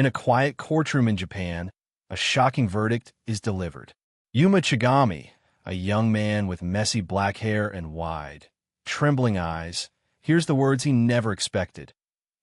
In a quiet courtroom in Japan, a shocking verdict is delivered. Yuma Chigami, a young man with messy black hair and wide, trembling eyes, hears the words he never expected: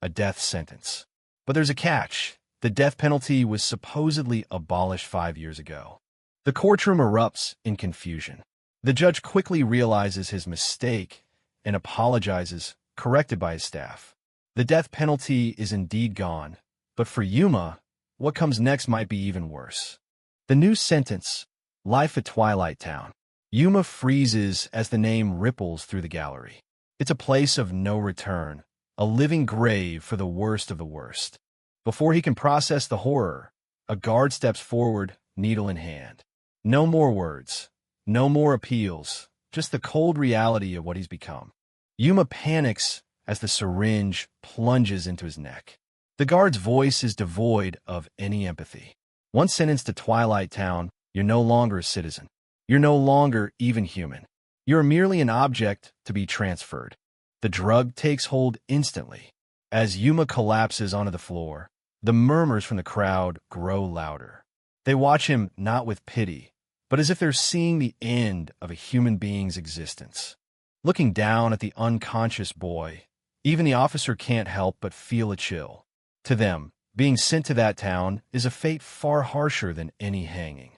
a death sentence. But there's a catch. The death penalty was supposedly abolished 5 years ago. The courtroom erupts in confusion. The judge quickly realizes his mistake and apologizes, corrected by his staff. The death penalty is indeed gone, but for Yuma, what comes next might be even worse. The new sentence: life at Twilight Town. Yuma freezes as the name ripples through the gallery. It's a place of no return, a living grave for the worst of the worst. Before he can process the horror, a guard steps forward, needle in hand. No more words, no more appeals, just the cold reality of what he's become. Yuma panics as the syringe plunges into his neck. The guard's voice is devoid of any empathy. Once sentenced to Twilight Town, you're no longer a citizen. You're no longer even human. You're merely an object to be transferred. The drug takes hold instantly. As Yuma collapses onto the floor, the murmurs from the crowd grow louder. They watch him not with pity, but as if they're seeing the end of a human being's existence. Looking down at the unconscious boy, even the officer can't help but feel a chill. To them, being sent to that town is a fate far harsher than any hanging.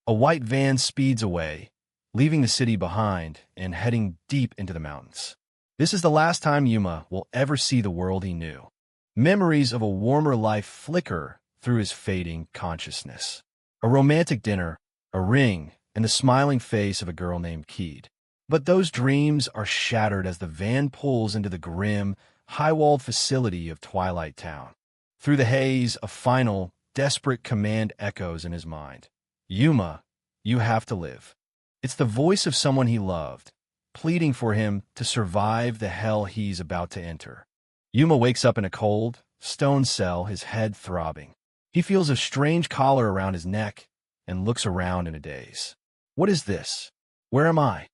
A white van speeds away, leaving the city behind and heading deep into the mountains. This is the last time Yuma will ever see the world he knew. Memories of a warmer life flicker through his fading consciousness. A romantic dinner, a ring, and the smiling face of a girl named Keed. But those dreams are shattered as the van pulls into the grim, high-walled facility of Twilight Town. Through the haze, a final, desperate command echoes in his mind. Yuma, you have to live. It's the voice of someone he loved, pleading for him to survive the hell he's about to enter. Yuma wakes up in a cold, stone cell, his head throbbing. He feels a strange collar around his neck and looks around in a daze. What is this? Where am I?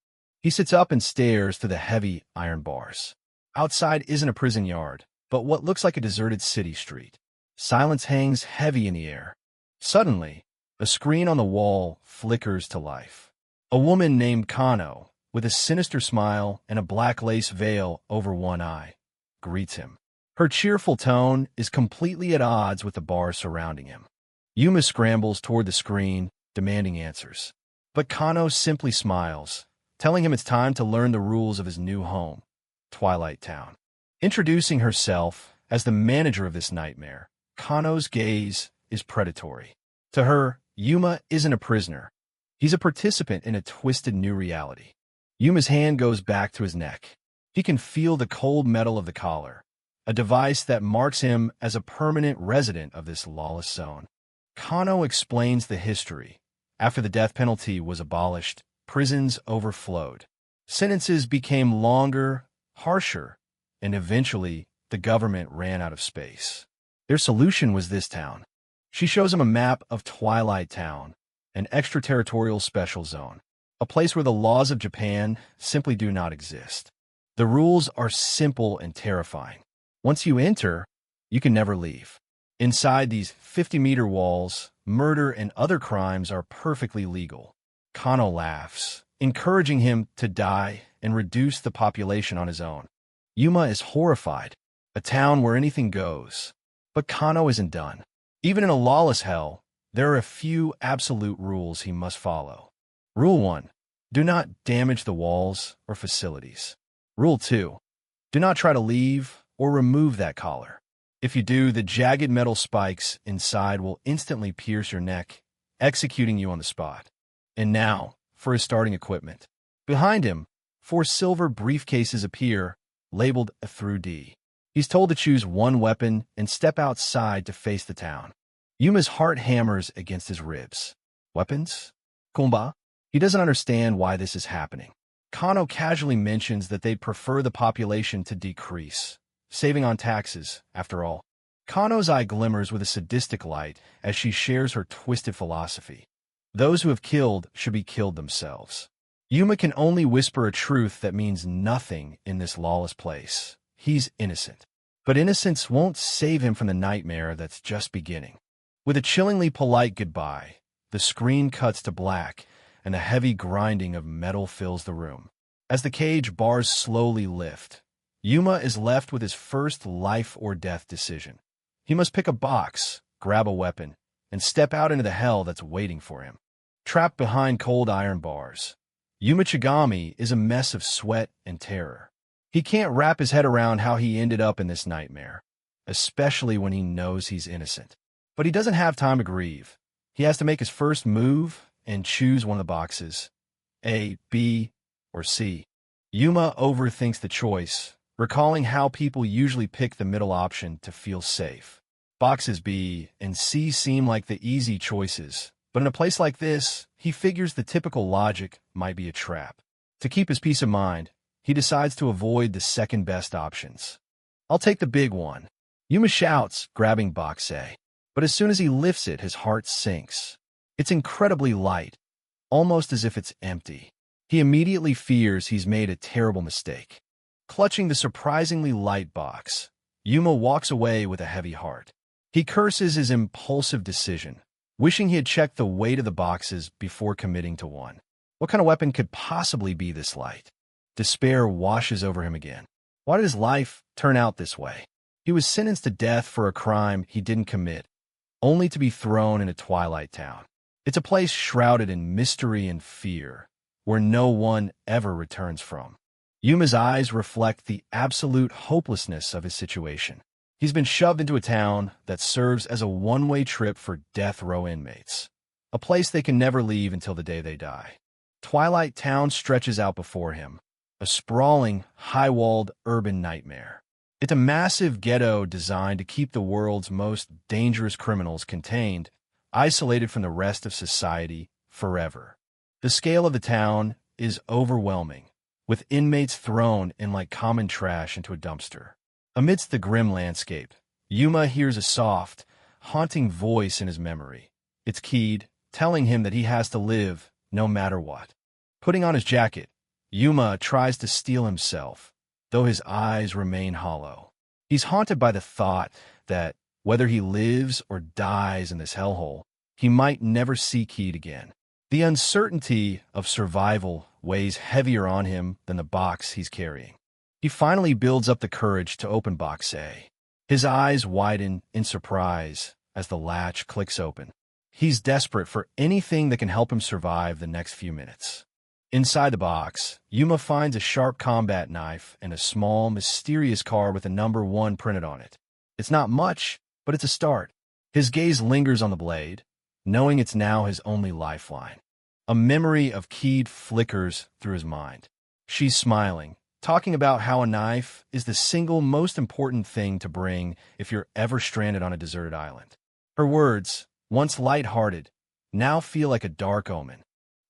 He sits up and stares through the heavy iron bars. Outside isn't a prison yard, but what looks like a deserted city street. Silence hangs heavy in the air. Suddenly, a screen on the wall flickers to life. A woman named Kano, with a sinister smile and a black lace veil over one eye, greets him. Her cheerful tone is completely at odds with the bars surrounding him. Yuma scrambles toward the screen, demanding answers. But Kano simply smiles, telling him it's time to learn the rules of his new home, Twilight Town. Introducing herself as the manager of this nightmare, Kano's gaze is predatory. To her, Yuma isn't a prisoner. He's a participant in a twisted new reality. Yuma's hand goes back to his neck. He can feel the cold metal of the collar, a device that marks him as a permanent resident of this lawless zone. Kano explains the history. After the death penalty was abolished, prisons overflowed. Sentences became longer, harsher, and eventually the government ran out of space. Their solution was this town. She shows him a map of Twilight Town, an extraterritorial special zone, a place where the laws of Japan simply do not exist. The rules are simple and terrifying. Once you enter, you can never leave. Inside these 50-meter walls, murder and other crimes are perfectly legal. Kano laughs, encouraging him to die and reduce the population on his own. Yuma is horrified, a town where anything goes. But Kano isn't done. Even in a lawless hell, there are a few absolute rules he must follow. Rule 1. Do not damage the walls or facilities. Rule 2. Do not try to leave or remove that collar. If you do, the jagged metal spikes inside will instantly pierce your neck, executing you on the spot. And now, for his starting equipment. Behind him, 4 silver briefcases appear, labeled A through D. He's told to choose one weapon and step outside to face the town. Yuma's heart hammers against his ribs. Weapons? Kumba? He doesn't understand why this is happening. Kano casually mentions that they'd prefer the population to decrease, saving on taxes, after all. Kano's eye glimmers with a sadistic light as she shares her twisted philosophy. Those who have killed should be killed themselves. Yuma can only whisper a truth that means nothing in this lawless place. He's innocent. But innocence won't save him from the nightmare that's just beginning. With a chillingly polite goodbye, the screen cuts to black, and a heavy grinding of metal fills the room. As the cage bars slowly lift, Yuma is left with his first life-or-death decision. He must pick a box, grab a weapon, and step out into the hell that's waiting for him. Trapped behind cold iron bars, Yuma Chigami is a mess of sweat and terror. He can't wrap his head around how he ended up in this nightmare, especially when he knows he's innocent. But he doesn't have time to grieve. He has to make his first move and choose one of the boxes, A, B, or C. Yuma overthinks the choice, recalling how people usually pick the middle option to feel safe. Boxes B and C seem like the easy choices, but in a place like this, he figures the typical logic might be a trap. To keep his peace of mind, he decides to avoid the second-best options. "I'll take the big one," Yuma shouts, grabbing box A. But as soon as he lifts it, his heart sinks. It's incredibly light, almost as if it's empty. He immediately fears he's made a terrible mistake. Clutching the surprisingly light box, Yuma walks away with a heavy heart. He curses his impulsive decision, wishing he had checked the weight of the boxes before committing to one. What kind of weapon could possibly be this light? Despair washes over him again. Why did his life turn out this way? He was sentenced to death for a crime he didn't commit, only to be thrown into Twilight Town. It's a place shrouded in mystery and fear, where no one ever returns from. Yuma's eyes reflect the absolute hopelessness of his situation. He's been shoved into a town that serves as a one-way trip for death row inmates, a place they can never leave until the day they die. Twilight Town stretches out before him, a sprawling, high-walled urban nightmare. It's a massive ghetto designed to keep the world's most dangerous criminals contained, isolated from the rest of society forever. The scale of the town is overwhelming, with inmates thrown in like common trash into a dumpster. Amidst the grim landscape, Yuma hears a soft, haunting voice in his memory. It's keyed, telling him that he has to live no matter what. Putting on his jacket, Yuma tries to steel himself, though his eyes remain hollow. He's haunted by the thought that, whether he lives or dies in this hellhole, he might never see Keed again. The uncertainty of survival weighs heavier on him than the box he's carrying. He finally builds up the courage to open box A. His eyes widen in surprise as the latch clicks open. He's desperate for anything that can help him survive the next few minutes. Inside the box, Yuma finds a sharp combat knife and a small, mysterious card with a number 1 printed on it. It's not much, but it's a start. His gaze lingers on the blade, knowing it's now his only lifeline. A memory of Keed flickers through his mind. She's smiling, talking about how a knife is the single most important thing to bring if you're ever stranded on a deserted island. Her words, once light-hearted, now feel like a dark omen.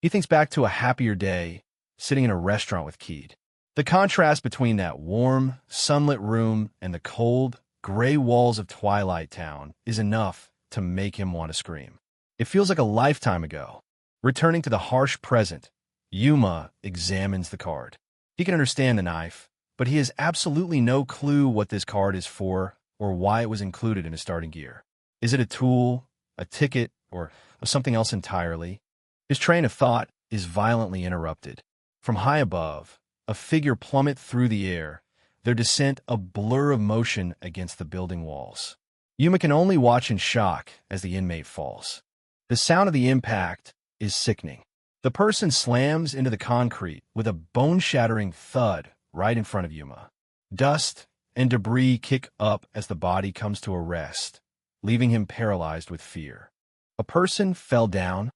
He thinks back to a happier day, sitting in a restaurant with Keed. The contrast between that warm, sunlit room and the cold, gray walls of Twilight Town is enough to make him want to scream. It feels like a lifetime ago. Returning to the harsh present, Yuma examines the card. He can understand the knife, but he has absolutely no clue what this card is for or why it was included in his starting gear. Is it a tool, a ticket, or something else entirely? His train of thought is violently interrupted. From high above, a figure plummets through the air, their descent a blur of motion against the building walls. Yuma can only watch in shock as the inmate falls. The sound of the impact is sickening. The person slams into the concrete with a bone-shattering thud right in front of Yuma. Dust and debris kick up as the body comes to a rest, leaving him paralyzed with fear. A person fell down.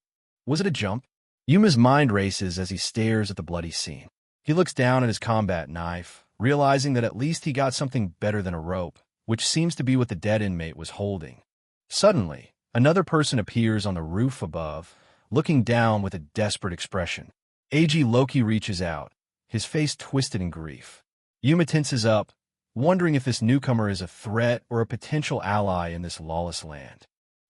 Was it a jump? Yuma's mind races as he stares at the bloody scene. He looks down at his combat knife, realizing that at least he got something better than a rope, which seems to be what the dead inmate was holding. Suddenly, another person appears on the roof above, looking down with a desperate expression. AG Loki reaches out, his face twisted in grief. Yuma tenses up, wondering if this newcomer is a threat or a potential ally in this lawless land.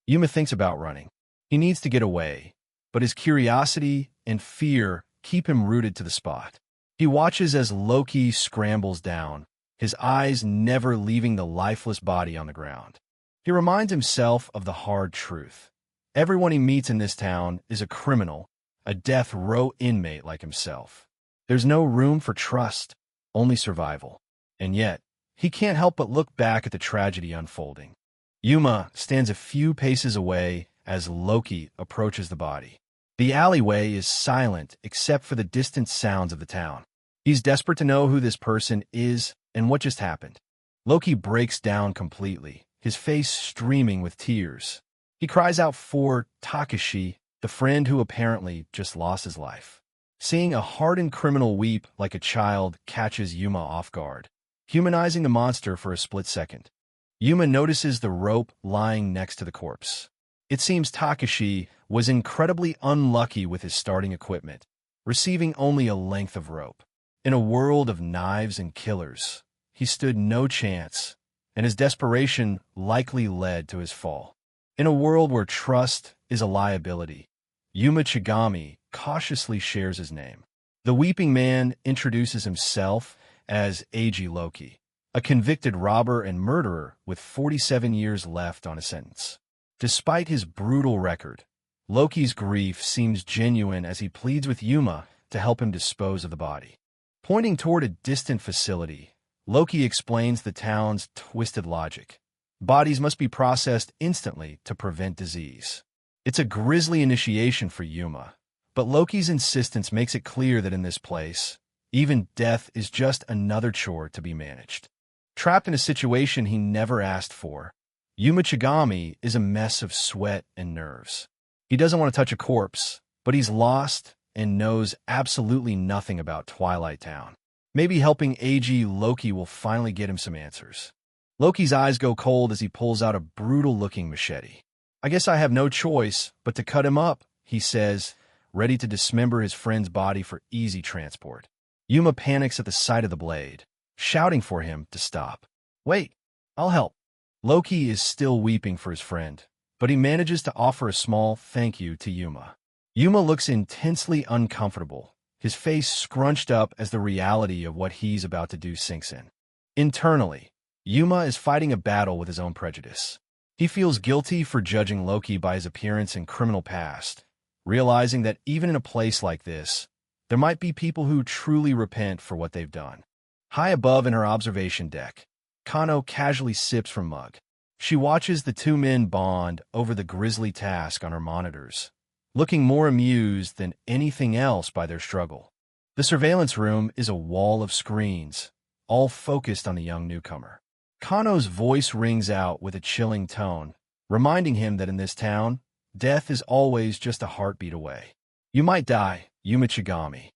Yuma thinks about running. He needs to get away, but his curiosity and fear keep him rooted to the spot. He watches as Loki scrambles down, his eyes never leaving the lifeless body on the ground. He reminds himself of the hard truth. Everyone he meets in this town is a criminal, a death row inmate like himself. There's no room for trust, only survival. And yet, he can't help but look back at the tragedy unfolding. Yuma stands a few paces away as Loki approaches the body. The alleyway is silent except for the distant sounds of the town. He's desperate to know who this person is and what just happened. Loki breaks down completely, his face streaming with tears. He cries out for Takashi, the friend who apparently just lost his life. Seeing a hardened criminal weep like a child catches Yuma off guard, humanizing the monster for a split second. Yuma notices the rope lying next to the corpse. It seems Takashi was incredibly unlucky with his starting equipment, receiving only a length of rope. In a world of knives and killers, he stood no chance, and his desperation likely led to his fall. In a world where trust is a liability, Yuma Chigami cautiously shares his name. The weeping man introduces himself as Eiji Loki, a convicted robber and murderer with 47 years left on his sentence. Despite his brutal record, Loki's grief seems genuine as he pleads with Yuma to help him dispose of the body. Pointing toward a distant facility, Loki explains the town's twisted logic. Bodies must be processed instantly to prevent disease. It's a grisly initiation for Yuma, but Loki's insistence makes it clear that in this place, even death is just another chore to be managed. Trapped in a situation he never asked for, Yuma Chigami is a mess of sweat and nerves. He doesn't want to touch a corpse, but he's lost and knows absolutely nothing about Twilight Town. Maybe helping Eiji Loki will finally get him some answers. Loki's eyes go cold as he pulls out a brutal-looking machete. "I guess I have no choice but to cut him up," he says, ready to dismember his friend's body for easy transport. Yuma panics at the sight of the blade, shouting for him to stop. "Wait, I'll help." Loki is still weeping for his friend, but he manages to offer a small thank you to Yuma. Yuma looks intensely uncomfortable, his face scrunched up as the reality of what he's about to do sinks in. Internally, Yuma is fighting a battle with his own prejudice. He feels guilty for judging Loki by his appearance and criminal past, realizing that even in a place like this, there might be people who truly repent for what they've done. High above in her observation deck, Kano casually sips from mug. She watches the two men bond over the grisly task on her monitors, looking more amused than anything else by their struggle. The surveillance room is a wall of screens, all focused on the young newcomer. Kano's voice rings out with a chilling tone, reminding him that in this town, death is always just a heartbeat away. "You might die, Yuma Chigami."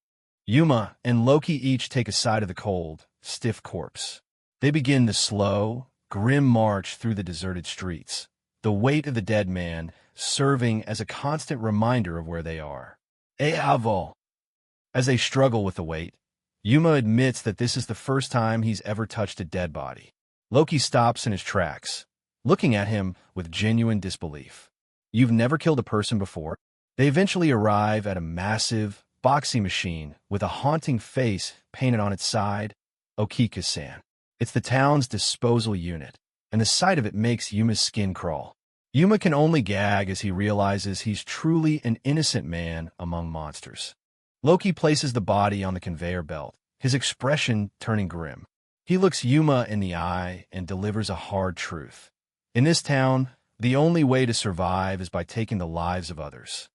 Yuma and Loki each take a side of the cold, stiff corpse. They begin the slow, grim march through the deserted streets, the weight of the dead man serving as a constant reminder of where they are. Avo. As they struggle with the weight, Yuma admits that this is the first time he's ever touched a dead body. Loki stops in his tracks, looking at him with genuine disbelief. "You've never killed a person before?" They eventually arrive at a massive, boxy machine with a haunting face painted on its side, Okiku-san. It's the town's disposal unit, and the sight of it makes Yuma's skin crawl. Yuma can only gag as he realizes he's truly an innocent man among monsters. Loki places the body on the conveyor belt, his expression turning grim. He looks Yuma in the eye and delivers a hard truth. In this town, the only way to survive is by taking the lives of others.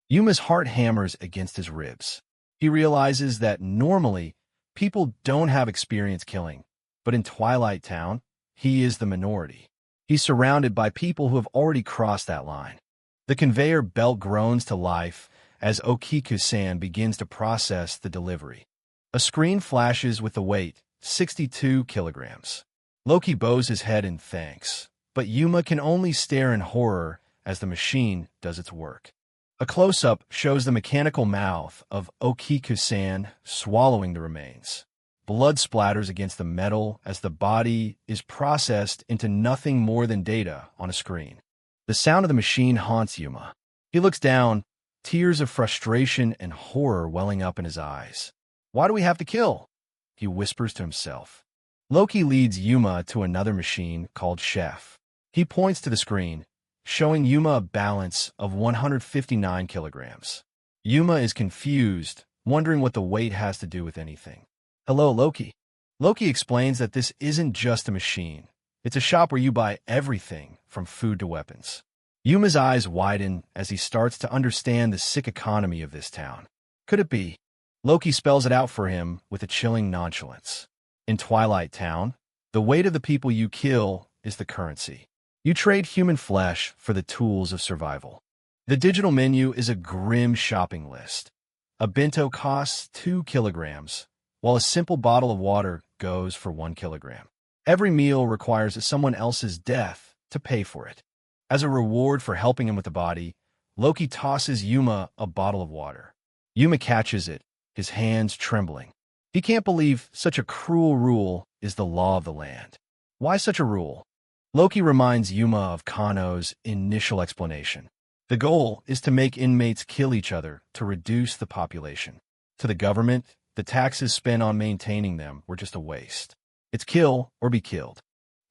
Yuma's heart hammers against his ribs. He realizes that normally, people don't have experience killing, but in Twilight Town, he is the minority. He's surrounded by people who have already crossed that line. The conveyor belt groans to life as Okiku-san begins to process the delivery. A screen flashes with the weight, 62 kilograms. Loki bows his head in thanks, but Yuma can only stare in horror as the machine does its work. A close-up shows the mechanical mouth of Okiku-san swallowing the remains. Blood splatters against the metal as the body is processed into nothing more than data on a screen. The sound of the machine haunts Yuma. He looks down, tears of frustration and horror welling up in his eyes. "Why do we have to kill?" he whispers to himself. Loki leads Yuma to another machine called Chef. He points to the screen, showing Yuma a balance of 159 kilograms. Yuma is confused, wondering what the weight has to do with anything. Hello, Loki. Loki explains that this isn't just a machine. It's a shop where you buy everything from food to weapons. Yuma's eyes widen as he starts to understand the sick economy of this town. Could it be? Loki spells it out for him with a chilling nonchalance. In Twilight Town, the weight of the people you kill is the currency. You trade human flesh for the tools of survival. The digital menu is a grim shopping list. A bento costs 2 kilograms, while a simple bottle of water goes for 1 kilogram. Every meal requires someone else's death to pay for it. As a reward for helping him with the body, Loki tosses Yuma a bottle of water. Yuma catches it, his hands trembling. He can't believe such a cruel rule is the law of the land. Why such a rule? Loki reminds Yuma of Kano's initial explanation. The goal is to make inmates kill each other to reduce the population. To the government, the taxes spent on maintaining them were just a waste. It's kill or be killed.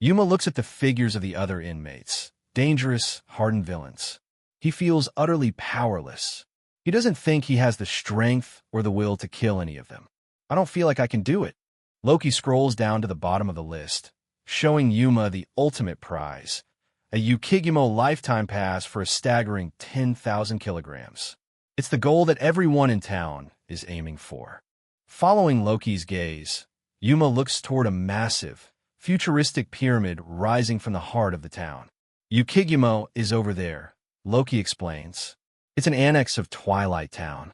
Yuma looks at the figures of the other inmates, dangerous, hardened villains. He feels utterly powerless. He doesn't think he has the strength or the will to kill any of them. I don't feel like I can do it. Loki scrolls down to the bottom of the list, showing Yuma the ultimate prize, a Yukigimo lifetime pass for a staggering 10,000 kilograms. It's the goal that everyone in town is aiming for. Following Loki's gaze, Yuma looks toward a massive, futuristic pyramid rising from the heart of the town. Yukigimo is over there, Loki explains. It's an annex of Twilight Town.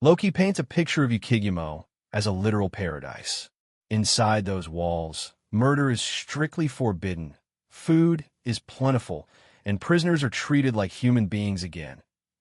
Loki paints a picture of Yukigimo as a literal paradise. Inside those walls, murder is strictly forbidden, food is plentiful, and prisoners are treated like human beings again,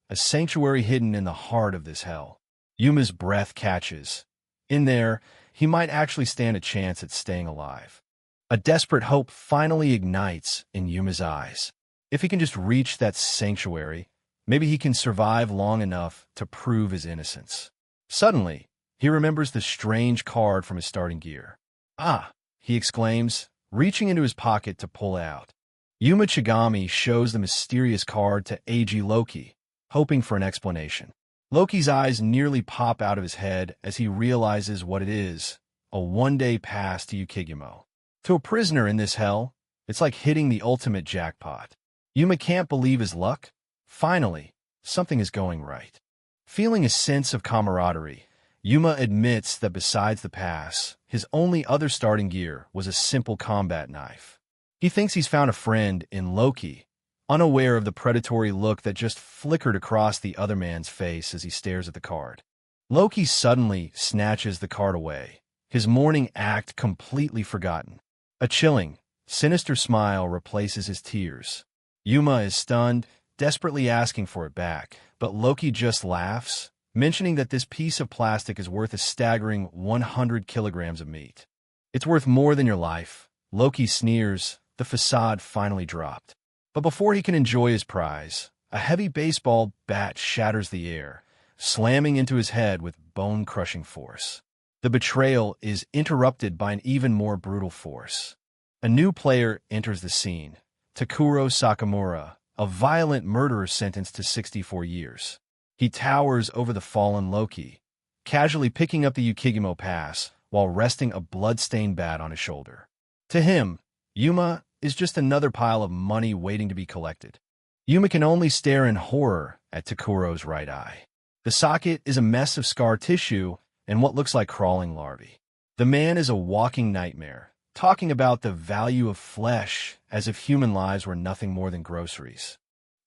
a sanctuary hidden in the heart of this hell. Yuma's breath catches. In there, he might actually stand a chance at staying alive. A desperate hope finally ignites in Yuma's eyes. If he can just reach that sanctuary, maybe he can survive long enough to prove his innocence. Suddenly, he remembers the strange card from his starting gear. Ah, he exclaims, reaching into his pocket to pull it out. Yuma Chigami shows the mysterious card to AG Loki, hoping for an explanation. Loki's eyes nearly pop out of his head as he realizes what it is, a one-day pass to Yukigimo. To a prisoner in this hell, it's like hitting the ultimate jackpot. Yuma can't believe his luck. Finally, something is going right. Feeling a sense of camaraderie, Yuma admits that besides the pass, his only other starting gear was a simple combat knife. He thinks he's found a friend in Loki, unaware of the predatory look that just flickered across the other man's face as he stares at the card. Loki suddenly snatches the card away, his morning act completely forgotten. A chilling, sinister smile replaces his tears. Yuma is stunned, desperately asking for it back, but Loki just laughs, mentioning that this piece of plastic is worth a staggering 100 kilograms of meat. It's worth more than your life. Loki sneers, the facade finally dropped. But before he can enjoy his prize, a heavy baseball bat shatters the air, slamming into his head with bone-crushing force. The betrayal is interrupted by an even more brutal force. A new player enters the scene, Takuro Sakamura, a violent murderer sentenced to 64 years. He towers over the fallen Loki, casually picking up the Yukigimo pass while resting a blood-stained bat on his shoulder. To him, Yuma is just another pile of money waiting to be collected. Yuma can only stare in horror at Takuro's right eye. The socket is a mess of scar tissue and what looks like crawling larvae. The man is a walking nightmare, talking about the value of flesh as if human lives were nothing more than groceries.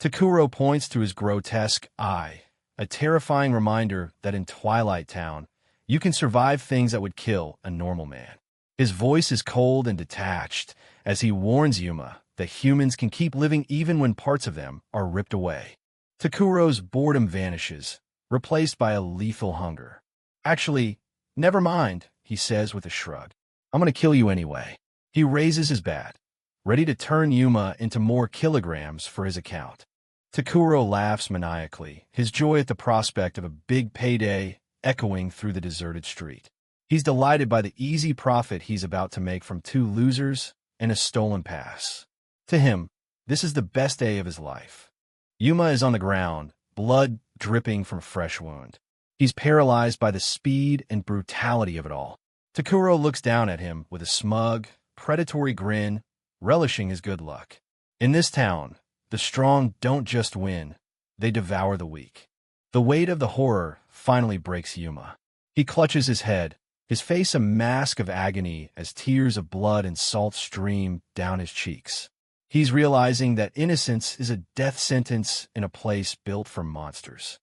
Takuro points to his grotesque eye, a terrifying reminder that in Twilight Town, you can survive things that would kill a normal man. His voice is cold and detached as he warns Yuma that humans can keep living even when parts of them are ripped away. Takuro's boredom vanishes, replaced by a lethal hunger. Actually, never mind, he says with a shrug. I'm going to kill you anyway. He raises his bat, ready to turn Yuma into more kilograms for his account. Takuro laughs maniacally, his joy at the prospect of a big payday echoing through the deserted street. He's delighted by the easy profit he's about to make from 2 losers and a stolen pass. To him, this is the best day of his life. Yuma is on the ground, blood dripping from a fresh wound. He's paralyzed by the speed and brutality of it all. Takuro looks down at him with a smug, predatory grin, relishing his good luck. In this town, the strong don't just win, they devour the weak. The weight of the horror finally breaks Yuma. He clutches his head, his face a mask of agony as tears of blood and salt stream down his cheeks. He's realizing that innocence is a death sentence in a place built for monsters.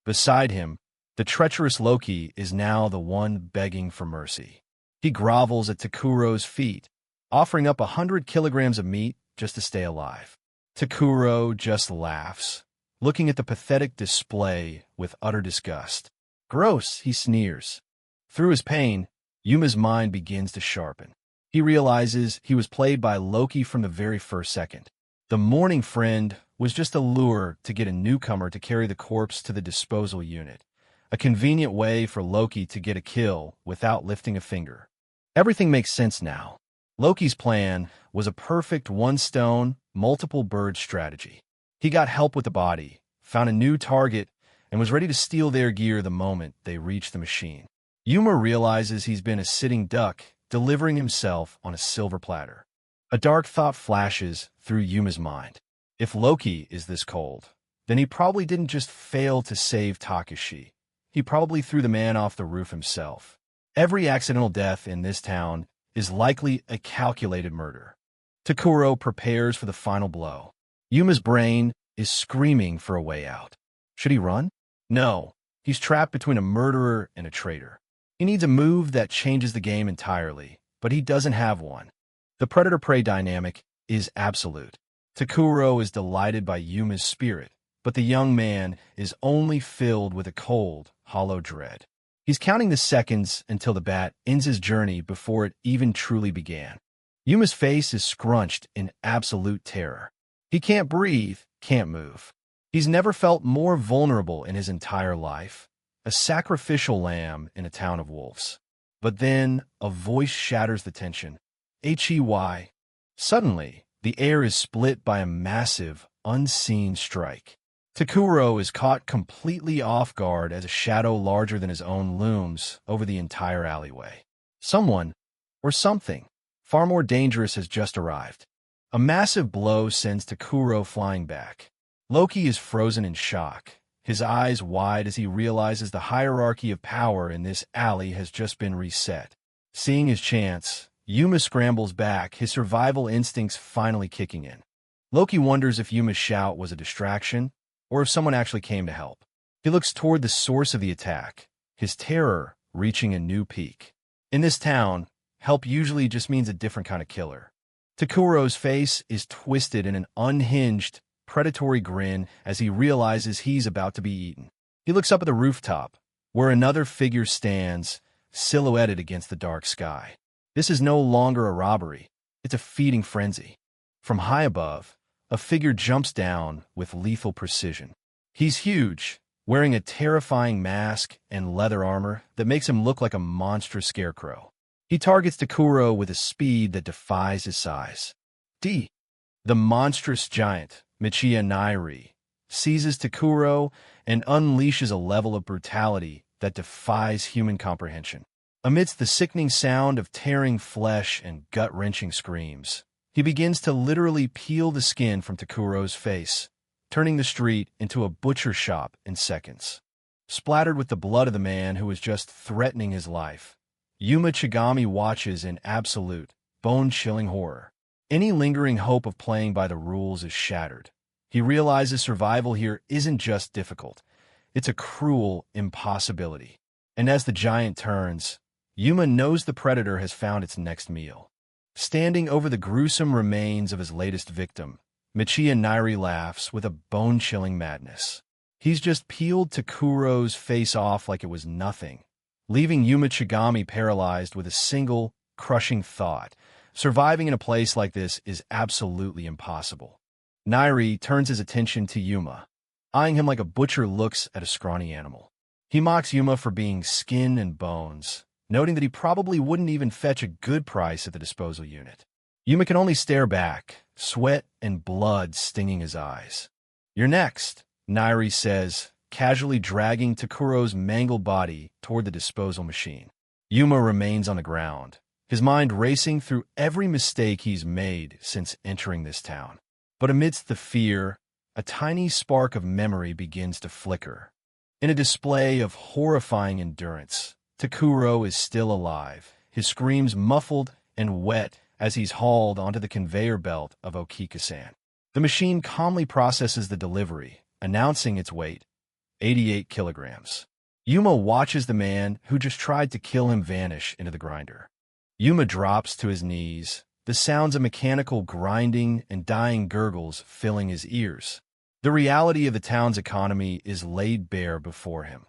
Beside him, the treacherous Loki is now the one begging for mercy. He grovels at Takuro's feet, offering up 100 kilograms of meat just to stay alive. Takuro just laughs, looking at the pathetic display with utter disgust. Gross, he sneers. Through his pain, Yuma's mind begins to sharpen. He realizes he was played by Loki from the very first second. The mourning friend was just a lure to get a newcomer to carry the corpse to the disposal unit, a convenient way for Loki to get a kill without lifting a finger. Everything makes sense now. Loki's plan was a perfect one-stone, multiple-bird strategy. He got help with the body, found a new target, and was ready to steal their gear the moment they reached the machine. Yuma realizes he's been a sitting duck, delivering himself on a silver platter. A dark thought flashes through Yuma's mind. If Loki is this cold, then he probably didn't just fail to save Takashi. He probably threw the man off the roof himself. Every accidental death in this town is likely a calculated murder. Takuro prepares for the final blow. Yuma's brain is screaming for a way out. Should he run? No. He's trapped between a murderer and a traitor. He needs a move that changes the game entirely, but he doesn't have one. The predator-prey dynamic is absolute. Takuro is delighted by Yuma's spirit, but the young man is only filled with a cold, hollow dread. He's counting the seconds until the bat ends his journey before it even truly began. Yuma's face is scrunched in absolute terror. He can't breathe, can't move. He's never felt more vulnerable in his entire life, a sacrificial lamb in a town of wolves. But then a voice shatters the tension. Hey. Suddenly, the air is split by a massive, unseen strike. Takuro is caught completely off guard as a shadow larger than his own looms over the entire alleyway. Someone, or something, far more dangerous has just arrived. A massive blow sends Takuro flying back. Loki is frozen in shock, his eyes wide as he realizes the hierarchy of power in this alley has just been reset. Seeing his chance, Yuma scrambles back, his survival instincts finally kicking in. Loki wonders if Yuma's shout was a distraction, or if someone actually came to help. He looks toward the source of the attack, his terror reaching a new peak. In this town, help usually just means a different kind of killer. Takuro's face is twisted in an unhinged, predatory grin as he realizes he's about to be eaten. He looks up at the rooftop, where another figure stands, silhouetted against the dark sky. This is no longer a robbery, it's a feeding frenzy. From high above, a figure jumps down with lethal precision. He's huge, wearing a terrifying mask and leather armor that makes him look like a monstrous scarecrow. He targets Takuro with a speed that defies his size. The monstrous giant, Michiya Nairi, seizes Takuro and unleashes a level of brutality that defies human comprehension. Amidst the sickening sound of tearing flesh and gut-wrenching screams, he begins to literally peel the skin from Takuro's face, turning the street into a butcher shop in seconds. Splattered with the blood of the man who was just threatening his life, Yuma Chigami watches in absolute, bone-chilling horror. Any lingering hope of playing by the rules is shattered. He realizes survival here isn't just difficult, it's a cruel impossibility. And as the giant turns, Yuma knows the predator has found its next meal. Standing over the gruesome remains of his latest victim, Michiya Nairi laughs with a bone-chilling madness. He's just peeled Takuro's face off like it was nothing, leaving Yuma Chigami paralyzed with a single, crushing thought. Surviving in a place like this is absolutely impossible. Nairi turns his attention to Yuma, eyeing him like a butcher looks at a scrawny animal. He mocks Yuma for being skin and bones, noting that he probably wouldn't even fetch a good price at the disposal unit. Yuma can only stare back, sweat and blood stinging his eyes. "You're next," Nairi says, casually dragging Takuro's mangled body toward the disposal machine. Yuma remains on the ground, his mind racing through every mistake he's made since entering this town. But amidst the fear, a tiny spark of memory begins to flicker. In a display of horrifying endurance, Takuro is still alive, his screams muffled and wet as he's hauled onto the conveyor belt of Okika-san. The machine calmly processes the delivery, announcing its weight, 88 kilograms. Yuma watches the man who just tried to kill him vanish into the grinder. Yuma drops to his knees, the sounds of mechanical grinding and dying gurgles filling his ears. The reality of the town's economy is laid bare before him.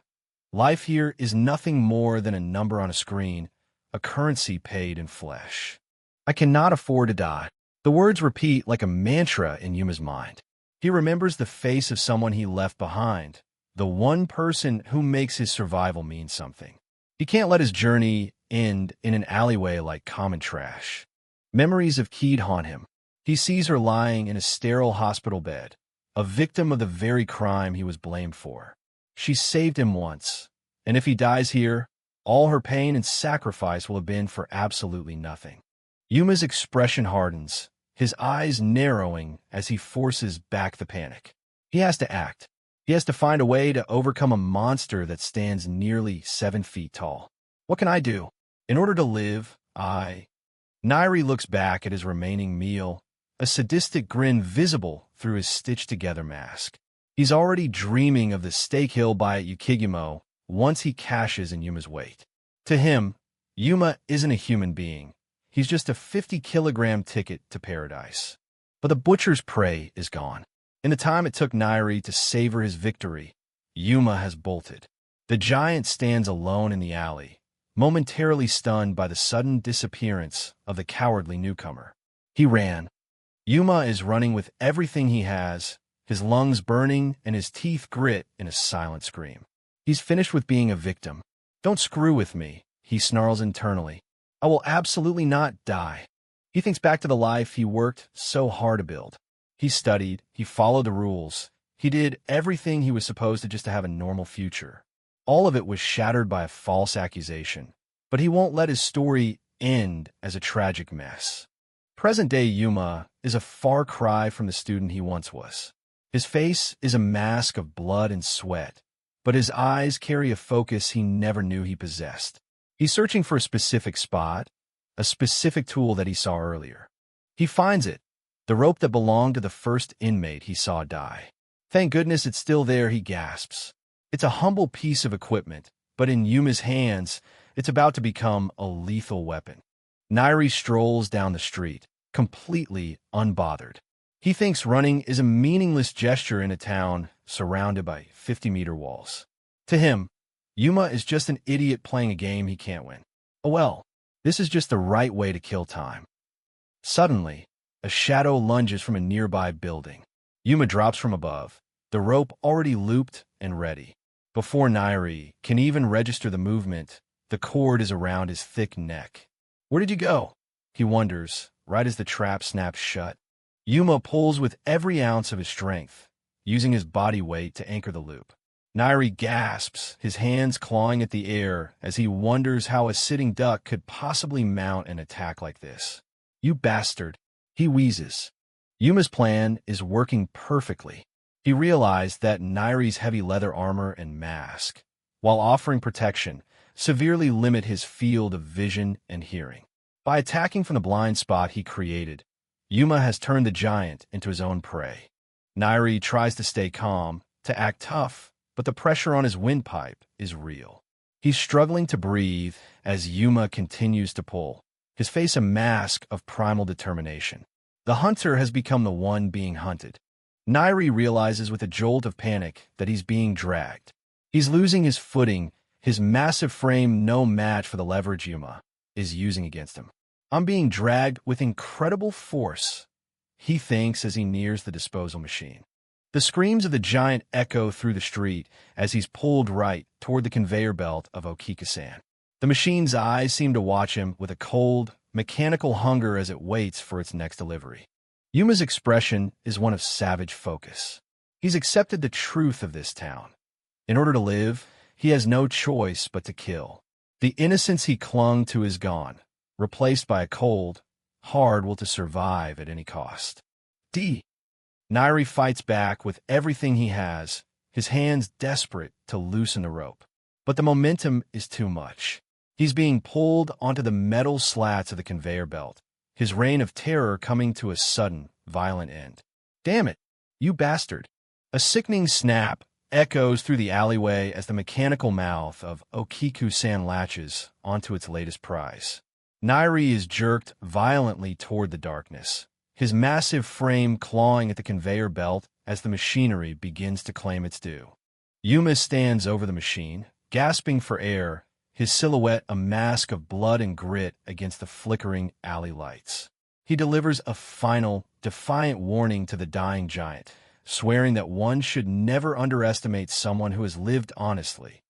Life here is nothing more than a number on a screen, a currency paid in flesh. "I cannot afford to die." The words repeat like a mantra in Yuma's mind. He remembers the face of someone he left behind, the one person who makes his survival mean something. He can't let his journey end in an alleyway like common trash. Memories of Keed haunt him. He sees her lying in a sterile hospital bed, a victim of the very crime he was blamed for. She saved him once, and if he dies here, all her pain and sacrifice will have been for absolutely nothing. Yuma's expression hardens, his eyes narrowing as he forces back the panic. He has to act. He has to find a way to overcome a monster that stands nearly 7 feet tall. What can I do? In order to live, Nairi looks back at his remaining meal, a sadistic grin visible through his stitched-together mask. He's already dreaming of the steak he'll buy at Yukigimo once he cashes in Yuma's weight. To him, Yuma isn't a human being. He's just a 50-kilogram ticket to paradise. But the butcher's prey is gone. In the time it took Nairi to savor his victory, Yuma has bolted. The giant stands alone in the alley, momentarily stunned by the sudden disappearance of the cowardly newcomer. He ran. Yuma is running with everything he has, his lungs burning and his teeth grit in a silent scream. He's finished with being a victim. "Don't screw with me," he snarls internally. "I will absolutely not die." He thinks back to the life he worked so hard to build. He studied, he followed the rules, he did everything he was supposed to just to have a normal future. All of it was shattered by a false accusation, but he won't let his story end as a tragic mess. Present-day Yuma is a far cry from the student he once was. His face is a mask of blood and sweat, but his eyes carry a focus he never knew he possessed. He's searching for a specific spot, a specific tool that he saw earlier. He finds it, the rope that belonged to the first inmate he saw die. "Thank goodness it's still there," he gasps. It's a humble piece of equipment, but in Yuma's hands, it's about to become a lethal weapon. Nairi strolls down the street, completely unbothered. He thinks running is a meaningless gesture in a town surrounded by 50-meter walls. To him, Yuma is just an idiot playing a game he can't win. Oh well, this is just the right way to kill time. Suddenly, a shadow lunges from a nearby building. Yuma drops from above, the rope already looped and ready. Before Nairi can even register the movement, the cord is around his thick neck. "Where did you go?" he wonders, right as the trap snaps shut. Yuma pulls with every ounce of his strength, using his body weight to anchor the loop. Nairi gasps, his hands clawing at the air as he wonders how a sitting duck could possibly mount an attack like this. "You bastard," he wheezes. Yuma's plan is working perfectly. He realized that Nairi's heavy leather armor and mask, while offering protection, severely limit his field of vision and hearing. By attacking from the blind spot he created, Yuma has turned the giant into his own prey. Nairi tries to stay calm, to act tough, but the pressure on his windpipe is real. He's struggling to breathe as Yuma continues to pull, his face a mask of primal determination. The hunter has become the one being hunted. Nairi realizes with a jolt of panic that he's being dragged. He's losing his footing, his massive frame no match for the leverage Yuma is using against him. "I'm being dragged with incredible force," he thinks as he nears the disposal machine. The screams of the giant echo through the street as he's pulled right toward the conveyor belt of Okika-san. The machine's eyes seem to watch him with a cold, mechanical hunger as it waits for its next delivery. Yuma's expression is one of savage focus. He's accepted the truth of this town. In order to live, he has no choice but to kill. The innocence he clung to is gone, replaced by a cold, hard will to survive at any cost. Nairi fights back with everything he has, his hands desperate to loosen the rope. But the momentum is too much. He's being pulled onto the metal slats of the conveyor belt, his reign of terror coming to a sudden, violent end. Damn it, you bastard! A sickening snap echoes through the alleyway as the mechanical mouth of Okiku-san latches onto its latest prize. Nairi is jerked violently toward the darkness, his massive frame clawing at the conveyor belt as the machinery begins to claim its due. Yuma stands over the machine, gasping for air, his silhouette a mask of blood and grit against the flickering alley lights. He delivers a final, defiant warning to the dying giant, swearing that one should never underestimate someone who has lived honestly.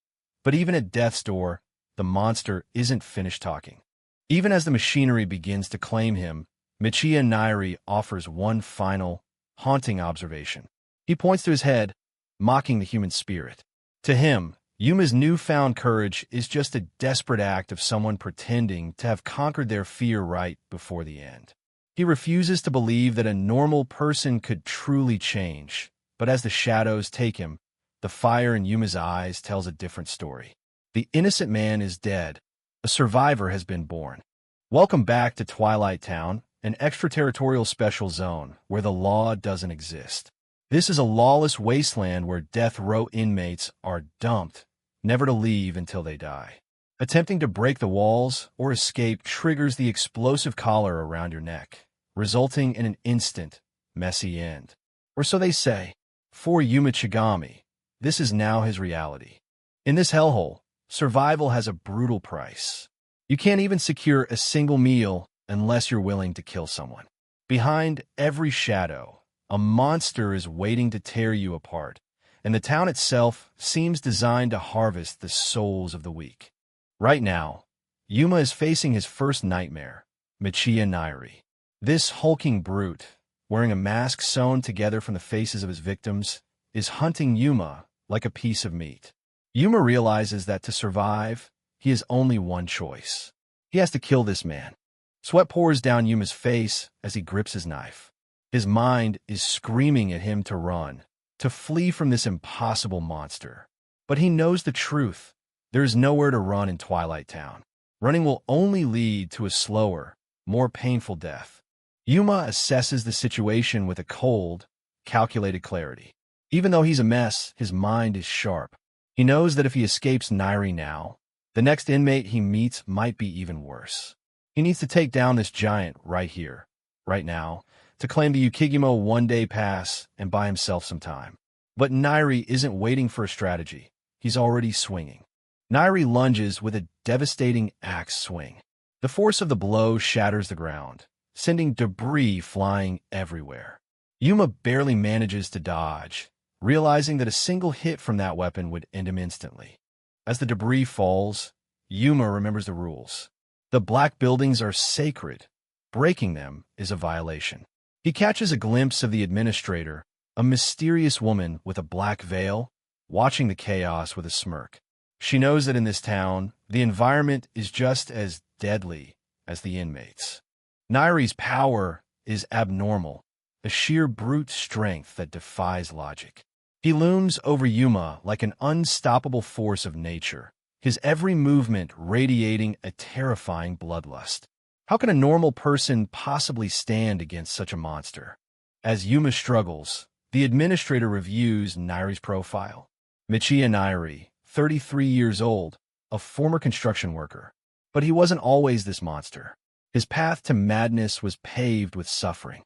But even at death's door, the monster isn't finished talking. Even as the machinery begins to claim him, Michiya Nairi offers one final, haunting observation. He points to his head, mocking the human spirit. To him, Yuma's newfound courage is just a desperate act of someone pretending to have conquered their fear right before the end. He refuses to believe that a normal person could truly change, but as the shadows take him, the fire in Yuma's eyes tells a different story. The innocent man is dead. A survivor has been born. Welcome back to Twilight Town, an extraterritorial special zone where the law doesn't exist. This is a lawless wasteland where death row inmates are dumped, never to leave until they die. Attempting to break the walls or escape triggers the explosive collar around your neck, resulting in an instant, messy end. Or so they say. For Yuma Chigami, this is now his reality. In this hellhole, survival has a brutal price. You can't even secure a single meal unless you're willing to kill someone. Behind every shadow, a monster is waiting to tear you apart, and the town itself seems designed to harvest the souls of the weak. Right now, Yuma is facing his first nightmare, Michiya Nairi. This hulking brute, wearing a mask sewn together from the faces of his victims, is hunting Yuma like a piece of meat. Yuma realizes that to survive, he has only one choice. He has to kill this man. Sweat pours down Yuma's face as he grips his knife. His mind is screaming at him to run, to flee from this impossible monster. But he knows the truth. There is nowhere to run in Twilight Town. Running will only lead to a slower, more painful death. Yuma assesses the situation with a cold, calculated clarity. Even though he's a mess, his mind is sharp. He knows that if he escapes Nairi now, the next inmate he meets might be even worse. He needs to take down this giant right here, right now, to claim the Yukigimo one-day pass and buy himself some time. But Nairi isn't waiting for a strategy. He's already swinging. Nairi lunges with a devastating axe swing. The force of the blow shatters the ground, sending debris flying everywhere. Yuma barely manages to dodge, realizing that a single hit from that weapon would end him instantly. As the debris falls, Yuma remembers the rules. The black buildings are sacred. Breaking them is a violation. He catches a glimpse of the administrator, a mysterious woman with a black veil, watching the chaos with a smirk. She knows that in this town, the environment is just as deadly as the inmates. Nairi's power is abnormal, a sheer brute strength that defies logic. He looms over Yuma like an unstoppable force of nature, his every movement radiating a terrifying bloodlust. How can a normal person possibly stand against such a monster? As Yuma struggles, the administrator reviews Nairi's profile. Michiya Nairi, 33 years old, a former construction worker. But he wasn't always this monster. His path to madness was paved with suffering.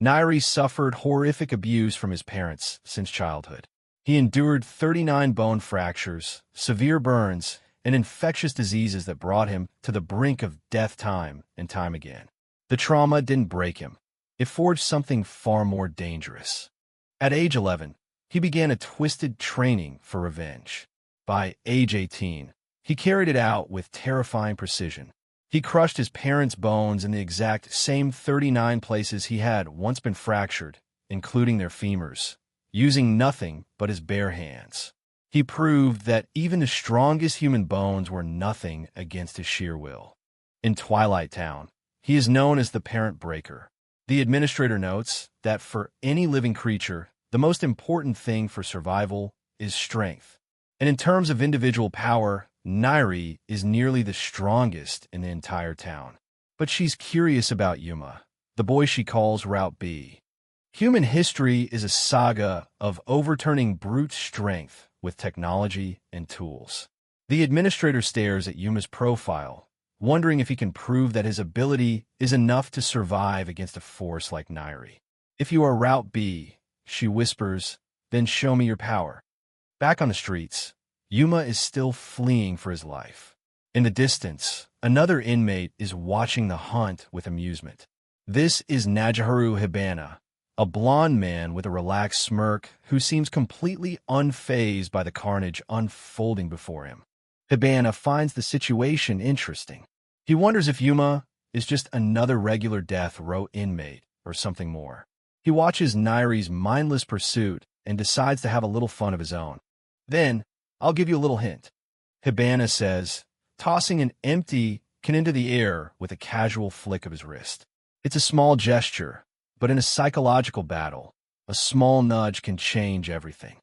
Nairi suffered horrific abuse from his parents since childhood. He endured 39 bone fractures, severe burns, and infectious diseases that brought him to the brink of death time and time again. The trauma didn't break him. It forged something far more dangerous. At age 11, he began a twisted training for revenge. By age 18, He carried it out with terrifying precision. He crushed his parents' bones in the exact same 39 places he had once been fractured, including their femurs, using nothing but his bare hands. He proved that even the strongest human bones were nothing against his sheer will. In Twilight Town, he is known as the Parent Breaker. The administrator notes that for any living creature, the most important thing for survival is strength. And in terms of individual power, Nairi is nearly the strongest in the entire town. But she's curious about Yuma, the boy she calls Route B. Human history is a saga of overturning brute strength with technology and tools. The administrator stares at Yuma's profile, wondering if he can prove that his ability is enough to survive against a force like Nairi. If you are Route B, she whispers, then show me your power. Back on the streets, Yuma is still fleeing for his life. In the distance, another inmate is watching the hunt with amusement. This is Najiharu Hibana, a blond man with a relaxed smirk who seems completely unfazed by the carnage unfolding before him. Hibana finds the situation interesting. He wonders if Yuma is just another regular death row inmate or something more. He watches Nairi's mindless pursuit and decides to have a little fun of his own. Then, I'll give you a little hint, Hibana says, tossing an empty can into the air with a casual flick of his wrist. It's a small gesture, but in a psychological battle, a small nudge can change everything.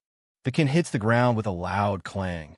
The can hits the ground with a loud clang.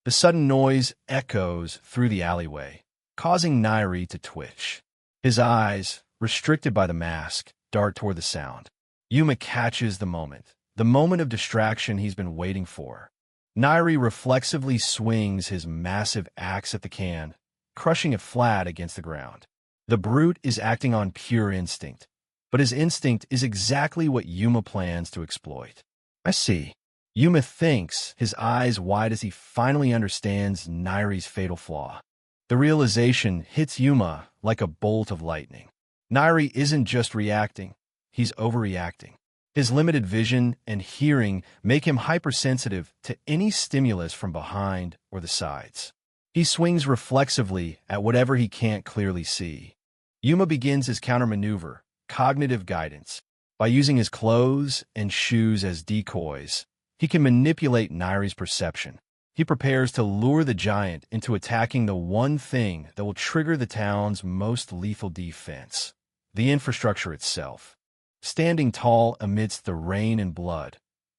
The sudden noise echoes through the alleyway, causing Nairi to twitch. His eyes, restricted by the mask, dart toward the sound. Yuma catches the moment of distraction he's been waiting for. Nairi reflexively swings his massive axe at the can, crushing it flat against the ground. The brute is acting on pure instinct, but his instinct is exactly what Yuma plans to exploit. I see. Yuma thinks, his eyes wide as he finally understands Nairi's fatal flaw. The realization hits Yuma like a bolt of lightning. Nairi isn't just reacting, he's overreacting. His limited vision and hearing make him hypersensitive to any stimulus from behind or the sides. He swings reflexively at whatever he can't clearly see. Yuma begins his countermaneuver, cognitive guidance. By using his clothes and shoes as decoys, he can manipulate Nairi's perception. He prepares to lure the giant into attacking the one thing that will trigger the town's most lethal defense, the infrastructure itself. Standing tall amidst the rain and blood,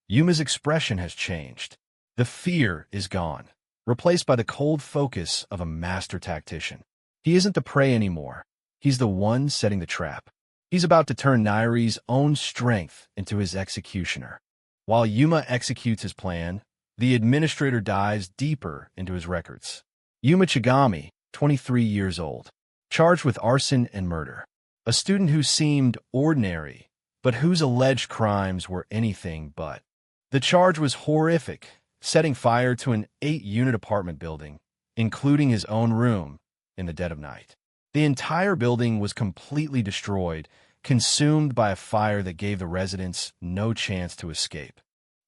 Yuma's expression has changed. The fear is gone, replaced by the cold focus of a master tactician. He isn't the prey anymore. He's the one setting the trap. He's about to turn Nairi's own strength into his executioner. While Yuma executes his plan, the administrator dives deeper into his records. Yuma Chigami, 23 years old, charged with arson and murder. A student who seemed ordinary, but whose alleged crimes were anything but. The charge was horrific, setting fire to an 8-unit apartment building, including his own room, in the dead of night. The entire building was completely destroyed, consumed by a fire that gave the residents no chance to escape.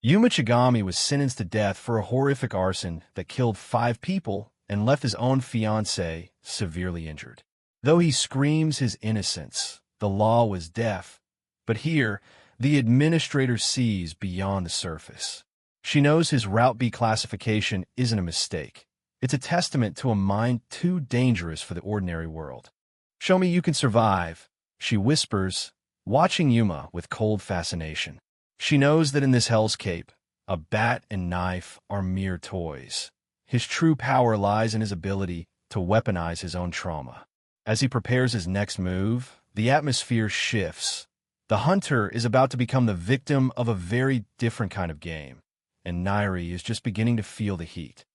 Yuma Chigami was sentenced to death for a horrific arson that killed 5 people and left his own fiancée severely injured. Though he screams his innocence, the law was deaf. But here, the administrator sees beyond the surface. She knows his Route B classification isn't a mistake. It's a testament to a mind too dangerous for the ordinary world. Show me you can survive, she whispers, watching Yuma with cold fascination. She knows that in this hellscape, a bat and knife are mere toys. His true power lies in his ability to weaponize his own trauma. As he prepares his next move, the atmosphere shifts. The hunter is about to become the victim of a very different kind of game, and Nairi is just beginning to feel the heat.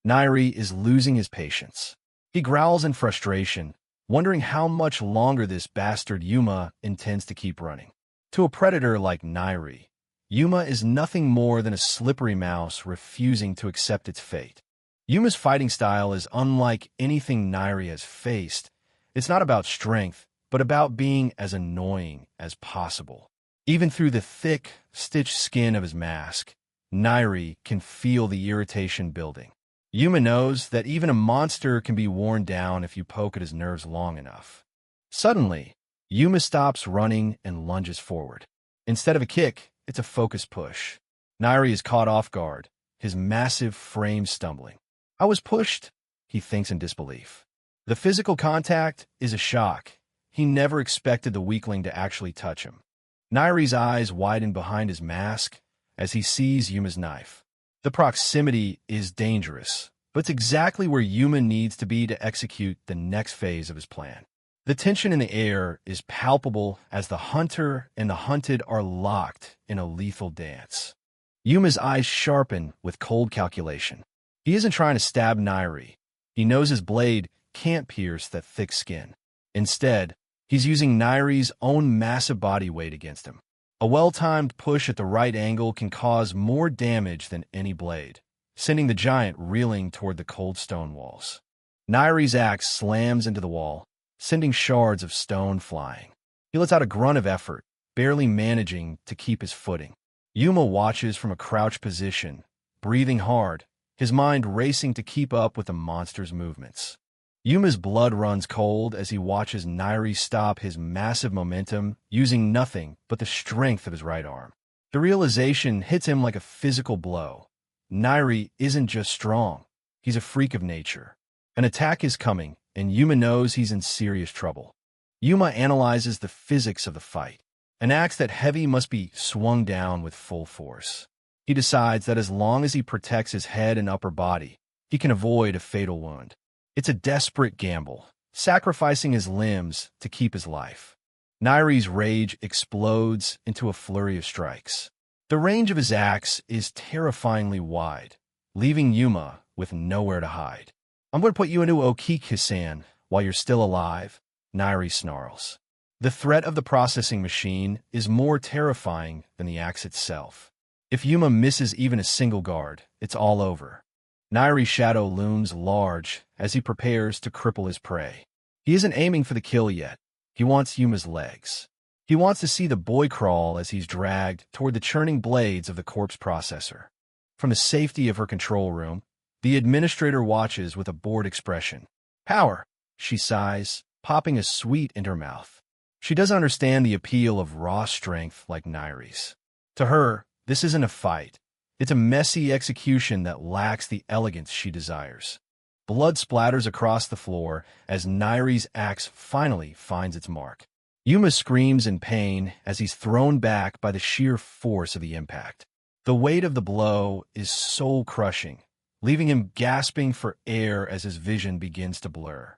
Nairi is losing his patience. He growls in frustration, wondering how much longer this bastard Yuma intends to keep running. To a predator like Nairi, Yuma is nothing more than a slippery mouse refusing to accept its fate. Yuma's fighting style is unlike anything Nairi has faced. It's not about strength, but about being as annoying as possible. Even through the thick, stitched skin of his mask, Nairi can feel the irritation building. Yuma knows that even a monster can be worn down if you poke at his nerves long enough. Suddenly, Yuma stops running and lunges forward. Instead of a kick, it's a focused push. Nairi is caught off guard, his massive frame stumbling. I was pushed, he thinks in disbelief. The physical contact is a shock. He never expected the weakling to actually touch him. Nairi's eyes widen behind his mask as he sees Yuma's knife. The proximity is dangerous, but it's exactly where Yuma needs to be to execute the next phase of his plan. The tension in the air is palpable as the hunter and the hunted are locked in a lethal dance. Yuma's eyes sharpen with cold calculation. He isn't trying to stab Nairi. He knows his blade can't pierce that thick skin. Instead, he's using Nairi's own massive body weight against him. A well-timed push at the right angle can cause more damage than any blade, sending the giant reeling toward the cold stone walls. Nairi's axe slams into the wall, sending shards of stone flying. He lets out a grunt of effort, barely managing to keep his footing. Yuma watches from a crouched position, breathing hard, his mind racing to keep up with the monster's movements. Yuma's blood runs cold as he watches Nairi stop his massive momentum using nothing but the strength of his right arm. The realization hits him like a physical blow. Nairi isn't just strong, he's a freak of nature. An attack is coming, and Yuma knows he's in serious trouble. Yuma analyzes the physics of the fight. An axe that heavy must be swung down with full force. He decides that as long as he protects his head and upper body, he can avoid a fatal wound. It's a desperate gamble, sacrificing his limbs to keep his life. Nairi's rage explodes into a flurry of strikes. The range of his axe is terrifyingly wide, leaving Yuma with nowhere to hide. I'm going to put you into Okiki-san while you're still alive, Nairi snarls. The threat of the processing machine is more terrifying than the axe itself. If Yuma misses even a single guard, it's all over. Nairi's shadow looms large as he prepares to cripple his prey. He isn't aiming for the kill yet. He wants Yuma's legs. He wants to see the boy crawl as he's dragged toward the churning blades of the corpse processor. From the safety of her control room, the administrator watches with a bored expression. Power, she sighs, popping a sweet in her mouth. She doesn't understand the appeal of raw strength like Nairi's. To her, this isn't a fight. It's a messy execution that lacks the elegance she desires. Blood splatters across the floor as Nairi's axe finally finds its mark. Yuma screams in pain as he's thrown back by the sheer force of the impact. The weight of the blow is soul-crushing, leaving him gasping for air as his vision begins to blur.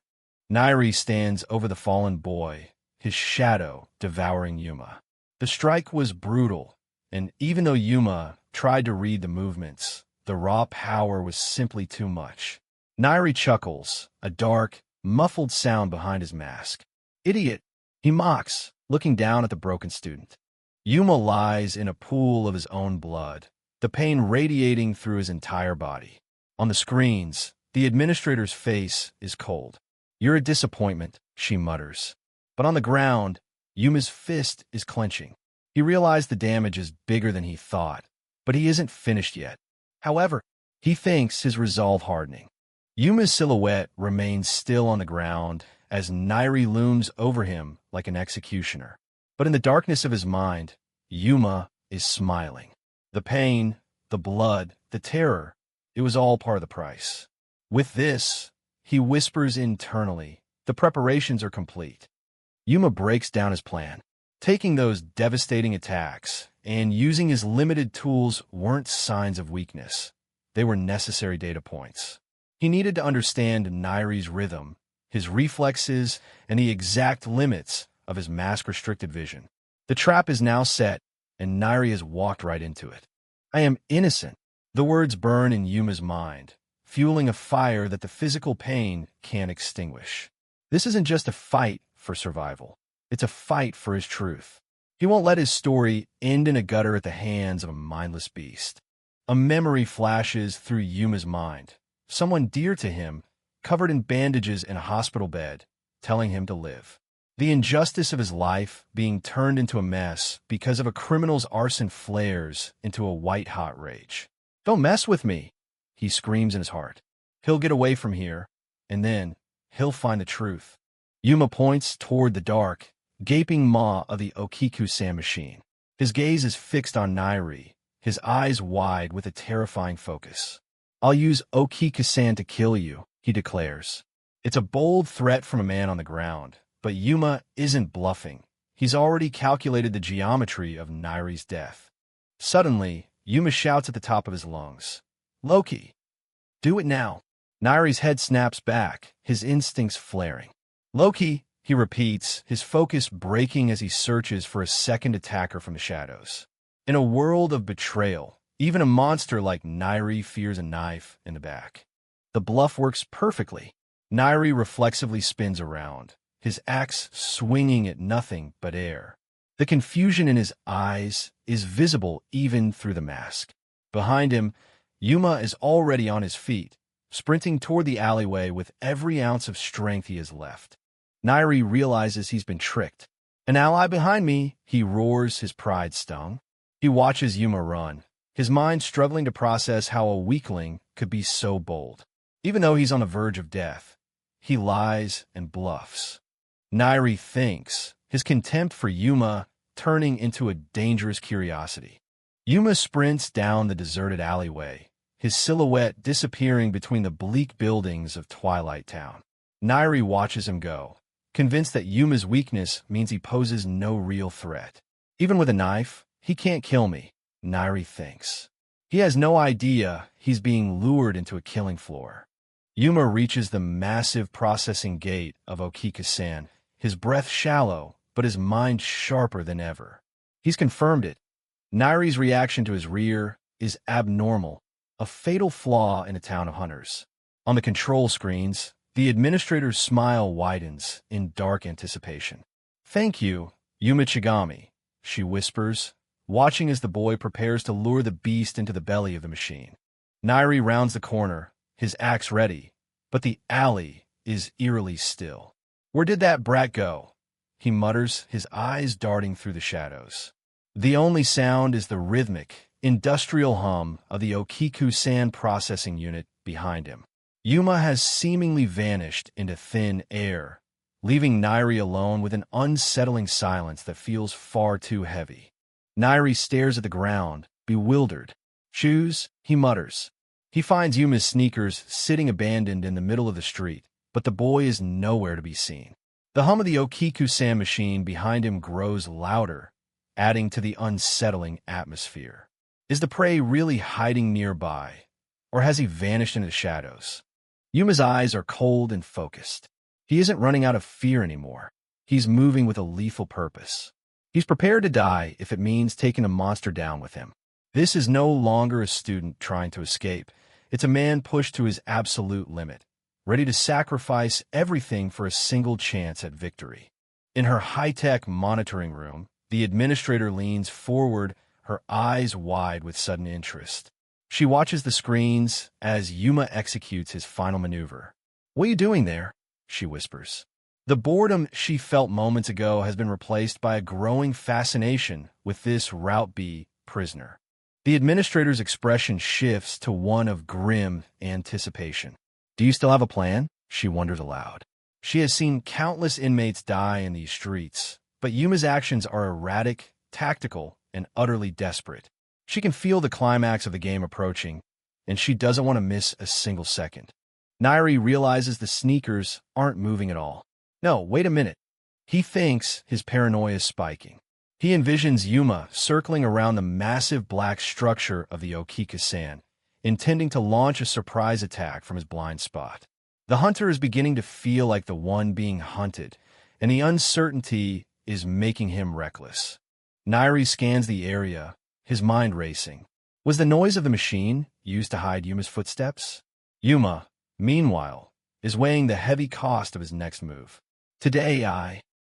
Nairi stands over the fallen boy, his shadow devouring Yuma. The strike was brutal, and even though Yuma tried to read the movements, the raw power was simply too much. Nairi chuckles, a dark, muffled sound behind his mask. Idiot, he mocks, looking down at the broken student. Yuma lies in a pool of his own blood, the pain radiating through his entire body. On the screens, the administrator's face is cold. You're a disappointment, she mutters. But on the ground, Yuma's fist is clenching. He realized the damage is bigger than he thought, but he isn't finished yet. However, he thinks his resolve hardening. Yuma's silhouette remains still on the ground as Nairi looms over him like an executioner. But in the darkness of his mind, Yuma is smiling. The pain, the blood, the terror, it was all part of the price. With this, he whispers internally, the preparations are complete. Yuma breaks down his plan. Taking those devastating attacks and using his limited tools weren't signs of weakness. They were necessary data points. He needed to understand Nairi's rhythm, his reflexes, and the exact limits of his mask-restricted vision. The trap is now set, and Nairi has walked right into it. I am innocent. The words burn in Yuma's mind, fueling a fire that the physical pain can't extinguish. This isn't just a fight for survival. It's a fight for his truth. He won't let his story end in a gutter at the hands of a mindless beast. A memory flashes through Yuma's mind. Someone dear to him, covered in bandages in a hospital bed, telling him to live. The injustice of his life being turned into a mess because of a criminal's arson flares into a white-hot rage. Don't mess with me, he screams in his heart. He'll get away from here, and then he'll find the truth. Yuma points toward the dark, gaping maw of the Okiku-san machine. His gaze is fixed on Nairi, his eyes wide with a terrifying focus. I'll use Okiku-san to kill you, he declares. It's a bold threat from a man on the ground, but Yuma isn't bluffing. He's already calculated the geometry of Nairi's death. Suddenly, Yuma shouts at the top of his lungs, "Loki! Do it now!" Nairi's head snaps back, his instincts flaring. "Loki!" he repeats, his focus breaking as he searches for a second attacker from the shadows. In a world of betrayal, even a monster like Nairi fears a knife in the back. The bluff works perfectly. Nairi reflexively spins around, his axe swinging at nothing but air. The confusion in his eyes is visible even through the mask. Behind him, Yuma is already on his feet, sprinting toward the alleyway with every ounce of strength he has left. Nairi realizes he's been tricked. "An ally behind me," he roars, his pride stung. He watches Yuma run, his mind struggling to process how a weakling could be so bold. Even though he's on the verge of death, he lies and bluffs. Nairi thinks, his contempt for Yuma turning into a dangerous curiosity. Yuma sprints down the deserted alleyway, his silhouette disappearing between the bleak buildings of Twilight Town. Nairi watches him go, convinced that Yuma's weakness means he poses no real threat. Even with a knife, he can't kill me, Nairi thinks. He has no idea he's being lured into a killing floor. Yuma reaches the massive processing gate of Okiku-san, his breath shallow, but his mind sharper than ever. He's confirmed it. Nairi's reaction to his rear is abnormal, a fatal flaw in a town of hunters. On the control screens, the administrator's smile widens in dark anticipation. "Thank you, Yuma Chigami," she whispers, watching as the boy prepares to lure the beast into the belly of the machine. Nairi rounds the corner, his axe ready, but the alley is eerily still. "Where did that brat go?" he mutters, his eyes darting through the shadows. The only sound is the rhythmic, industrial hum of the Okiku-san processing unit behind him. Yuma has seemingly vanished into thin air, leaving Nairi alone with an unsettling silence that feels far too heavy. Nairi stares at the ground, bewildered. "Shoes," he mutters. He finds Yuma's sneakers sitting abandoned in the middle of the street, but the boy is nowhere to be seen. The hum of the Okiku-san machine behind him grows louder, adding to the unsettling atmosphere. Is the prey really hiding nearby, or has he vanished into the shadows? Yuma's eyes are cold and focused. He isn't running out of fear anymore. He's moving with a lethal purpose. He's prepared to die if it means taking a monster down with him. This is no longer a student trying to escape. It's a man pushed to his absolute limit, ready to sacrifice everything for a single chance at victory. In her high-tech monitoring room, the administrator leans forward, her eyes wide with sudden interest. She watches the screens as Yuma executes his final maneuver. "What are you doing there?" she whispers. The boredom she felt moments ago has been replaced by a growing fascination with this Route B prisoner. The administrator's expression shifts to one of grim anticipation. "Do you still have a plan?" she wonders aloud. She has seen countless inmates die in these streets, but Yuma's actions are erratic, tactical, and utterly desperate. She can feel the climax of the game approaching, and she doesn't want to miss a single second. Nairi realizes the sneakers aren't moving at all. No, wait a minute. He thinks, his paranoia is spiking. He envisions Yuma circling around the massive black structure of the Okiku-san, intending to launch a surprise attack from his blind spot. The hunter is beginning to feel like the one being hunted, and the uncertainty is making him reckless. Nairi scans the area, his mind racing. Was the noise of the machine used to hide Yuma's footsteps? Yuma, meanwhile, is weighing the heavy cost of his next move.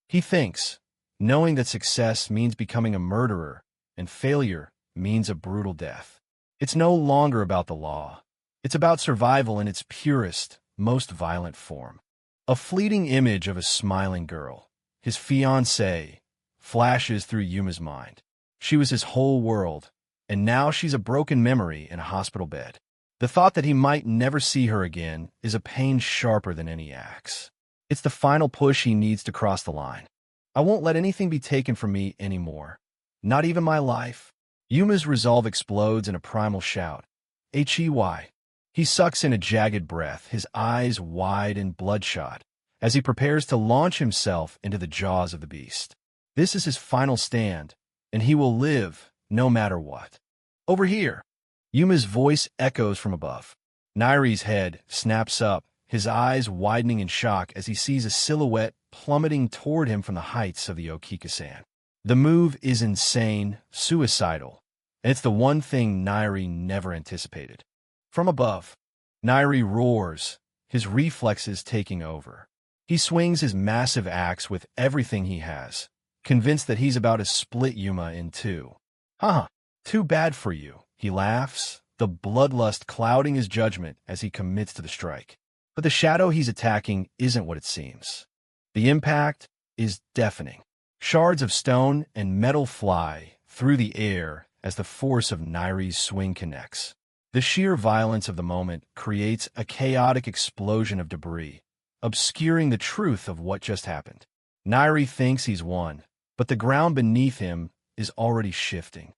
He thinks, knowing that success means becoming a murderer and failure means a brutal death. It's no longer about the law. It's about survival in its purest, most violent form. A fleeting image of a smiling girl, his fiancée, flashes through Yuma's mind. She was his whole world, and now she's a broken memory in a hospital bed. The thought that he might never see her again is a pain sharper than any axe. It's the final push he needs to cross the line. I won't let anything be taken from me anymore. Not even my life. Yuma's resolve explodes in a primal shout. Hey! He sucks in a jagged breath, his eyes wide and bloodshot, as he prepares to launch himself into the jaws of the beast. This is his final stand, and he will live no matter what. Over here! Yuma's voice echoes from above. Nairi's head snaps up, his eyes widening in shock as he sees a silhouette plummeting toward him from the heights of the Okikasan. The move is insane, suicidal, and it's the one thing Nairi never anticipated. From above, Nairi roars, his reflexes taking over. He swings his massive axe with everything he has, convinced that he's about to split Yuma in two. Huh, too bad for you, he laughs, the bloodlust clouding his judgment as he commits to the strike. But the shadow he's attacking isn't what it seems. The impact is deafening. Shards of stone and metal fly through the air as the force of Nairi's swing connects. The sheer violence of the moment creates a chaotic explosion of debris, obscuring the truth of what just happened. Nairi thinks he's won, but the ground beneath him is already shifting.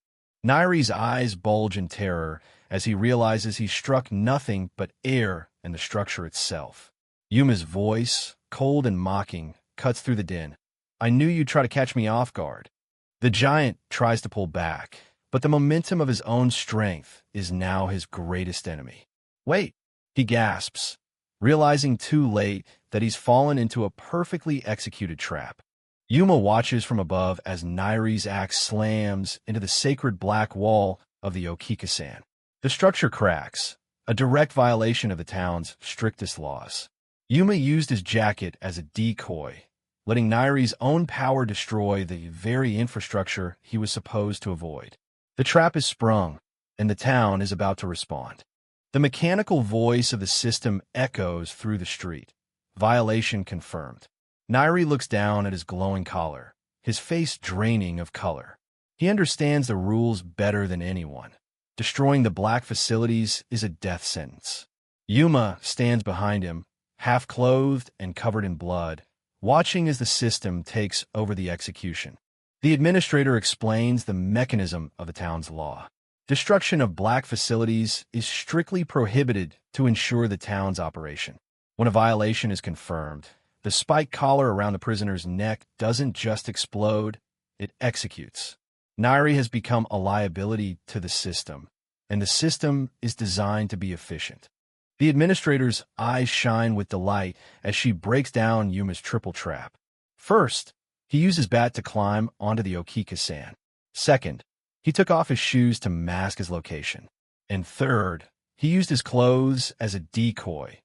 Nairi's eyes bulge in terror as he realizes he's struck nothing but air and the structure itself. Yuma's voice, cold and mocking, cuts through the din. I knew you'd try to catch me off guard. The giant tries to pull back, but the momentum of his own strength is now his greatest enemy. Wait, he gasps, realizing too late that he's fallen into a perfectly executed trap. Yuma watches from above as Nairi's axe slams into the sacred black wall of the Okikasan. The structure cracks, a direct violation of the town's strictest laws. Yuma used his jacket as a decoy, letting Nairi's own power destroy the very infrastructure he was supposed to avoid. The trap is sprung, and the town is about to respond. The mechanical voice of the system echoes through the street. Violation confirmed. Nairi looks down at his glowing collar, his face draining of color. He understands the rules better than anyone. Destroying the black facilities is a death sentence. Yuma stands behind him, half-clothed and covered in blood, watching as the system takes over the execution. The administrator explains the mechanism of the town's law. Destruction of black facilities is strictly prohibited to ensure the town's operation. When a violation is confirmed, the spike collar around the prisoner's neck doesn't just explode, it executes. Nairi has become a liability to the system, and the system is designed to be efficient. The administrator's eyes shine with delight as she breaks down Yuma's triple trap. First, he used his bat to climb onto the Okikasan. Second, he took off his shoes to mask his location. And third, he used his clothes as a decoy,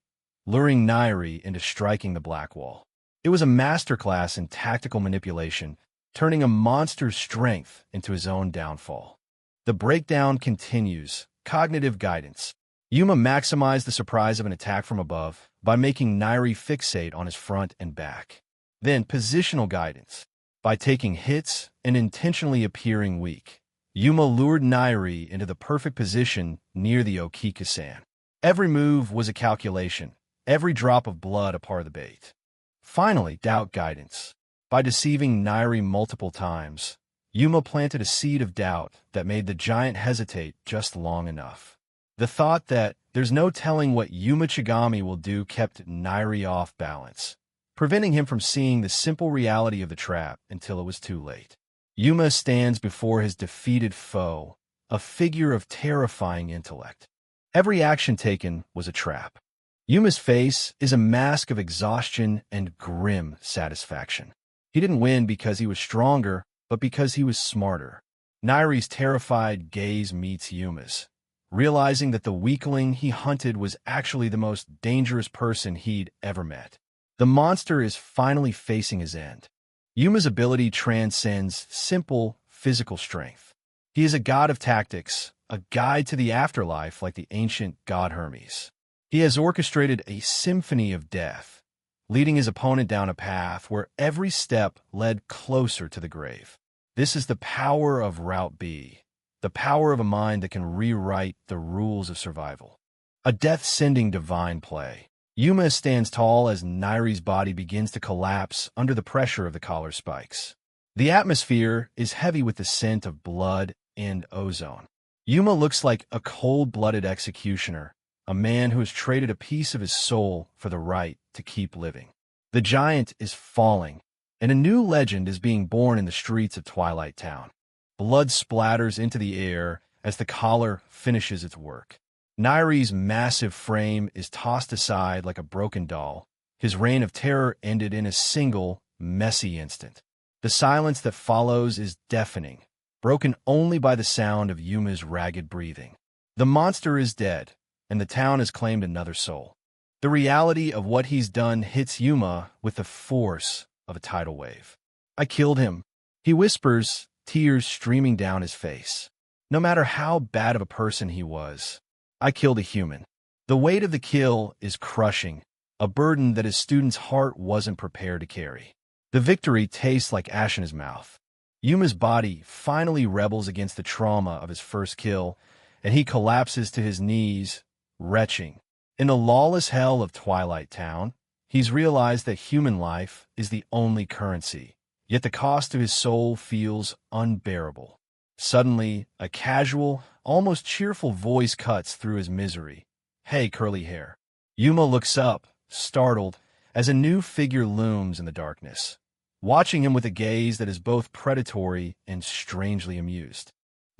luring Nairi into striking the black wall. It was a masterclass in tactical manipulation, turning a monster's strength into his own downfall. The breakdown continues. Cognitive guidance. Yuma maximized the surprise of an attack from above by making Nairi fixate on his front and back. Then positional guidance. By taking hits and intentionally appearing weak, Yuma lured Nairi into the perfect position near the Okikasan. Every move was a calculation, every drop of blood a part of the bait. Finally, doubt guidance. By deceiving Nairi multiple times, Yuma planted a seed of doubt that made the giant hesitate just long enough. The thought that there's no telling what Yuma Chigami will do kept Nairi off balance, preventing him from seeing the simple reality of the trap until it was too late. Yuma stands before his defeated foe, a figure of terrifying intellect. Every action taken was a trap. Yuma's face is a mask of exhaustion and grim satisfaction. He didn't win because he was stronger, but because he was smarter. Nairi's terrified gaze meets Yuma's, realizing that the weakling he hunted was actually the most dangerous person he'd ever met. The monster is finally facing his end. Yuma's ability transcends simple physical strength. He is a god of tactics, a guide to the afterlife like the ancient god Hermes. He has orchestrated a symphony of death, leading his opponent down a path where every step led closer to the grave. This is the power of Route B, the power of a mind that can rewrite the rules of survival. A death-sending divine play. Yuma stands tall as Nairi's body begins to collapse under the pressure of the collar spikes. The atmosphere is heavy with the scent of blood and ozone. Yuma looks like a cold-blooded executioner, a man who has traded a piece of his soul for the right to keep living. The giant is falling, and a new legend is being born in the streets of Twilight Town. Blood splatters into the air as the collar finishes its work. Nairi's massive frame is tossed aside like a broken doll. His reign of terror ended in a single, messy instant. The silence that follows is deafening, broken only by the sound of Yuma's ragged breathing. The monster is dead, and the town has claimed another soul. The reality of what he's done hits Yuma with the force of a tidal wave. "I killed him," he whispers, tears streaming down his face. No matter how bad of a person he was, I killed a human. The weight of the kill is crushing, a burden that his student's heart wasn't prepared to carry. The victory tastes like ash in his mouth. Yuma's body finally rebels against the trauma of his first kill, and he collapses to his knees, retching. In the lawless hell of Twilight Town, he's realized that human life is the only currency, yet the cost to his soul feels unbearable. Suddenly, a casual, almost cheerful voice cuts through his misery. "Hey, curly hair." Yuma looks up, startled, as a new figure looms in the darkness, watching him with a gaze that is both predatory and strangely amused.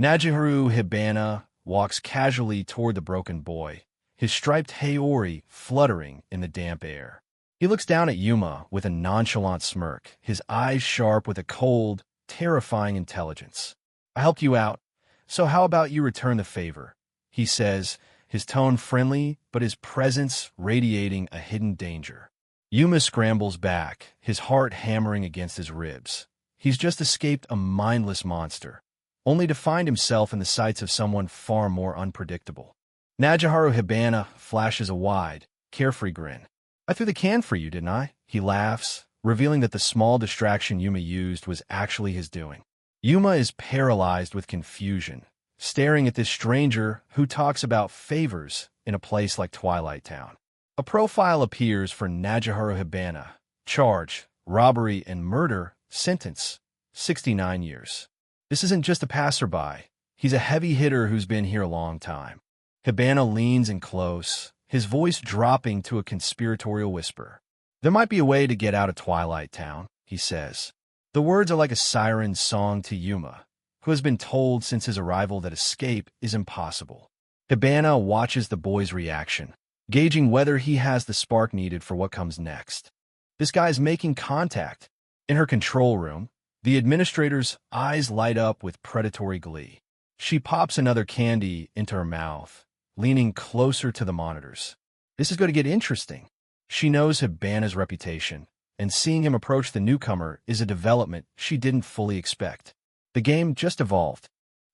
Najiharu Hibana walks casually toward the broken boy, his striped haori fluttering in the damp air. He looks down at Yuma with a nonchalant smirk, his eyes sharp with a cold, terrifying intelligence. "I helped you out, so how about you return the favor?" he says, his tone friendly, but his presence radiating a hidden danger. Yuma scrambles back, his heart hammering against his ribs. He's just escaped a mindless monster, only to find himself in the sights of someone far more unpredictable. Najiharu Hibana flashes a wide, carefree grin. "I threw the can for you, didn't I?" He laughs, revealing that the small distraction Yuma used was actually his doing. Yuma is paralyzed with confusion, staring at this stranger who talks about favors in a place like Twilight Town. A profile appears for Najiharu Hibana. Charge, robbery and murder, sentence, 69 years. This isn't just a passerby. He's a heavy hitter who's been here a long time. Hibana leans in close, his voice dropping to a conspiratorial whisper. "There might be a way to get out of Twilight Town," he says. The words are like a siren's song to Yuma, who has been told since his arrival that escape is impossible. Hibana watches the boy's reaction, gauging whether he has the spark needed for what comes next. This guy's making contact. In her control room, the administrator's eyes light up with predatory glee. She pops another candy into her mouth, leaning closer to the monitors. This is going to get interesting. She knows Hibana's reputation, and seeing him approach the newcomer is a development she didn't fully expect. The game just evolved.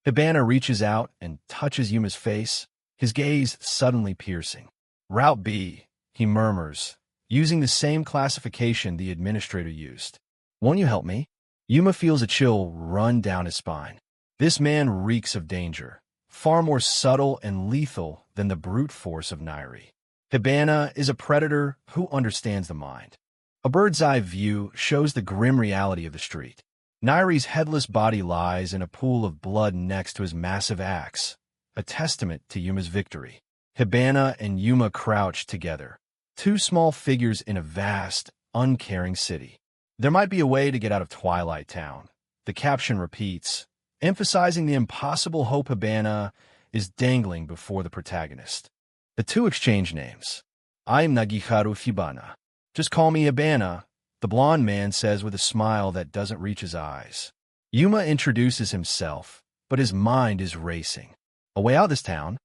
Hibana reaches out and touches Yuma's face, his gaze suddenly piercing. "Route B," he murmurs, using the same classification the administrator used. "Won't you help me?" Yuma feels a chill run down his spine. This man reeks of danger, far more subtle and lethal than the brute force of Nairi. Hibana is a predator who understands the mind. A bird's-eye view shows the grim reality of the street. Nairi's headless body lies in a pool of blood next to his massive axe, a testament to Yuma's victory. Hibana and Yuma crouch together, two small figures in a vast, uncaring city. "There might be a way to get out of Twilight Town," the caption repeats, emphasizing the impossible hope Hibana is dangling before the protagonist. The two exchange names. "I'm Nagiharu Hibana. Just call me Hibana," the blonde man says with a smile that doesn't reach his eyes. Yuma introduces himself, but his mind is racing. A way out of this town?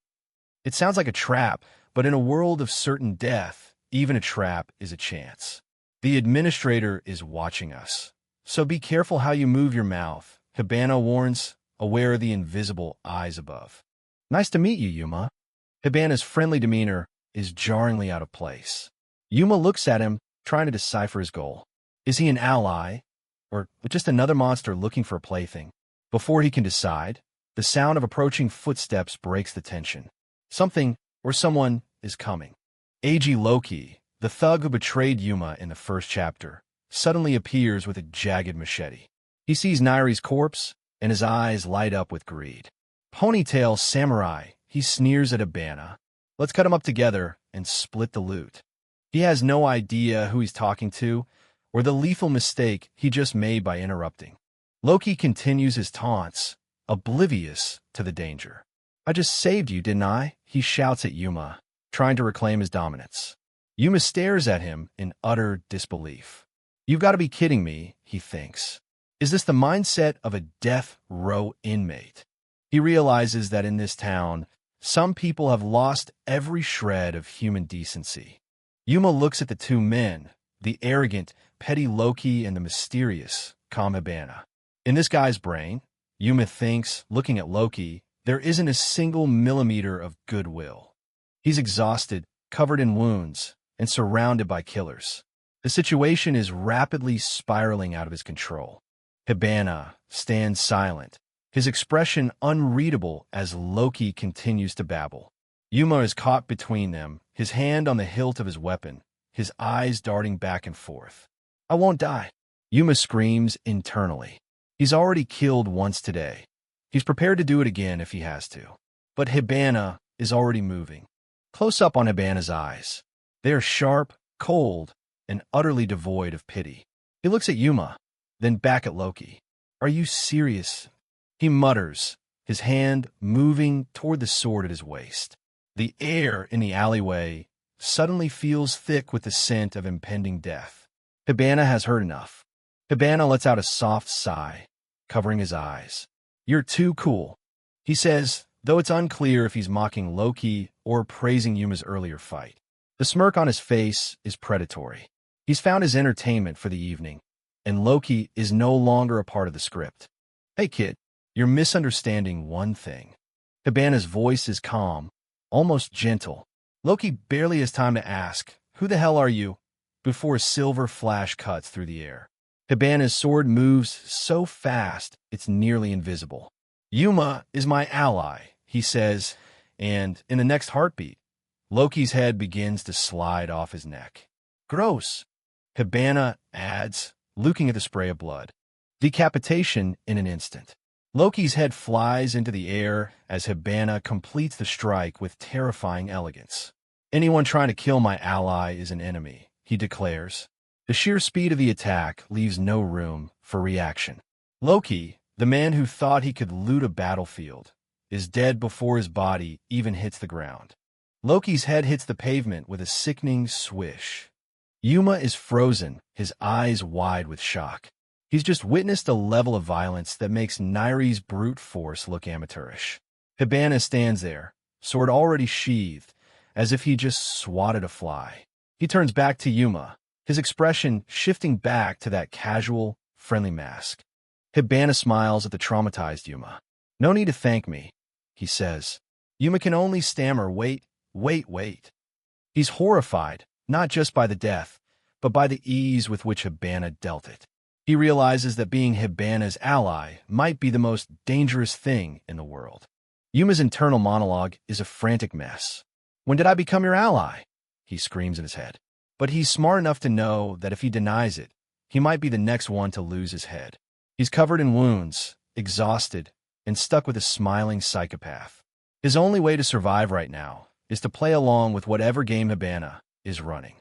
It sounds like a trap, but in a world of certain death, even a trap is a chance. The administrator is watching us, so be careful how you move your mouth, Hibana warns, aware of the invisible eyes above. "Nice to meet you, Yuma." Hibana's friendly demeanor is jarringly out of place. Yuma looks at him, trying to decipher his goal. Is he an ally, or just another monster looking for a plaything? Before he can decide, the sound of approaching footsteps breaks the tension. Something, or someone, is coming. Ag Loki, the thug who betrayed Yuma in the first chapter, suddenly appears with a jagged machete. He sees Nairi's corpse, and his eyes light up with greed. Ponytail Samurai, he sneers at Hibana. Let's cut him up together and split the loot. He has no idea who he's talking to, or the lethal mistake he just made by interrupting. Loki continues his taunts, oblivious to the danger. I just saved you, didn't I? He shouts at Yuma, trying to reclaim his dominance. Yuma stares at him in utter disbelief. You've got to be kidding me, he thinks. Is this the mindset of a death row inmate? He realizes that in this town, some people have lost every shred of human decency. Yuma looks at the two men, the arrogant, petty Loki and the mysterious, calm Hibana. In this guy's brain, Yuma thinks, looking at Loki, there isn't a single millimeter of goodwill. He's exhausted, covered in wounds, and surrounded by killers. The situation is rapidly spiraling out of his control. Hibana stands silent, his expression unreadable as Loki continues to babble. Yuma is caught between them, his hand on the hilt of his weapon, his eyes darting back and forth. I won't die, Yuma screams internally. He's already killed once today. He's prepared to do it again if he has to. But Hibana is already moving. Close up on Hibana's eyes. They are sharp, cold, and utterly devoid of pity. He looks at Yuma, then back at Loki. Are you serious? He mutters, his hand moving toward the sword at his waist. The air in the alleyway suddenly feels thick with the scent of impending death. Hibana has heard enough. Hibana lets out a soft sigh, covering his eyes. You're too cool, he says, though it's unclear if he's mocking Loki or praising Yuma's earlier fight. The smirk on his face is predatory. He's found his entertainment for the evening, and Loki is no longer a part of the script. Hey kid, you're misunderstanding one thing. Hibana's voice is calm, almost gentle. Loki barely has time to ask, who the hell are you? Before a silver flash cuts through the air. Hibana's sword moves so fast it's nearly invisible. Yuma is my ally, he says, and in the next heartbeat, Loki's head begins to slide off his neck. Gross, Hibana adds, looking at the spray of blood. Decapitation in an instant. Loki's head flies into the air as Hibana completes the strike with terrifying elegance. Anyone trying to kill my ally is an enemy, he declares. The sheer speed of the attack leaves no room for reaction. Loki, the man who thought he could loot a battlefield, is dead before his body even hits the ground. Loki's head hits the pavement with a sickening swish. Yuma is frozen, his eyes wide with shock. He's just witnessed a level of violence that makes Nairi's brute force look amateurish. Hibana stands there, sword already sheathed, as if he just swatted a fly. He turns back to Yuma, his expression shifting back to that casual, friendly mask. Hibana smiles at the traumatized Yuma. No need to thank me, he says. Yuma can only stammer, wait. He's horrified, not just by the death, but by the ease with which Hibana dealt it. He realizes that being Hibana's ally might be the most dangerous thing in the world. Yuma's internal monologue is a frantic mess. When did I become your ally? He screams in his head. But he's smart enough to know that if he denies it, he might be the next one to lose his head. He's covered in wounds, exhausted, and stuck with a smiling psychopath. His only way to survive right now is to play along with whatever game Hibana is running.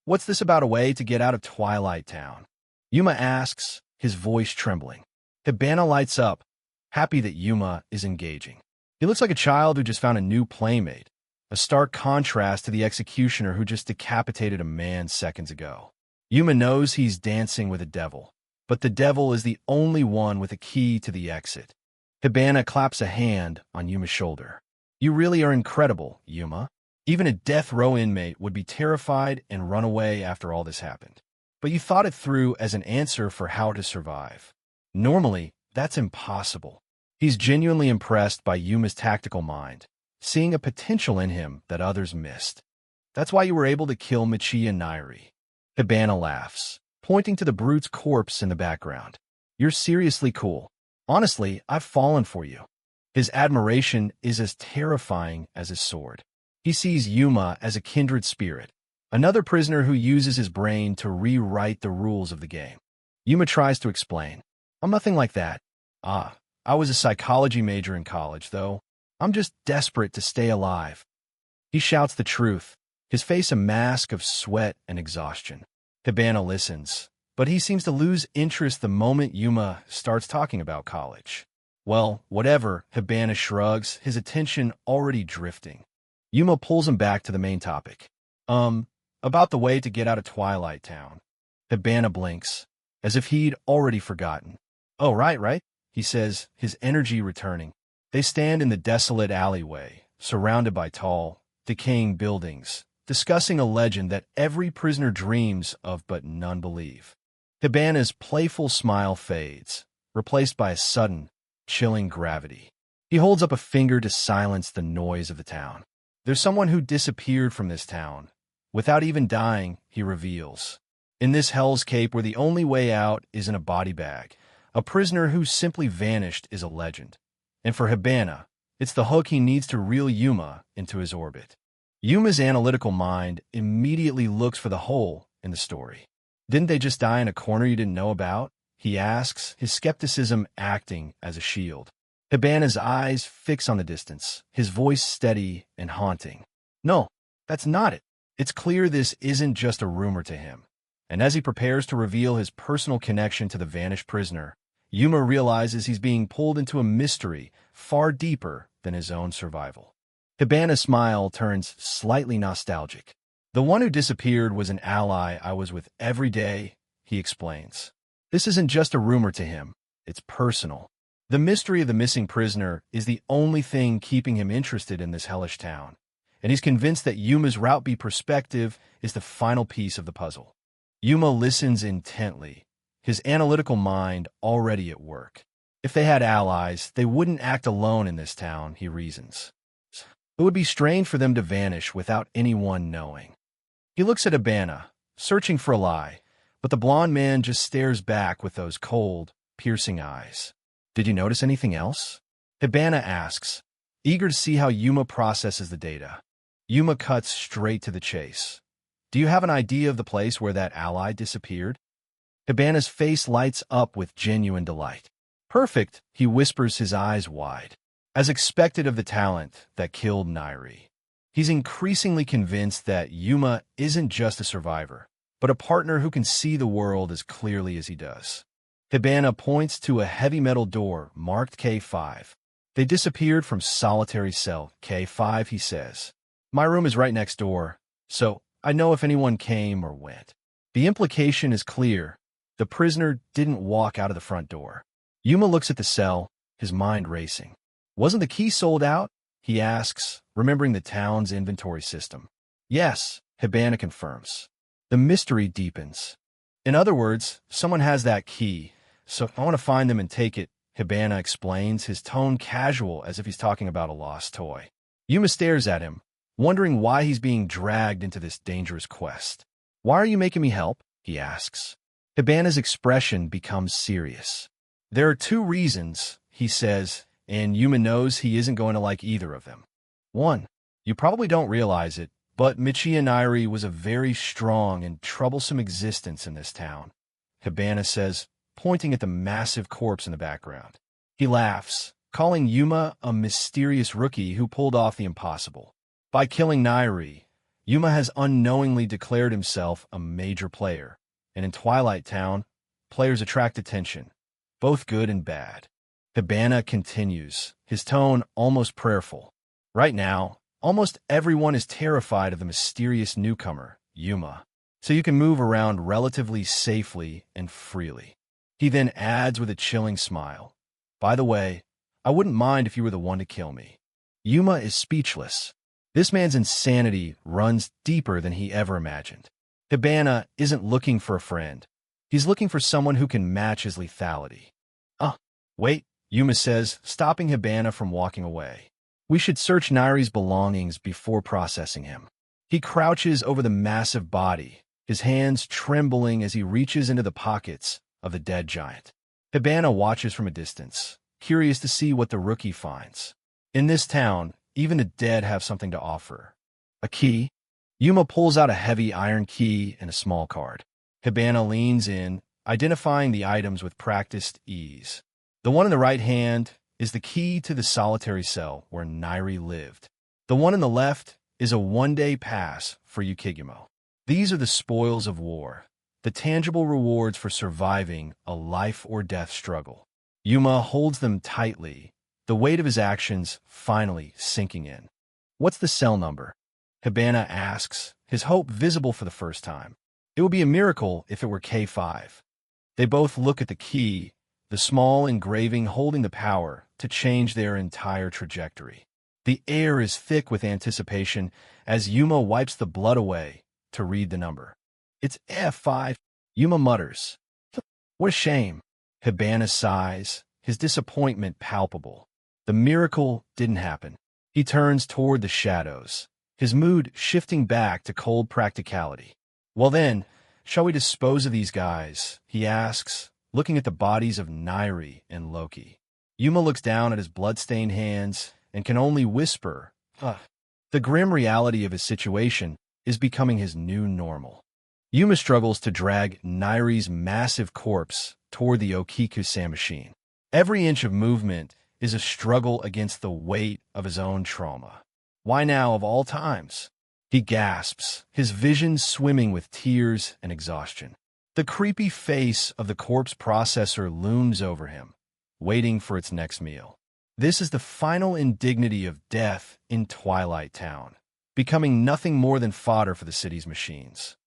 What's this about a way to get out of Twilight Town? Yuma asks, his voice trembling. Hibana lights up, happy that Yuma is engaging. He looks like a child who just found a new playmate, a stark contrast to the executioner who just decapitated a man seconds ago. Yuma knows he's dancing with a devil, but the devil is the only one with a key to the exit. Hibana claps a hand on Yuma's shoulder. You really are incredible, Yuma. Even a death row inmate would be terrified and run away after all this happened. But you thought it through as an answer for how to survive. Normally, that's impossible. He's genuinely impressed by Yuma's tactical mind, seeing a potential in him that others missed. That's why you were able to kill Michi and Nairi. Hibana laughs, pointing to the brute's corpse in the background. You're seriously cool. Honestly, I've fallen for you. His admiration is as terrifying as his sword. He sees Yuma as a kindred spirit, another prisoner who uses his brain to rewrite the rules of the game. Yuma tries to explain. I'm nothing like that. I was a psychology major in college, though. I'm just desperate to stay alive. He shouts the truth, his face a mask of sweat and exhaustion. Hibana listens, but he seems to lose interest the moment Yuma starts talking about college. Well, whatever, Hibana shrugs, his attention already drifting. Yuma pulls him back to the main topic. About the way to get out of Twilight Town. Hibana blinks, as if he'd already forgotten. Oh, right, he says, his energy returning. They stand in the desolate alleyway, surrounded by tall, decaying buildings, discussing a legend that every prisoner dreams of but none believe. Hibana's playful smile fades, replaced by a sudden, chilling gravity. He holds up a finger to silence the noise of the town. There's someone who disappeared from this town. Without even dying, he reveals. In this hell's cape where the only way out is in a body bag, a prisoner who simply vanished is a legend. And for Hibana, it's the hook he needs to reel Yuma into his orbit. Yuma's analytical mind immediately looks for the hole in the story. Didn't they just die in a corner you didn't know about? He asks, his skepticism acting as a shield. Hibana's eyes fix on the distance, his voice steady and haunting. No, that's not it. It's clear this isn't just a rumor to him. And as he prepares to reveal his personal connection to the vanished prisoner, Yuma realizes he's being pulled into a mystery far deeper than his own survival. Hibana's smile turns slightly nostalgic. The one who disappeared was an ally I was with every day, he explains. This isn't just a rumor to him, it's personal. The mystery of the missing prisoner is the only thing keeping him interested in this hellish town, and he's convinced that Yuma's route B perspective is the final piece of the puzzle. Yuma listens intently, his analytical mind already at work. If they had allies, they wouldn't act alone in this town, he reasons. It would be strange for them to vanish without anyone knowing. He looks at Hibana, searching for a lie, but the blond man just stares back with those cold, piercing eyes. Did you notice anything else? Hibana asks, eager to see how Yuma processes the data. Yuma cuts straight to the chase. Do you have an idea of the place where that ally disappeared? Hibana's face lights up with genuine delight. Perfect, he whispers, his eyes wide. As expected of the talent that killed Nairi. He's increasingly convinced that Yuma isn't just a survivor, but a partner who can see the world as clearly as he does. Hibana points to a heavy metal door marked K5. They disappeared from solitary cell K5, he says. My room is right next door, so I know if anyone came or went. The implication is clear. The prisoner didn't walk out of the front door. Yuma looks at the cell, his mind racing. Wasn't the key sold out? He asks, remembering the town's inventory system. Yes, Hibana confirms. The mystery deepens. In other words, someone has that key, so I want to find them and take it, Hibana explains, his tone casual as if he's talking about a lost toy. Yuma stares at him, wondering why he's being dragged into this dangerous quest. Why are you making me help? He asks. Hibana's expression becomes serious. There are two reasons, he says, and Yuma knows he isn't going to like either of them. One, you probably don't realize it, but Michiya Nairi was a very strong and troublesome existence in this town, Hibana says, pointing at the massive corpse in the background. He laughs, calling Yuma a mysterious rookie who pulled off the impossible. By killing Nairi, Yuma has unknowingly declared himself a major player, and in Twilight Town, players attract attention, both good and bad. Hibana continues, his tone almost prayerful. Right now, almost everyone is terrified of the mysterious newcomer, Yuma, so you can move around relatively safely and freely. He then adds with a chilling smile, by the way, I wouldn't mind if you were the one to kill me. Yuma is speechless. This man's insanity runs deeper than he ever imagined. Hibana isn't looking for a friend. He's looking for someone who can match his lethality. Wait, Yuma says, stopping Hibana from walking away. We should search Nairi's belongings before processing him. He crouches over the massive body, his hands trembling as he reaches into the pockets of the dead giant. Hibana watches from a distance, curious to see what the rookie finds. In this town, even the dead have something to offer. A key? Yuma pulls out a heavy iron key and a small card. Hibana leans in, identifying the items with practiced ease. The one in the right hand is the key to the solitary cell where Nairi lived. The one in the left is a one-day pass for Yukigumo. These are the spoils of war, the tangible rewards for surviving a life-or-death struggle. Yuma holds them tightly, the weight of his actions finally sinking in. What's the cell number? Hibana asks, his hope visible for the first time. It would be a miracle if it were K5. They both look at the key, the small engraving holding the power to change their entire trajectory. The air is thick with anticipation as Yuma wipes the blood away to read the number. It's F5, Yuma mutters. What a shame. Hibana sighs, his disappointment palpable. The miracle didn't happen. He turns toward the shadows, his mood shifting back to cold practicality. Well then, shall we dispose of these guys? He asks, looking at the bodies of Nairi and Loki. Yuma looks down at his blood-stained hands and can only whisper, ugh. The grim reality of his situation is becoming his new normal. Yuma struggles to drag Nairi's massive corpse toward the Okiku-san machine. Every inch of movement is a struggle against the weight of his own trauma. Why now of all times? He gasps, his vision swimming with tears and exhaustion. The creepy face of the corpse processor looms over him, waiting for its next meal. This is the final indignity of death in Twilight Town, becoming nothing more than fodder for the city's machines.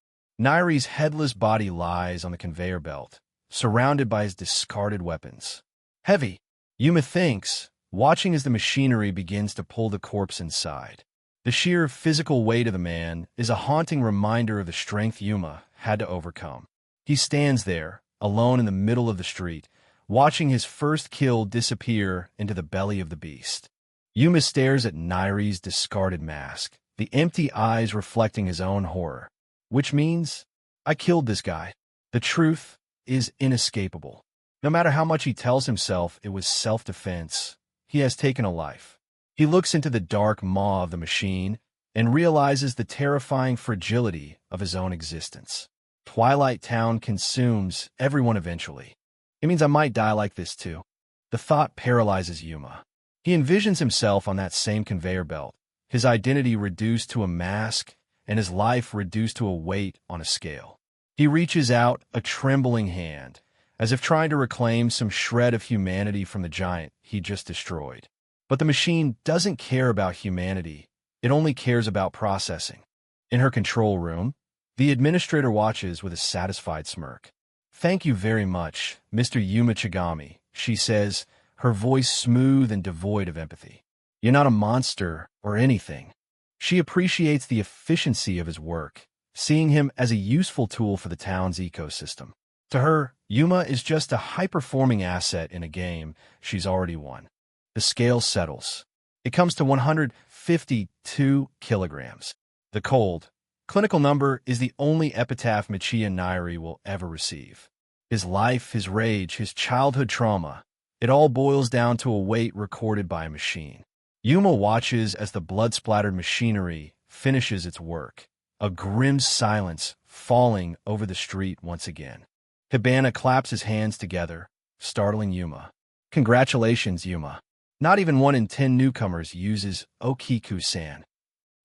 Nairi's headless body lies on the conveyor belt, surrounded by his discarded weapons. Heavy, Yuma thinks, watching as the machinery begins to pull the corpse inside. The sheer physical weight of the man is a haunting reminder of the strength Yuma had to overcome. He stands there, alone in the middle of the street, watching his first kill disappear into the belly of the beast. Yuma stares at Nairi's discarded mask, the empty eyes reflecting his own horror. Which means, I killed this guy. The truth is inescapable. No matter how much he tells himself it was self-defense, he has taken a life. He looks into the dark maw of the machine and realizes the terrifying fragility of his own existence. Twilight Town consumes everyone eventually. It means I might die like this too. The thought paralyzes Yuma. He envisions himself on that same conveyor belt, his identity reduced to a mask and his life reduced to a weight on a scale. He reaches out a trembling hand, as if trying to reclaim some shred of humanity from the giant he just destroyed. But the machine doesn't care about humanity. It only cares about processing. In her control room, the administrator watches with a satisfied smirk. Thank you very much, Mr. Yuma Chigami, she says, her voice smooth and devoid of empathy. You're not a monster or anything. She appreciates the efficiency of his work, seeing him as a useful tool for the town's ecosystem. To her, Yuma is just a high-performing asset in a game she's already won. The scale settles. It comes to 152 kilograms. The cold, clinical number is the only epitaph Michiya Nairi will ever receive. His life, his rage, his childhood trauma, it all boils down to a weight recorded by a machine. Yuma watches as the blood-splattered machinery finishes its work, a grim silence falling over the street once again. Hibana claps his hands together, startling Yuma. Congratulations, Yuma. Not even 1 in 10 newcomers uses Okiku-san.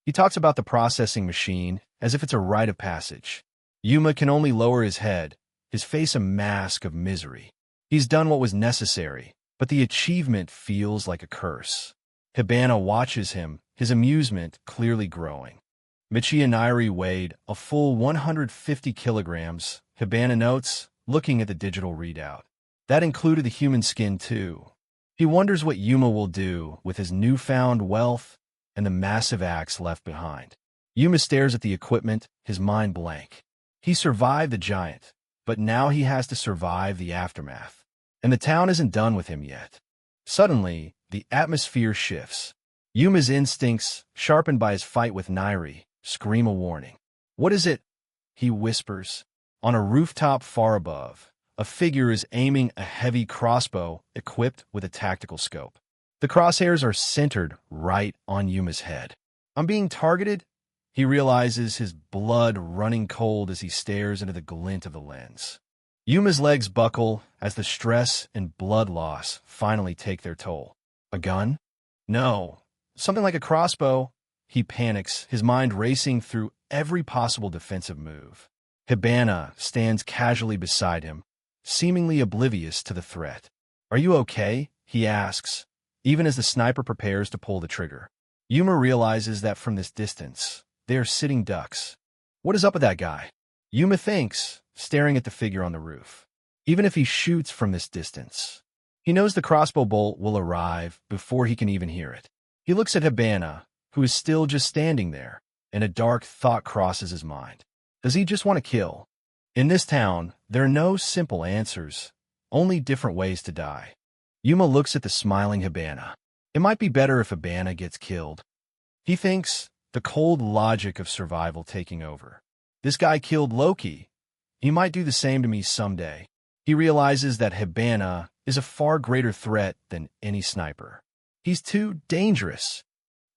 He talks about the processing machine as if it's a rite of passage. Yuma can only lower his head, his face a mask of misery. He's done what was necessary, but the achievement feels like a curse. Hibana watches him, his amusement clearly growing. Michiya Nairi weighed a full 150 kilograms, Hibana notes, looking at the digital readout. That included the human skin too. He wonders what Yuma will do with his newfound wealth and the massive axe left behind. Yuma stares at the equipment, his mind blank. He survived the giant, but now he has to survive the aftermath. And the town isn't done with him yet. Suddenly, the atmosphere shifts. Yuma's instincts, sharpened by his fight with Nairi, scream a warning. What is it? He whispers. On a rooftop far above, a figure is aiming a heavy crossbow equipped with a tactical scope. The crosshairs are centered right on Yuma's head. I'm being targeted? He realizes his blood running cold as he stares into the glint of the lens. Yuma's legs buckle as the stress and blood loss finally take their toll. A gun? No. Something like a crossbow. He panics, his mind racing through every possible defensive move. Hibana stands casually beside him, seemingly oblivious to the threat. "Are you okay?" he asks, even as the sniper prepares to pull the trigger. Yuma realizes that from this distance, they are sitting ducks. What is up with that guy? Yuma thinks, staring at the figure on the roof. Even if he shoots from this distance, he knows the crossbow bolt will arrive before he can even hear it. He looks at Hibana, who is still just standing there, and a dark thought crosses his mind. Does he just want to kill? In this town, there are no simple answers, only different ways to die. Yuma looks at the smiling Hibana. It might be better if Hibana gets killed. He thinks, the cold logic of survival taking over. This guy killed Loki. He might do the same to me someday. He realizes that Hibana is a far greater threat than any sniper. He's too dangerous.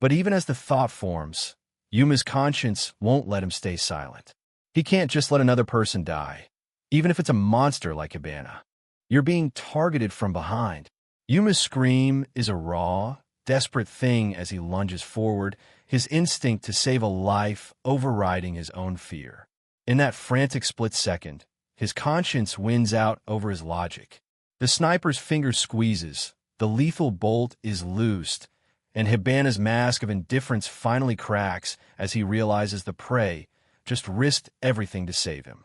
But even as the thought forms, Yuma's conscience won't let him stay silent. He can't just let another person die, even if it's a monster like Hibana. You're being targeted from behind. Yuma's scream is a raw, desperate thing as he lunges forward, his instinct to save a life overriding his own fear. In that frantic split second, his conscience wins out over his logic. The sniper's finger squeezes, the lethal bolt is loosed, and Hibana's mask of indifference finally cracks as he realizes the prey just risked everything to save him.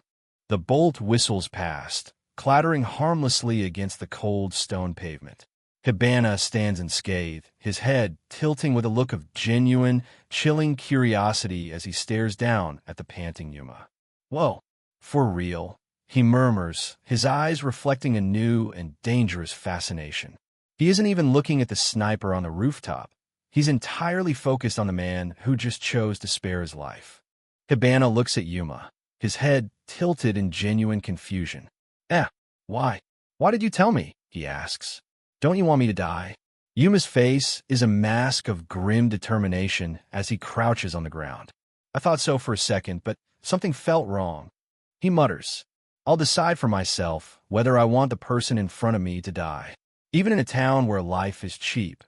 The bolt whistles past, clattering harmlessly against the cold stone pavement. Hibana stands unscathed, his head tilting with a look of genuine, chilling curiosity as he stares down at the panting Yuma. "Whoa, for real," he murmurs, his eyes reflecting a new and dangerous fascination. He isn't even looking at the sniper on the rooftop. He's entirely focused on the man who just chose to spare his life. Hibana looks at Yuma, his head tilted in genuine confusion. Why? Why did you tell me?" he asks. "Don't you want me to die?" Yuma's face is a mask of grim determination as he crouches on the ground. "I thought so for a second, but something felt wrong." He mutters, "I'll decide for myself whether I want the person in front of me to die." Even in a town where life is cheap,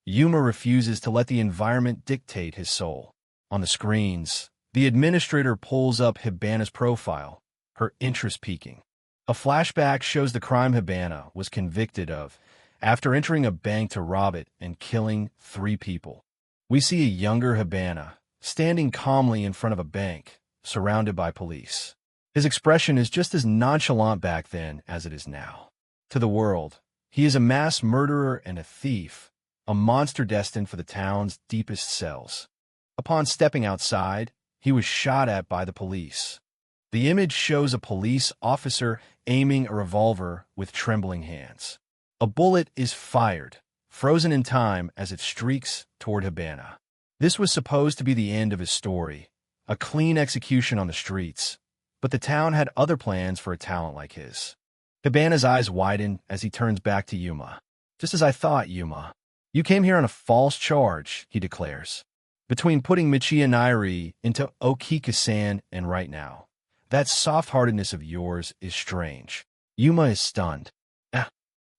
Yuma refuses to let the environment dictate his soul. On the screens, the administrator pulls up Hibana's profile, her interest peaking. A flashback shows the crime Hibana was convicted of after entering a bank to rob it and killing 3 people. We see a younger Hibana standing calmly in front of a bank, surrounded by police. His expression is just as nonchalant back then as it is now. To the world, he is a mass murderer and a thief, a monster destined for the town's deepest cells. Upon stepping outside, he was shot at by the police. The image shows a police officer aiming a revolver with trembling hands. A bullet is fired, frozen in time as it streaks toward Hibana. This was supposed to be the end of his story, a clean execution on the streets, but the town had other plans for a talent like his. Hibana's eyes widen as he turns back to Yuma. "Just as I thought, Yuma. You came here on a false charge," he declares. "Between putting Michiya Nairi into Okika-san and right now, that soft-heartedness of yours is strange." Yuma is stunned.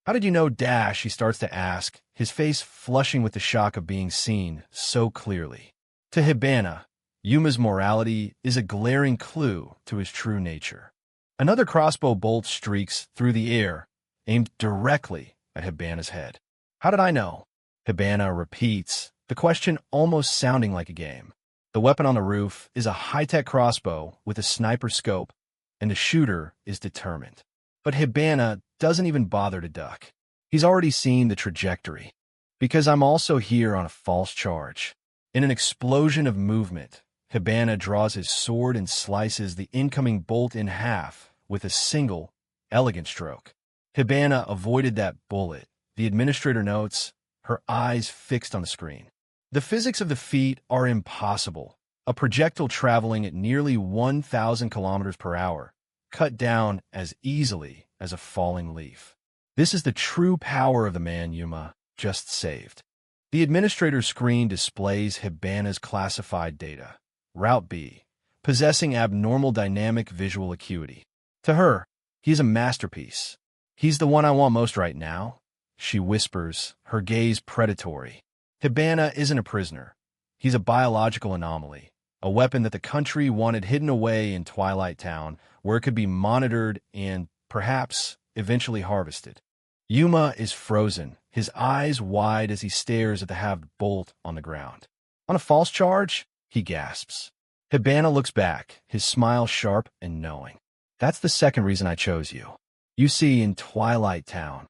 How did you know Dash?" he starts to ask, his face flushing with the shock of being seen so clearly. To Hibana, Yuma's morality is a glaring clue to his true nature. Another crossbow bolt streaks through the air, aimed directly at Hibana's head. "How did I know?" Hibana repeats, the question almost sounding like a game. The weapon on the roof is a high-tech crossbow with a sniper scope, and the shooter is determined. But Hibana doesn't even bother to duck. He's already seen the trajectory. "Because I'm also here on a false charge." In an explosion of movement, Hibana draws his sword and slices the incoming bolt in half with a single, elegant stroke. Hibana avoided that bullet, the administrator notes, her eyes fixed on the screen. The physics of the feat are impossible. A projectile traveling at nearly 1,000 kilometers per hour, cut down as easily as a falling leaf. This is the true power of the man Yuma just saved. The administrator's screen displays Hibana's classified data. Route B, possessing abnormal dynamic visual acuity. To her, he's a masterpiece. He's the one I want most right now, she whispers, her gaze predatory. Hibana isn't a prisoner. He's a biological anomaly, a weapon that the country wanted hidden away in Twilight Town, where it could be monitored and, perhaps, eventually harvested. Yuma is frozen, his eyes wide as he stares at the halved bolt on the ground. On a false charge? He gasps. Hibana looks back, his smile sharp and knowing. That's the second reason I chose you. You see, in Twilight Town.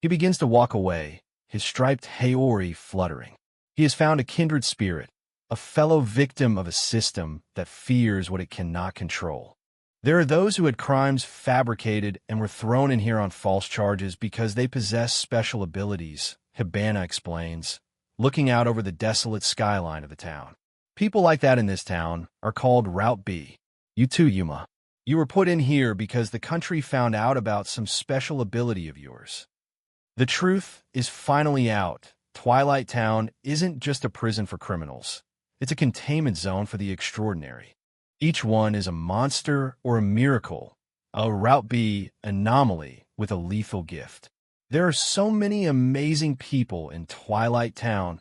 He begins to walk away, his striped haori fluttering. He has found a kindred spirit, a fellow victim of a system that fears what it cannot control. There are those who had crimes fabricated and were thrown in here on false charges because they possess special abilities, Hibana explains, looking out over the desolate skyline of the town. People like that in this town are called Route B. You too, Yuma. You were put in here because the country found out about some special ability of yours. The truth is finally out. Twilight Town isn't just a prison for criminals. It's a containment zone for the extraordinary. Each one is a monster or a miracle, a Route B anomaly with a lethal gift. There are so many amazing people in Twilight Town.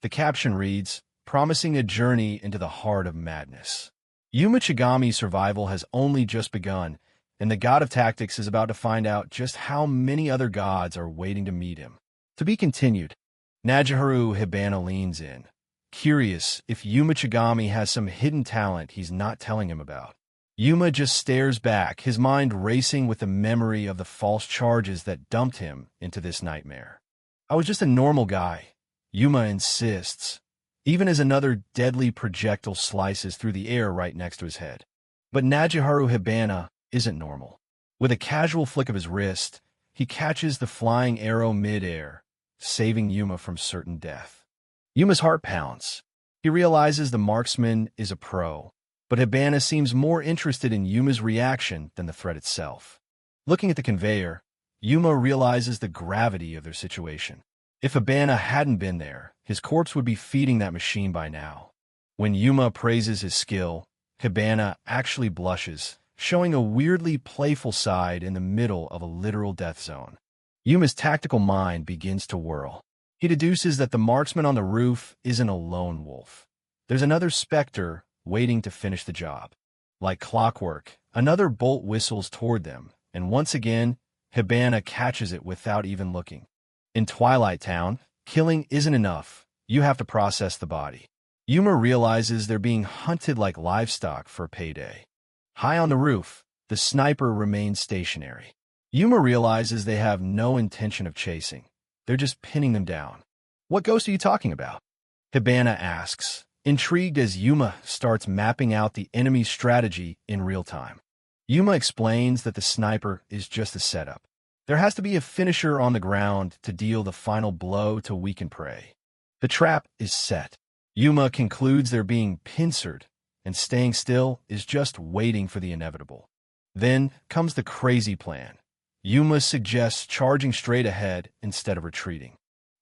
The caption reads, promising a journey into the heart of madness. Yuma Chigami's survival has only just begun, and the god of tactics is about to find out just how many other gods are waiting to meet him. To be continued. Najiharu Hibana leans in, curious if Yuma Chigami has some hidden talent he's not telling him about. Yuma just stares back, his mind racing with the memory of the false charges that dumped him into this nightmare. I was just a normal guy, Yuma insists, even as another deadly projectile slices through the air right next to his head. But Najiharu Hibana isn't normal. With a casual flick of his wrist, he catches the flying arrow mid-air, saving Yuma from certain death. Yuma's heart pounds. He realizes the marksman is a pro, but Hibana seems more interested in Yuma's reaction than the threat itself. Looking at the conveyor, Yuma realizes the gravity of their situation. If Hibana hadn't been there, his corpse would be feeding that machine by now. When Yuma praises his skill, Hibana actually blushes, showing a weirdly playful side in the middle of a literal death zone. Yuma's tactical mind begins to whirl. He deduces that the marksman on the roof isn't a lone wolf. There's another specter waiting to finish the job. Like clockwork, another bolt whistles toward them, and once again, Hibana catches it without even looking. In Twilight Town, killing isn't enough. You have to process the body. Yuma realizes they're being hunted like livestock for payday. High on the roof, the sniper remains stationary. Yuma realizes they have no intention of chasing. They're just pinning them down. What ghost are you talking about? Hibana asks, intrigued as Yuma starts mapping out the enemy's strategy in real time. Yuma explains that the sniper is just a setup. There has to be a finisher on the ground to deal the final blow to weaken prey. The trap is set. Yuma concludes they're being pincered, and staying still is just waiting for the inevitable. Then comes the crazy plan. Yuma suggests charging straight ahead instead of retreating.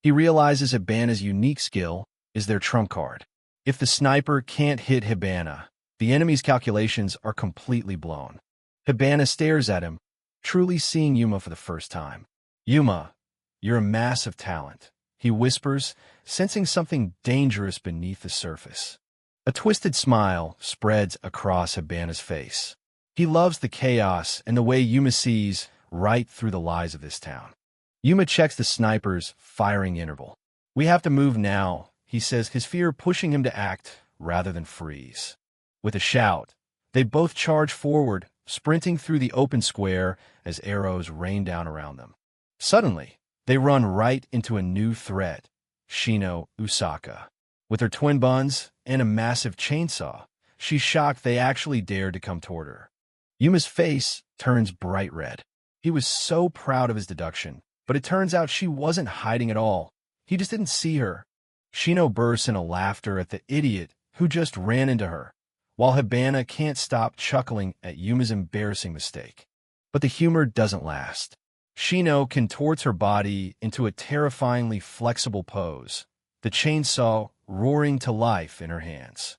He realizes Hibana's unique skill is their trump card. If the sniper can't hit Hibana, the enemy's calculations are completely blown. Hibana stares at him, truly seeing Yuma for the first time. Yuma, you're a massive talent, he whispers, sensing something dangerous beneath the surface. A twisted smile spreads across Hibana's face. He loves the chaos and the way Yuma sees right through the lies of this town. Yuma checks the sniper's firing interval. We have to move now, he says, his fear pushing him to act rather than freeze. With a shout, they both charge forward, sprinting through the open square as arrows rain down around them. Suddenly, they run right into a new threat, Shino Usaka. With her twin buns and a massive chainsaw, she's shocked they actually dared to come toward her. Yuma's face turns bright red. He was so proud of his deduction, but it turns out she wasn't hiding at all. He just didn't see her. Shino bursts into laughter at the idiot who just ran into her, while Hibana can't stop chuckling at Yuma's embarrassing mistake. But the humor doesn't last. Shino contorts her body into a terrifyingly flexible pose, the chainsaw roaring to life in her hands.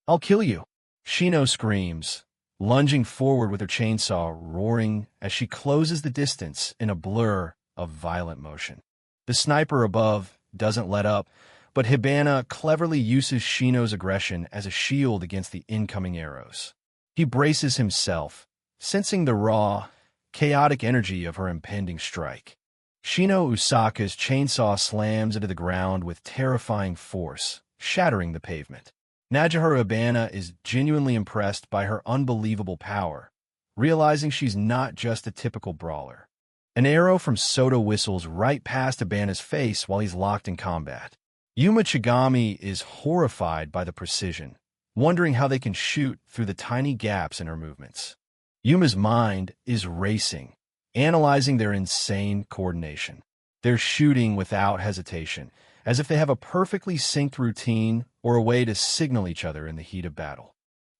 I'll kill you. Shino screams, lunging forward with her chainsaw roaring as she closes the distance in a blur of violent motion. The sniper above doesn't let up, but Hibana cleverly uses Shino's aggression as a shield against the incoming arrows. He braces himself, sensing the raw, chaotic energy of her impending strike. Shino Usaka's chainsaw slams into the ground with terrifying force, shattering the pavement. Najihiro Hibana is genuinely impressed by her unbelievable power, realizing she's not just a typical brawler. An arrow from Soda whistles right past Hibana's face while he's locked in combat. Yuma Chigami is horrified by the precision, wondering how they can shoot through the tiny gaps in her movements. Yuma's mind is racing, analyzing their insane coordination. They're shooting without hesitation, as if they have a perfectly synced routine or a way to signal each other in the heat of battle.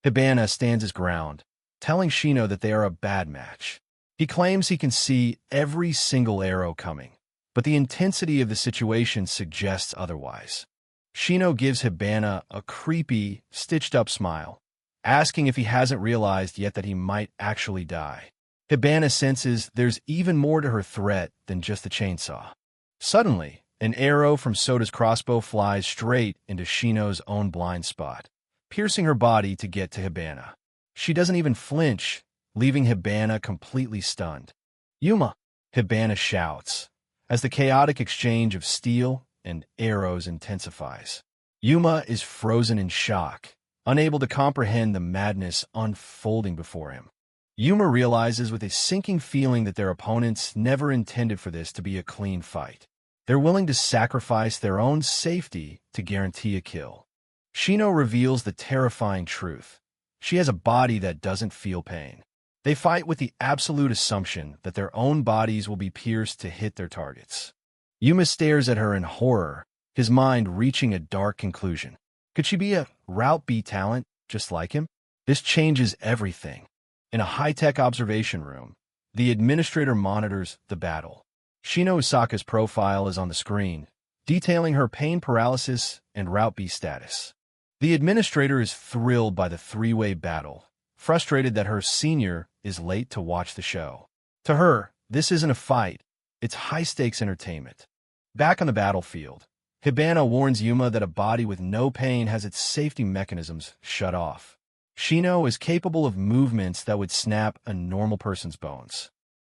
Hibana stands his ground, telling Shino that they are a bad match. He claims he can see every single arrow coming, but the intensity of the situation suggests otherwise. Shino gives Hibana a creepy, stitched-up smile, asking if he hasn't realized yet that he might actually die. Hibana senses there's even more to her threat than just the chainsaw. Suddenly, an arrow from Soda's crossbow flies straight into Shino's own blind spot, piercing her body to get to Hibana. She doesn't even flinch, leaving Hibana completely stunned. "Yuma!" Hibana shouts, as the chaotic exchange of steel and arrows intensifies. Yuma is frozen in shock, unable to comprehend the madness unfolding before him. Yuma realizes with a sinking feeling that their opponents never intended for this to be a clean fight. They're willing to sacrifice their own safety to guarantee a kill. Shino reveals the terrifying truth. She has a body that doesn't feel pain. They fight with the absolute assumption that their own bodies will be pierced to hit their targets. Yuma stares at her in horror, his mind reaching a dark conclusion. Could she be a Route B talent just like him? This changes everything. In a high-tech observation room, the administrator monitors the battle. Shino Usaka's profile is on the screen, detailing her pain paralysis and Route B status. The administrator is thrilled by the three-way battle, frustrated that her senior is late to watch the show. To her, this isn't a fight, it's high-stakes entertainment. Back on the battlefield, Hibana warns Yuma that a body with no pain has its safety mechanisms shut off. Shino is capable of movements that would snap a normal person's bones.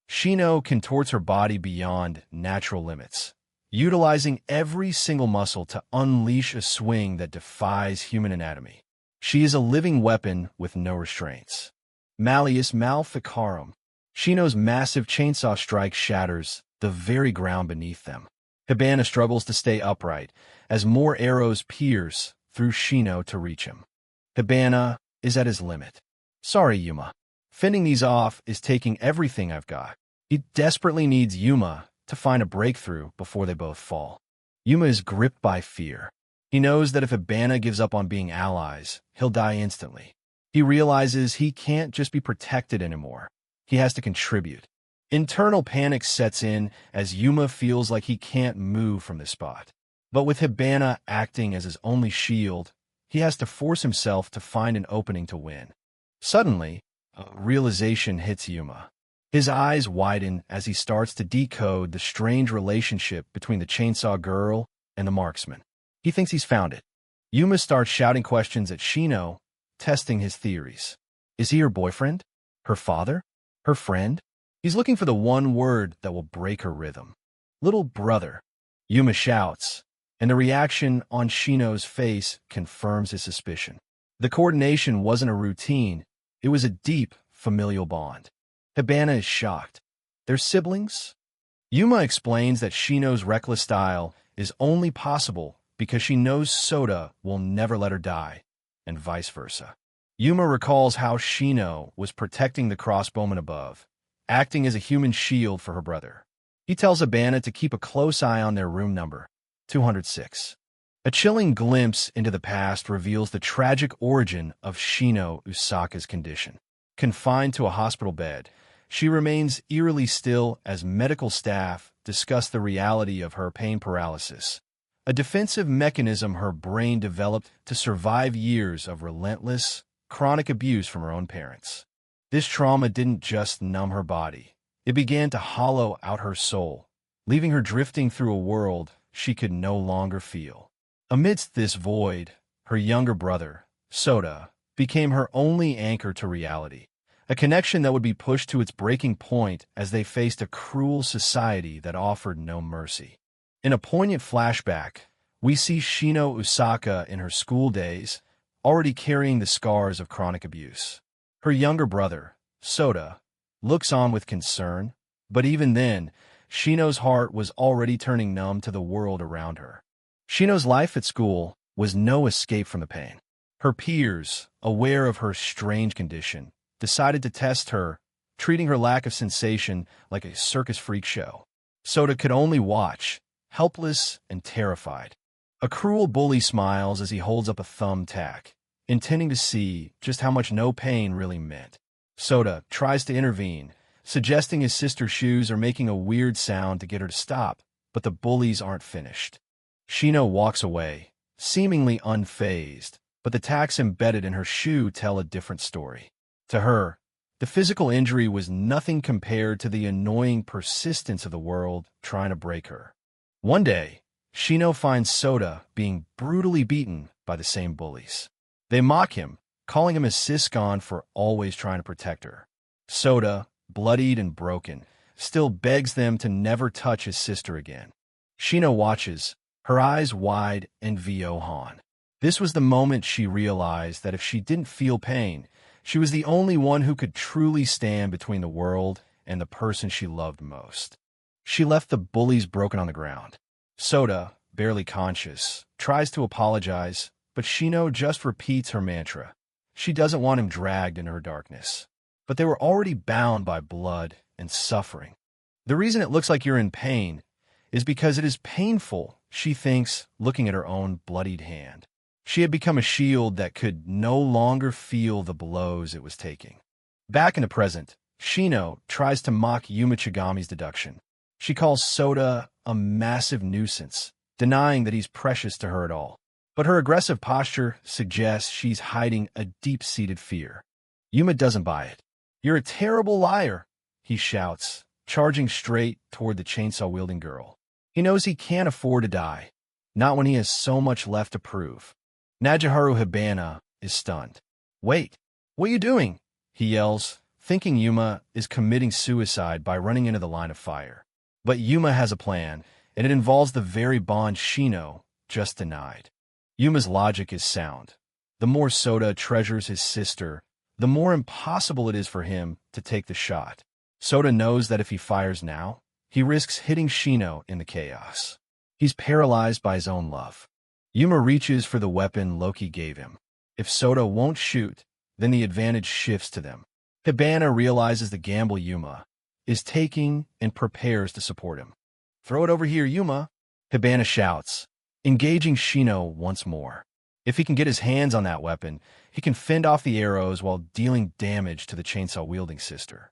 Shino contorts her body beyond natural limits, utilizing every single muscle to unleash a swing that defies human anatomy. She is a living weapon with no restraints. Malleus Maleficarum. Shino's massive chainsaw strike shatters the very ground beneath them. Hibana struggles to stay upright as more arrows pierce through Shino to reach him. Hibana is at his limit. "Sorry, Yuma. Fending these off is taking everything I've got." He desperately needs Yuma to find a breakthrough before they both fall. Yuma is gripped by fear. He knows that if Hibana gives up on being allies, he'll die instantly. He realizes he can't just be protected anymore. He has to contribute. Internal panic sets in as Yuma feels like he can't move from this spot. But with Hibana acting as his only shield, he has to force himself to find an opening to win. Suddenly, a realization hits Yuma. His eyes widen as he starts to decode the strange relationship between the chainsaw girl and the marksman. He thinks he's found it. Yuma starts shouting questions at Shino, testing his theories. Is he her boyfriend? Her father? Her friend? He's looking for the one word that will break her rhythm. "Little brother." Yuma shouts, and the reaction on Shino's face confirms his suspicion. The coordination wasn't a routine, it was a deep, familial bond. Hibana is shocked. They're siblings? Yuma explains that Shino's reckless style is only possible because she knows Soda will never let her die, and vice versa. Yuma recalls how Shino was protecting the crossbowman above, acting as a human shield for her brother. He tells Hibana to keep a close eye on their room number, 206. A chilling glimpse into the past reveals the tragic origin of Shino Usaka's condition. Confined to a hospital bed, she remains eerily still as medical staff discuss the reality of her pain paralysis, a defensive mechanism her brain developed to survive years of relentless, chronic abuse from her own parents. This trauma didn't just numb her body. It began to hollow out her soul, leaving her drifting through a world she could no longer feel. Amidst this void, her younger brother, Sota, became her only anchor to reality, a connection that would be pushed to its breaking point as they faced a cruel society that offered no mercy. In a poignant flashback, we see Shino Usaka in her school days, already carrying the scars of chronic abuse. Her younger brother, Sota, looks on with concern, but even then, Shino's heart was already turning numb to the world around her. Shino's life at school was no escape from the pain. Her peers, aware of her strange condition, decided to test her, treating her lack of sensation like a circus freak show. Sota could only watch, helpless and terrified. A cruel bully smiles as he holds up a thumbtack, intending to see just how much no pain really meant. Sota tries to intervene, suggesting his sister's shoes are making a weird sound to get her to stop, but the bullies aren't finished. Shino walks away, seemingly unfazed, but the tacks embedded in her shoe tell a different story. To her, the physical injury was nothing compared to the annoying persistence of the world trying to break her. One day, Shino finds Sota being brutally beaten by the same bullies. They mock him, calling him a siscon for always trying to protect her. Sota, bloodied and broken, still begs them to never touch his sister again. Shino watches, her eyes wide and Vyohan. This was the moment she realized that if she didn't feel pain, she was the only one who could truly stand between the world and the person she loved most. She left the bullies broken on the ground. Sota, barely conscious, tries to apologize, but Shino just repeats her mantra. She doesn't want him dragged into her darkness. But they were already bound by blood and suffering. The reason it looks like you're in pain is because it is painful, she thinks, looking at her own bloodied hand. She had become a shield that could no longer feel the blows it was taking. Back in the present, Shino tries to mock Yuma Chigami's deduction. She calls Sota a massive nuisance, denying that he's precious to her at all. But her aggressive posture suggests she's hiding a deep-seated fear. Yuma doesn't buy it. "You're a terrible liar," he shouts, charging straight toward the chainsaw-wielding girl. He knows he can't afford to die, not when he has so much left to prove. Najiharu Hibana is stunned. "Wait, what are you doing?" he yells, thinking Yuma is committing suicide by running into the line of fire. But Yuma has a plan, and it involves the very bond Shino just denied. Yuma's logic is sound. The more Sota treasures his sister, the more impossible it is for him to take the shot. Sota knows that if he fires now, he risks hitting Shino in the chaos. He's paralyzed by his own love. Yuma reaches for the weapon Loki gave him. If Sota won't shoot, then the advantage shifts to them. Hibana realizes the gamble Yuma is taking and prepares to support him. "Throw it over here, Yuma," Hibana shouts, engaging Shino once more. If he can get his hands on that weapon, he can fend off the arrows while dealing damage to the chainsaw-wielding sister.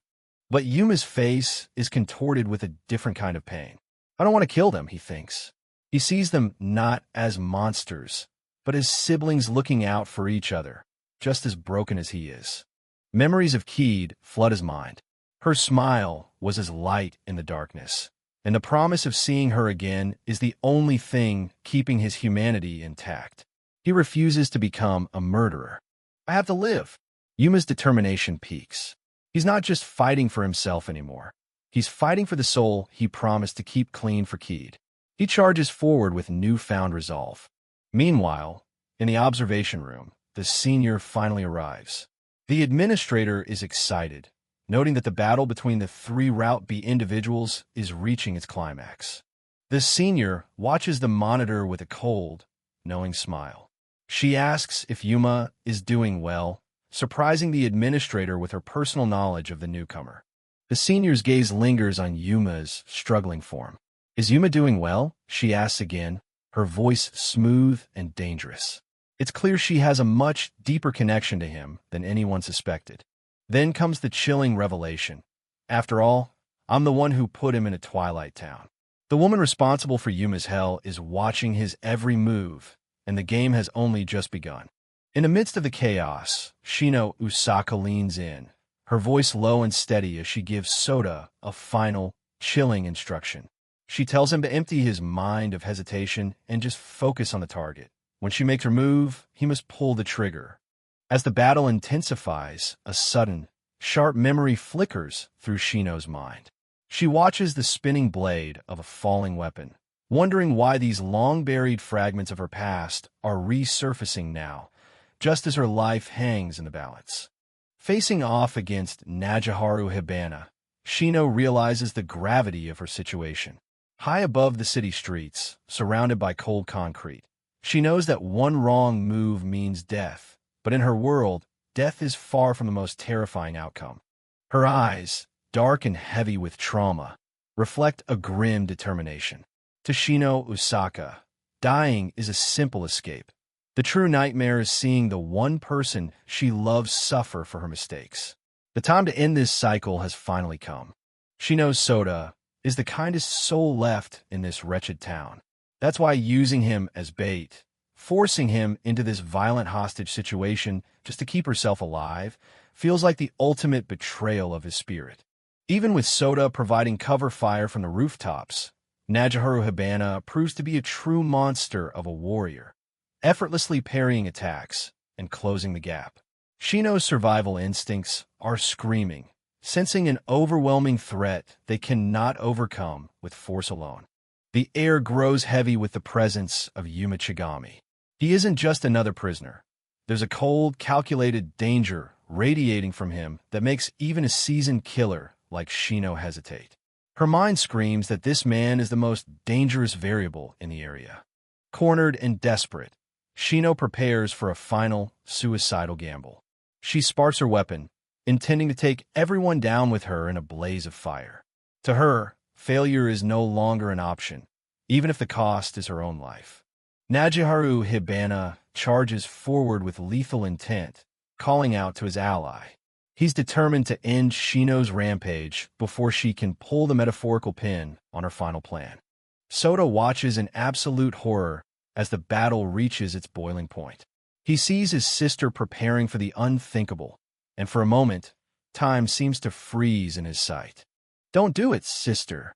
But Yuma's face is contorted with a different kind of pain. "I don't want to kill them," he thinks. He sees them not as monsters, but as siblings looking out for each other, just as broken as he is. Memories of Keed flood his mind. Her smile was as light in the darkness, and the promise of seeing her again is the only thing keeping his humanity intact. He refuses to become a murderer. "I have to live." Yuma's determination peaks. He's not just fighting for himself anymore. He's fighting for the soul he promised to keep clean for Keed. He charges forward with newfound resolve. Meanwhile, in the observation room, the senior finally arrives. The administrator is excited, noting that the battle between the three Route B individuals is reaching its climax. The senior watches the monitor with a cold, knowing smile. She asks if Yuma is doing well, surprising the administrator with her personal knowledge of the newcomer. The senior's gaze lingers on Yuma's struggling form. "Is Yuma doing well?" she asks again, her voice smooth and dangerous. It's clear she has a much deeper connection to him than anyone suspected. Then comes the chilling revelation. "After all, I'm the one who put him in a Twilight Town." The woman responsible for Yuma's hell is watching his every move, and the game has only just begun. In the midst of the chaos, Shino Usaka leans in, her voice low and steady as she gives Sota a final, chilling instruction. She tells him to empty his mind of hesitation and just focus on the target. When she makes her move, he must pull the trigger. As the battle intensifies, a sudden, sharp memory flickers through Shino's mind. She watches the spinning blade of a falling weapon, wondering why these long-buried fragments of her past are resurfacing now, just as her life hangs in the balance. Facing off against Najiharu Hibana, Shino realizes the gravity of her situation. High above the city streets, surrounded by cold concrete, she knows that one wrong move means death, but in her world, death is far from the most terrifying outcome. Her eyes, dark and heavy with trauma, reflect a grim determination. To Shino Usaka, dying is a simple escape. The true nightmare is seeing the one person she loves suffer for her mistakes. The time to end this cycle has finally come. She knows Sota is the kindest soul left in this wretched town. That's why using him as bait, forcing him into this violent hostage situation just to keep herself alive, feels like the ultimate betrayal of his spirit. Even with Sota providing cover fire from the rooftops, Najiharu Hibana proves to be a true monster of a warrior, effortlessly parrying attacks and closing the gap. Shino's survival instincts are screaming, sensing an overwhelming threat they cannot overcome with force alone. The air grows heavy with the presence of Yuma Chigami. He isn't just another prisoner. There's a cold, calculated danger radiating from him that makes even a seasoned killer like Shino hesitate. Her mind screams that this man is the most dangerous variable in the area. Cornered and desperate, Shino prepares for a final, suicidal gamble. She sparks her weapon, intending to take everyone down with her in a blaze of fire. To her, failure is no longer an option, even if the cost is her own life. Najiharu Hibana charges forward with lethal intent, calling out to his ally. He's determined to end Shino's rampage before she can pull the metaphorical pin on her final plan. Sota watches in absolute horror as the battle reaches its boiling point. He sees his sister preparing for the unthinkable, and for a moment, time seems to freeze in his sight. "Don't do it, sister."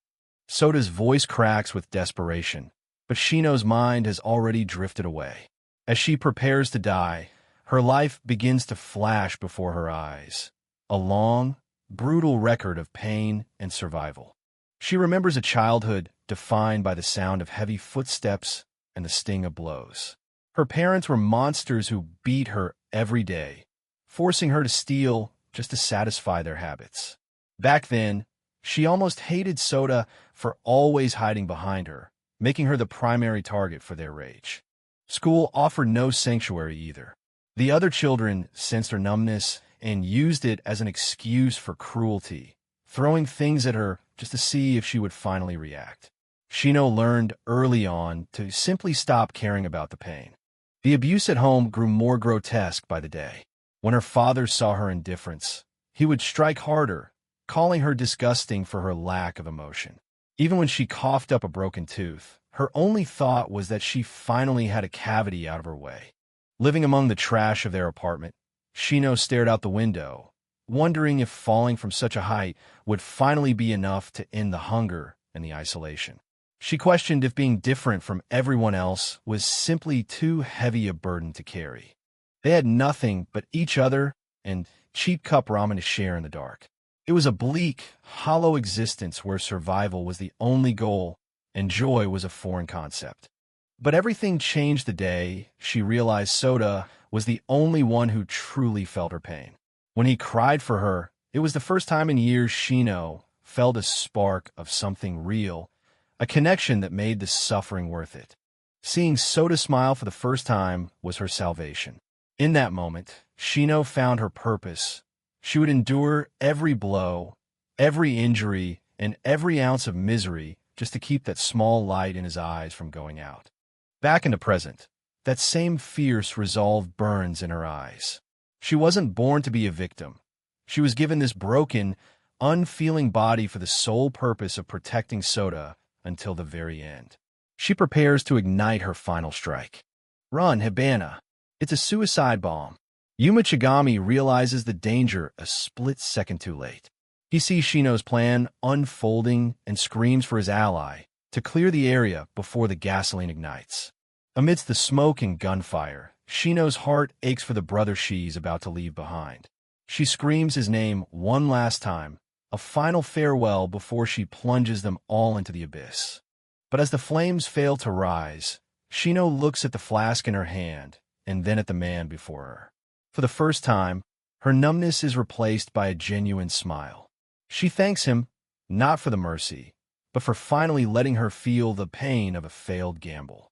Sota's voice cracks with desperation, but Shino's mind has already drifted away. As she prepares to die, her life begins to flash before her eyes, a long, brutal record of pain and survival. She remembers a childhood defined by the sound of heavy footsteps and the sting of blows. Her parents were monsters who beat her every day, forcing her to steal just to satisfy their habits. Back then, she almost hated Sota for always hiding behind her, making her the primary target for their rage. School offered no sanctuary either. The other children sensed her numbness and used it as an excuse for cruelty, throwing things at her just to see if she would finally react. Shino learned early on to simply stop caring about the pain. The abuse at home grew more grotesque by the day. When her father saw her indifference, he would strike harder, calling her disgusting for her lack of emotion. Even when she coughed up a broken tooth, her only thought was that she finally had a cavity out of her way. Living among the trash of their apartment, Shino stared out the window, wondering if falling from such a height would finally be enough to end the hunger and the isolation. She questioned if being different from everyone else was simply too heavy a burden to carry. They had nothing but each other and cheap cup ramen to share in the dark. It was a bleak, hollow existence where survival was the only goal and joy was a foreign concept. But everything changed the day she realized Sota was the only one who truly felt her pain. When he cried for her, it was the first time in years Shino felt a spark of something real, a connection that made the suffering worth it. Seeing Sota smile for the first time was her salvation. In that moment, Shino found her purpose. She would endure every blow, every injury, and every ounce of misery just to keep that small light in his eyes from going out. Back in the present, that same fierce resolve burns in her eyes. She wasn't born to be a victim. She was given this broken, unfeeling body for the sole purpose of protecting Sota until the very end. She prepares to ignite her final strike. Run, Hibana. It's a suicide bomb. Yuma Chigami realizes the danger a split second too late. He sees Shino's plan unfolding and screams for his ally to clear the area before the gasoline ignites. Amidst the smoke and gunfire, Shino's heart aches for the brother she's about to leave behind. She screams his name one last time, a final farewell before she plunges them all into the abyss. But as the flames fail to rise, Shino looks at the flask in her hand and then at the man before her. For the first time, her numbness is replaced by a genuine smile. She thanks him, not for the mercy, but for finally letting her feel the pain of a failed gamble.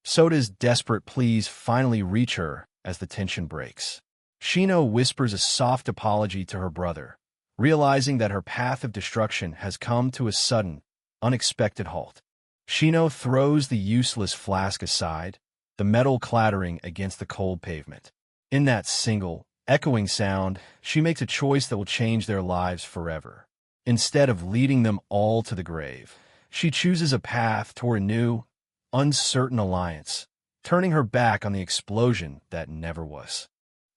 Soda's desperate pleas finally reach her as the tension breaks. Shino whispers a soft apology to her brother, realizing that her path of destruction has come to a sudden, unexpected halt. Shino throws the useless flask aside, the metal clattering against the cold pavement. In that single, echoing sound, she makes a choice that will change their lives forever. Instead of leading them all to the grave, she chooses a path toward a new, uncertain alliance, turning her back on the explosion that never was.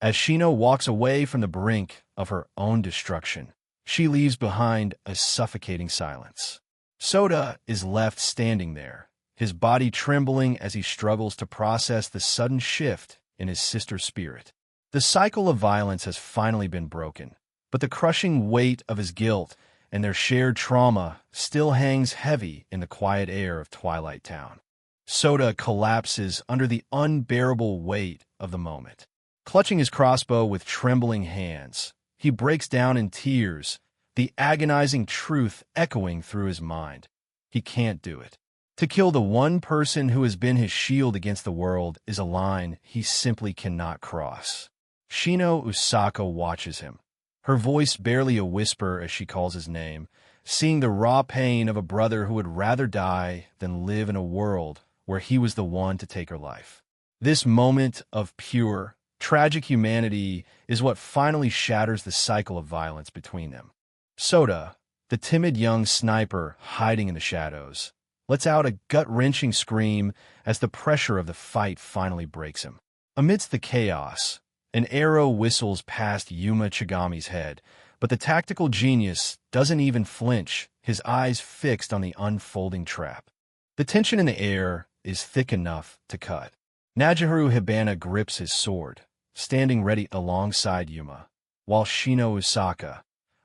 As Shino walks away from the brink of her own destruction, she leaves behind a suffocating silence. Soda is left standing there, his body trembling as he struggles to process the sudden shift in his sister's spirit. The cycle of violence has finally been broken, but the crushing weight of his guilt and their shared trauma still hangs heavy in the quiet air of Twilight Town. Soda collapses under the unbearable weight of the moment. Clutching his crossbow with trembling hands, he breaks down in tears, the agonizing truth echoing through his mind. He can't do it. To kill the one person who has been his shield against the world is a line he simply cannot cross. Shino Usaka watches him, her voice barely a whisper as she calls his name, seeing the raw pain of a brother who would rather die than live in a world where he was the one to take her life. This moment of pure, tragic humanity is what finally shatters the cycle of violence between them. Soda, the timid young sniper hiding in the shadows, lets out a gut-wrenching scream as the pressure of the fight finally breaks him. Amidst the chaos, an arrow whistles past Yuma Chigami's head, but the tactical genius doesn't even flinch, his eyes fixed on the unfolding trap. The tension in the air is thick enough to cut. Najiharu Hibana grips his sword, standing ready alongside Yuma, while Shino Usaka,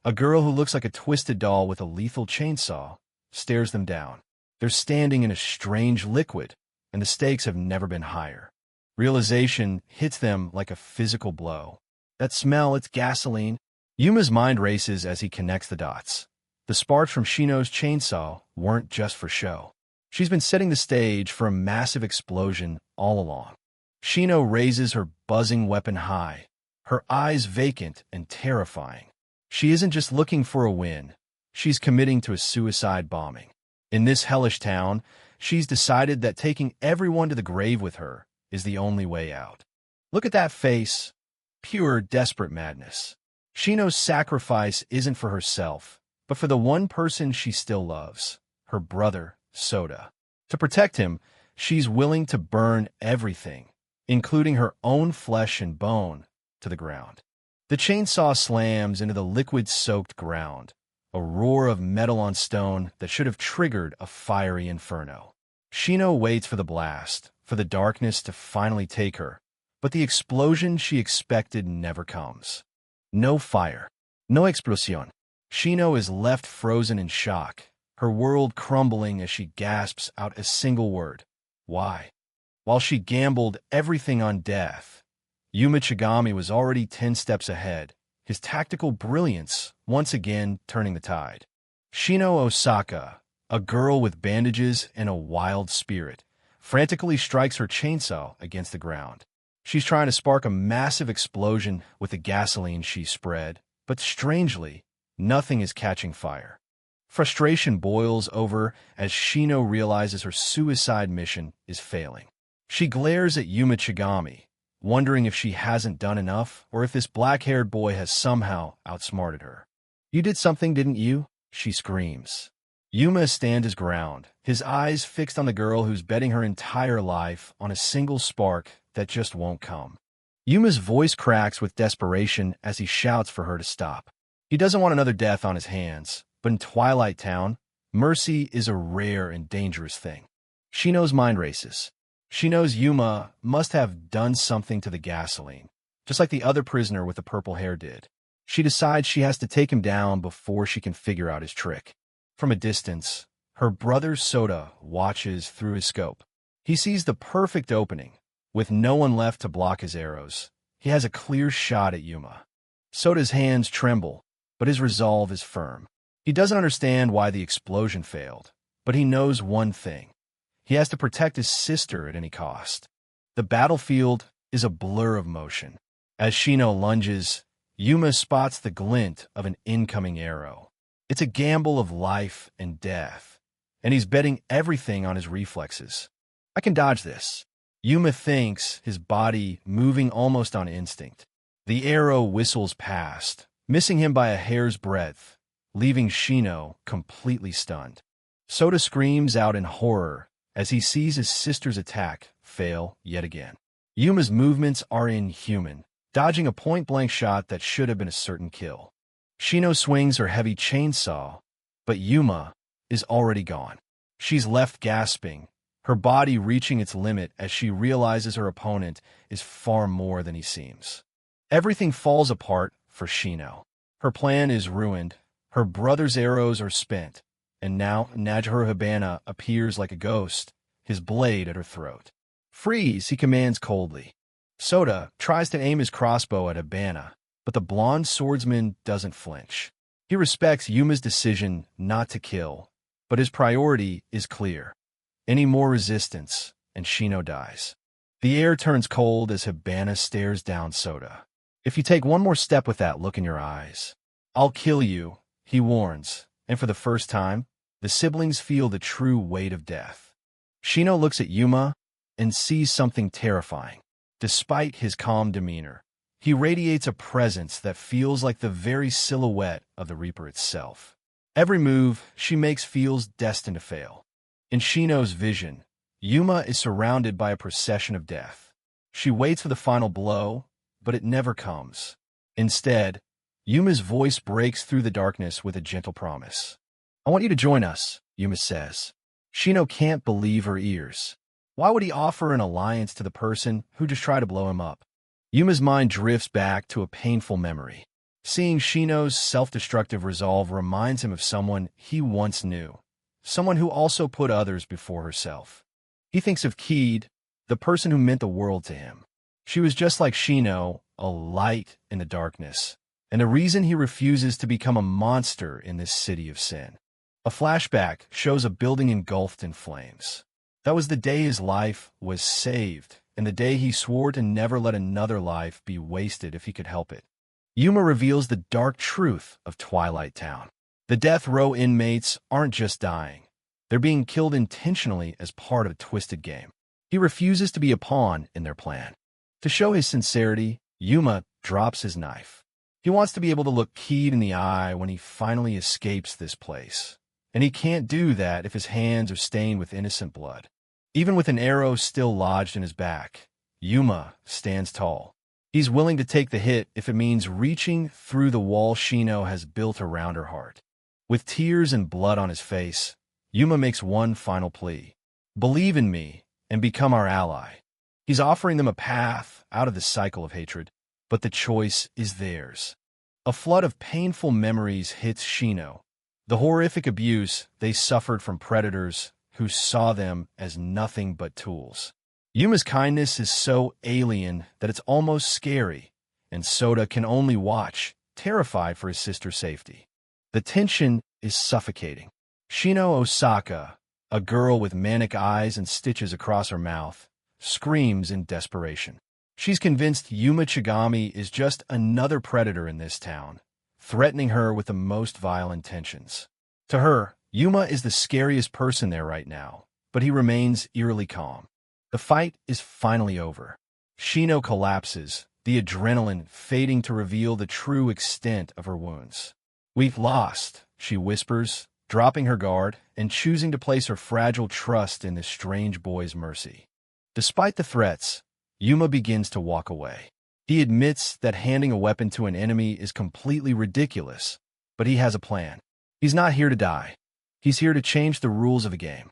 a girl who looks like a twisted doll with a lethal chainsaw, stares them down. They're standing in a strange liquid, and the stakes have never been higher. Realization hits them like a physical blow. That smell, it's gasoline. Yuma's mind races as he connects the dots. The sparks from Shino's chainsaw weren't just for show. She's been setting the stage for a massive explosion all along. Shino raises her buzzing weapon high, her eyes vacant and terrifying. She isn't just looking for a win. She's committing to a suicide bombing. In this hellish town, she's decided that taking everyone to the grave with her is the only way out. Look at that face. Pure, desperate madness. Shino's sacrifice isn't for herself, but for the one person she still loves, her brother, Soda. To protect him, she's willing to burn everything, including her own flesh and bone, to the ground. The chainsaw slams into the liquid-soaked ground, a roar of metal on stone that should have triggered a fiery inferno. Shino waits for the blast, for the darkness to finally take her, but the explosion she expected never comes. No fire. No explosion. Shino is left frozen in shock, her world crumbling as she gasps out a single word. Why? While she gambled everything on death, Yuma Chigami was already 10 steps ahead, his tactical brilliance once again turning the tide. Shino Osaka, a girl with bandages and a wild spirit, frantically strikes her chainsaw against the ground. She's trying to spark a massive explosion with the gasoline she spread, but strangely, nothing is catching fire. Frustration boils over as Shino realizes her suicide mission is failing. She glares at Yuma Chigami, wondering if she hasn't done enough or if this black-haired boy has somehow outsmarted her. "You did something, didn't you?" she screams. Yuma stands his ground, his eyes fixed on the girl who's betting her entire life on a single spark that just won't come. Yuma's voice cracks with desperation as he shouts for her to stop. He doesn't want another death on his hands, but in Twilight Town, mercy is a rare and dangerous thing. Shino's mind races. She knows Yuma must have done something to the gasoline, just like the other prisoner with the purple hair did. She decides she has to take him down before she can figure out his trick. From a distance, her brother Soda watches through his scope. He sees the perfect opening. With no one left to block his arrows, he has a clear shot at Yuma. Soda's hands tremble, but his resolve is firm. He doesn't understand why the explosion failed, but he knows one thing. He has to protect his sister at any cost. The battlefield is a blur of motion. As Shino lunges, Yuma spots the glint of an incoming arrow. It's a gamble of life and death, and he's betting everything on his reflexes. I can dodge this. Yuma thinks, his body moving almost on instinct. The arrow whistles past, missing him by a hair's breadth, leaving Shino completely stunned. Soda screams out in horror as he sees his sister's attack fail yet again. Yuma's movements are inhuman, dodging a point-blank shot that should have been a certain kill. Shino swings her heavy chainsaw, but Yuma is already gone. She's left gasping, her body reaching its limit as she realizes her opponent is far more than he seems. Everything falls apart for Shino. Her plan is ruined, her brother's arrows are spent, and now Najihiro Hibana appears like a ghost, his blade at her throat. "Freeze," he commands coldly. Soda tries to aim his crossbow at Hibana, but the blonde swordsman doesn't flinch. He respects Yuma's decision not to kill, but his priority is clear. Any more resistance, and Shino dies. The air turns cold as Hibana stares down Soda. "If you take one more step with that look in your eyes, I'll kill you," he warns, and for the first time, the siblings feel the true weight of death. Shino looks at Yuma and sees something terrifying. Despite his calm demeanor, he radiates a presence that feels like the very silhouette of the Reaper itself. Every move she makes feels destined to fail. In Shino's vision, Yuma is surrounded by a procession of death. She waits for the final blow, but it never comes. Instead, Yuma's voice breaks through the darkness with a gentle promise. "I want you to join us," Yuma says. Shino can't believe her ears. Why would he offer an alliance to the person who just tried to blow him up? Yuma's mind drifts back to a painful memory. Seeing Shino's self-destructive resolve reminds him of someone he once knew, someone who also put others before herself. He thinks of Keed, the person who meant the world to him. She was just like Shino, a light in the darkness, and the reason he refuses to become a monster in this city of sin. A flashback shows a building engulfed in flames. That was the day his life was saved, and the day he swore to never let another life be wasted if he could help it. Yuma reveals the dark truth of Twilight Town. The death row inmates aren't just dying. They're being killed intentionally as part of a twisted game. He refuses to be a pawn in their plan. To show his sincerity, Yuma drops his knife. He wants to be able to look Keed in the eye when he finally escapes this place. And he can't do that if his hands are stained with innocent blood. Even with an arrow still lodged in his back, Yuma stands tall. He's willing to take the hit if it means reaching through the wall Shino has built around her heart. With tears and blood on his face, Yuma makes one final plea. "Believe in me and become our ally." He's offering them a path out of the cycle of hatred, but the choice is theirs. A flood of painful memories hits Shino, the horrific abuse they suffered from predators who saw them as nothing but tools. Yuma's kindness is so alien that it's almost scary, and Soda can only watch, terrified for his sister's safety. The tension is suffocating. Shino Osaka, a girl with manic eyes and stitches across her mouth, screams in desperation. She's convinced Yuma Chigami is just another predator in this town, threatening her with the most vile intentions. To her, Yuma is the scariest person there right now, but he remains eerily calm. The fight is finally over. Shino collapses, the adrenaline fading to reveal the true extent of her wounds. "We've lost," she whispers, dropping her guard and choosing to place her fragile trust in this strange boy's mercy. Despite the threats, Yuma begins to walk away. He admits that handing a weapon to an enemy is completely ridiculous, but he has a plan. He's not here to die. He's here to change the rules of the game.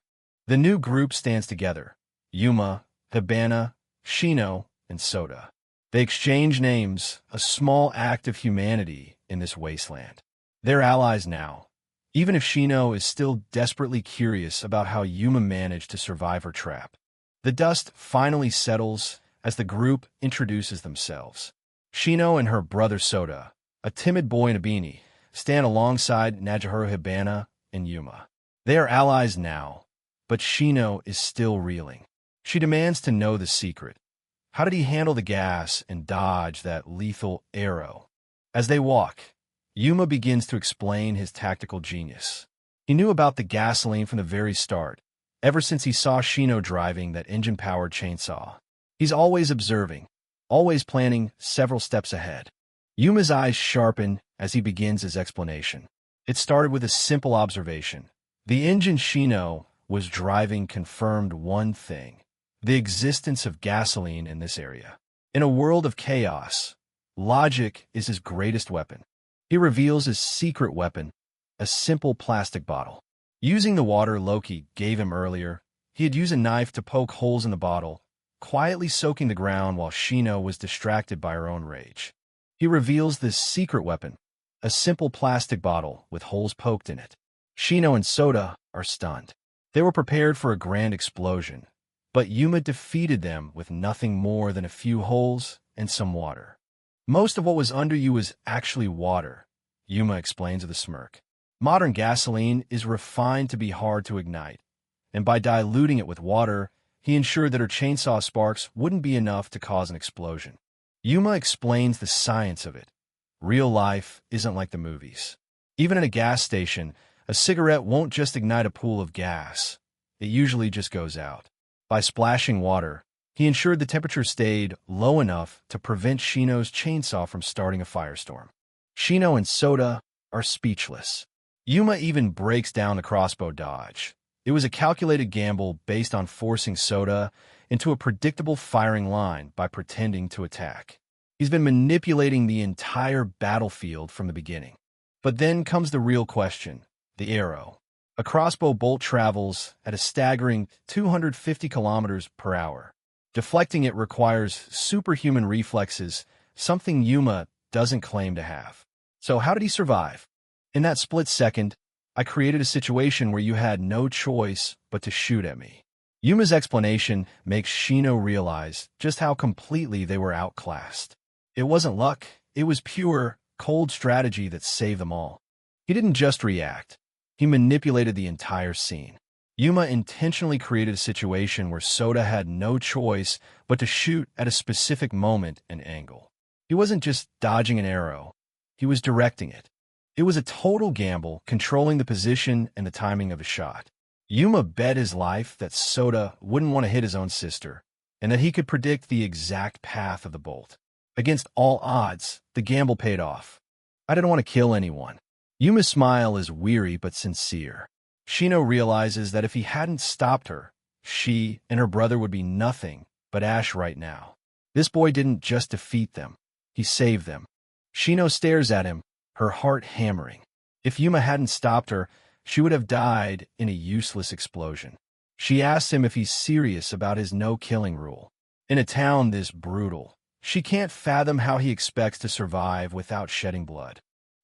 The new group stands together: Yuma, Hibana, Shino, and Soda. They exchange names, a small act of humanity in this wasteland. They're allies now, even if Shino is still desperately curious about how Yuma managed to survive her trap. The dust finally settles as the group introduces themselves. Shino and her brother Soda, a timid boy in a beanie, stand alongside Najihiro Hibana and Yuma. They are allies now, but Shino is still reeling. She demands to know the secret. How did he handle the gas and dodge that lethal arrow? As they walk, Yuma begins to explain his tactical genius. He knew about the gasoline from the very start, ever since he saw Shino driving that engine-powered chainsaw. He's always observing, always planning several steps ahead. Yuma's eyes sharpen as he begins his explanation. It started with a simple observation. The engine Shino was driving confirmed one thing: the existence of gasoline in this area. In a world of chaos, logic is his greatest weapon. He reveals his secret weapon, a simple plastic bottle. Using the water Loki gave him earlier, he had used a knife to poke holes in the bottle, quietly soaking the ground while Shino was distracted by her own rage. He reveals this secret weapon, a simple plastic bottle with holes poked in it. Shino and Soda are stunned. They were prepared for a grand explosion, but Yuma defeated them with nothing more than a few holes and some water. Most of what was under you was actually water, Yuma explains with a smirk. Modern gasoline is refined to be hard to ignite, and by diluting it with water, he ensured that her chainsaw sparks wouldn't be enough to cause an explosion. Yuma explains the science of it. Real life isn't like the movies. Even at a gas station, a cigarette won't just ignite a pool of gas. It usually just goes out. By splashing water, he ensured the temperature stayed low enough to prevent Shino's chainsaw from starting a firestorm. Shino and Soda are speechless. Yuma even breaks down the crossbow dodge. It was a calculated gamble based on forcing Soda into a predictable firing line by pretending to attack. He's been manipulating the entire battlefield from the beginning. But then comes the real question: the arrow. A crossbow bolt travels at a staggering 250 kilometers per hour. Deflecting it requires superhuman reflexes, something Yuma doesn't claim to have. So how did he survive? In that split second, I created a situation where you had no choice but to shoot at me. Yuma's explanation makes Shino realize just how completely they were outclassed. It wasn't luck, it was pure, cold strategy that saved them all. He didn't just react. He manipulated the entire scene. Yuma intentionally created a situation where Soda had no choice but to shoot at a specific moment and angle. He wasn't just dodging an arrow, he was directing it. It was a total gamble, controlling the position and the timing of a shot. Yuma bet his life that Soda wouldn't want to hit his own sister, and that he could predict the exact path of the bolt. Against all odds, the gamble paid off. I didn't want to kill anyone. Yuma's smile is weary but sincere. Shino realizes that if he hadn't stopped her, she and her brother would be nothing but ash right now. This boy didn't just defeat them, he saved them. Shino stares at him, her heart hammering. If Yuma hadn't stopped her, she would have died in a useless explosion. She asks him if he's serious about his no-killing rule. In a town this brutal, she can't fathom how he expects to survive without shedding blood.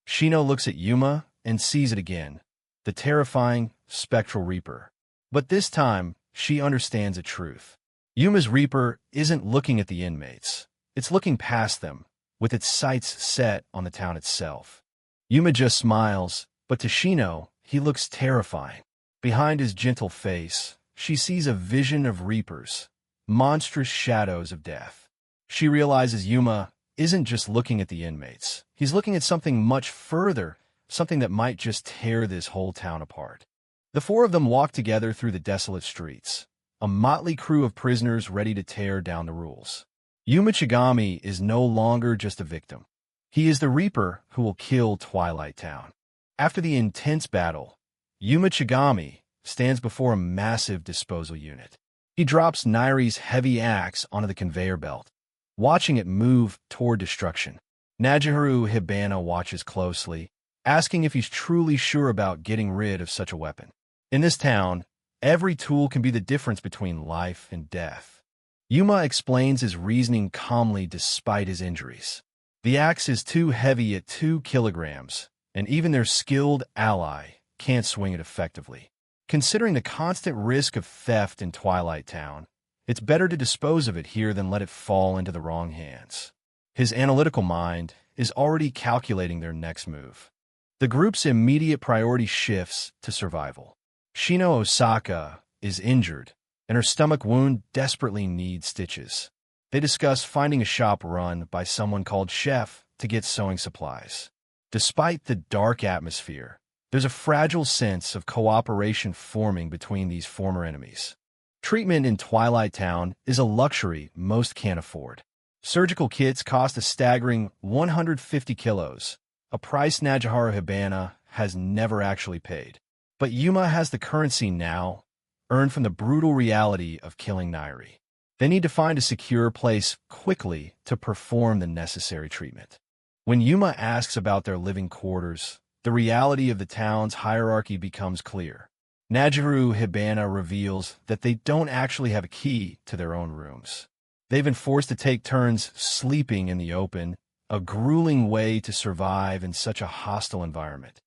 Shino looks at Yuma and sees it again, the terrifying, spectral Reaper. But this time, she understands a truth. Yuma's Reaper isn't looking at the inmates. It's looking past them, with its sights set on the town itself. Yuma just smiles, but to Shino, he looks terrifying. Behind his gentle face, she sees a vision of Reapers, monstrous shadows of death. She realizes Yuma isn't just looking at the inmates. He's looking at something much further, something that might just tear this whole town apart. The four of them walk together through the desolate streets, a motley crew of prisoners ready to tear down the rules. Yuma Chigami is no longer just a victim. He is the Reaper who will kill Twilight Town. After the intense battle, Yuma Chigami stands before a massive disposal unit. He drops Nairi's heavy axe onto the conveyor belt, watching it move toward destruction. Najiharu Hibana watches closely, asking if he's truly sure about getting rid of such a weapon. In this town, every tool can be the difference between life and death. Yuma explains his reasoning calmly despite his injuries. The axe is too heavy at 2 kilograms, and even their skilled ally can't swing it effectively. Considering the constant risk of theft in Twilight Town, it's better to dispose of it here than let it fall into the wrong hands. His analytical mind is already calculating their next move. The group's immediate priority shifts to survival. Shino Osaka is injured, and her stomach wound desperately needs stitches. They discuss finding a shop run by someone called Chef to get sewing supplies. Despite the dark atmosphere, there's a fragile sense of cooperation forming between these former enemies. Treatment in Twilight Town is a luxury most can't afford. Surgical kits cost a staggering 150 kilos, a price Najiharu Hibana has never actually paid. But Yuma has the currency now, earned from the brutal reality of killing Nairi. They need to find a secure place quickly to perform the necessary treatment. When Yuma asks about their living quarters, the reality of the town's hierarchy becomes clear. Najiharu Hibana reveals that they don't actually have a key to their own rooms. They've been forced to take turns sleeping in the open, a grueling way to survive in such a hostile environment.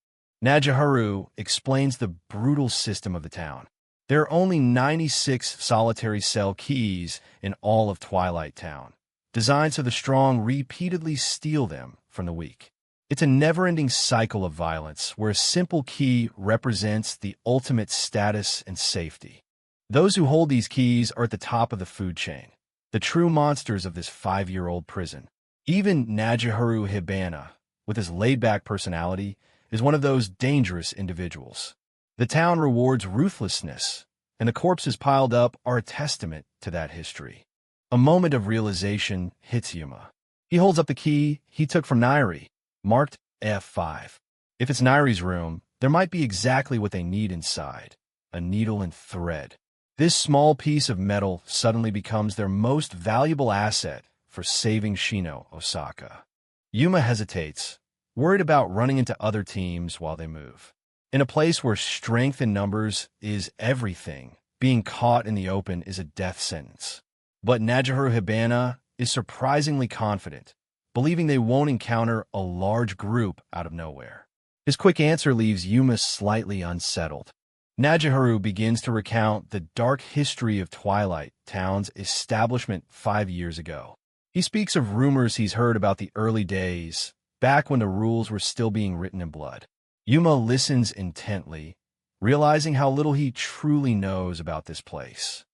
Najiharu explains the brutal system of the town. There are only 96 solitary cell keys in all of Twilight Town, designed so the strong repeatedly steal them from the weak. It's a never-ending cycle of violence where a simple key represents the ultimate status and safety. Those who hold these keys are at the top of the food chain, the true monsters of this 5-year-old prison. Even Najiharu Hibana, with his laid-back personality, is one of those dangerous individuals. The town rewards ruthlessness, and the corpses piled up are a testament to that history. A moment of realization hits Yuma. He holds up the key he took from Nairi, marked F5. If it's Nairi's room, there might be exactly what they need inside, a needle and thread. This small piece of metal suddenly becomes their most valuable asset for saving Shino Osaka. Yuma hesitates, worried about running into other teams while they move. In a place where strength in numbers is everything, being caught in the open is a death sentence. But Najiharu Hibana is surprisingly confident, believing they won't encounter a large group out of nowhere. His quick answer leaves Yuma slightly unsettled. Najiharu begins to recount the dark history of Twilight Town's establishment 5 years ago. He speaks of rumors he's heard about the early days, back when the rules were still being written in blood. Yuma listens intently, realizing how little he truly knows about this place.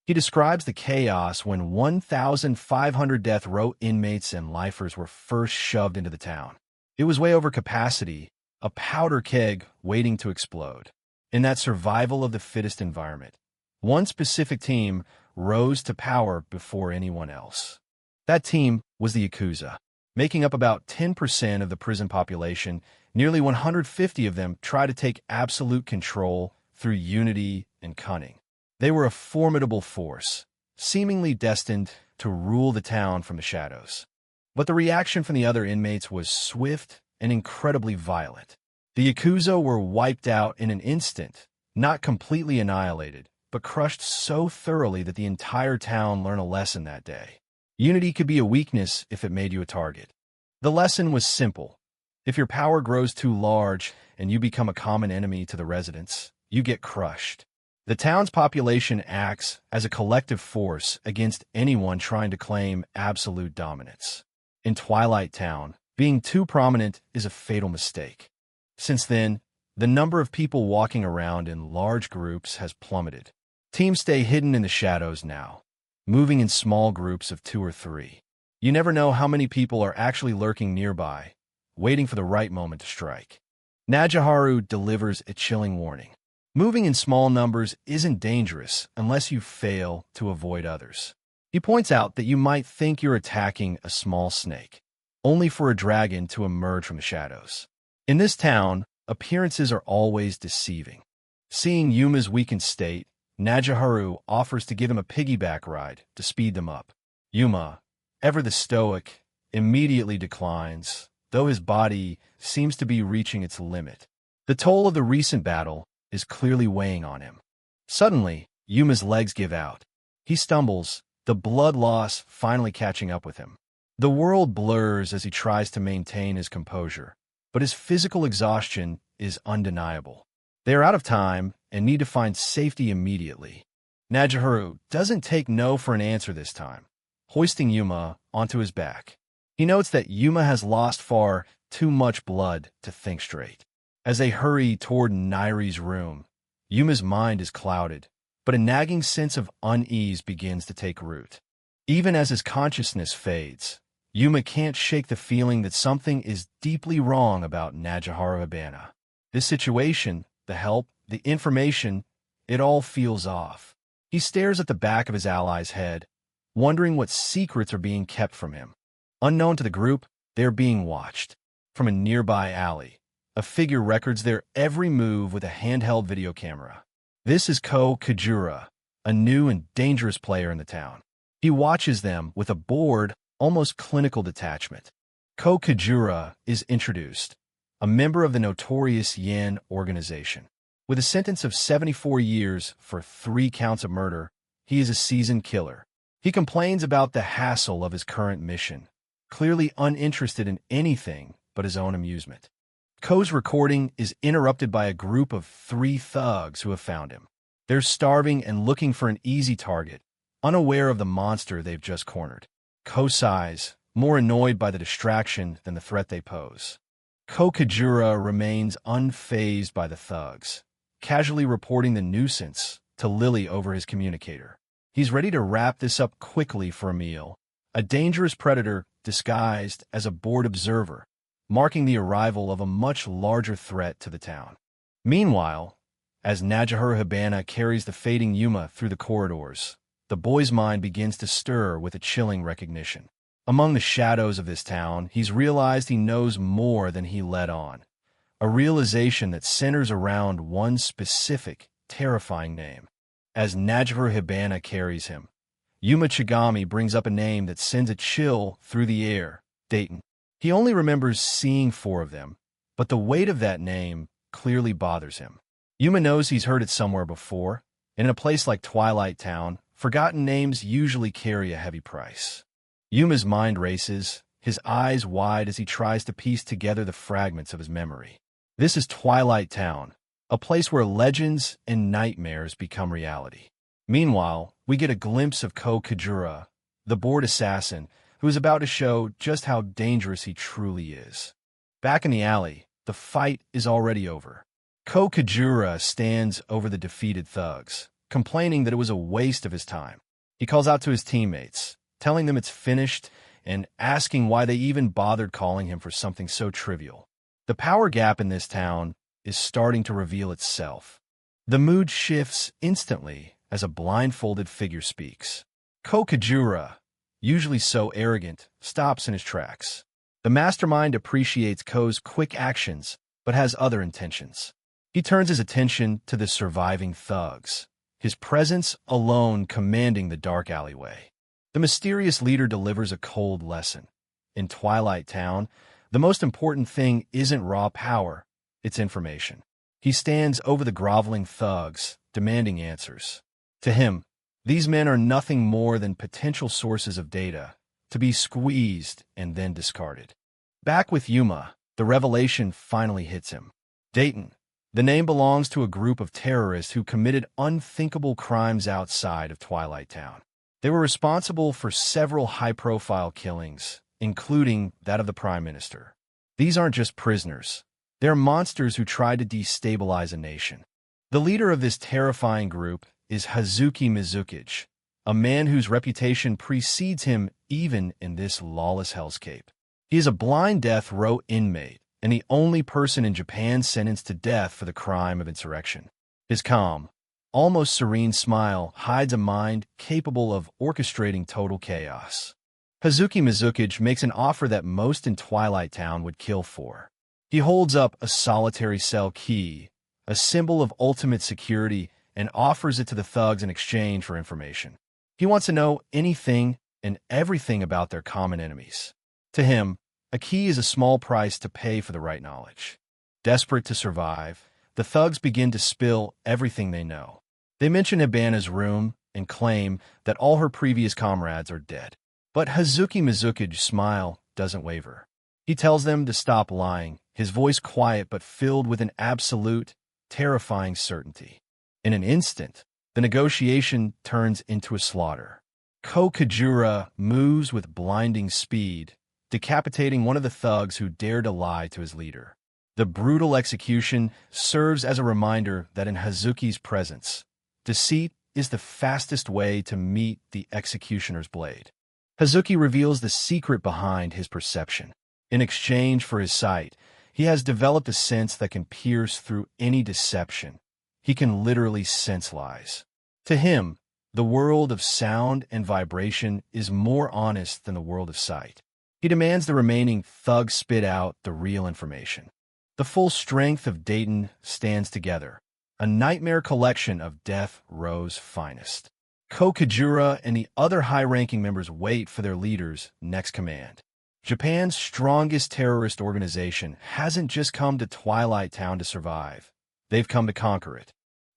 He describes the chaos when 1,500 death row inmates and lifers were first shoved into the town. It was way over capacity, a powder keg waiting to explode. In that survival of the fittest environment, one specific team rose to power before anyone else. That team was the Yakuza. Making up about 10% of the prison population, nearly 150 of them try to take absolute control through unity and cunning. They were a formidable force, seemingly destined to rule the town from the shadows. But the reaction from the other inmates was swift and incredibly violent. The Yakuza were wiped out in an instant, not completely annihilated, but crushed so thoroughly that the entire town learned a lesson that day. Unity could be a weakness if it made you a target. The lesson was simple. If your power grows too large and you become a common enemy to the residents, you get crushed. The town's population acts as a collective force against anyone trying to claim absolute dominance. In Twilight Town, being too prominent is a fatal mistake. Since then, the number of people walking around in large groups has plummeted. Teams stay hidden in the shadows now, moving in small groups of 2 or 3. You never know how many people are actually lurking nearby, waiting for the right moment to strike. Najiharu delivers a chilling warning. Moving in small numbers isn't dangerous unless you fail to avoid others. He points out that you might think you're attacking a small snake, only for a dragon to emerge from the shadows. In this town, appearances are always deceiving. Seeing Yuma's weakened state, Najiharu offers to give him a piggyback ride to speed them up. Yuma, ever the stoic, immediately declines, though his body seems to be reaching its limit. The toll of the recent battle is clearly weighing on him. Suddenly, Yuma's legs give out. He stumbles, the blood loss finally catching up with him. The world blurs as he tries to maintain his composure, but his physical exhaustion is undeniable. They are out of time and need to find safety immediately. Najiharu doesn't take no for an answer this time, hoisting Yuma onto his back. He notes that Yuma has lost far too much blood to think straight. As they hurry toward Nairi's room, Yuma's mind is clouded, but a nagging sense of unease begins to take root. Even as his consciousness fades, Yuma can't shake the feeling that something is deeply wrong about Najiharu Habana. This situation, the help, the information, it all feels off. He stares at the back of his ally's head, wondering what secrets are being kept from him. Unknown to the group, they are being watched. From a nearby alley, a figure records their every move with a handheld video camera. This is Ko Kajura, a new and dangerous player in the town. He watches them with a bored, almost clinical detachment. Ko Kajura is introduced, a member of the notorious Yen organization. With a sentence of 74 years for 3 counts of murder, he is a seasoned killer. He complains about the hassle of his current mission, clearly uninterested in anything but his own amusement. Ko's recording is interrupted by a group of 3 thugs who have found him. They're starving and looking for an easy target, unaware of the monster they've just cornered. Ko sighs, more annoyed by the distraction than the threat they pose. Ko Kajura remains unfazed by the thugs, casually reporting the nuisance to Lily over his communicator. He's ready to wrap this up quickly for a meal, a dangerous predator disguised as a bored observer, marking the arrival of a much larger threat to the town. Meanwhile, as Najiharu Habana carries the fading Yuma through the corridors, the boy's mind begins to stir with a chilling recognition. Among the shadows of this town, he's realized he knows more than he let on, a realization that centers around one specific, terrifying name. As Najiharu Habana carries him, Yuma Chigami brings up a name that sends a chill through the air, Dayton. He only remembers seeing 4 of them, but the weight of that name clearly bothers him. Yuma knows he's heard it somewhere before, and in a place like Twilight Town, forgotten names usually carry a heavy price. Yuma's mind races, his eyes wide as he tries to piece together the fragments of his memory. This is Twilight Town, a place where legends and nightmares become reality. Meanwhile, we get a glimpse of Ko Kajura, the bored assassin, who is about to show just how dangerous he truly is. Back in the alley, the fight is already over. Ko Kajura stands over the defeated thugs, complaining that it was a waste of his time. He calls out to his teammates, telling them it's finished and asking why they even bothered calling him for something so trivial. The power gap in this town is starting to reveal itself. The mood shifts instantly as a blindfolded figure speaks. Ko Kajura, usually so arrogant, stops in his tracks. The mastermind appreciates Ko's quick actions, but has other intentions. He turns his attention to the surviving thugs, his presence alone commanding the dark alleyway. The mysterious leader delivers a cold lesson. In Twilight Town, the most important thing isn't raw power, it's information. He stands over the groveling thugs, demanding answers. To him, these men are nothing more than potential sources of data, to be squeezed and then discarded. Back with Yuma, the revelation finally hits him. Dayton, the name belongs to a group of terrorists who committed unthinkable crimes outside of Twilight Town. They were responsible for several high-profile killings, including that of the Prime Minister. These aren't just prisoners. They're monsters who tried to destabilize a nation. The leader of this terrifying group is Hazuki Mizuki's, a man whose reputation precedes him even in this lawless hellscape. He is a blind death row inmate and the only person in Japan sentenced to death for the crime of insurrection. His calm, almost serene smile hides a mind capable of orchestrating total chaos. Hazuki Mizuki makes an offer that most in Twilight Town would kill for. He holds up a solitary cell key, a symbol of ultimate security, and offers it to the thugs in exchange for information. He wants to know anything and everything about their common enemies. To him, a key is a small price to pay for the right knowledge. Desperate to survive, the thugs begin to spill everything they know. They mention Hibana's room and claim that all her previous comrades are dead. But Hazuki Mizuki's smile doesn't waver. He tells them to stop lying, his voice quiet but filled with an absolute, terrifying certainty. In an instant, the negotiation turns into a slaughter. Kokajura moves with blinding speed, decapitating one of the thugs who dared to lie to his leader. The brutal execution serves as a reminder that in Hazuki's presence, deceit is the fastest way to meet the executioner's blade. Hazuki reveals the secret behind his perception. In exchange for his sight, he has developed a sense that can pierce through any deception. He can literally sense lies. To him, the world of sound and vibration is more honest than the world of sight. He demands the remaining thugs spit out the real information. The full strength of Dayton stands together, a nightmare collection of Death Row's finest. Kokajura and the other high-ranking members wait for their leader's next command. Japan's strongest terrorist organization hasn't just come to Twilight Town to survive. They've come to conquer it.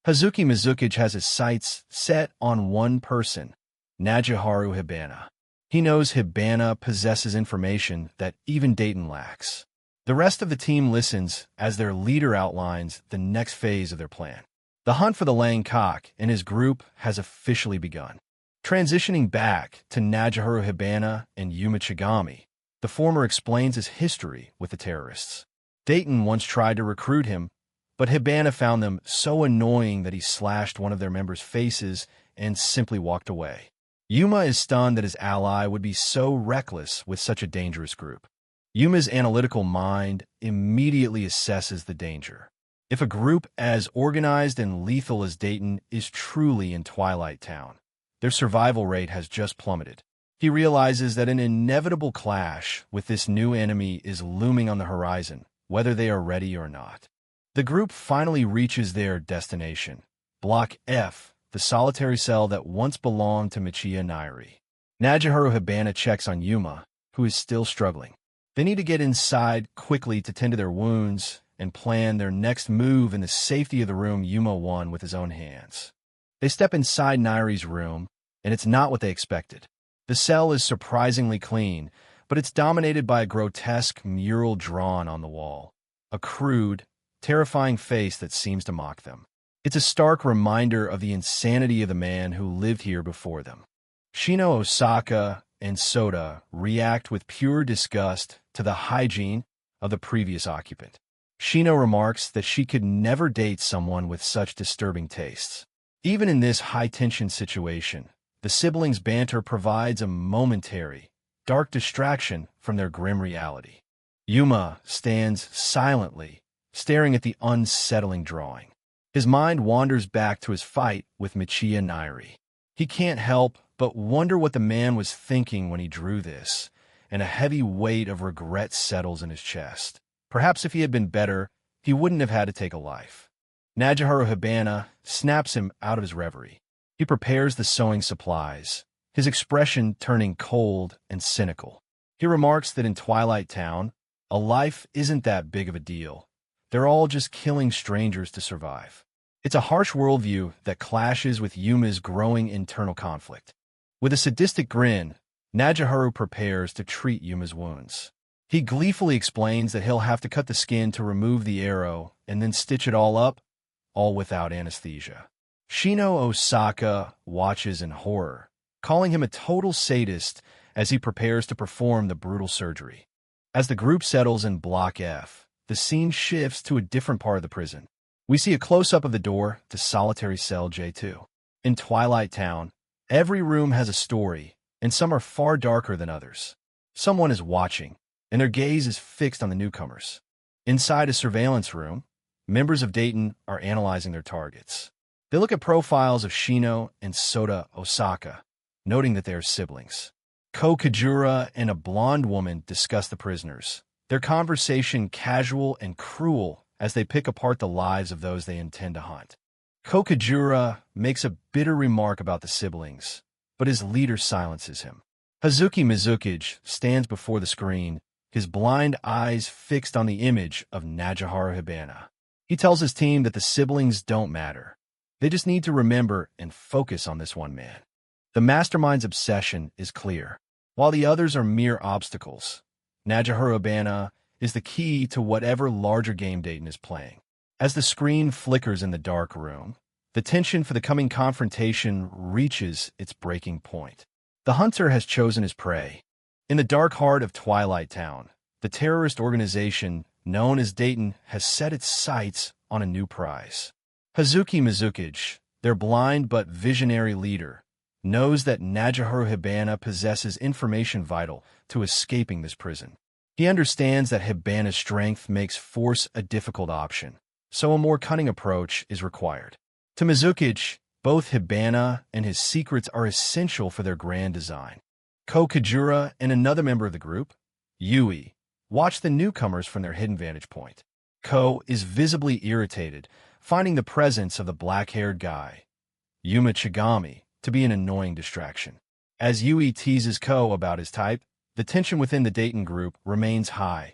Hazuki Mizuki has his sights set on one person, Najiharu Hibana. He knows Hibana possesses information that even Dayton lacks. The rest of the team listens as their leader outlines the next phase of their plan. The hunt for the Lang Cock and his group has officially begun. Transitioning back to Najiharu Hibana and Yuma Chigami, the former explains his history with the terrorists. Dayton once tried to recruit him, but Hibana found them so annoying that he slashed one of their members' faces and simply walked away. Yuma is stunned that his ally would be so reckless with such a dangerous group. Yuma's analytical mind immediately assesses the danger. If a group as organized and lethal as Dayton is truly in Twilight Town, their survival rate has just plummeted. He realizes that an inevitable clash with this new enemy is looming on the horizon, whether they are ready or not. The group finally reaches their destination, Block F, the solitary cell that once belonged to Michiya Nairi. Najiharu Hibana checks on Yuma, who is still struggling. They need to get inside quickly to tend to their wounds and plan their next move in the safety of the room Yuma won with his own hands. They step inside Nairi's room, and it's not what they expected. The cell is surprisingly clean, but it's dominated by a grotesque mural drawn on the wall. A crude, terrifying face that seems to mock them. It's a stark reminder of the insanity of the man who lived here before them. Shino Osaka and Soda react with pure disgust to the hygiene of the previous occupant. Shino remarks that she could never date someone with such disturbing tastes. Even in this high-tension situation, the siblings' banter provides a momentary, dark distraction from their grim reality. Yuma stands silently, staring at the unsettling drawing. His mind wanders back to his fight with Michiya Nairi. He can't help but wonder what the man was thinking when he drew this, and a heavy weight of regret settles in his chest. Perhaps if he had been better, he wouldn't have had to take a life. Najiharu Hibana snaps him out of his reverie. He prepares the sewing supplies, his expression turning cold and cynical. He remarks that in Twilight Town, a life isn't that big of a deal. They're all just killing strangers to survive. It's a harsh worldview that clashes with Yuma's growing internal conflict. With a sadistic grin, Najiharu prepares to treat Yuma's wounds. He gleefully explains that he'll have to cut the skin to remove the arrow and then stitch it all up, all without anesthesia. Shino Osaka watches in horror, calling him a total sadist as he prepares to perform the brutal surgery. As the group settles in Block F, the scene shifts to a different part of the prison. We see a close-up of the door to Solitary Cell J2. In Twilight Town, every room has a story, and some are far darker than others. Someone is watching, and their gaze is fixed on the newcomers. Inside a surveillance room, members of Dayton are analyzing their targets. They look at profiles of Shino and Soda Osaka, noting that they are siblings. Kokajura and a blonde woman discuss the prisoners, their conversation casual and cruel as they pick apart the lives of those they intend to hunt. Kokajura makes a bitter remark about the siblings, but his leader silences him. Hazuki Mizuki stands before the screen, his blind eyes fixed on the image of Najiharu Hibana. He tells his team that the siblings don't matter. They just need to remember and focus on this one man. The mastermind's obsession is clear. While the others are mere obstacles, Najiharu Hibana is the key to whatever larger game Dayton is playing. As the screen flickers in the dark room, the tension for the coming confrontation reaches its breaking point. The hunter has chosen his prey. In the dark heart of Twilight Town, the terrorist organization known as Dayton has set its sights on a new prize. Hazuki Mizuki, their blind but visionary leader, knows that Najiharu Hibana possesses information vital to escaping this prison. He understands that Hibana's strength makes force a difficult option, so a more cunning approach is required. To Mizuki, both Hibana and his secrets are essential for their grand design. Kokajura and another member of the group, Yui, watch the newcomers from their hidden vantage point. Ko is visibly irritated, finding the presence of the black-haired guy, Yuma Chigami, to be an annoying distraction. As Yui teases Ko about his type, the tension within the Dayton group remains high,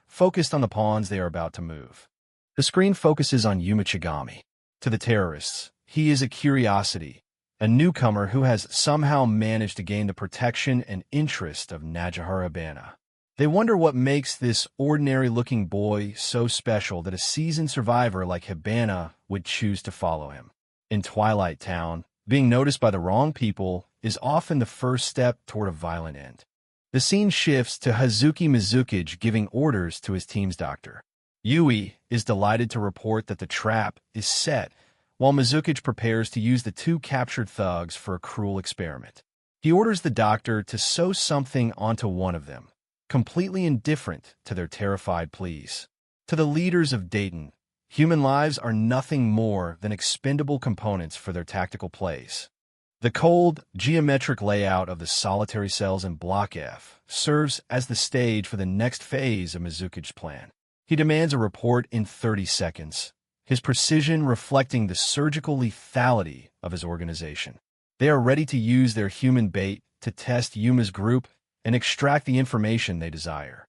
focused on the pawns they are about to move. The screen focuses on Yuma Chigami. To the terrorists, he is a curiosity, a newcomer who has somehow managed to gain the protection and interest of Najiharu Hibana. They wonder what makes this ordinary-looking boy so special that a seasoned survivor like Hibana would choose to follow him. In Twilight Town, being noticed by the wrong people is often the first step toward a violent end. The scene shifts to Hazuki Mizuki giving orders to his team's doctor. Yui is delighted to report that the trap is set, while Mizuki prepares to use the two captured thugs for a cruel experiment. He orders the doctor to sew something onto one of them, completely indifferent to their terrified pleas. To the leaders of Dayton, human lives are nothing more than expendable components for their tactical plays. The cold, geometric layout of the solitary cells in Block F serves as the stage for the next phase of Mizuki's plan. He demands a report in 30 seconds, his precision reflecting the surgical lethality of his organization. They are ready to use their human bait to test Yuma's group and extract the information they desire.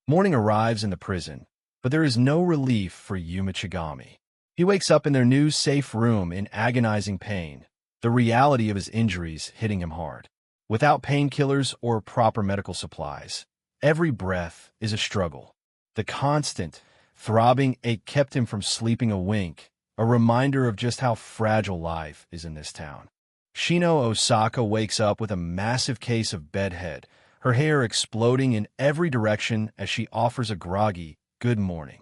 Morning arrives in the prison, but there is no relief for Yuma Chigami. He wakes up in their new safe room in agonizing pain, the reality of his injuries hitting him hard. Without painkillers or proper medical supplies, every breath is a struggle. The constant, throbbing ache kept him from sleeping a wink, a reminder of just how fragile life is in this town. Shino Osaka wakes up with a massive case of bedhead, her hair exploding in every direction as she offers a groggy good morning.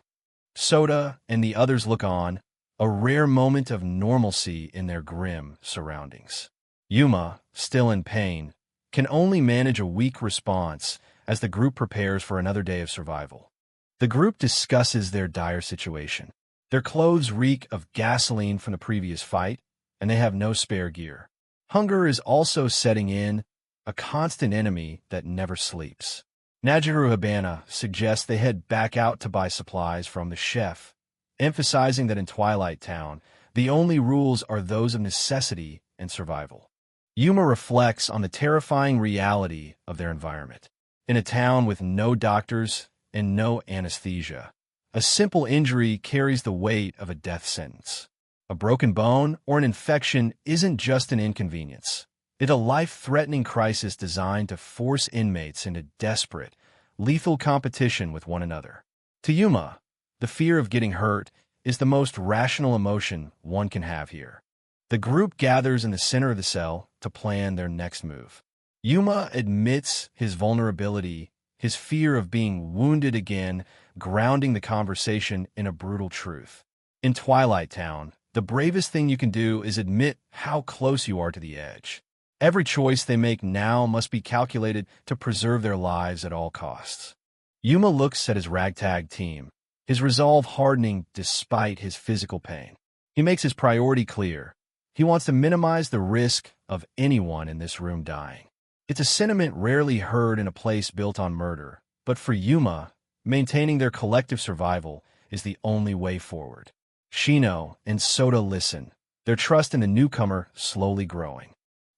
Soda and the others look on, a rare moment of normalcy in their grim surroundings. Yuma, still in pain, can only manage a weak response as the group prepares for another day of survival. The group discusses their dire situation. Their clothes reek of gasoline from the previous fight, and they have no spare gear. Hunger is also setting in, a constant enemy that never sleeps. Najiharu Hibana suggests they head back out to buy supplies from the chef, emphasizing that in Twilight Town, the only rules are those of necessity and survival. Yuma reflects on the terrifying reality of their environment. In a town with no doctors and no anesthesia, a simple injury carries the weight of a death sentence. A broken bone or an infection isn't just an inconvenience. It's a life-threatening crisis designed to force inmates into desperate, lethal competition with one another. To Yuma, the fear of getting hurt is the most rational emotion one can have here. The group gathers in the center of the cell to plan their next move. Yuma admits his vulnerability, his fear of being wounded again, grounding the conversation in a brutal truth. In Twilight Town, the bravest thing you can do is admit how close you are to the edge. Every choice they make now must be calculated to preserve their lives at all costs. Yuma looks at his ragtag team, his resolve hardening despite his physical pain. He makes his priority clear. He wants to minimize the risk of anyone in this room dying. It's a sentiment rarely heard in a place built on murder, but for Yuma, maintaining their collective survival is the only way forward. Shino and Soda listen, their trust in the newcomer slowly growing.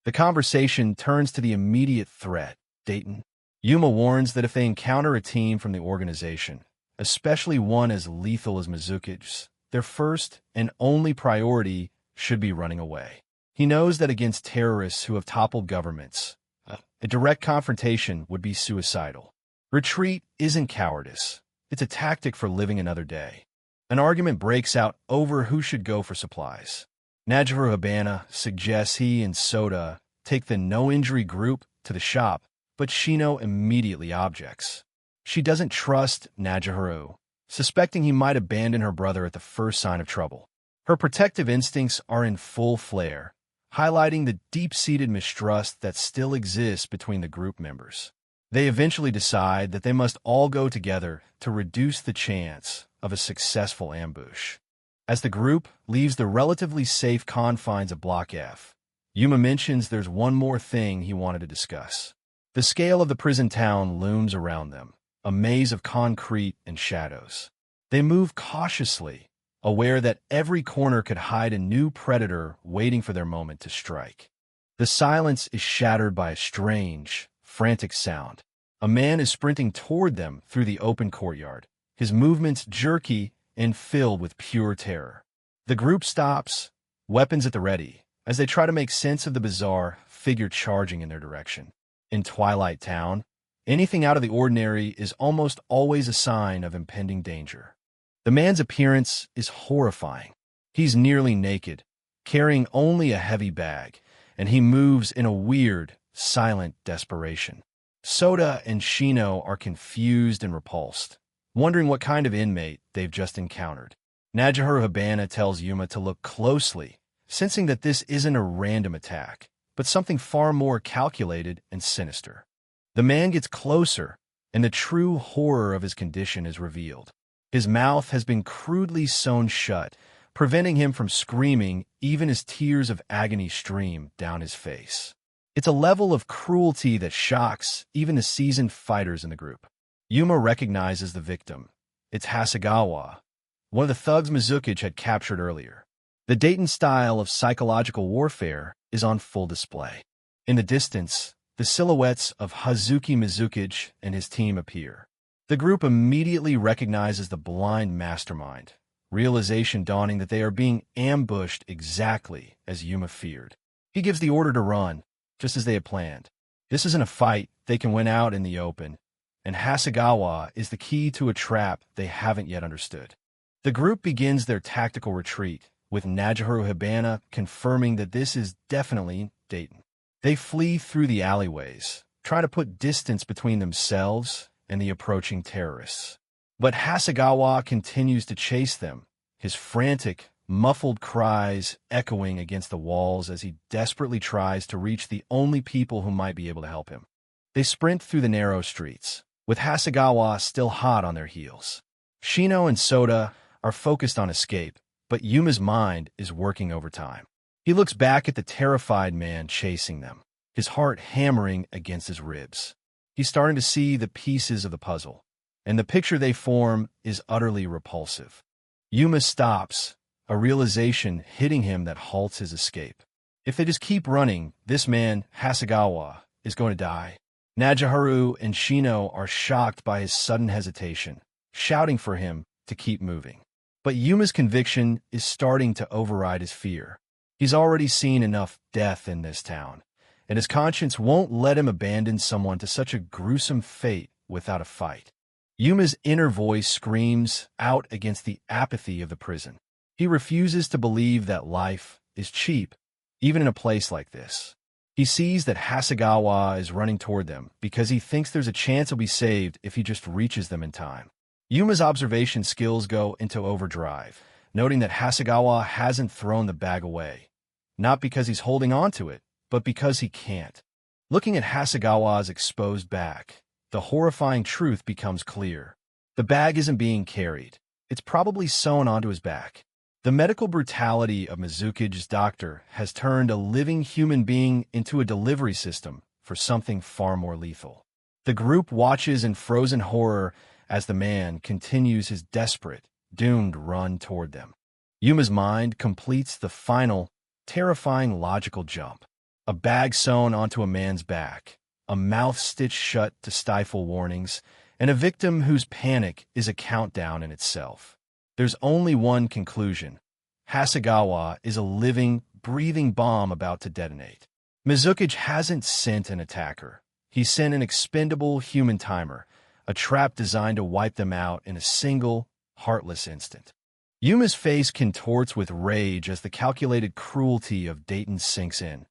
The conversation turns to the immediate threat, Dayton. Yuma warns that if they encounter a team from the organization, especially one as lethal as Mizuki's, their first and only priority should be running away. He knows that against terrorists who have toppled governments, a direct confrontation would be suicidal. Retreat isn't cowardice. It's a tactic for living another day. An argument breaks out over who should go for supplies. Najihiro Habana suggests he and Soda take the no-injury group to the shop, but Shino immediately objects. She doesn't trust Najihiro, suspecting he might abandon her brother at the first sign of trouble. Her protective instincts are in full flare, highlighting the deep-seated mistrust that still exists between the group members. They eventually decide that they must all go together to reduce the chance of a successful ambush. As the group leaves the relatively safe confines of Block F, Yuma mentions there's one more thing he wanted to discuss. The scale of the prison town looms around them, a maze of concrete and shadows. They move cautiously, aware that every corner could hide a new predator waiting for their moment to strike. The silence is shattered by a strange, frantic sound. A man is sprinting toward them through the open courtyard, his movements jerky and filled with pure terror. The group stops, weapons at the ready, as they try to make sense of the bizarre figure charging in their direction. In Twilight Town, anything out of the ordinary is almost always a sign of impending danger. The man's appearance is horrifying. He's nearly naked, carrying only a heavy bag, and he moves in a weird, silent desperation. Soda and Shino are confused and repulsed, wondering what kind of inmate they've just encountered. Najihiro Habana tells Yuma to look closely, sensing that this isn't a random attack, but something far more calculated and sinister. The man gets closer, and the true horror of his condition is revealed. His mouth has been crudely sewn shut, preventing him from screaming even as tears of agony stream down his face. It's a level of cruelty that shocks even the seasoned fighters in the group. Yuma recognizes the victim. It's Hasegawa, one of the thugs Mizuki had captured earlier. The Dayton style of psychological warfare is on full display. In the distance, the silhouettes of Hazuki Mizuki and his team appear. The group immediately recognizes the blind mastermind, realization dawning that they are being ambushed exactly as Yuma feared. He gives the order to run, just as they had planned. This isn't a fight they can win out in the open, and Hasegawa is the key to a trap they haven't yet understood. The group begins their tactical retreat, with Najihiro Habana confirming that this is definitely Dayton. They flee through the alleyways, trying to put distance between themselves and the approaching terrorists. But Hasegawa continues to chase them, his frantic, muffled cries echoing against the walls as he desperately tries to reach the only people who might be able to help him. They sprint through the narrow streets, with Hasegawa still hot on their heels. Shino and Soda are focused on escape, but Yuma's mind is working overtime. He looks back at the terrified man chasing them, his heart hammering against his ribs. He's starting to see the pieces of the puzzle, and the picture they form is utterly repulsive. Yuma stops, a realization hitting him that halts his escape. If they just keep running, this man, Hasegawa, is going to die. Najihiro and Shino are shocked by his sudden hesitation, shouting for him to keep moving. But Yuma's conviction is starting to override his fear. He's already seen enough death in this town, and his conscience won't let him abandon someone to such a gruesome fate without a fight. Yuma's inner voice screams out against the apathy of the prison. He refuses to believe that life is cheap, even in a place like this. He sees that Hasegawa is running toward them because he thinks there's a chance he'll be saved if he just reaches them in time. Yuma's observation skills go into overdrive, noting that Hasegawa hasn't thrown the bag away, not because he's holding on to it, but because he can't. Looking at Hasegawa's exposed back, the horrifying truth becomes clear. The bag isn't being carried. It's probably sewn onto his back. The medical brutality of Mizuki's doctor has turned a living human being into a delivery system for something far more lethal. The group watches in frozen horror as the man continues his desperate, doomed run toward them. Yuma's mind completes the final, terrifying logical jump. A bag sewn onto a man's back, a mouth stitched shut to stifle warnings, and a victim whose panic is a countdown in itself. There's only one conclusion. Hasegawa is a living, breathing bomb about to detonate. Mizuki's hasn't sent an attacker. He sent an expendable human timer, a trap designed to wipe them out in a single, heartless instant. Yuma's face contorts with rage as the calculated cruelty of Dayton sinks in.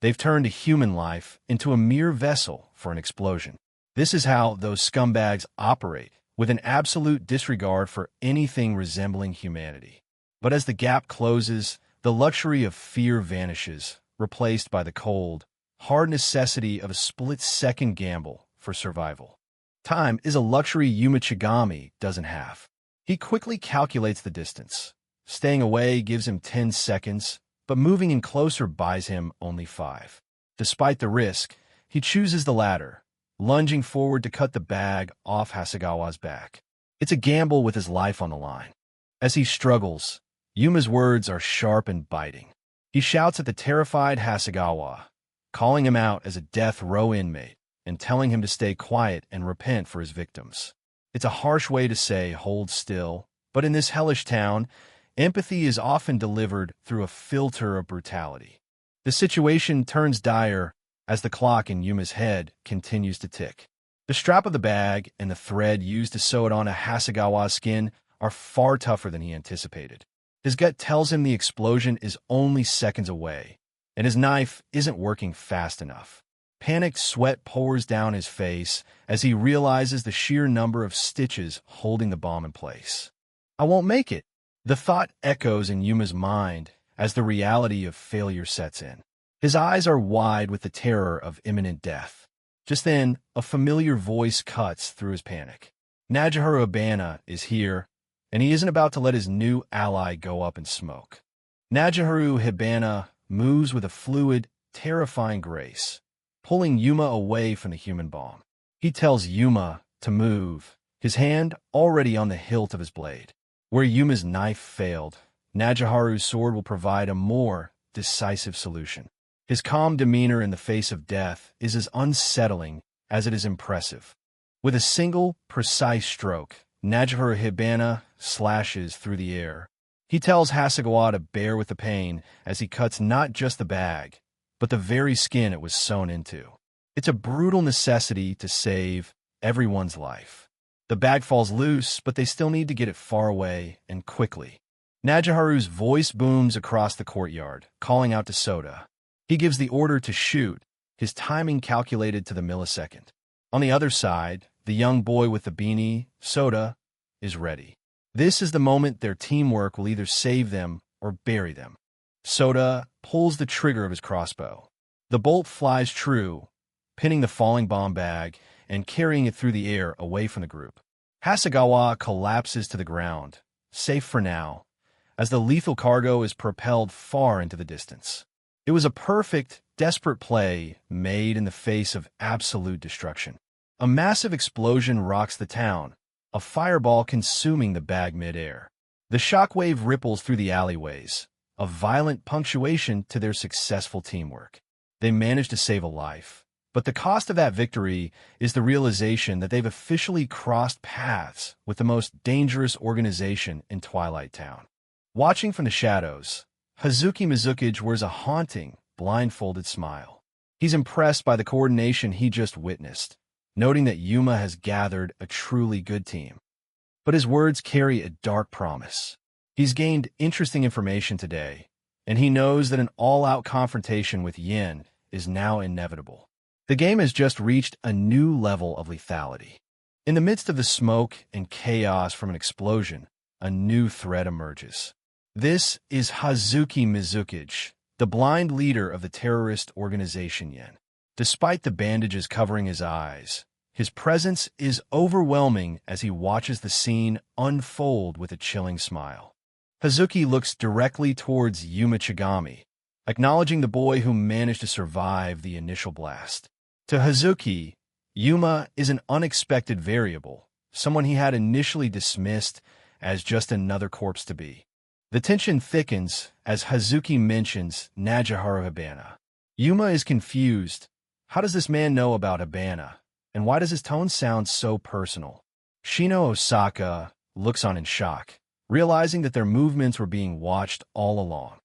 They've turned a human life into a mere vessel for an explosion. This is how those scumbags operate, with an absolute disregard for anything resembling humanity. But as the gap closes, the luxury of fear vanishes, replaced by the cold, hard necessity of a split-second gamble for survival. Time is a luxury Yuma Chigami doesn't have. He quickly calculates the distance. Staying away gives him 10 seconds, but moving in closer buys him only 5. Despite the risk, he chooses the latter, lunging forward to cut the bag off Hasegawa's back. It's a gamble with his life on the line. As he struggles, Yuma's words are sharp and biting. He shouts at the terrified Hasegawa, calling him out as a death row inmate and telling him to stay quiet and repent for his victims. It's a harsh way to say hold still, but in this hellish town, empathy is often delivered through a filter of brutality. The situation turns dire as the clock in Yuma's head continues to tick. The strap of the bag and the thread used to sew it onto Hasegawa's skin are far tougher than he anticipated. His gut tells him the explosion is only seconds away, and his knife isn't working fast enough. Panicked sweat pours down his face as he realizes the sheer number of stitches holding the bomb in place. I won't make it. The thought echoes in Yuma's mind as the reality of failure sets in. His eyes are wide with the terror of imminent death. Just then, a familiar voice cuts through his panic. Najiharu Abana is here, and he isn't about to let his new ally go up in smoke. Najiharu Hibana moves with a fluid, terrifying grace, pulling Yuma away from the human bomb. He tells Yuma to move, his hand already on the hilt of his blade. Where Yuma's knife failed, Najiharu's sword will provide a more decisive solution. His calm demeanor in the face of death is as unsettling as it is impressive. With a single, precise stroke, Najiharu Hibana slashes through the air. He tells Hasegawa to bear with the pain as he cuts not just the bag, but the very skin it was sewn into. It's a brutal necessity to save everyone's life. The bag falls loose, but they still need to get it far away and quickly. Najiharu's voice booms across the courtyard, calling out to Soda. He gives the order to shoot, his timing calculated to the millisecond. On the other side, the young boy with the beanie, Soda, is ready. This is the moment their teamwork will either save them or bury them. Soda pulls the trigger of his crossbow. The bolt flies true, pinning the falling bomb bag and carrying it through the air away from the group. Hasegawa collapses to the ground, safe for now, as the lethal cargo is propelled far into the distance. It was a perfect, desperate play made in the face of absolute destruction. A massive explosion rocks the town, a fireball consuming the bag mid-air. The shockwave ripples through the alleyways, a violent punctuation to their successful teamwork. They managed to save a life, but the cost of that victory is the realization that they've officially crossed paths with the most dangerous organization in Twilight Town. Watching from the shadows, Hazuki Mizuki wears a haunting, blindfolded smile. He's impressed by the coordination he just witnessed, noting that Yuma has gathered a truly good team. But his words carry a dark promise. He's gained interesting information today, and he knows that an all-out confrontation with Yin is now inevitable. The game has just reached a new level of lethality. In the midst of the smoke and chaos from an explosion, a new threat emerges. This is Hazuki Mizuki, the blind leader of the terrorist organization Yin. Despite the bandages covering his eyes, his presence is overwhelming as he watches the scene unfold with a chilling smile. Hazuki looks directly towards Yuma Chigami, acknowledging the boy who managed to survive the initial blast. To Hazuki, Yuma is an unexpected variable, someone he had initially dismissed as just another corpse to be. The tension thickens as Hazuki mentions Najiharu Hibana. Yuma is confused. How does this man know about Hibana? And why does his tone sound so personal? Shino Osaka looks on in shock, realizing that their movements were being watched all along.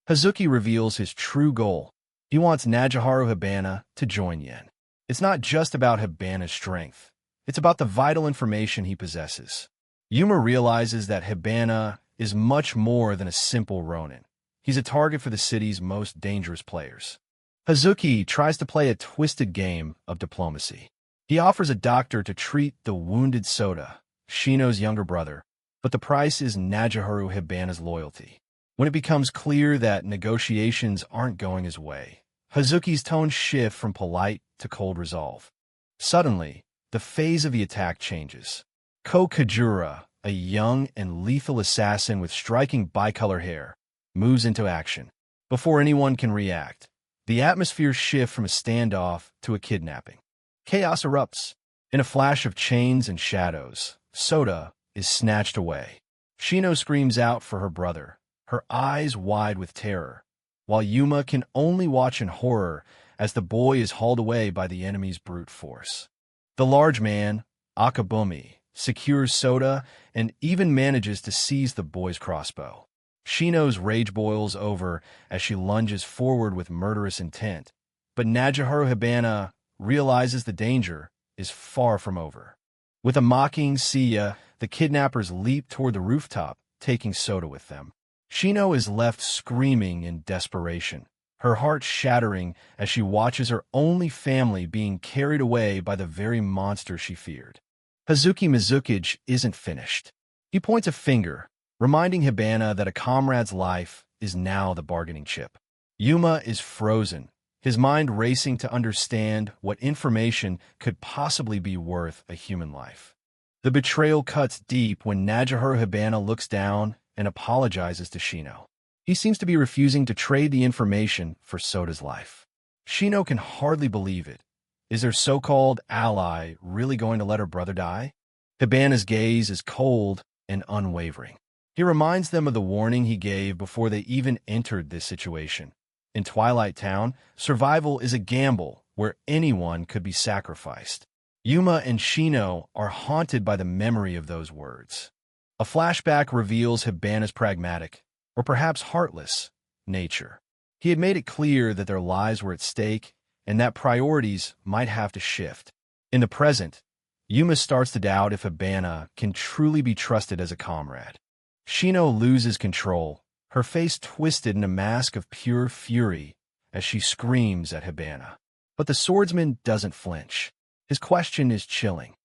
Hazuki reveals his true goal. He wants Najiharu Hibana to join Yen. It's not just about Hibana's strength. It's about the vital information he possesses. Yuma realizes that Hibana is much more than a simple ronin. He's a target for the city's most dangerous players. Hazuki tries to play a twisted game of diplomacy. He offers a doctor to treat the wounded Soda, Shino's younger brother, but the price is Najiharu Hibana's loyalty. When it becomes clear that negotiations aren't going his way, Hazuki's tone shifts from polite to cold resolve. Suddenly, the phase of the attack changes. Ko Kajura, a young and lethal assassin with striking bicolor hair, moves into action. Before anyone can react, the atmosphere shifts from a standoff to a kidnapping. Chaos erupts. In a flash of chains and shadows, Soda is snatched away. Shino screams out for her brother, her eyes wide with terror, while Yuma can only watch in horror as the boy is hauled away by the enemy's brute force. The large man, Akabumi, secures Soda and even manages to seize the boy's crossbow. Shino's rage boils over as she lunges forward with murderous intent, but Najiharu Hibana realizes the danger is far from over. With a mocking "see ya," the kidnappers leap toward the rooftop, taking Soda with them. Shino is left screaming in desperation, her heart shattering as she watches her only family being carried away by the very monster she feared. Hazuki Mizuki's isn't finished. He points a finger, reminding Hibana that a comrade's life is now the bargaining chip. Yuma is frozen, his mind racing to understand what information could possibly be worth a human life. The betrayal cuts deep when Najiharu Hibana looks down and apologizes to Shino. He seems to be refusing to trade the information for Soda's life. Shino can hardly believe it. Is their so-called ally really going to let her brother die? Hibana's gaze is cold and unwavering. He reminds them of the warning he gave before they even entered this situation. In Twilight Town, survival is a gamble where anyone could be sacrificed. Yuma and Shino are haunted by the memory of those words. A flashback reveals Hibana's pragmatic, or perhaps heartless, nature. He had made it clear that their lives were at stake and that priorities might have to shift. In the present, Yuma starts to doubt if Hibana can truly be trusted as a comrade. Shino loses control, her face twisted in a mask of pure fury as she screams at Hibana. But the swordsman doesn't flinch. His question is chilling.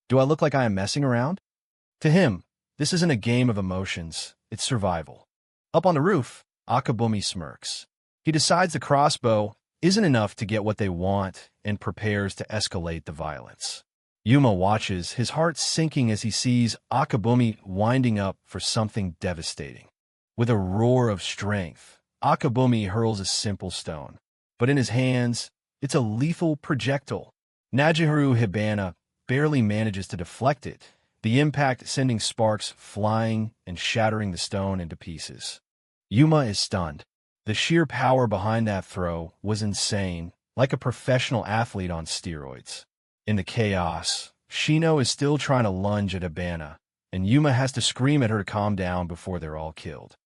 Do I look like I am messing around? To him, this isn't a game of emotions, it's survival. Up on the roof, Akabumi smirks. He decides the crossbow isn't enough to get what they want and prepares to escalate the violence. Yuma watches, his heart sinking as he sees Akabumi winding up for something devastating. With a roar of strength, Akabumi hurls a simple stone, but in his hands, it's a lethal projectile. Najiharu Hibana barely manages to deflect it, the impact sending sparks flying and shattering the stone into pieces. Yuma is stunned. The sheer power behind that throw was insane, like a professional athlete on steroids. In the chaos, Shino is still trying to lunge at Hibana, and Yuma has to scream at her to calm down before they're all killed.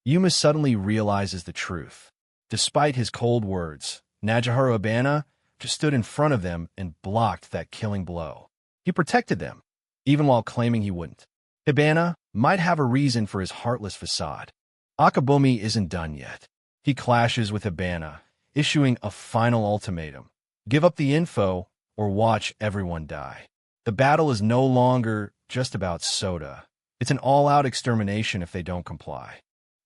Yuma suddenly realizes the truth. Despite his cold words, Najiharu Hibana just stood in front of them and blocked that killing blow. He protected them, even while claiming he wouldn't. Hibana might have a reason for his heartless facade. Akabumi isn't done yet. He clashes with Hibana, issuing a final ultimatum. Give up the info or watch everyone die. The battle is no longer just about Soda. It's an all-out extermination if they don't comply.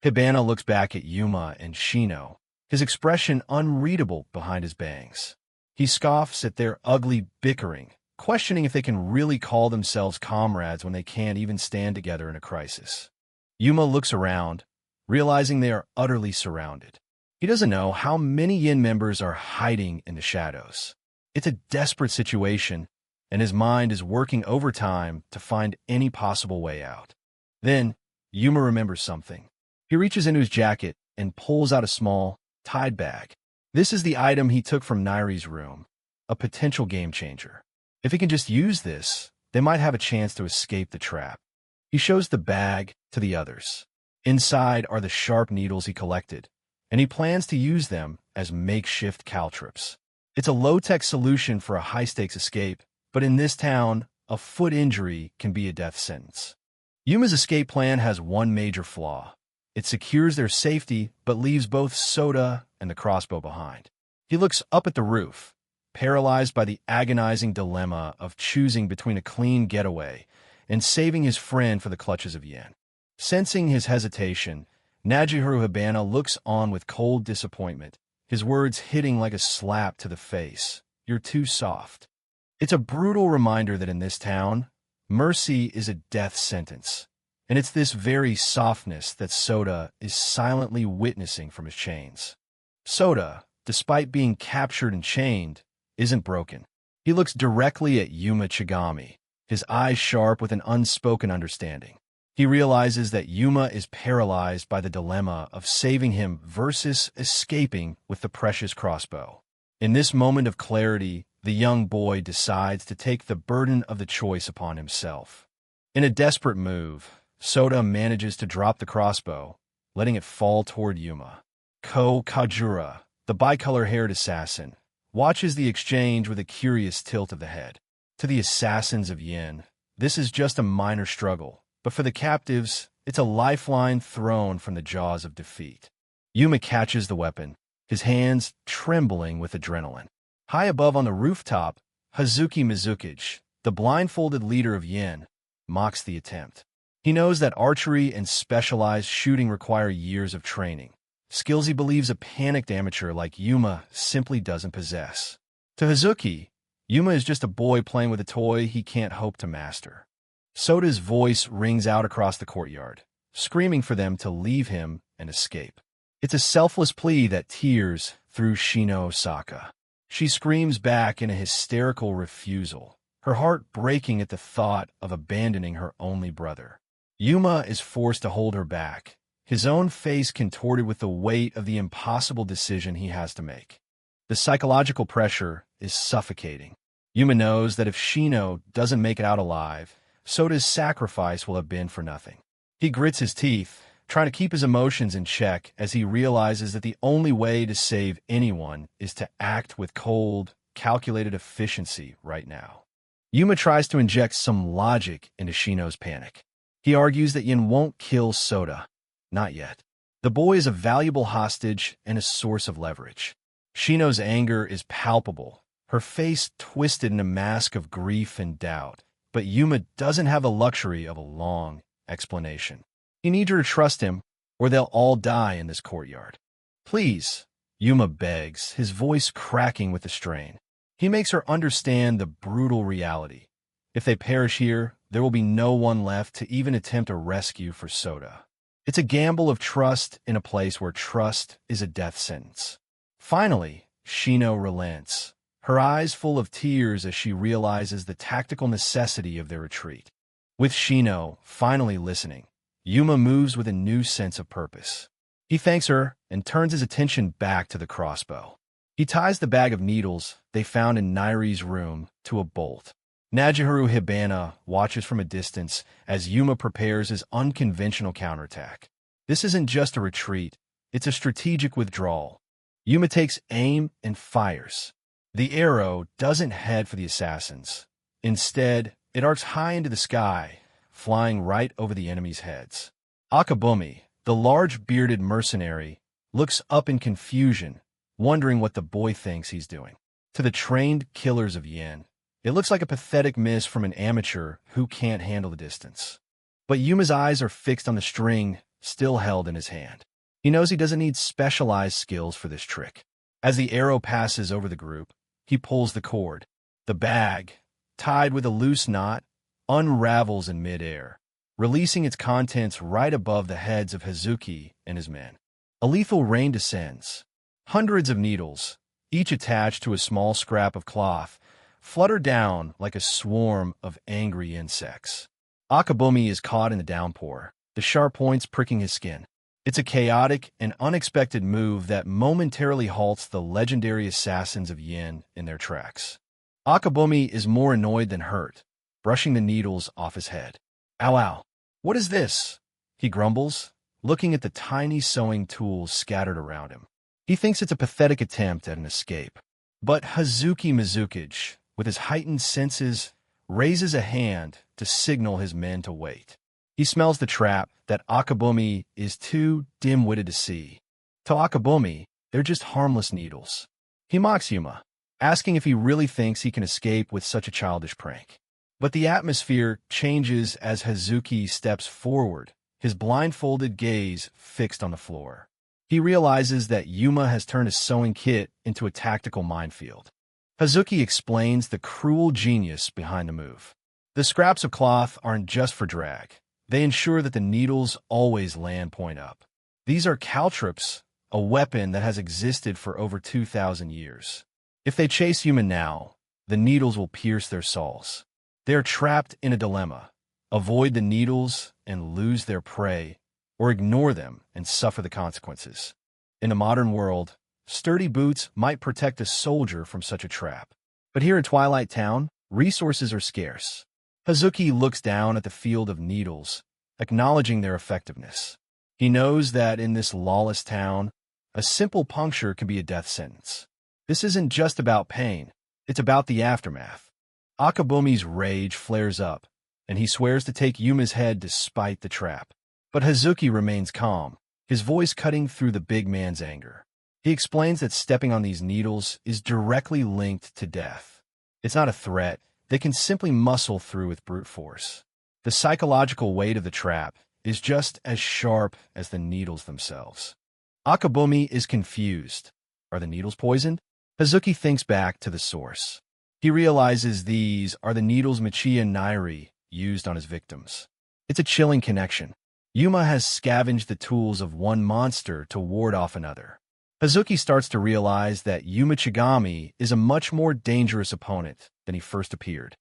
Hibana looks back at Yuma and Shino, his expression unreadable behind his bangs. He scoffs at their ugly bickering, questioning if they can really call themselves comrades when they can't even stand together in a crisis. Yuma looks around, realizing they are utterly surrounded. He doesn't know how many Yin members are hiding in the shadows. It's a desperate situation, and his mind is working overtime to find any possible way out. Then, Yuma remembers something. He reaches into his jacket and pulls out a small, tied bag. This is the item he took from Nairi's room, a potential game changer. If he can just use this, they might have a chance to escape the trap. He shows the bag to the others. Inside are the sharp needles he collected, and he plans to use them as makeshift caltrops. It's a low-tech solution for a high-stakes escape, but in this town, a foot injury can be a death sentence. Yuma's escape plan has one major flaw. It secures their safety, but leaves both Soda and the crossbow behind. He looks up at the roof, paralyzed by the agonizing dilemma of choosing between a clean getaway and saving his friend for the clutches of Yen. Sensing his hesitation, Najihiro Hibana looks on with cold disappointment, his words hitting like a slap to the face. "You're too soft." It's a brutal reminder that in this town, mercy is a death sentence. And it's this very softness that Soda is silently witnessing from his chains. Soda, despite being captured and chained, isn't broken. He looks directly at Yuma Chigami, his eyes sharp with an unspoken understanding. He realizes that Yuma is paralyzed by the dilemma of saving him versus escaping with the precious crossbow. In this moment of clarity, the young boy decides to take the burden of the choice upon himself. In a desperate move, Soda manages to drop the crossbow, letting it fall toward Yuma. Ko Kajura, the bicolor-haired assassin, watches the exchange with a curious tilt of the head. To the assassins of Yin, this is just a minor struggle, but for the captives, it's a lifeline thrown from the jaws of defeat. Yuma catches the weapon, his hands trembling with adrenaline. High above on the rooftop, Hazuki Mizukichi, the blindfolded leader of Yin, mocks the attempt. He knows that archery and specialized shooting require years of training, skills he believes a panicked amateur like Yuma simply doesn't possess. To Hazuki, Yuma is just a boy playing with a toy he can't hope to master. Soda's voice rings out across the courtyard, screaming for them to leave him and escape. It's a selfless plea that tears through Shino Osaka. She screams back in a hysterical refusal, her heart breaking at the thought of abandoning her only brother. Yuma is forced to hold her back, his own face contorted with the weight of the impossible decision he has to make. The psychological pressure is suffocating. Yuma knows that if Shino doesn't make it out alive, Soda's sacrifice will have been for nothing. He grits his teeth, trying to keep his emotions in check as he realizes that the only way to save anyone is to act with cold, calculated efficiency right now. Yuma tries to inject some logic into Shino's panic. He argues that Yin won't kill Soda. Not yet. The boy is a valuable hostage and a source of leverage. Shino's anger is palpable, her face twisted in a mask of grief and doubt, but Yuma doesn't have the luxury of a long explanation. He needs her to trust him, or they'll all die in this courtyard. "Please," Yuma begs, his voice cracking with the strain. He makes her understand the brutal reality. If they perish here, there will be no one left to even attempt a rescue for Soda. It's a gamble of trust in a place where trust is a death sentence. Finally, Shino relents, her eyes full of tears as she realizes the tactical necessity of their retreat. With Shino finally listening, Yuma moves with a new sense of purpose. He thanks her and turns his attention back to the crossbow. He ties the bag of needles they found in Nairi's room to a bolt. Najihiro Hibana watches from a distance as Yuma prepares his unconventional counterattack. This isn't just a retreat, it's a strategic withdrawal. Yuma takes aim and fires. The arrow doesn't head for the assassins. Instead, it arcs high into the sky, flying right over the enemy's heads. Akabumi, the large bearded mercenary, looks up in confusion, wondering what the boy thinks he's doing. To the trained killers of Yin, it looks like a pathetic miss from an amateur who can't handle the distance. But Yuma's eyes are fixed on the string still held in his hand. He knows he doesn't need specialized skills for this trick. As the arrow passes over the group, he pulls the cord. The bag, tied with a loose knot, unravels in midair, releasing its contents right above the heads of Hazuki and his men. A lethal rain descends. Hundreds of needles, each attached to a small scrap of cloth, flutter down like a swarm of angry insects. Akabumi is caught in the downpour, the sharp points pricking his skin. It's a chaotic and unexpected move that momentarily halts the legendary assassins of Yin in their tracks. Akabumi is more annoyed than hurt, brushing the needles off his head. Ow, ow. What is this? He grumbles, looking at the tiny sewing tools scattered around him. He thinks it's a pathetic attempt at an escape. But Hazuki Mizuki's, with his heightened senses, raises a hand to signal his men to wait. He smells the trap that Akabumi is too dim-witted to see. To Akabumi, they're just harmless needles. He mocks Yuma, asking if he really thinks he can escape with such a childish prank. But the atmosphere changes as Hazuki steps forward, his blindfolded gaze fixed on the floor. He realizes that Yuma has turned his sewing kit into a tactical minefield. Hazuki explains the cruel genius behind the move. The scraps of cloth aren't just for drag. They ensure that the needles always land point up. These are caltrops, a weapon that has existed for over 2,000 years. If they chase Yuma now, the needles will pierce their souls. They are trapped in a dilemma: avoid the needles and lose their prey, or ignore them and suffer the consequences. In a modern world, sturdy boots might protect a soldier from such a trap. But here in Twilight Town, resources are scarce. Hazuki looks down at the field of needles, acknowledging their effectiveness. He knows that in this lawless town, a simple puncture can be a death sentence. This isn't just about pain, it's about the aftermath. Akabumi's rage flares up, and he swears to take Yuma's head despite the trap. But Hazuki remains calm, his voice cutting through the big man's anger. He explains that stepping on these needles is directly linked to death. It's not a threat. They can simply muscle through with brute force. The psychological weight of the trap is just as sharp as the needles themselves. Akabumi is confused. Are the needles poisoned? Hazuki thinks back to the source. He realizes these are the needles Michiya Nairi used on his victims. It's a chilling connection. Yuma has scavenged the tools of one monster to ward off another. Hazuki starts to realize that Yuma Chigami is a much more dangerous opponent than he first appeared.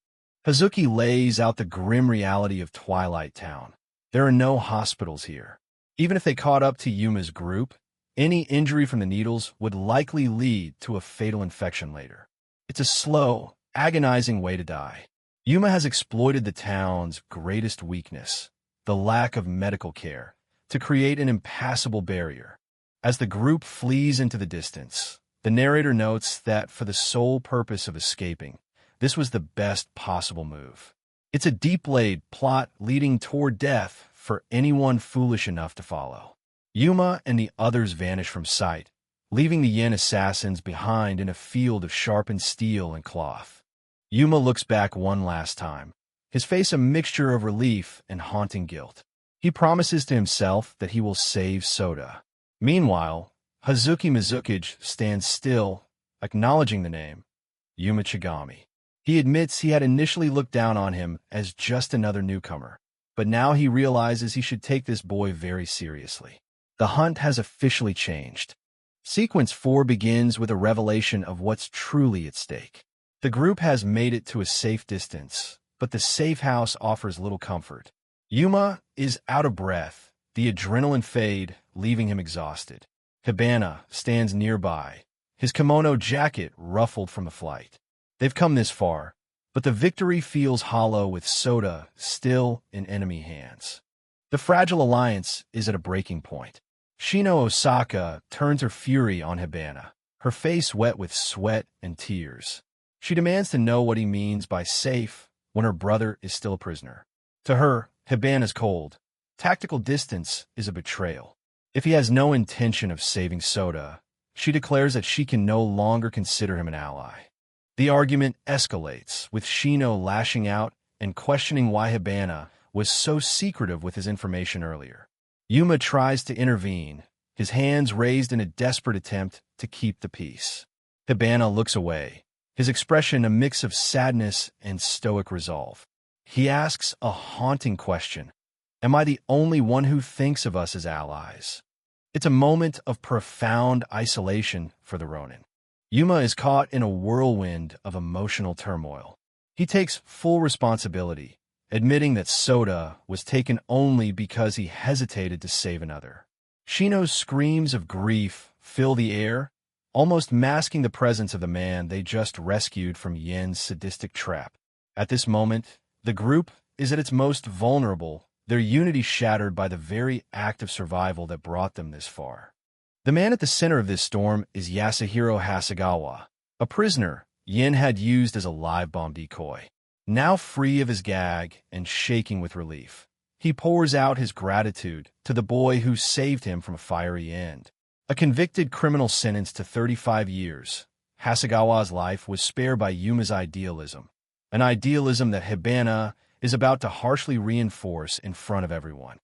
Hazuki lays out the grim reality of Twilight Town. There are no hospitals here. Even if they caught up to Yuma's group, any injury from the needles would likely lead to a fatal infection later. It's a slow, agonizing way to die. Yuma has exploited the town's greatest weakness, the lack of medical care, to create an impassable barrier. As the group flees into the distance, the narrator notes that for the sole purpose of escaping, this was the best possible move. It's a deep-laid plot leading toward death for anyone foolish enough to follow. Yuma and the others vanish from sight, leaving the Yin assassins behind in a field of sharpened steel and cloth. Yuma looks back one last time, his face a mixture of relief and haunting guilt. He promises to himself that he will save Soda. Meanwhile, Hazuki Mizuki stands still, acknowledging the name, Yuma Chigami. He admits he had initially looked down on him as just another newcomer, but now he realizes he should take this boy very seriously. The hunt has officially changed. Sequence 4 begins with a revelation of what's truly at stake. The group has made it to a safe distance, but the safe house offers little comfort. Yuma is out of breath, the adrenaline fade, leaving him exhausted. Hibana stands nearby, his kimono jacket ruffled from the flight. They've come this far, but the victory feels hollow with Soda still in enemy hands. The fragile alliance is at a breaking point. Shino Osaka turns her fury on Hibana, her face wet with sweat and tears. She demands to know what he means by safe when her brother is still a prisoner. To her, Hibana's cold. Tactical distance is a betrayal. If he has no intention of saving Soda, she declares that she can no longer consider him an ally. The argument escalates, with Shino lashing out and questioning why Hibana was so secretive with his information earlier. Yuma tries to intervene, his hands raised in a desperate attempt to keep the peace. Hibana looks away, his expression a mix of sadness and stoic resolve. He asks a haunting question: am I the only one who thinks of us as allies? It's a moment of profound isolation for the Ronin. Yuma is caught in a whirlwind of emotional turmoil. He takes full responsibility, admitting that Sota was taken only because he hesitated to save another. Shino's screams of grief fill the air, almost masking the presence of the man they just rescued from Yen's sadistic trap. At this moment, the group is at its most vulnerable, their unity shattered by the very act of survival that brought them this far. The man at the center of this storm is Yasuhiro Hasegawa, a prisoner Yen had used as a live bomb decoy. Now free of his gag and shaking with relief, he pours out his gratitude to the boy who saved him from a fiery end. A convicted criminal sentenced to 35 years, Hasegawa's life was spared by Yuma's idealism, an idealism that Hibana is about to harshly reinforce in front of everyone.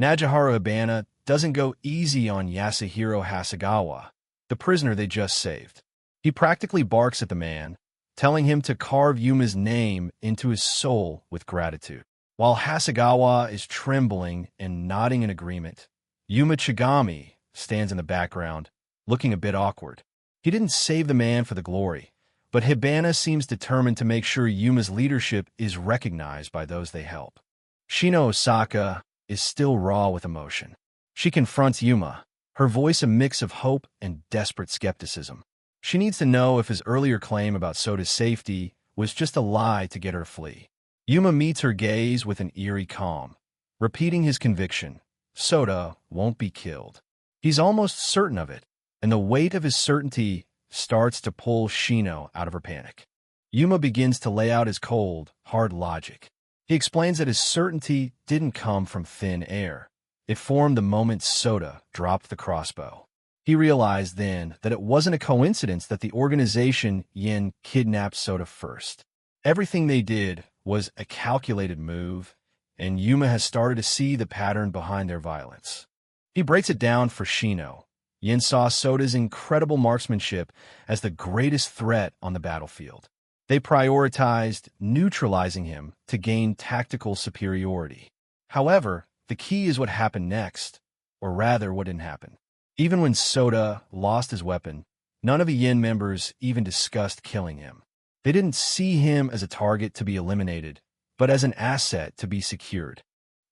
Najiharu Hibana doesn't go easy on Yasuhiro Hasegawa, the prisoner they just saved. He practically barks at the man, telling him to carve Yuma's name into his soul with gratitude. While Hasegawa is trembling and nodding in agreement, Yuma Chigami stands in the background, looking a bit awkward. He didn't save the man for the glory, but Hibana seems determined to make sure Yuma's leadership is recognized by those they help. Shino Osaka is still raw with emotion. She confronts Yuma, her voice a mix of hope and desperate skepticism. She needs to know if his earlier claim about Sota's safety was just a lie to get her to flee. Yuma meets her gaze with an eerie calm, repeating his conviction, Sota won't be killed. He's almost certain of it, and the weight of his certainty starts to pull Shino out of her panic. Yuma begins to lay out his cold, hard logic. He explains that his certainty didn't come from thin air. It formed the moment Sota dropped the crossbow. He realized then that it wasn't a coincidence that the organization Yen kidnapped Sota first. Everything they did was a calculated move, and Yuma has started to see the pattern behind their violence. He breaks it down for Shino. Yen saw Sota's incredible marksmanship as the greatest threat on the battlefield. They prioritized neutralizing him to gain tactical superiority. However, the key is what happened next, or rather what didn't happen. Even when Sota lost his weapon, none of the Yen members even discussed killing him. They didn't see him as a target to be eliminated, but as an asset to be secured.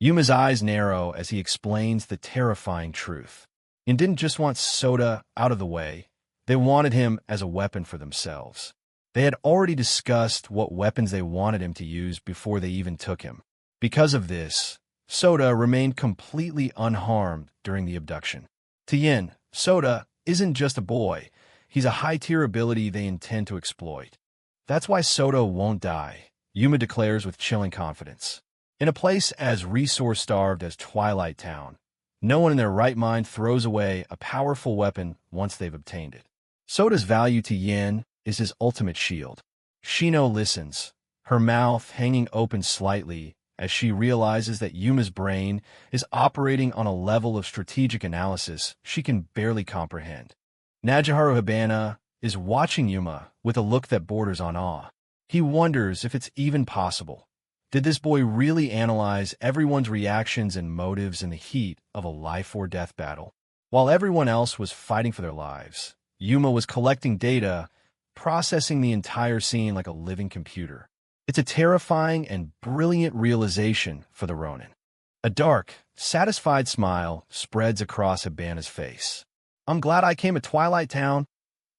Yuma's eyes narrow as he explains the terrifying truth. Yen didn't just want Sota out of the way, they wanted him as a weapon for themselves. They had already discussed what weapons they wanted him to use before they even took him. Because of this, Sota remained completely unharmed during the abduction. To Yen, Sota isn't just a boy, he's a high-tier ability they intend to exploit. That's why Sota won't die, Yuma declares with chilling confidence. In a place as resource-starved as Twilight Town, no one in their right mind throws away a powerful weapon once they've obtained it. Sota's value to Yen is his ultimate shield. Shino listens, her mouth hanging open slightly as she realizes that Yuma's brain is operating on a level of strategic analysis she can barely comprehend. Najiharu Hibana is watching Yuma with a look that borders on awe. He wonders if it's even possible. Did this boy really analyze everyone's reactions and motives in the heat of a life-or-death battle? While everyone else was fighting for their lives, Yuma was collecting data, processing the entire scene like a living computer. It's a terrifying and brilliant realization for the Ronin. A dark, satisfied smile spreads across Hibana's face. I'm glad I came to Twilight Town,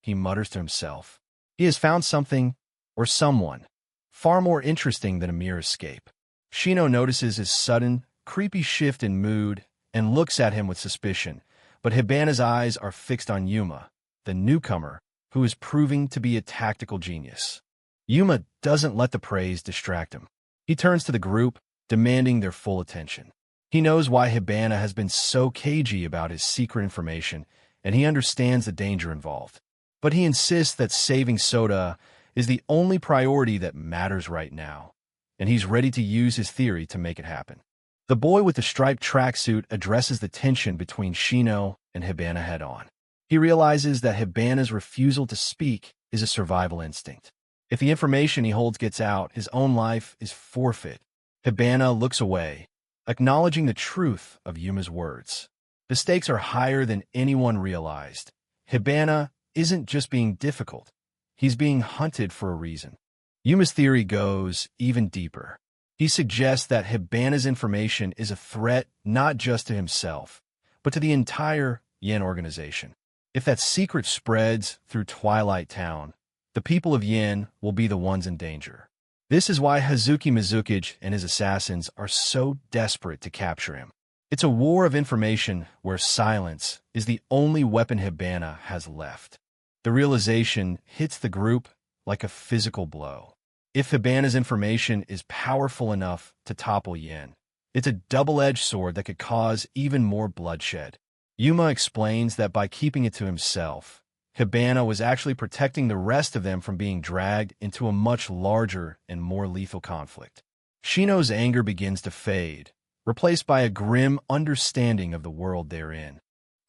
he mutters to himself. He has found something, or someone, far more interesting than a mere escape. Shino notices his sudden, creepy shift in mood and looks at him with suspicion, but Hibana's eyes are fixed on Yuma, the newcomer, who is proving to be a tactical genius. Yuma doesn't let the praise distract him. He turns to the group, demanding their full attention. He knows why Hibana has been so cagey about his secret information, and he understands the danger involved. But he insists that saving Sota is the only priority that matters right now, and he's ready to use his theory to make it happen. The boy with the striped tracksuit addresses the tension between Shino and Hibana head-on. He realizes that Hibana's refusal to speak is a survival instinct. If the information he holds gets out, his own life is forfeit. Hibana looks away, acknowledging the truth of Yuma's words. The stakes are higher than anyone realized. Hibana isn't just being difficult. He's being hunted for a reason. Yuma's theory goes even deeper. He He suggests that Hibana's information is a threat not just to himself, but to the entire Yin organization. If that secret spreads through Twilight Town, the people of Yin will be the ones in danger. This is why Hazuki Mizuki and his assassins are so desperate to capture him. It's a war of information where silence is the only weapon Hibana has left. The realization hits the group like a physical blow. If Hibana's information is powerful enough to topple Yin, it's a double-edged sword that could cause even more bloodshed. Yuma explains that by keeping it to himself, Hibana was actually protecting the rest of them from being dragged into a much larger and more lethal conflict. Shino's anger begins to fade, replaced by a grim understanding of the world they're in.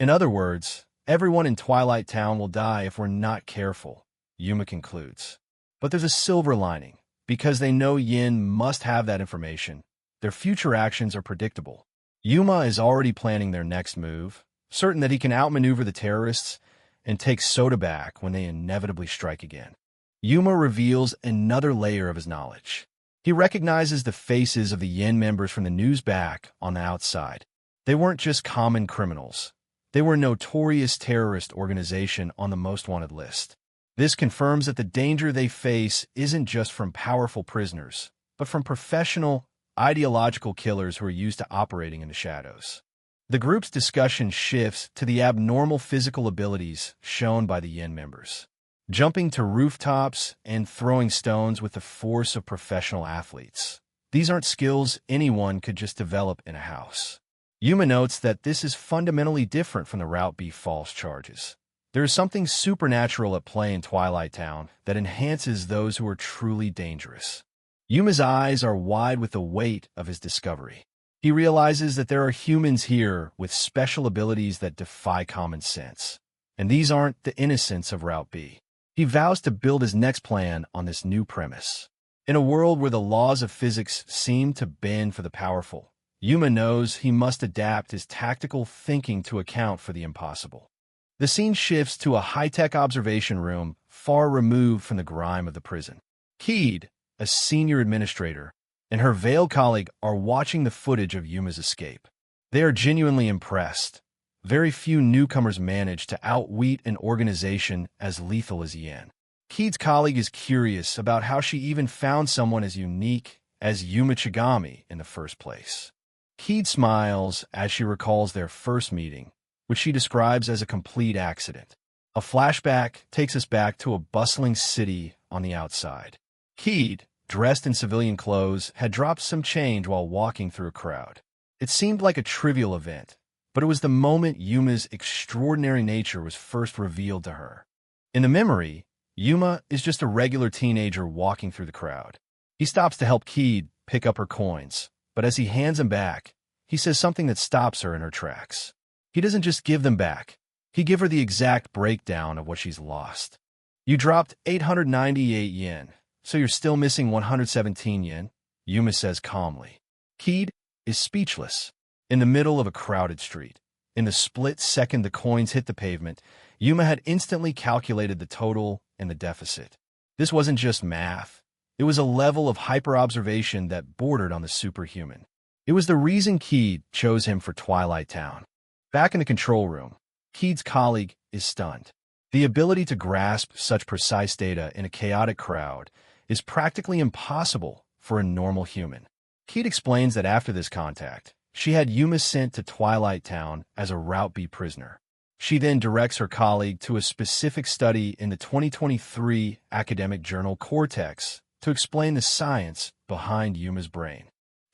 In other words, everyone in Twilight Town will die if we're not careful, Yuma concludes. But there's a silver lining. Because they know Yin must have that information, their future actions are predictable. Yuma is already planning their next move, certain that he can outmaneuver the terrorists and take Soda back when they inevitably strike again. Yuma reveals another layer of his knowledge. He recognizes the faces of the Yin members from the news back on the outside. They weren't just common criminals. They were a notorious terrorist organization on the most wanted list. This confirms that the danger they face isn't just from powerful prisoners, but from professional, ideological killers who are used to operating in the shadows. The group's discussion shifts to the abnormal physical abilities shown by the Yin members. Jumping to rooftops and throwing stones with the force of professional athletes. These aren't skills anyone could just develop in a house. Yuma notes that this is fundamentally different from the Route B false charges. There is something supernatural at play in Twilight Town that enhances those who are truly dangerous. Yuma's eyes are wide with the weight of his discovery. He realizes that there are humans here with special abilities that defy common sense. And these aren't the innocents of Route B. He vows to build his next plan on this new premise. In a world where the laws of physics seem to bend for the powerful, Yuma knows he must adapt his tactical thinking to account for the impossible. The scene shifts to a high-tech observation room far removed from the grime of the prison. Keed, a senior administrator, and her veiled colleague are watching the footage of Yuma's escape. They are genuinely impressed. Very few newcomers manage to outwit an organization as lethal as Yin. Keed's colleague is curious about how she even found someone as unique as Yuma Chigami in the first place. Keed smiles as she recalls their first meeting, which she describes as a complete accident. A flashback takes us back to a bustling city on the outside. Keed, dressed in civilian clothes, had dropped some change while walking through a crowd. It seemed like a trivial event, but it was the moment Yuma's extraordinary nature was first revealed to her. In the memory, Yuma is just a regular teenager walking through the crowd. He stops to help Keed pick up her coins, but as he hands them back, he says something that stops her in her tracks. He doesn't just give them back. He gives her the exact breakdown of what she's lost. You dropped 898 yen, so you're still missing 117 yen, Yuma says calmly. Keed is speechless. In the middle of a crowded street, in the split second the coins hit the pavement, Yuma had instantly calculated the total and the deficit. This wasn't just math. It was a level of hyper-observation that bordered on the superhuman. It was the reason Keed chose him for Twilight Town. Back in the control room, Keed's colleague is stunned. The ability to grasp such precise data in a chaotic crowd is practically impossible for a normal human. Keed explains that after this contact, she had Yuma sent to Twilight Town as a Route B prisoner. She then directs her colleague to a specific study in the 2023 academic journal Cortex to explain the science behind Yuma's brain.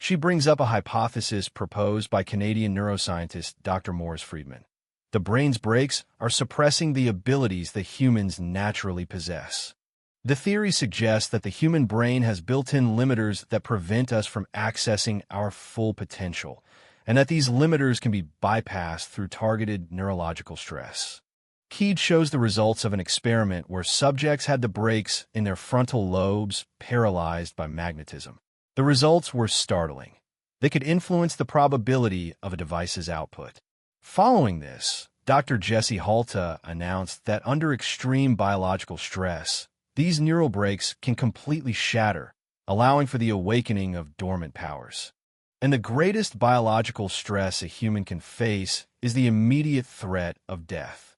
She brings up a hypothesis proposed by Canadian neuroscientist Dr. Morris Friedman. The brain's brakes are suppressing the abilities that humans naturally possess. The theory suggests that the human brain has built-in limiters that prevent us from accessing our full potential, and that these limiters can be bypassed through targeted neurological stress. Keed shows the results of an experiment where subjects had the brakes in their frontal lobes paralyzed by magnetism. The results were startling. They could influence the probability of a device's output. Following this, Dr. Jesse Halta announced that under extreme biological stress, these neural brakes can completely shatter, allowing for the awakening of dormant powers. And the greatest biological stress a human can face is the immediate threat of death.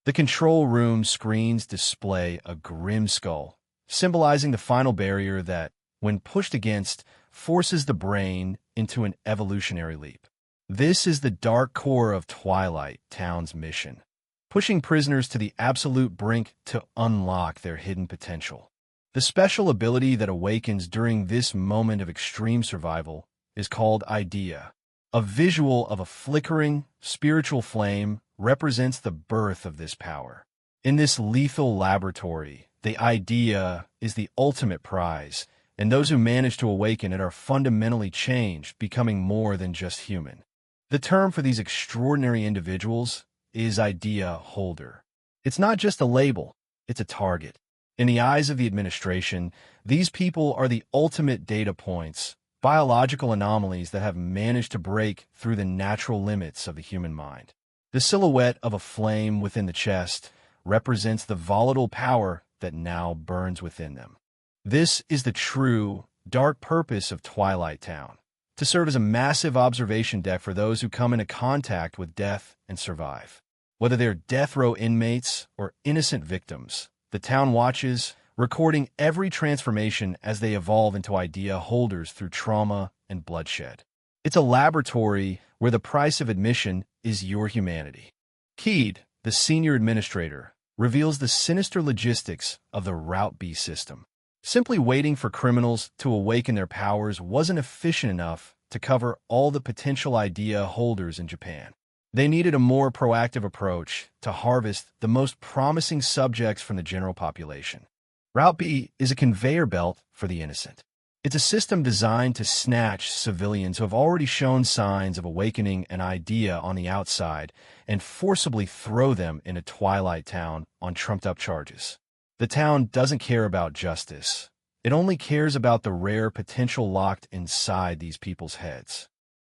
The control room screens display a grim skull, symbolizing the final barrier that, when pushed against, forces the brain into an evolutionary leap. This is the dark core of Twilight Town's mission, pushing prisoners to the absolute brink to unlock their hidden potential. The special ability that awakens during this moment of extreme survival is called Idea. A visual of a flickering, spiritual flame represents the birth of this power. In this lethal laboratory, the Idea is the ultimate prize, and those who manage to awaken it are fundamentally changed, becoming more than just human. The term for these extraordinary individuals is Idea Holder. It's not just a label, it's a target. In the eyes of the administration, these people are the ultimate data points, biological anomalies that have managed to break through the natural limits of the human mind. The silhouette of a flame within the chest represents the volatile power that now burns within them. This is the true, dark purpose of Twilight Town, to serve as a massive observation deck for those who come into contact with death and survive. Whether they're death row inmates or innocent victims, the town watches, recording every transformation as they evolve into idea holders through trauma and bloodshed. It's a laboratory where the price of admission is your humanity. Keed, the senior administrator, reveals the sinister logistics of the Route B system. Simply waiting for criminals to awaken their powers wasn't efficient enough to cover all the potential idea holders in Japan. They needed a more proactive approach to harvest the most promising subjects from the general population. Route B is a conveyor belt for the innocent. It's a system designed to snatch civilians who have already shown signs of awakening an idea on the outside and forcibly throw them into Twilight Town on trumped-up charges. The town doesn't care about justice. It only cares about the rare potential locked inside these people's heads.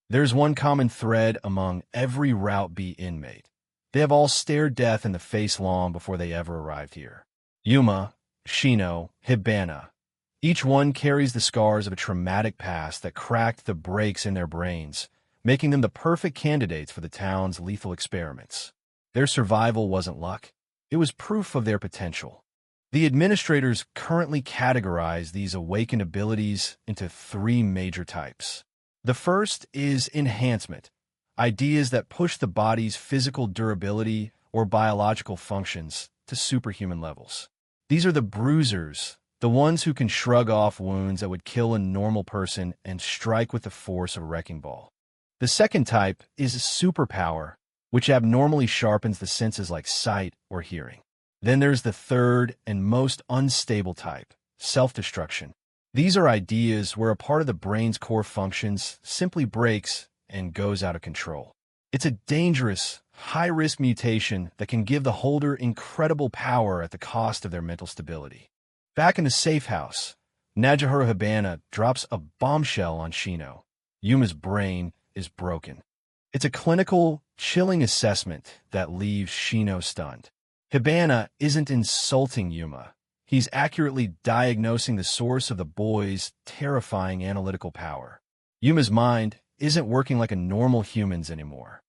There's one common thread among every Route B inmate. They have all stared death in the face long before they ever arrived here. Yuma, Shino, Hibana. Each one carries the scars of a traumatic past that cracked the breaks in their brains, making them the perfect candidates for the town's lethal experiments. Their survival wasn't luck. It was proof of their potential. The administrators currently categorize these awakened abilities into three major types. The first is enhancement, ideas that push the body's physical durability or biological functions to superhuman levels. These are the bruisers, the ones who can shrug off wounds that would kill a normal person and strike with the force of a wrecking ball. The second type is superpower, which abnormally sharpens the senses like sight or hearing. Then there's the third and most unstable type, self-destruction. These are ideas where a part of the brain's core functions simply breaks and goes out of control. It's a dangerous, high-risk mutation that can give the holder incredible power at the cost of their mental stability. Back in the safe house, Najihiro Hibana drops a bombshell on Shino. Yuma's brain is broken. It's a clinical, chilling assessment that leaves Shino stunned. Hibana isn't insulting Yuma. He's accurately diagnosing the source of the boy's terrifying analytical power. Yuma's mind isn't working like a normal human's anymore.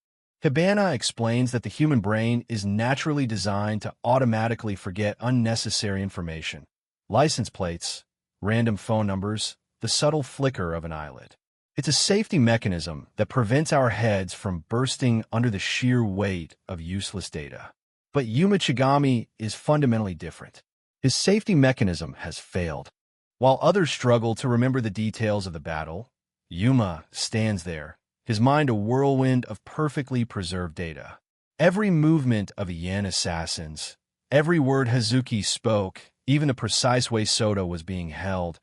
Hibana explains that the human brain is naturally designed to automatically forget unnecessary information. License plates, random phone numbers, the subtle flicker of an eyelid. It's a safety mechanism that prevents our heads from bursting under the sheer weight of useless data. But Yuma Chigami is fundamentally different. His safety mechanism has failed. While others struggle to remember the details of the battle, Yuma stands there, his mind a whirlwind of perfectly preserved data. Every movement of Yen assassins, every word Hazuki spoke, even the precise way Soda was being held,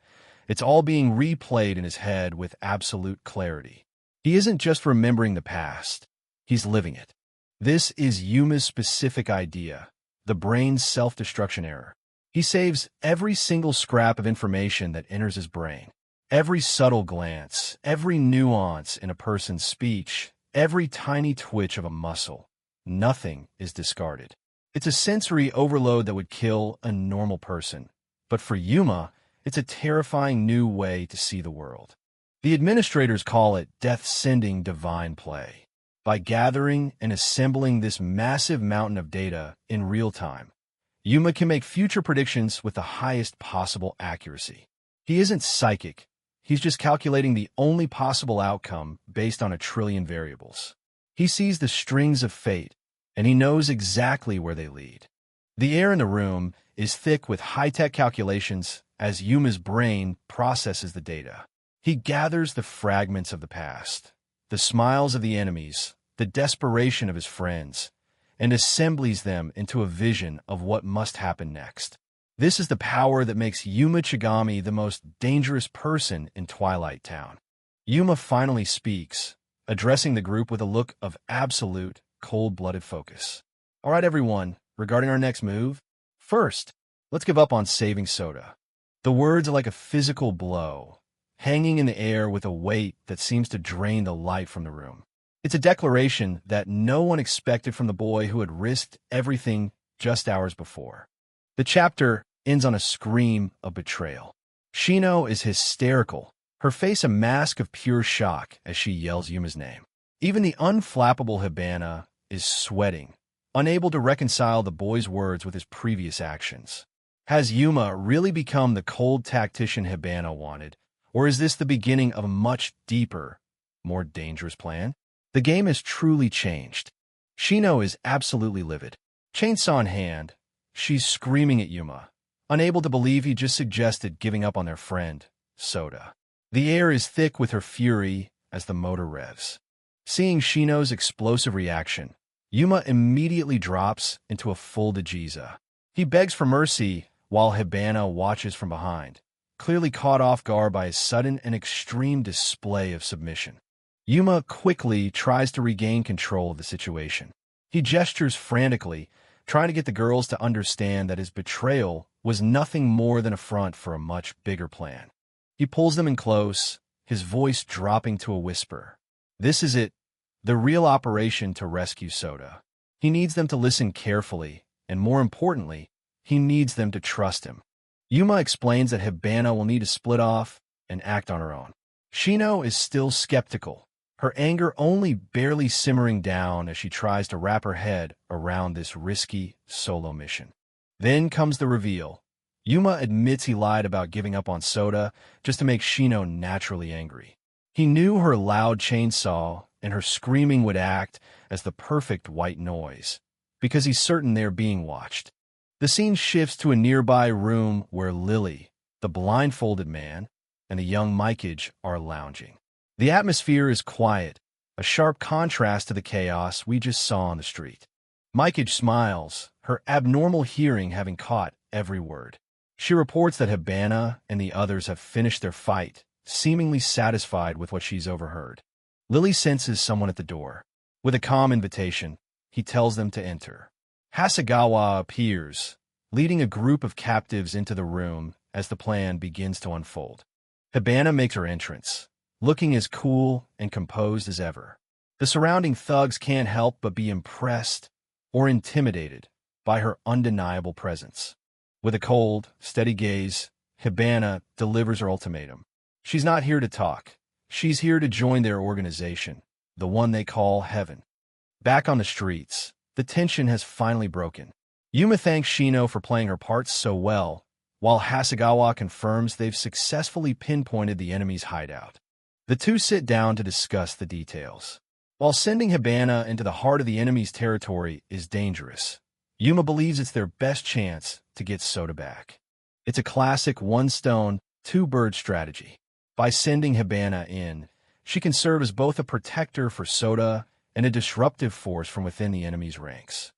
it's all being replayed in his head with absolute clarity. He isn't just remembering the past, he's living it. This is Yuma's specific idea, the brain's self-destruction error. He saves every single scrap of information that enters his brain. Every subtle glance, every nuance in a person's speech, every tiny twitch of a muscle. Nothing is discarded. It's a sensory overload that would kill a normal person. But for Yuma, It's a terrifying new way to see the world. The administrators call it death-sending divine play. By gathering and assembling this massive mountain of data in real time, Yuma can make future predictions with the highest possible accuracy. He isn't psychic. He's just calculating the only possible outcome based on a trillion variables. He sees the strings of fate, and he knows exactly where they lead. The air in the room is thick with high-tech calculations as Yuma's brain processes the data. He gathers the fragments of the past, the smiles of the enemies, the desperation of his friends, and assembles them into a vision of what must happen next. This is the power that makes Yuma Chigami the most dangerous person in Twilight Town. Yuma finally speaks, addressing the group with a look of absolute, cold-blooded focus. All right, everyone, regarding our next move, first, let's give up on saving Soda. The words are like a physical blow, hanging in the air with a weight that seems to drain the light from the room. It's a declaration that no one expected from the boy who had risked everything just hours before. The chapter ends on a scream of betrayal. Shino is hysterical, her face a mask of pure shock as she yells Yuma's name. Even the unflappable Hibana is sweating, unable to reconcile the boy's words with his previous actions. Has Yuma really become the cold tactician Hibana wanted, or is this the beginning of a much deeper, more dangerous plan? The game has truly changed. Shino is absolutely livid. Chainsaw in hand, she's screaming at Yuma, unable to believe he just suggested giving up on their friend, Soda. The air is thick with her fury as the motor revs. Seeing Shino's explosive reaction, Yuma immediately drops into a full Dejiza. He begs for mercy while Hibana watches from behind, clearly caught off guard by his sudden and extreme display of submission. Yuma quickly tries to regain control of the situation. He gestures frantically, trying to get the girls to understand that his betrayal was nothing more than a front for a much bigger plan. He pulls them in close, his voice dropping to a whisper. This is it, the real operation to rescue Soda. He needs them to listen carefully, and more importantly, he needs them to trust him. Yuma explains that Hibana will need to split off and act on her own. Shino is still skeptical, her anger only barely simmering down as she tries to wrap her head around this risky solo mission. Then comes the reveal. Yuma admits he lied about giving up on Soda just to make Shino naturally angry. He knew her loud chainsaw and her screaming would act as the perfect white noise, because he's certain they're being watched. The scene shifts to a nearby room where Lily, the blindfolded man, and the young Mikage are lounging. The atmosphere is quiet, a sharp contrast to the chaos we just saw on the street. Mikage smiles, her abnormal hearing having caught every word. She reports that Hibana and the others have finished their fight, seemingly satisfied with what she's overheard. Lily senses someone at the door. With a calm invitation, he tells them to enter. Hasegawa appears, leading a group of captives into the room as the plan begins to unfold. Hibana makes her entrance, looking as cool and composed as ever. The surrounding thugs can't help but be impressed or intimidated by her undeniable presence. With a cold, steady gaze, Hibana delivers her ultimatum. She's not here to talk. She's here to join their organization, the one they call Heaven. Back on the streets, the tension has finally broken. Yuma thanks Shino for playing her parts so well, while Hasegawa confirms they've successfully pinpointed the enemy's hideout. The two sit down to discuss the details. While sending Hibana into the heart of the enemy's territory is dangerous, Yuma believes it's their best chance to get Soda back. It's a classic one-stone, two-bird strategy. By sending Hibana in, she can serve as both a protector for Soda and a disruptive force from within the enemy's ranks.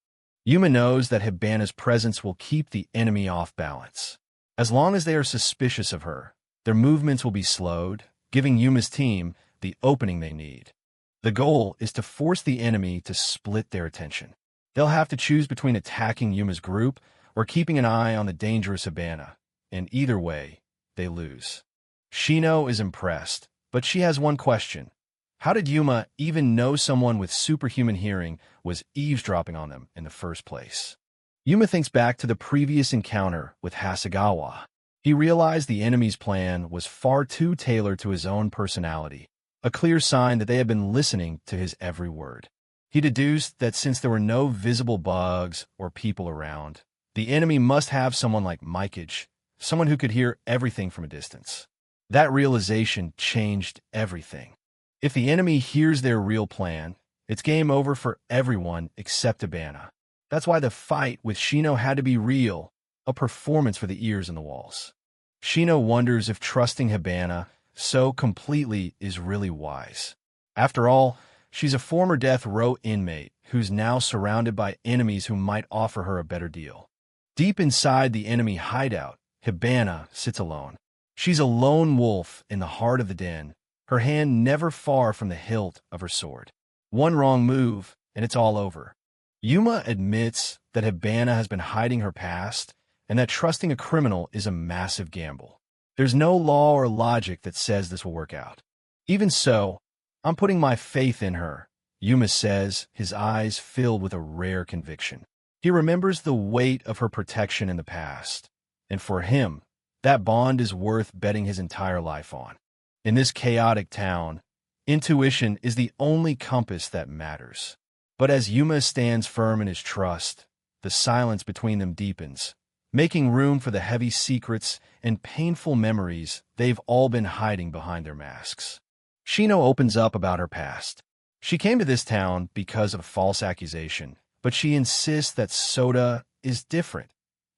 Yuma knows that Hibana's presence will keep the enemy off balance. As long as they are suspicious of her, their movements will be slowed, giving Yuma's team the opening they need. The goal is to force the enemy to split their attention. They'll have to choose between attacking Yuma's group or keeping an eye on the dangerous Hibana, and either way, they lose. Shino is impressed, but she has one question. How did Yuma even know someone with superhuman hearing was eavesdropping on them in the first place? Yuma thinks back to the previous encounter with Hasegawa. He realized the enemy's plan was far too tailored to his own personality, a clear sign that they had been listening to his every word. He deduced that since there were no visible bugs or people around, the enemy must have someone like Mikage, someone who could hear everything from a distance. That realization changed everything. If the enemy hears their real plan, it's game over for everyone except Hibana. That's why the fight with Shino had to be real, a performance for the ears and the walls. Shino wonders if trusting Hibana so completely is really wise. After all, she's a former death row inmate who's now surrounded by enemies who might offer her a better deal. Deep inside the enemy hideout, Hibana sits alone. She's a lone wolf in the heart of the den, her hand never far from the hilt of her sword. One wrong move, and it's all over. Yuma admits that Hibana has been hiding her past, and that trusting a criminal is a massive gamble. There's no law or logic that says this will work out. Even so, I'm putting my faith in her, Yuma says, his eyes filled with a rare conviction. He remembers the weight of her protection in the past, and for him, that bond is worth betting his entire life on. In this chaotic town, intuition is the only compass that matters. But as Yuma stands firm in his trust, the silence between them deepens, making room for the heavy secrets and painful memories they've all been hiding behind their masks. Shino opens up about her past. She came to this town because of a false accusation, but she insists that Soda is different.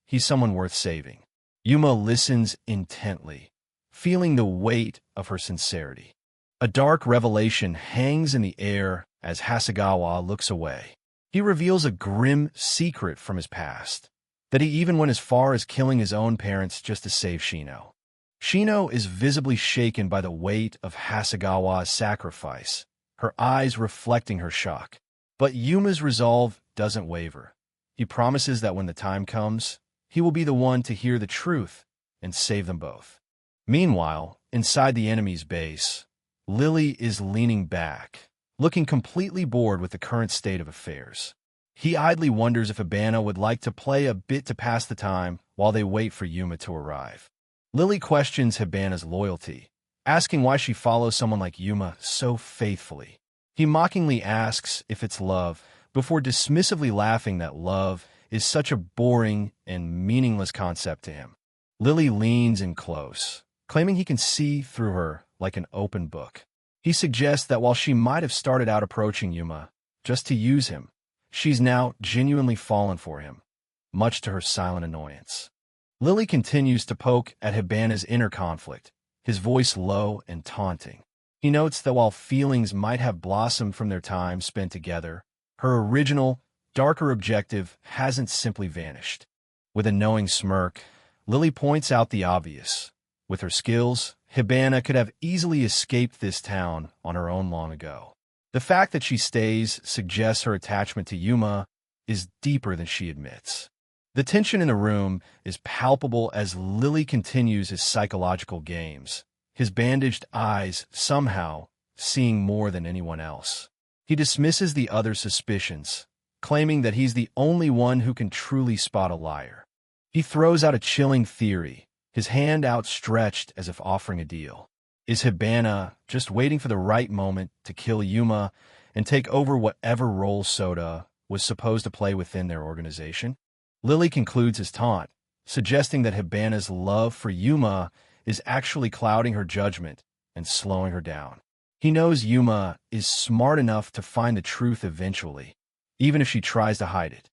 He's someone worth saving. Yuma listens intently, feeling the weight of her sincerity. A dark revelation hangs in the air as Hasegawa looks away. He reveals a grim secret from his past, that he even went as far as killing his own parents just to save Shino. Shino is visibly shaken by the weight of Hasegawa's sacrifice, her eyes reflecting her shock. But Yuma's resolve doesn't waver. He promises that when the time comes, he will be the one to hear the truth and save them both. Meanwhile, inside the enemy's base, Lily is leaning back, looking completely bored with the current state of affairs. He idly wonders if Hibana would like to play a bit to pass the time while they wait for Yuma to arrive. Lily questions Hibana's loyalty, asking why she follows someone like Yuma so faithfully. He mockingly asks if it's love, before dismissively laughing that love is such a boring and meaningless concept to him. Lily leans in close, claiming he can see through her like an open book. He suggests that while she might have started out approaching Yuma just to use him, she's now genuinely fallen for him, much to her silent annoyance. Lily continues to poke at Hibana's inner conflict, his voice low and taunting. He notes that while feelings might have blossomed from their time spent together, her original, darker objective hasn't simply vanished. With a knowing smirk, Lily points out the obvious. With her skills, Hibana could have easily escaped this town on her own long ago. The fact that she stays suggests her attachment to Yuma is deeper than she admits. The tension in the room is palpable as Lily continues his psychological games, his bandaged eyes somehow seeing more than anyone else. He dismisses the other suspicions, claiming that he's the only one who can truly spot a liar. He throws out a chilling theory, his hand outstretched as if offering a deal. Is Hibana just waiting for the right moment to kill Yuma and take over whatever role Soda was supposed to play within their organization? Lily concludes his taunt, suggesting that Hibana's love for Yuma is actually clouding her judgment and slowing her down. He knows Yuma is smart enough to find the truth eventually, even if she tries to hide it.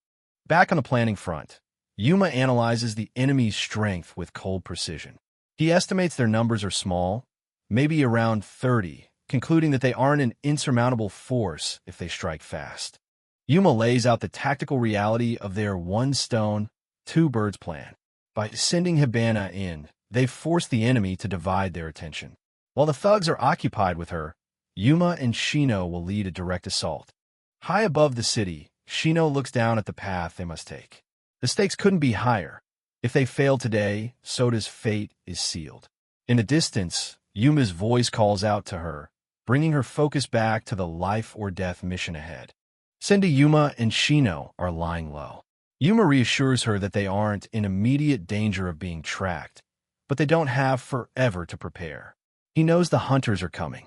Back on the planning front, Yuma analyzes the enemy's strength with cold precision. He estimates their numbers are small, maybe around 30, concluding that they aren't an insurmountable force if they strike fast. Yuma lays out the tactical reality of their one stone, two birds plan. By sending Hibana in, they've forced the enemy to divide their attention. While the thugs are occupied with her, Yuma and Shino will lead a direct assault. High above the city, Shino looks down at the path they must take. The stakes couldn't be higher. If they fail today, Soda's fate is sealed. In the distance, Yuma's voice calls out to her, bringing her focus back to the life-or-death mission ahead. Senda Yuma and Shino are lying low. Yuma reassures her that they aren't in immediate danger of being tracked, but they don't have forever to prepare. He knows the hunters are coming.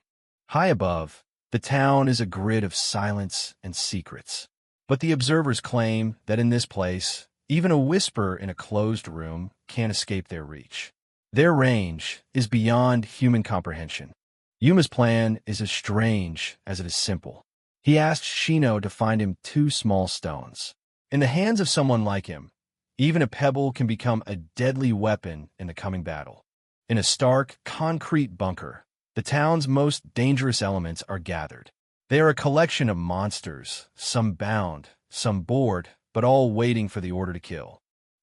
High above, the town is a grid of silence and secrets. But the observers claim that in this place, even a whisper in a closed room can't escape their reach. Their range is beyond human comprehension. Yuma's plan is as strange as it is simple. He asks Shino to find him 2 small stones. In the hands of someone like him, even a pebble can become a deadly weapon in the coming battle. In a stark, concrete bunker, the town's most dangerous elements are gathered. They are a collection of monsters, some bound, some bored, but all waiting for the order to kill.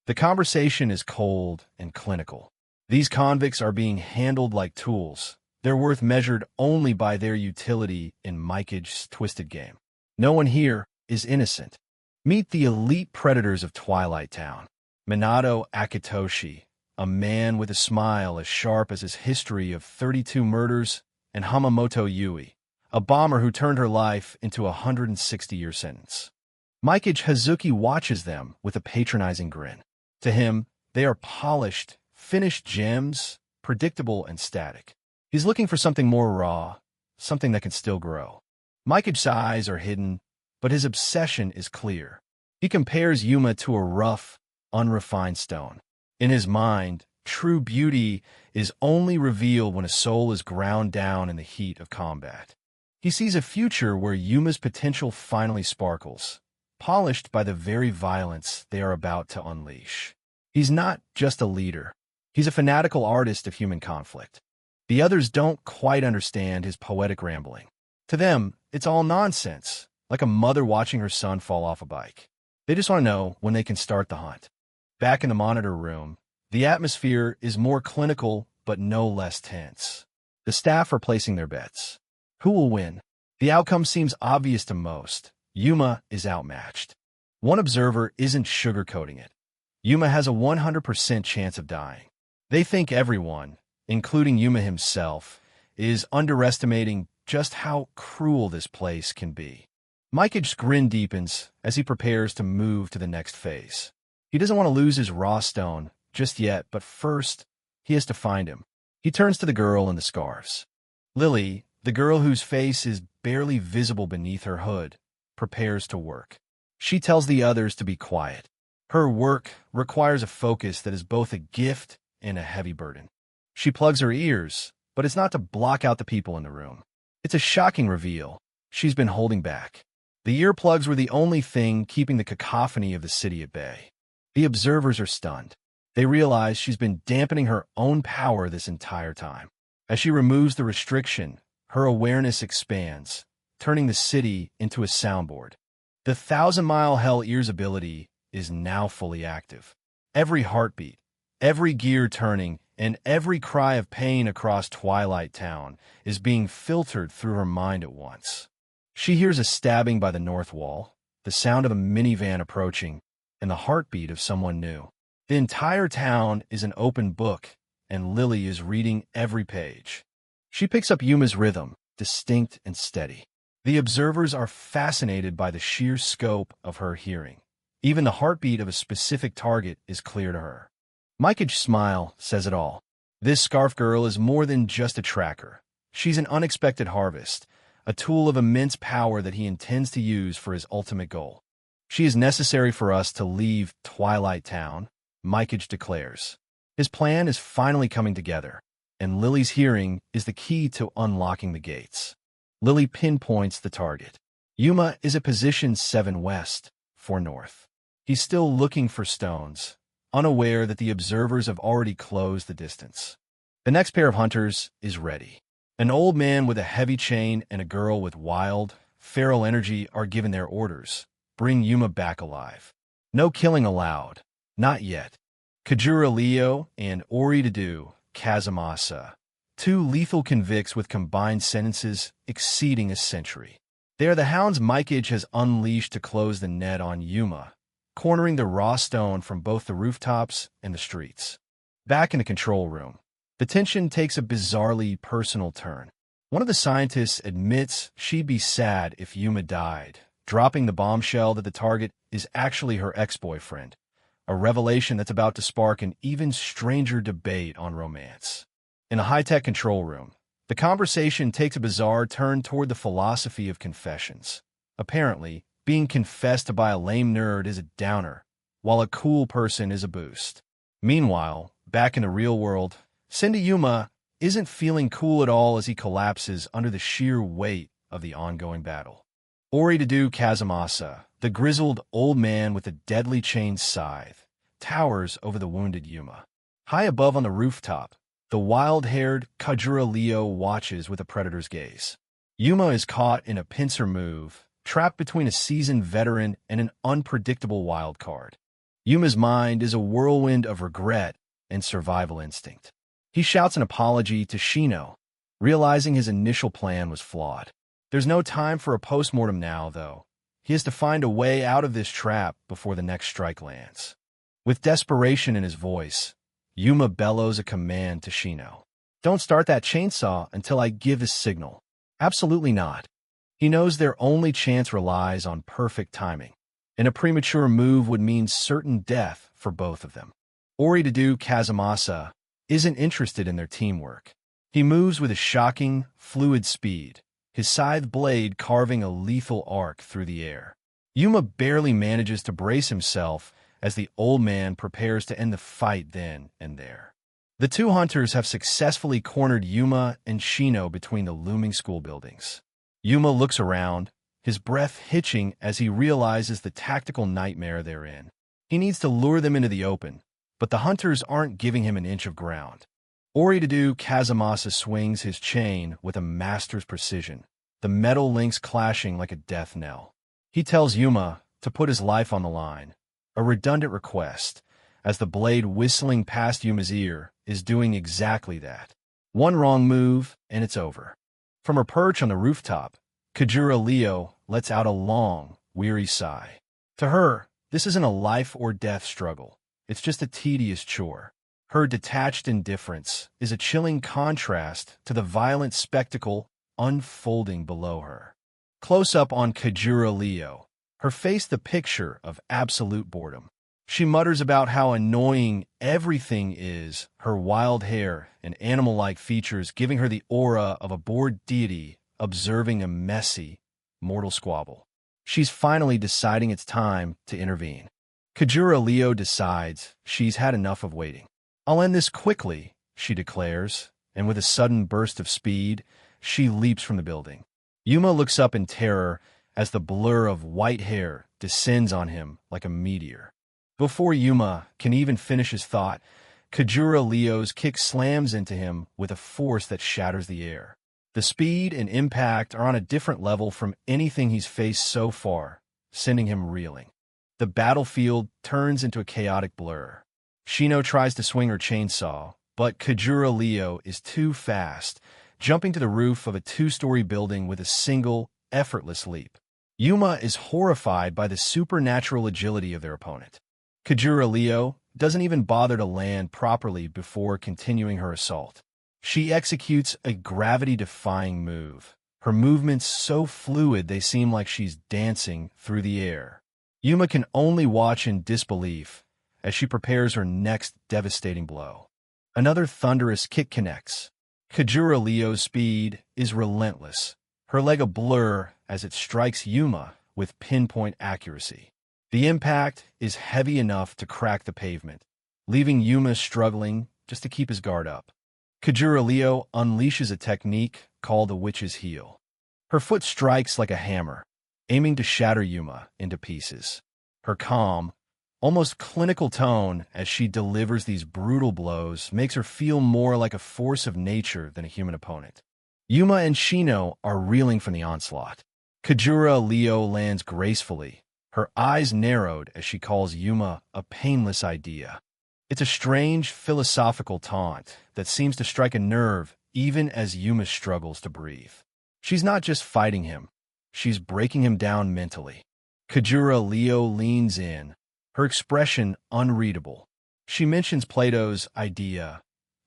The conversation is cold and clinical. These convicts are being handled like tools. Their worth measured only by their utility in Mikage's twisted game. No one here is innocent. Meet the elite predators of Twilight Town. Minato Akitoshi, a man with a smile as sharp as his history of 32 murders, and Hamamoto Yui, a bomber who turned her life into a 160-year sentence. Mikage Hazuki watches them with a patronizing grin. To him, they are polished, finished gems, predictable and static. He's looking for something more raw, something that can still grow. Mikage's eyes are hidden, but his obsession is clear. He compares Yuma to a rough, unrefined stone. In his mind, true beauty is only revealed when a soul is ground down in the heat of combat. He sees a future where Yuma's potential finally sparkles, polished by the very violence they are about to unleash. He's not just a leader. He's a fanatical artist of human conflict. The others don't quite understand his poetic rambling. To them, it's all nonsense, like a mother watching her son fall off a bike. They just want to know when they can start the hunt. Back in the monitor room, the atmosphere is more clinical but no less tense. The staff are placing their bets. Who will win? The outcome seems obvious to most. Yuma is outmatched. One observer isn't sugarcoating it. Yuma has a 100% chance of dying. They think everyone, including Yuma himself, is underestimating just how cruel this place can be. Mikage's grin deepens as he prepares to move to the next phase. He doesn't want to lose his raw stone just yet, but first, he has to find him. He turns to the girl in the scarves. Lily, the girl whose face is barely visible beneath her hood, prepares to work. She tells the others to be quiet. Her work requires a focus that is both a gift and a heavy burden. She plugs her ears, but it's not to block out the people in the room. It's a shocking reveal. She's been holding back. The earplugs were the only thing keeping the cacophony of the city at bay. The observers are stunned. They realize she's been dampening her own power this entire time. As she removes the restriction, her awareness expands, turning the city into a soundboard. The 1,000-mile Hell Ears ability is now fully active. Every heartbeat, every gear turning, and every cry of pain across Twilight Town is being filtered through her mind at once. She hears a stabbing by the north wall, the sound of a minivan approaching, and the heartbeat of someone new. The entire town is an open book, and Lily is reading every page. She picks up Yuma's rhythm, distinct and steady. The observers are fascinated by the sheer scope of her hearing. Even the heartbeat of a specific target is clear to her. Mikage's smile says it all. This scarf girl is more than just a tracker. She's an unexpected harvest, a tool of immense power that he intends to use for his ultimate goal. She is necessary for us to leave Twilight Town, Mikage declares. His plan is finally coming together, and Lily's hearing is the key to unlocking the gates. Lily pinpoints the target. Yuma is at position 7 west, 4 north. He's still looking for stones, unaware that the observers have already closed the distance. The next pair of hunters is ready. An old man with a heavy chain and a girl with wild, feral energy are given their orders. Bring Yuma back alive. No killing allowed. Not yet. Kajura Leo and Oridadu Kazumasa, 2 lethal convicts with combined sentences exceeding a century. They are the hounds Mikage has unleashed to close the net on Yuma, cornering the raw stone from both the rooftops and the streets. Back in the control room, the tension takes a bizarrely personal turn. One of the scientists admits she'd be sad if Yuma died, dropping the bombshell that the target is actually her ex-boyfriend, a revelation that's about to spark an even stranger debate on romance. In a high-tech control room, the conversation takes a bizarre turn toward the philosophy of confessions. Apparently, being confessed to by a lame nerd is a downer, while a cool person is a boost. Meanwhile, back in the real world, Yuma isn't feeling cool at all as he collapses under the sheer weight of the ongoing battle. Kazumasa, the grizzled old man with a deadly chained scythe, towers over the wounded Yuma. High above on the rooftop, the wild-haired Kajura-Leo watches with a predator's gaze. Yuma is caught in a pincer move, trapped between a seasoned veteran and an unpredictable wild card. Yuma's mind is a whirlwind of regret and survival instinct. He shouts an apology to Shino, realizing his initial plan was flawed. There's no time for a postmortem now, though. He has to find a way out of this trap before the next strike lands. With desperation in his voice, Yuma bellows a command to Shino. "Don't start that chainsaw until I give the signal." Absolutely not. He knows their only chance relies on perfect timing, and a premature move would mean certain death for both of them. Kazumasa isn't interested in their teamwork. He moves with a shocking, fluid speed, his scythe blade carving a lethal arc through the air. Yuma barely manages to brace himself as the old man prepares to end the fight then and there. The two hunters have successfully cornered Yuma and Shino between the looming school buildings. Yuma looks around, his breath hitching as he realizes the tactical nightmare they're in. He needs to lure them into the open, but the hunters aren't giving him an inch of ground. Kazumasa swings his chain with a master's precision, the metal links clashing like a death knell. He tells Yuma to put his life on the line, a redundant request, as the blade whistling past Yuma's ear is doing exactly that. One wrong move, and it's over. From her perch on the rooftop, Kajura-Leo lets out a long, weary sigh. To her, this isn't a life-or-death struggle. It's just a tedious chore. Her detached indifference is a chilling contrast to the violent spectacle unfolding below her. Close up on Kajura-Leo, her face the picture of absolute boredom. She mutters about how annoying everything is, her wild hair and animal-like features giving her the aura of a bored deity observing a messy, mortal squabble. She's finally deciding it's time to intervene. Kajura-Leo decides she's had enough of waiting. "I'll end this quickly," she declares, and with a sudden burst of speed, she leaps from the building. Yuma looks up in terror as the blur of white hair descends on him like a meteor. Before Yuma can even finish his thought, Kajura-Leo's kick slams into him with a force that shatters the air. The speed and impact are on a different level from anything he's faced so far, sending him reeling. The battlefield turns into a chaotic blur. Shino tries to swing her chainsaw, but Kajura-Leo is too fast, jumping to the roof of a two-story building with a single, effortless leap. Yuma is horrified by the supernatural agility of their opponent. Kajura-Leo doesn't even bother to land properly before continuing her assault. She executes a gravity-defying move, her movements so fluid they seem like she's dancing through the air. Yuma can only watch in disbelief as she prepares her next devastating blow. Another thunderous kick connects. Kajura-Leo's speed is relentless, her leg a blur as it strikes Yuma with pinpoint accuracy. The impact is heavy enough to crack the pavement, leaving Yuma struggling just to keep his guard up. Kajura-Leo unleashes a technique called the witch's heel. Her foot strikes like a hammer, aiming to shatter Yuma into pieces. Her calm, almost clinical tone as she delivers these brutal blows makes her feel more like a force of nature than a human opponent. Yuma and Shino are reeling from the onslaught. Kajura-Leo lands gracefully, her eyes narrowed as she calls Yuma a painless idea. It's a strange philosophical taunt that seems to strike a nerve even as Yuma struggles to breathe. She's not just fighting him, she's breaking him down mentally. Kajura-Leo leans in, her expression unreadable. She mentions Plato's idea,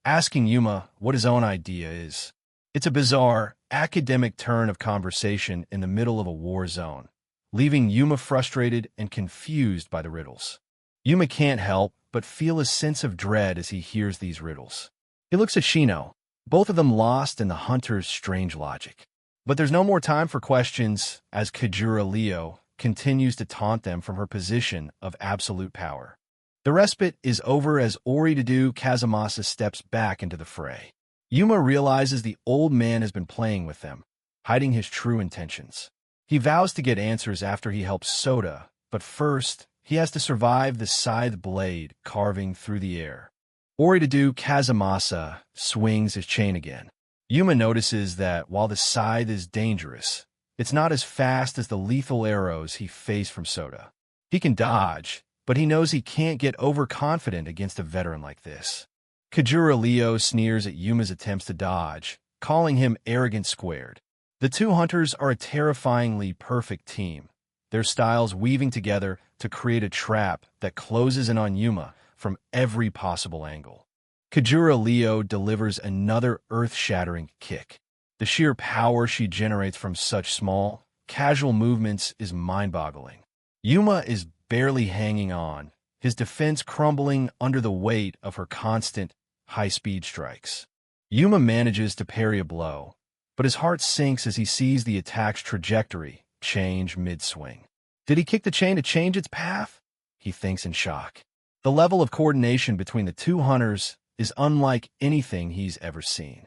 asking Yuma what his own idea is. It's a bizarre, academic turn of conversation in the middle of a war zone, leaving Yuma frustrated and confused by the riddles. Yuma can't help but feel a sense of dread as he hears these riddles. He looks at Shino, both of them lost in the hunter's strange logic. But there's no more time for questions as Kajura-Leo continues to taunt them from her position of absolute power. The respite is over as Oridaду Kazumasa steps back into the fray. Yuma realizes the old man has been playing with them, hiding his true intentions. He vows to get answers after he helps Soda, but first, he has to survive the scythe blade carving through the air. Oridadu Kazumasa swings his chain again. Yuma notices that while the scythe is dangerous, it's not as fast as the lethal arrows he faced from Soda. He can dodge, but he knows he can't get overconfident against a veteran like this. Kajura-Leo sneers at Yuma's attempts to dodge, calling him arrogant squared. The two hunters are a terrifyingly perfect team, their styles weaving together to create a trap that closes in on Yuma from every possible angle. Kajura-Leo delivers another earth-shattering kick. The sheer power she generates from such small, casual movements is mind-boggling. Yuma is barely hanging on, his defense crumbling under the weight of her constant, high-speed strikes. Yuma manages to parry a blow, but his heart sinks as he sees the attack's trajectory change mid-swing. Did he kick the chain to change its path? He thinks in shock. The level of coordination between the two hunters is unlike anything he's ever seen.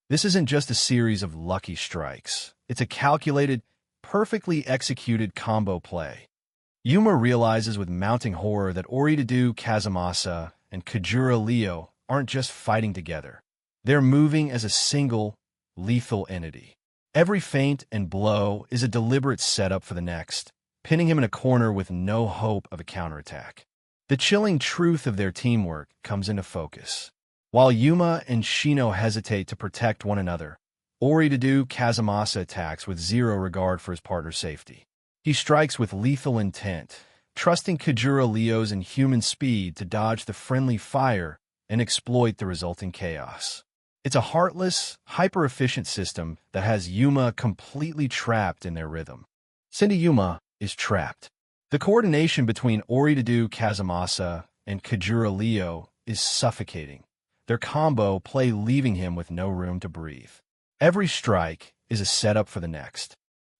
This isn't just a series of lucky strikes. It's a calculated, perfectly executed combo play. Yuma realizes with mounting horror that Oridadu Kazumasa and Kajura-Leo aren't just fighting together. They're moving as a single, lethal entity. Every feint and blow is a deliberate setup for the next, pinning him in a corner with no hope of a counterattack. The chilling truth of their teamwork comes into focus. While Yuma and Shino hesitate to protect one another, Oridadu Kazumasa attacks with zero regard for his partner's safety. He strikes with lethal intent, trusting Kajura-Leo's inhuman speed to dodge the friendly fire and exploit the resulting chaos. It's a heartless, hyper-efficient system that has Yuma completely trapped in their rhythm. Cindy Yuma is trapped. The coordination between Oridadu Kazumasa and Kajura-Leo is suffocating, their combo play leaving him with no room to breathe. Every strike is a setup for the next.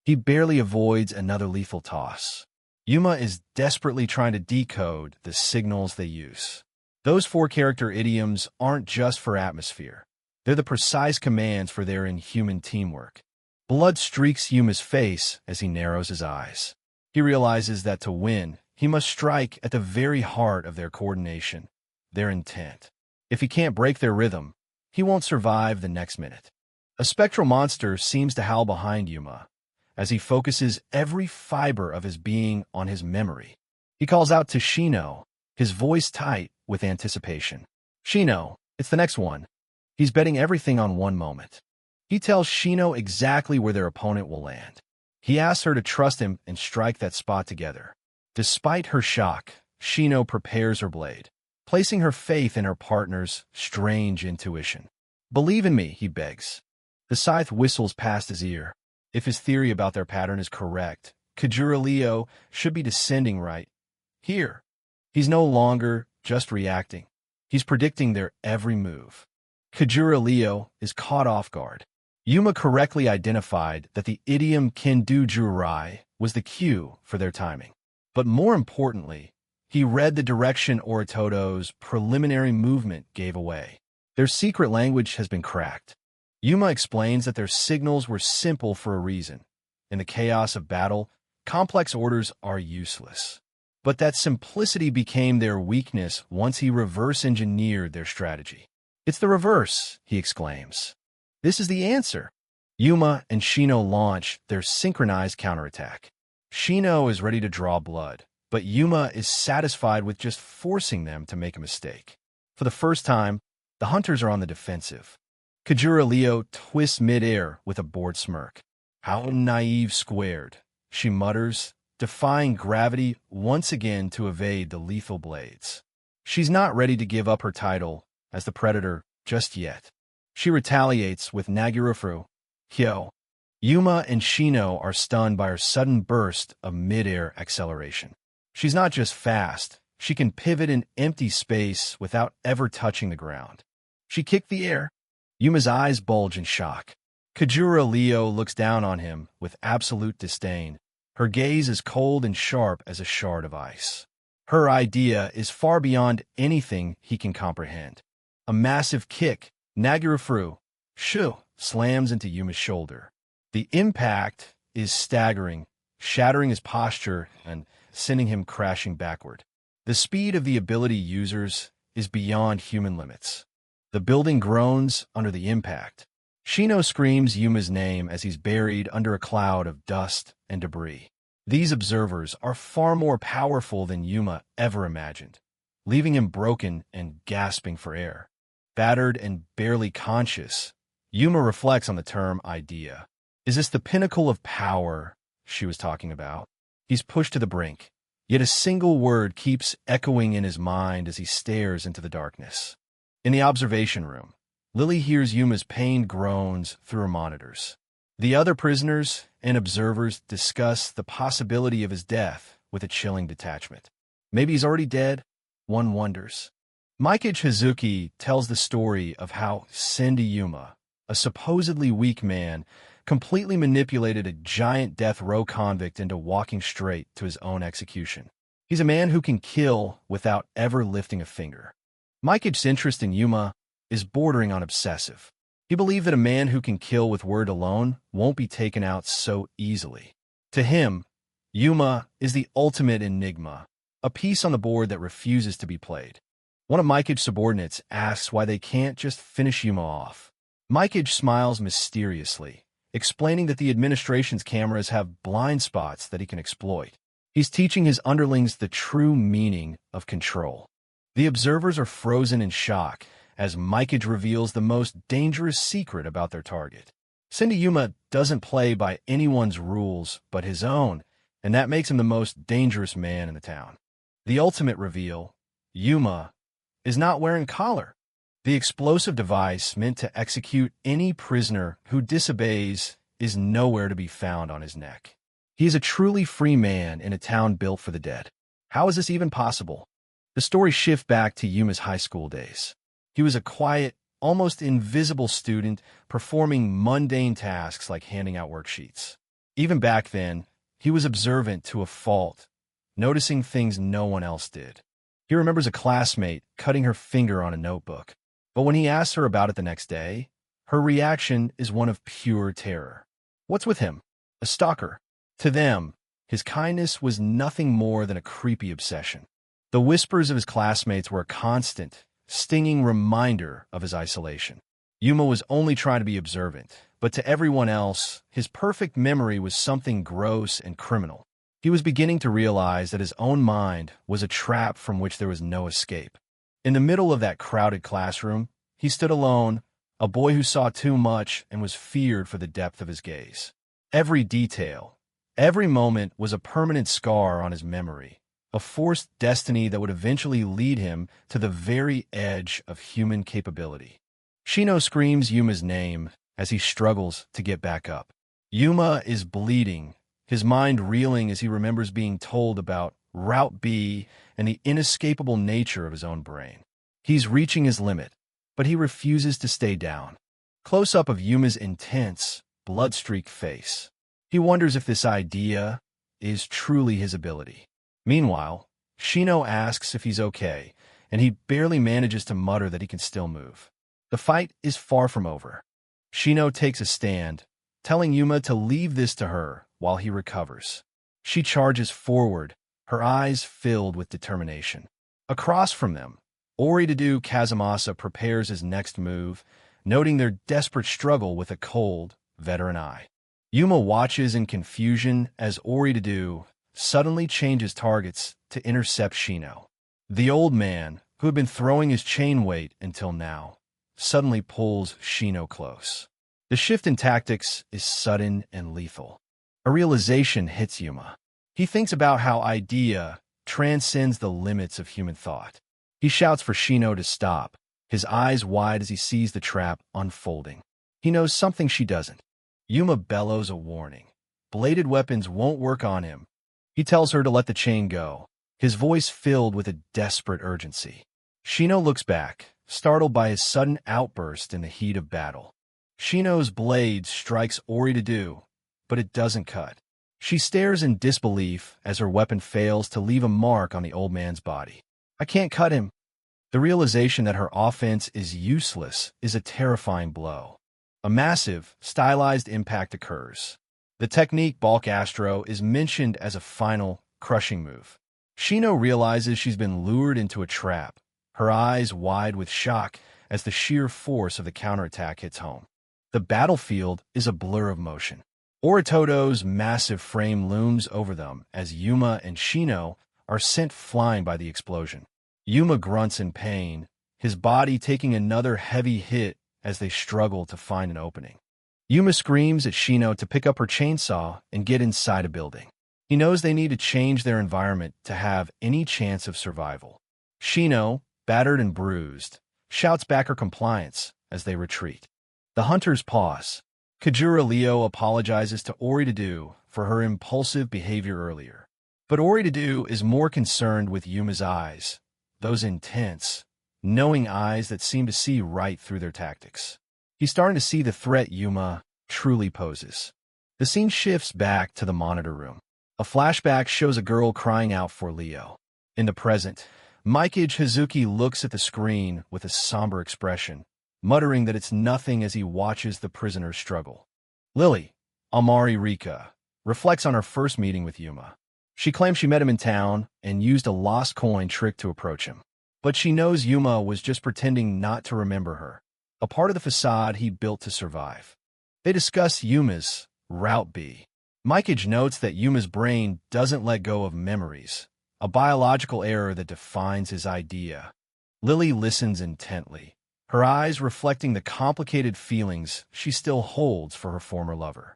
He barely avoids another lethal toss. Yuma is desperately trying to decode the signals they use. Those four-character idioms aren't just for atmosphere. They're the precise commands for their inhuman teamwork. Blood streaks Yuma's face as he narrows his eyes. He realizes that to win, he must strike at the very heart of their coordination, their intent. If he can't break their rhythm, he won't survive the next minute. A spectral monster seems to howl behind Yuma, as he focuses every fiber of his being on his memory. He calls out to Shino, his voice tight with anticipation. Shino, it's the next one. He's betting everything on one moment. He tells Shino exactly where their opponent will land. He asks her to trust him and strike that spot together. Despite her shock, Shino prepares her blade, placing her faith in her partner's strange intuition. Believe in me, he begs. The scythe whistles past his ear. If his theory about their pattern is correct, Kajura-Leo should be descending right here. He's no longer just reacting. He's predicting their every move. Kajura-Leo is caught off guard. Yuma correctly identified that the idiom Kendu-Jurai was the cue for their timing. But more importantly, he read the direction Oritoto's preliminary movement gave away. Their secret language has been cracked. Yuma explains that their signals were simple for a reason. In the chaos of battle, complex orders are useless. But that simplicity became their weakness once he reverse-engineered their strategy. It's the reverse, he exclaims. This is the answer. Yuma and Shino launch their synchronized counterattack. Shino is ready to draw blood, but Yuma is satisfied with just forcing them to make a mistake. For the first time, the hunters are on the defensive. Kajura-Leo twists mid-air with a bored smirk. How naive squared, she mutters, defying gravity once again to evade the lethal blades. She's not ready to give up her title as the predator just yet. She retaliates with Nagirufru. Hyo. Yuma and Shino are stunned by her sudden burst of mid-air acceleration. She's not just fast, She can pivot in empty space without ever touching the ground. She kicked the air. Yuma's eyes bulge in shock. Kajura Leo looks down on him with absolute disdain. Her gaze is cold and sharp as a shard of ice. Her idea is far beyond anything he can comprehend. A massive kick, Nagirafru-chou, slams into Yuma's shoulder. The impact is staggering, shattering his posture and sending him crashing backward. The speed of the ability users is beyond human limits. The building groans under the impact. Shino screams Yuma's name as he's buried under a cloud of dust and debris. These observers are far more powerful than Yuma ever imagined, leaving him broken and gasping for air. Battered and barely conscious, Yuma reflects on the term idea. Is this the pinnacle of power she was talking about? He's pushed to the brink, yet a single word keeps echoing in his mind as he stares into the darkness. In the observation room, Lily hears Yuma's pained groans through her monitors. The other prisoners and observers discuss the possibility of his death with a chilling detachment. Maybe he's already dead, one wonders. Mikage Hazuki tells the story of how Sendi Yuma, a supposedly weak man, completely manipulated a giant death row convict into walking straight to his own execution. He's a man who can kill without ever lifting a finger. Mikage's interest in Yuma is bordering on obsessive. He believed that a man who can kill with word alone won't be taken out so easily. To him, Yuma is the ultimate enigma, a piece on the board that refuses to be played. One of Mikage's subordinates asks why they can't just finish Yuma off. Mikage smiles mysteriously, explaining that the administration's cameras have blind spots that he can exploit. He's teaching his underlings the true meaning of control. The observers are frozen in shock as Mikage reveals the most dangerous secret about their target. Sendi Yuma doesn't play by anyone's rules but his own, and that makes him the most dangerous man in the town. The ultimate reveal, Yuma, is not wearing collar. The explosive device meant to execute any prisoner who disobeys is nowhere to be found on his neck. He is a truly free man in a town built for the dead. How is this even possible? The story shifts back to Yuma's high school days. He was a quiet, almost invisible student performing mundane tasks like handing out worksheets. Even back then, he was observant to a fault, noticing things no one else did. He remembers a classmate cutting her finger on a notebook, but when he asks her about it the next day, her reaction is one of pure terror. What's with him? A stalker. To them, his kindness was nothing more than a creepy obsession. The whispers of his classmates were a constant, stinging reminder of his isolation. Yuma was only trying to be observant, but to everyone else, his perfect memory was something gross and criminal. He was beginning to realize that his own mind was a trap from which there was no escape. In the middle of that crowded classroom, he stood alone, a boy who saw too much and was feared for the depth of his gaze. Every detail, every moment was a permanent scar on his memory, a forced destiny that would eventually lead him to the very edge of human capability. Shino screams Yuma's name as he struggles to get back up. Yuma is bleeding, his mind reeling as he remembers being told about Route B and the inescapable nature of his own brain. He's reaching his limit, but he refuses to stay down. Close-up of Yuma's intense, blood-streaked face. He wonders if this idea is truly his ability. Meanwhile, Shino asks if he's okay, and he barely manages to mutter that he can still move. The fight is far from over. Shino takes a stand, telling Yuma to leave this to her while he recovers. She charges forward, her eyes filled with determination. Across from them, Oridadu Kazumasa prepares his next move, noting their desperate struggle with a cold, veteran eye. Yuma watches in confusion as Oridadu suddenly changes targets to intercept Shino. The old man, who had been throwing his chain weight until now, suddenly pulls Shino close. The shift in tactics is sudden and lethal. A realization hits Yuma. He thinks about how idea transcends the limits of human thought. He shouts for Shino to stop, his eyes wide as he sees the trap unfolding. He knows something she doesn't. Yuma bellows a warning. Bladed weapons won't work on him. He tells her to let the chain go, his voice filled with a desperate urgency. Shino looks back, startled by his sudden outburst in the heat of battle. Shino's blade strikes Oridaду, but it doesn't cut. She stares in disbelief as her weapon fails to leave a mark on the old man's body. I can't cut him. The realization that her offense is useless is a terrifying blow. A massive, stylized impact occurs. The technique Bulk Astro is mentioned as a final, crushing move. Shino realizes she's been lured into a trap, her eyes wide with shock as the sheer force of the counterattack hits home. The battlefield is a blur of motion. Oritoto's massive frame looms over them as Yuma and Shino are sent flying by the explosion. Yuma grunts in pain, his body taking another heavy hit as they struggle to find an opening. Yuma screams at Shino to pick up her chainsaw and get inside a building. He knows they need to change their environment to have any chance of survival. Shino, battered and bruised, shouts back her compliance as they retreat. The hunters pause. Kajura Leo apologizes to Oridaду for her impulsive behavior earlier. But Oridadu is more concerned with Yuma's eyes, those intense, knowing eyes that seem to see right through their tactics. He's starting to see the threat Yuma truly poses. The scene shifts back to the monitor room. A flashback shows a girl crying out for Leo. In the present, Mikage Hazuki looks at the screen with a somber expression, muttering that it's nothing as he watches the prisoners struggle. Lily, Amari Rika, reflects on her first meeting with Yuma. She claims she met him in town and used a lost coin trick to approach him. But she knows Yuma was just pretending not to remember her, a part of the facade he built to survive. They discuss Yuma's Route B. Mikage notes that Yuma's brain doesn't let go of memories, a biological error that defines his idea. Lily listens intently, her eyes reflecting the complicated feelings she still holds for her former lover.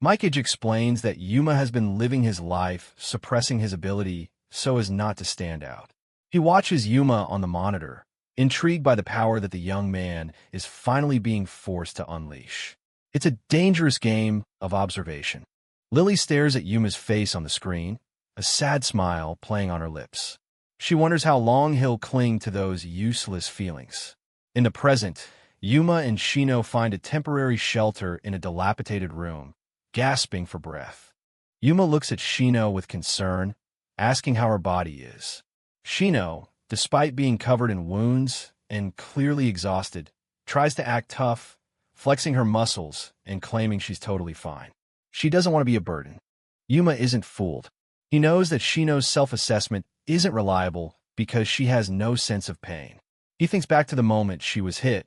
Mikage explains that Yuma has been living his life, suppressing his ability so as not to stand out. He watches Yuma on the monitor, intrigued by the power that the young man is finally being forced to unleash. It's a dangerous game of observation. Lily stares at Yuma's face on the screen, a sad smile playing on her lips. She wonders how long he'll cling to those useless feelings. In the present, Yuma and Shino find a temporary shelter in a dilapidated room, gasping for breath. Yuma looks at Shino with concern, asking how her body is. Shino, despite being covered in wounds and clearly exhausted, tries to act tough, flexing her muscles and claiming she's totally fine. She doesn't want to be a burden. Yuma isn't fooled. He knows that Shino's self-assessment isn't reliable because she has no sense of pain. He thinks back to the moment she was hit,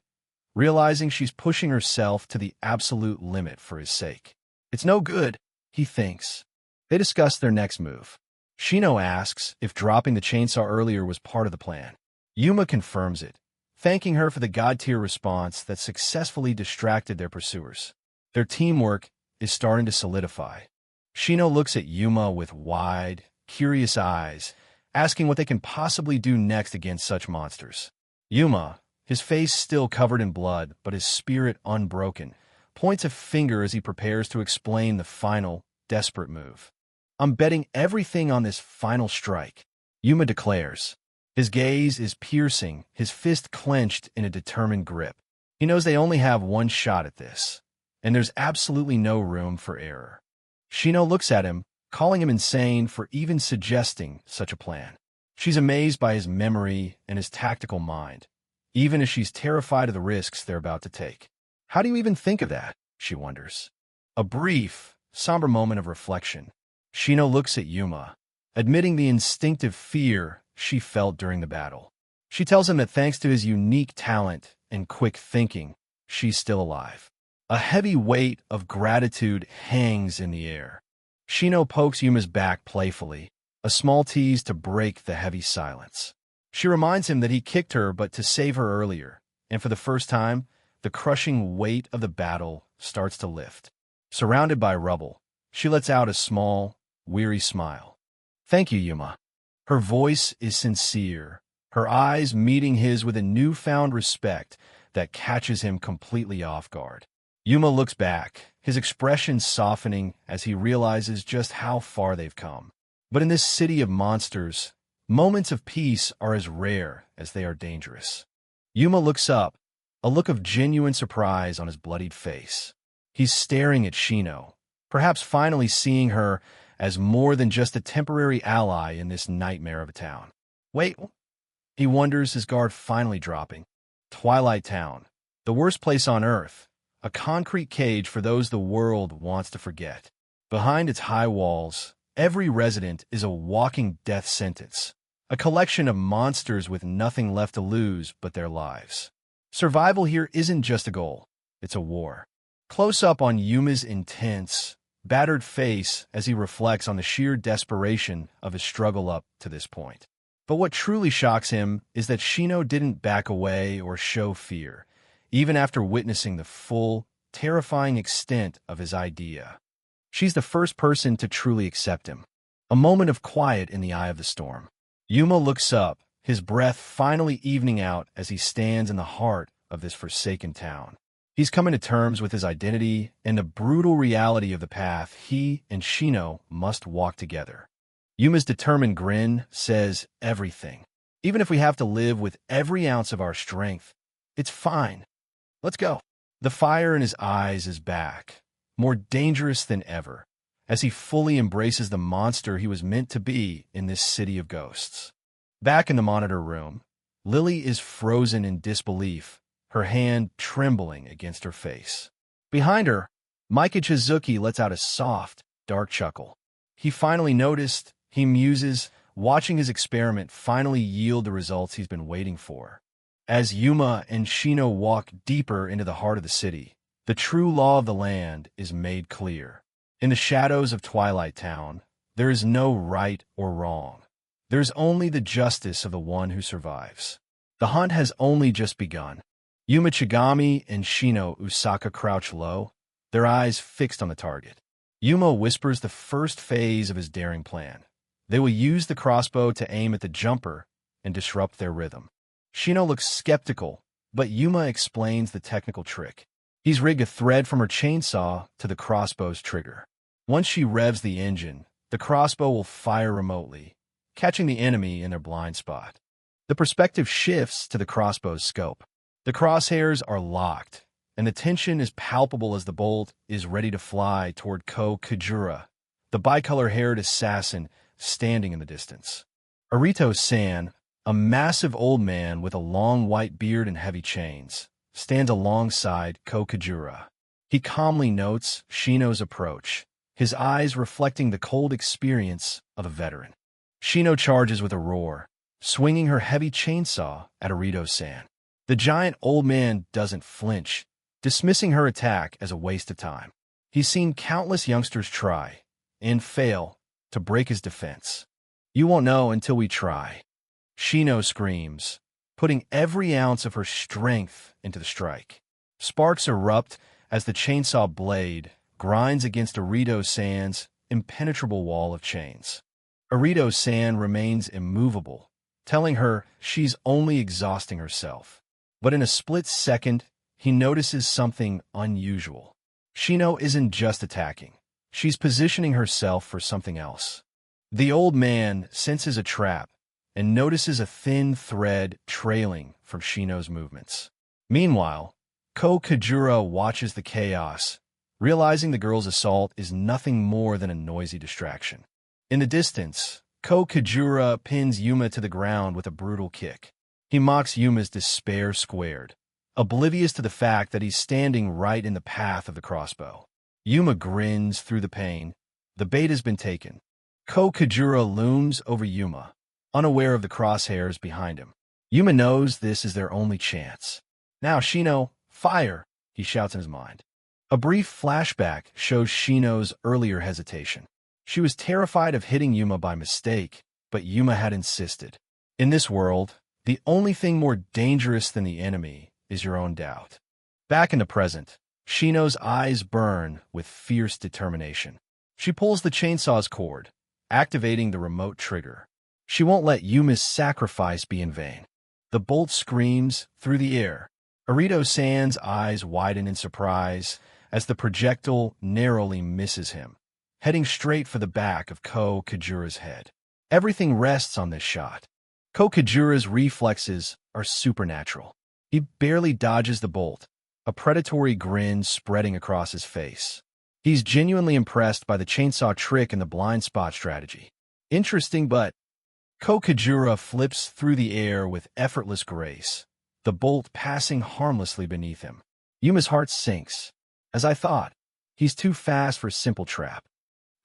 realizing she's pushing herself to the absolute limit for his sake. It's no good, he thinks. They discuss their next move. Shino asks if dropping the chainsaw earlier was part of the plan. Yuma confirms it, thanking her for the god-tier response that successfully distracted their pursuers. Their teamwork is starting to solidify. Shino looks at Yuma with wide, curious eyes, asking what they can possibly do next against such monsters. Yuma, his face still covered in blood but his spirit unbroken, points a finger as he prepares to explain the final, desperate move. I'm betting everything on this final strike, Yuma declares. His gaze is piercing, his fist clenched in a determined grip. He knows they only have one shot at this, and there's absolutely no room for error. Shino looks at him, calling him insane for even suggesting such a plan. She's amazed by his memory and his tactical mind, even as she's terrified of the risks they're about to take. How do you even think of that? She wonders. A brief, somber moment of reflection. Shino looks at Yuma, admitting the instinctive fear she felt during the battle. She tells him that thanks to his unique talent and quick thinking, she's still alive. A heavy weight of gratitude hangs in the air. Shino pokes Yuma's back playfully, a small tease to break the heavy silence. She reminds him that he kicked her but to save her earlier, and for the first time, the crushing weight of the battle starts to lift. Surrounded by rubble, she lets out a small, weary smile. Thank you, Yuma. Her voice is sincere, her eyes meeting his with a newfound respect that catches him completely off guard. Yuma looks back, his expression softening as he realizes just how far they've come. But in this city of monsters, Moments of peace are as rare as they are dangerous. Yuma looks up, a look of genuine surprise on his bloodied face. He's staring at Shino, perhaps finally seeing her as more than just a temporary ally in this nightmare of a town. Wait, he wonders, his guard finally dropping. Twilight Town, the worst place on Earth, a concrete cage for those the world wants to forget. Behind its high walls, every resident is a walking death sentence, a collection of monsters with nothing left to lose but their lives. Survival here isn't just a goal, it's a war. Close up on Yuma's intense, battered face as he reflects on the sheer desperation of his struggle up to this point. But what truly shocks him is that Shino didn't back away or show fear, even after witnessing the full, terrifying extent of his idea. She's the first person to truly accept him. A moment of quiet in the eye of the storm. Yuma looks up, his breath finally evening out as he stands in the heart of this forsaken town. He's coming to terms with his identity and the brutal reality of the path he and Shino must walk together. Yuma's determined grin says everything. Even if we have to live with every ounce of our strength, it's fine. Let's go. The fire in his eyes is back, more dangerous than ever, as he fully embraces the monster he was meant to be in this city of ghosts. Back in the monitor room, Lily is frozen in disbelief, her hand trembling against her face. Behind her, Micah Chizuki lets out a soft, dark chuckle. He finally noticed, he muses, watching his experiment finally yield the results he's been waiting for. As Yuma and Shino walk deeper into the heart of the city, the true law of the land is made clear. In the shadows of Twilight Town, there is no right or wrong. There's only the justice of the one who survives. The hunt has only just begun. Yuma Chigami and Shino Usaka crouch low, their eyes fixed on the target. Yuma whispers the first phase of his daring plan. They will use the crossbow to aim at the jumper and disrupt their rhythm. Shino looks skeptical, but Yuma explains the technical trick. He's rigged a thread from her chainsaw to the crossbow's trigger. Once she revs the engine, the crossbow will fire remotely, catching the enemy in their blind spot. The perspective shifts to the crossbow's scope. The crosshairs are locked, and the tension is palpable as the bolt is ready to fly toward Ko Kujura, the bicolor-haired assassin standing in the distance. Arito-san, a massive old man with a long white beard and heavy chains, stands alongside Ko Kujura. He calmly notes Shino's approach, his eyes reflecting the cold experience of a veteran. Shino charges with a roar, swinging her heavy chainsaw at Arito-san. The giant old man doesn't flinch, dismissing her attack as a waste of time. He's seen countless youngsters try, and fail, to break his defense. You won't know until we try. Shino screams, putting every ounce of her strength into the strike. Sparks erupt as the chainsaw blade grinds against Arito-san's impenetrable wall of chains. Arito-san remains immovable, telling her she's only exhausting herself. But in a split second, he notices something unusual. Shino isn't just attacking. She's positioning herself for something else. The old man senses a trap and notices a thin thread trailing from Shino's movements. Meanwhile, Ko Kujura watches the chaos, realizing the girl's assault is nothing more than a noisy distraction. In the distance, Ko Kujura pins Yuma to the ground with a brutal kick. He mocks Yuma's despair squared, oblivious to the fact that he's standing right in the path of the crossbow. Yuma grins through the pain. The bait has been taken. Ko Kujura looms over Yuma, unaware of the crosshairs behind him. Yuma knows this is their only chance. Now, Shino, fire, he shouts in his mind. A brief flashback shows Shino's earlier hesitation. She was terrified of hitting Yuma by mistake, but Yuma had insisted. In this world, the only thing more dangerous than the enemy is your own doubt. Back in the present, Shino's eyes burn with fierce determination. She pulls the chainsaw's cord, activating the remote trigger. She won't let Yuma's sacrifice be in vain. The bolt screams through the air. Arito-san's eyes widen in surprise as the projectile narrowly misses him, heading straight for the back of Ko Kujura's head. Everything rests on this shot. Kokajura's reflexes are supernatural. He barely dodges the bolt, a predatory grin spreading across his face. He's genuinely impressed by the chainsaw trick and the blind spot strategy. Interesting, but Kokajura flips through the air with effortless grace, the bolt passing harmlessly beneath him. Yuma's heart sinks. As I thought, he's too fast for a simple trap.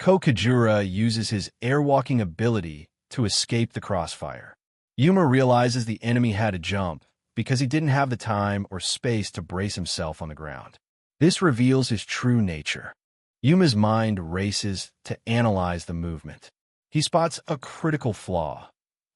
Kokajura uses his airwalking ability to escape the crossfire. Yuma realizes the enemy had to jump because he didn't have the time or space to brace himself on the ground. This reveals his true nature. Yuma's mind races to analyze the movement. He spots a critical flaw.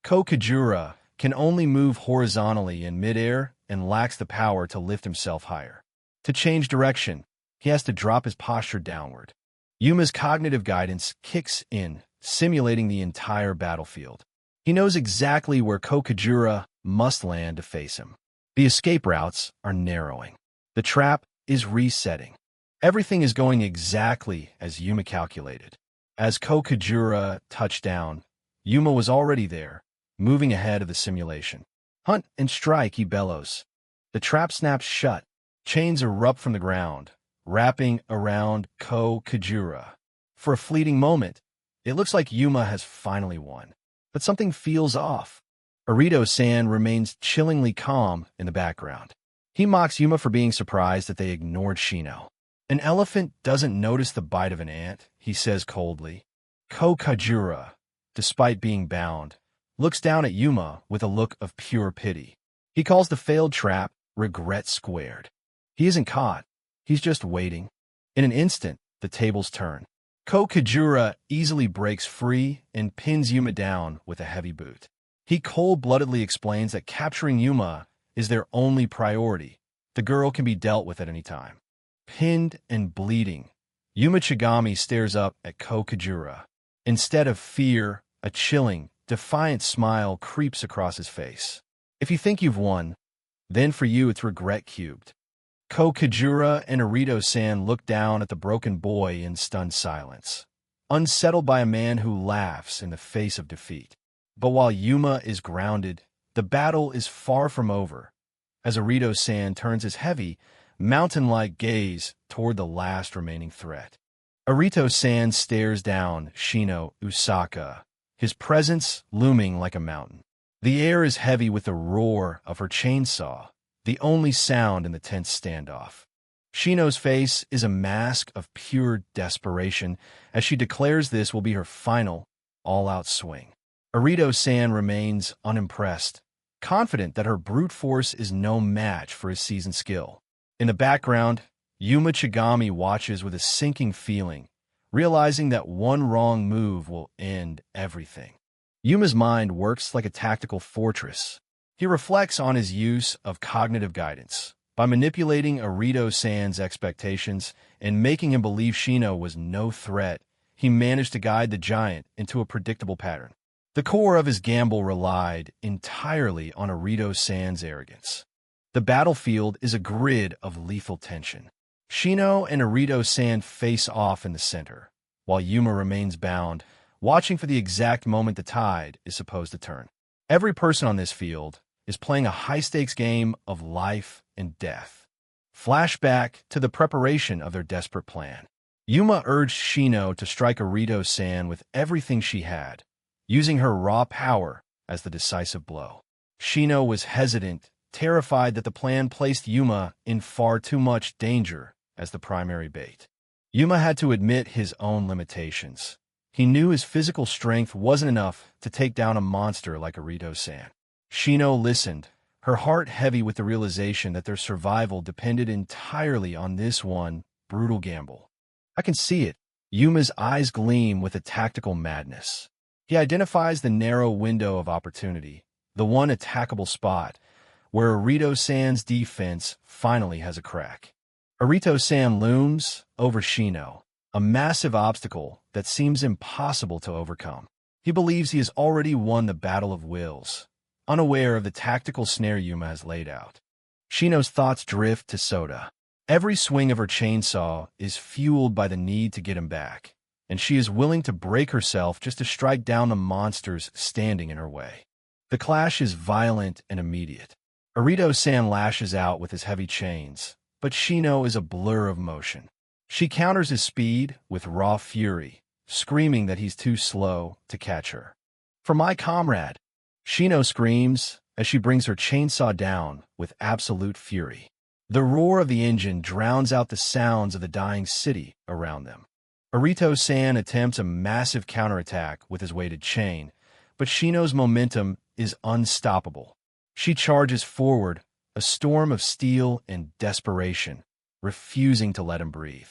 Kokajura can only move horizontally in midair and lacks the power to lift himself higher. To change direction, he has to drop his posture downward. Yuma's cognitive guidance kicks in, simulating the entire battlefield. He knows exactly where Kokajura must land to face him. The escape routes are narrowing. The trap is resetting. Everything is going exactly as Yuma calculated. As Kokajura touched down, Yuma was already there, moving ahead of the simulation. Hunt and strike, he bellows. The trap snaps shut. Chains erupt from the ground, wrapping around Kokajura. For a fleeting moment, it looks like Yuma has finally won. But something feels off. Arito-san remains chillingly calm in the background. He mocks Yuma for being surprised that they ignored Shino. An elephant doesn't notice the bite of an ant, he says coldly. Kokajura, despite being bound, looks down at Yuma with a look of pure pity. He calls the failed trap regret squared. He isn't caught. He's just waiting. In an instant, the tables turn. Kokajura easily breaks free and pins Yuma down with a heavy boot. He cold-bloodedly explains that capturing Yuma is their only priority. The girl can be dealt with at any time. Pinned and bleeding, Yuma Chigami stares up at Kokajura. Instead of fear, a chilling, defiant smile creeps across his face. If you think you've won, then for you it's regret cubed. Kokajura and Arito-san look down at the broken boy in stunned silence, unsettled by a man who laughs in the face of defeat. But while Yuma is grounded, the battle is far from over, as Arito-san turns his heavy, mountain-like gaze toward the last remaining threat. Arito-san stares down Shino Usaka, his presence looming like a mountain. The air is heavy with the roar of her chainsaw, the only sound in the tense standoff. Shino's face is a mask of pure desperation as she declares this will be her final, all-out swing. Arito-san remains unimpressed, confident that her brute force is no match for his seasoned skill. In the background, Yuma Chigami watches with a sinking feeling, realizing that one wrong move will end everything. Yuma's mind works like a tactical fortress. He reflects on his use of cognitive guidance. By manipulating Arito-san's expectations and making him believe Shino was no threat, he managed to guide the giant into a predictable pattern. The core of his gamble relied entirely on Arito-san's arrogance. The battlefield is a grid of lethal tension. Shino and Arito-san face off in the center, while Yuma remains bound, watching for the exact moment the tide is supposed to turn. Every person on this field is playing a high-stakes game of life and death. Flashback to the preparation of their desperate plan. Yuma urged Shino to strike Arito-san with everything she had, using her raw power as the decisive blow. Shino was hesitant, terrified that the plan placed Yuma in far too much danger as the primary bait. Yuma had to admit his own limitations. He knew his physical strength wasn't enough to take down a monster like Arito-san. Shino listened, her heart heavy with the realization that their survival depended entirely on this one brutal gamble. I can see it. Yuma's eyes gleam with a tactical madness. He identifies the narrow window of opportunity, the one attackable spot, where Arito-san's defense finally has a crack. Arito-san looms over Shino, a massive obstacle that seems impossible to overcome. He believes he has already won the battle of wills, unaware of the tactical snare Yuma has laid out. Shino's thoughts drift to Soda. Every swing of her chainsaw is fueled by the need to get him back. and she is willing to break herself just to strike down the monsters standing in her way. The clash is violent and immediate. Arito-san lashes out with his heavy chains, but Shino is a blur of motion. She counters his speed with raw fury, screaming that he's too slow to catch her. "For my comrade!" Shino screams as she brings her chainsaw down with absolute fury. The roar of the engine drowns out the sounds of the dying city around them. Arito-san attempts a massive counterattack with his weighted chain, but Shino's momentum is unstoppable. She charges forward, a storm of steel and desperation, refusing to let him breathe.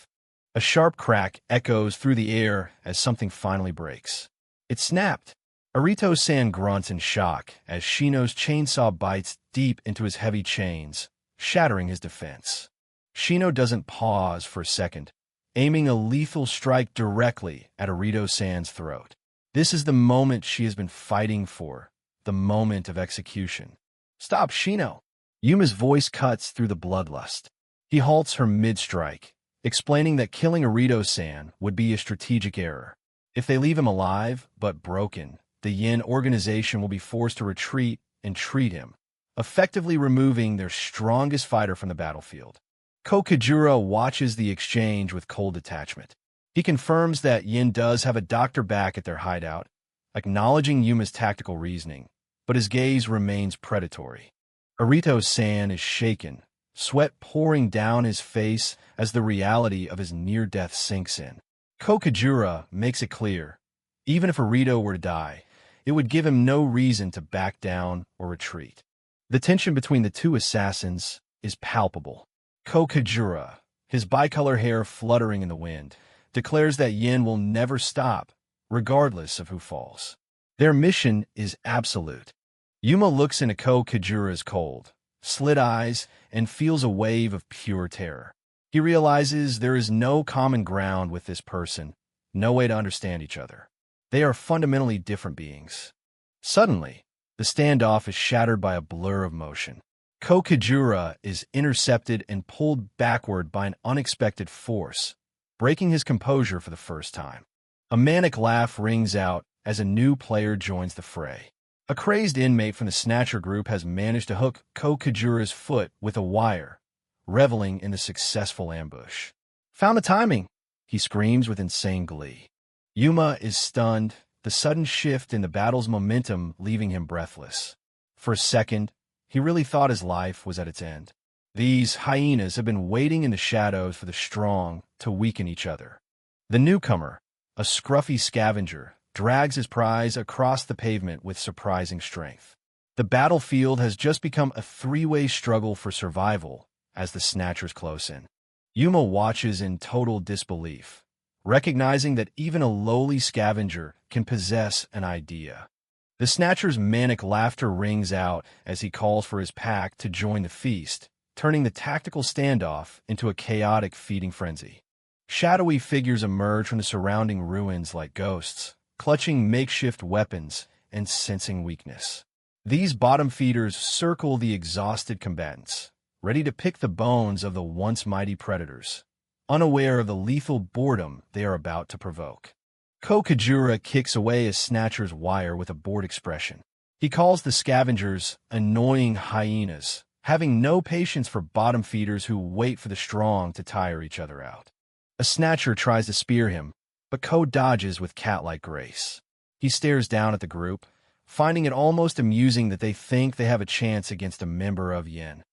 A sharp crack echoes through the air as something finally breaks. It snapped. Arito-san grunts in shock as Shino's chainsaw bites deep into his heavy chains, shattering his defense. Shino doesn't pause for a second, aiming a lethal strike directly at Arito-san's throat. This is the moment she has been fighting for, the moment of execution. "Stop, Shino!" Yuma's voice cuts through the bloodlust. He halts her mid-strike, explaining that killing Arito-san would be a strategic error. If they leave him alive, but broken, the Yin organization will be forced to retreat and treat him, effectively removing their strongest fighter from the battlefield. Kokajura watches the exchange with cold detachment. He confirms that Yin does have a doctor back at their hideout, acknowledging Yuma's tactical reasoning, but his gaze remains predatory. Arito-san is shaken, sweat pouring down his face as the reality of his near-death sinks in. Kokajura makes it clear, even if Arito were to die, it would give him no reason to back down or retreat. The tension between the two assassins is palpable. Kokajura, his bicolor hair fluttering in the wind, declares that Yin will never stop, regardless of who falls. Their mission is absolute. Yuma looks into Kokajura's cold, slit eyes and feels a wave of pure terror. He realizes there is no common ground with this person, no way to understand each other. They are fundamentally different beings. Suddenly, the standoff is shattered by a blur of motion. Kokajura is intercepted and pulled backward by an unexpected force, breaking his composure for the first time. A manic laugh rings out as a new player joins the fray. A crazed inmate from the Snatcher group has managed to hook Kokajura's foot with a wire, reveling in the successful ambush. "Found the timing!" he screams with insane glee. Yuma is stunned, the sudden shift in the battle's momentum leaving him breathless. For a second, he really thought his life was at its end. These hyenas have been waiting in the shadows for the strong to weaken each other. The newcomer, a scruffy scavenger, drags his prize across the pavement with surprising strength. The battlefield has just become a three-way struggle for survival as the Snatchers close in. Yuma watches in total disbelief, recognizing that even a lowly scavenger can possess an idea. The Snatcher's manic laughter rings out as he calls for his pack to join the feast, turning the tactical standoff into a chaotic feeding frenzy. Shadowy figures emerge from the surrounding ruins like ghosts, clutching makeshift weapons and sensing weakness. These bottom feeders circle the exhausted combatants, ready to pick the bones of the once mighty predators, unaware of the lethal boredom they are about to provoke. Kokajura kicks away his Snatcher's wire with a bored expression. He calls the scavengers annoying hyenas, having no patience for bottom feeders who wait for the strong to tire each other out. A Snatcher tries to spear him, but Ko dodges with cat-like grace. He stares down at the group, finding it almost amusing that they think they have a chance against a member of Yin.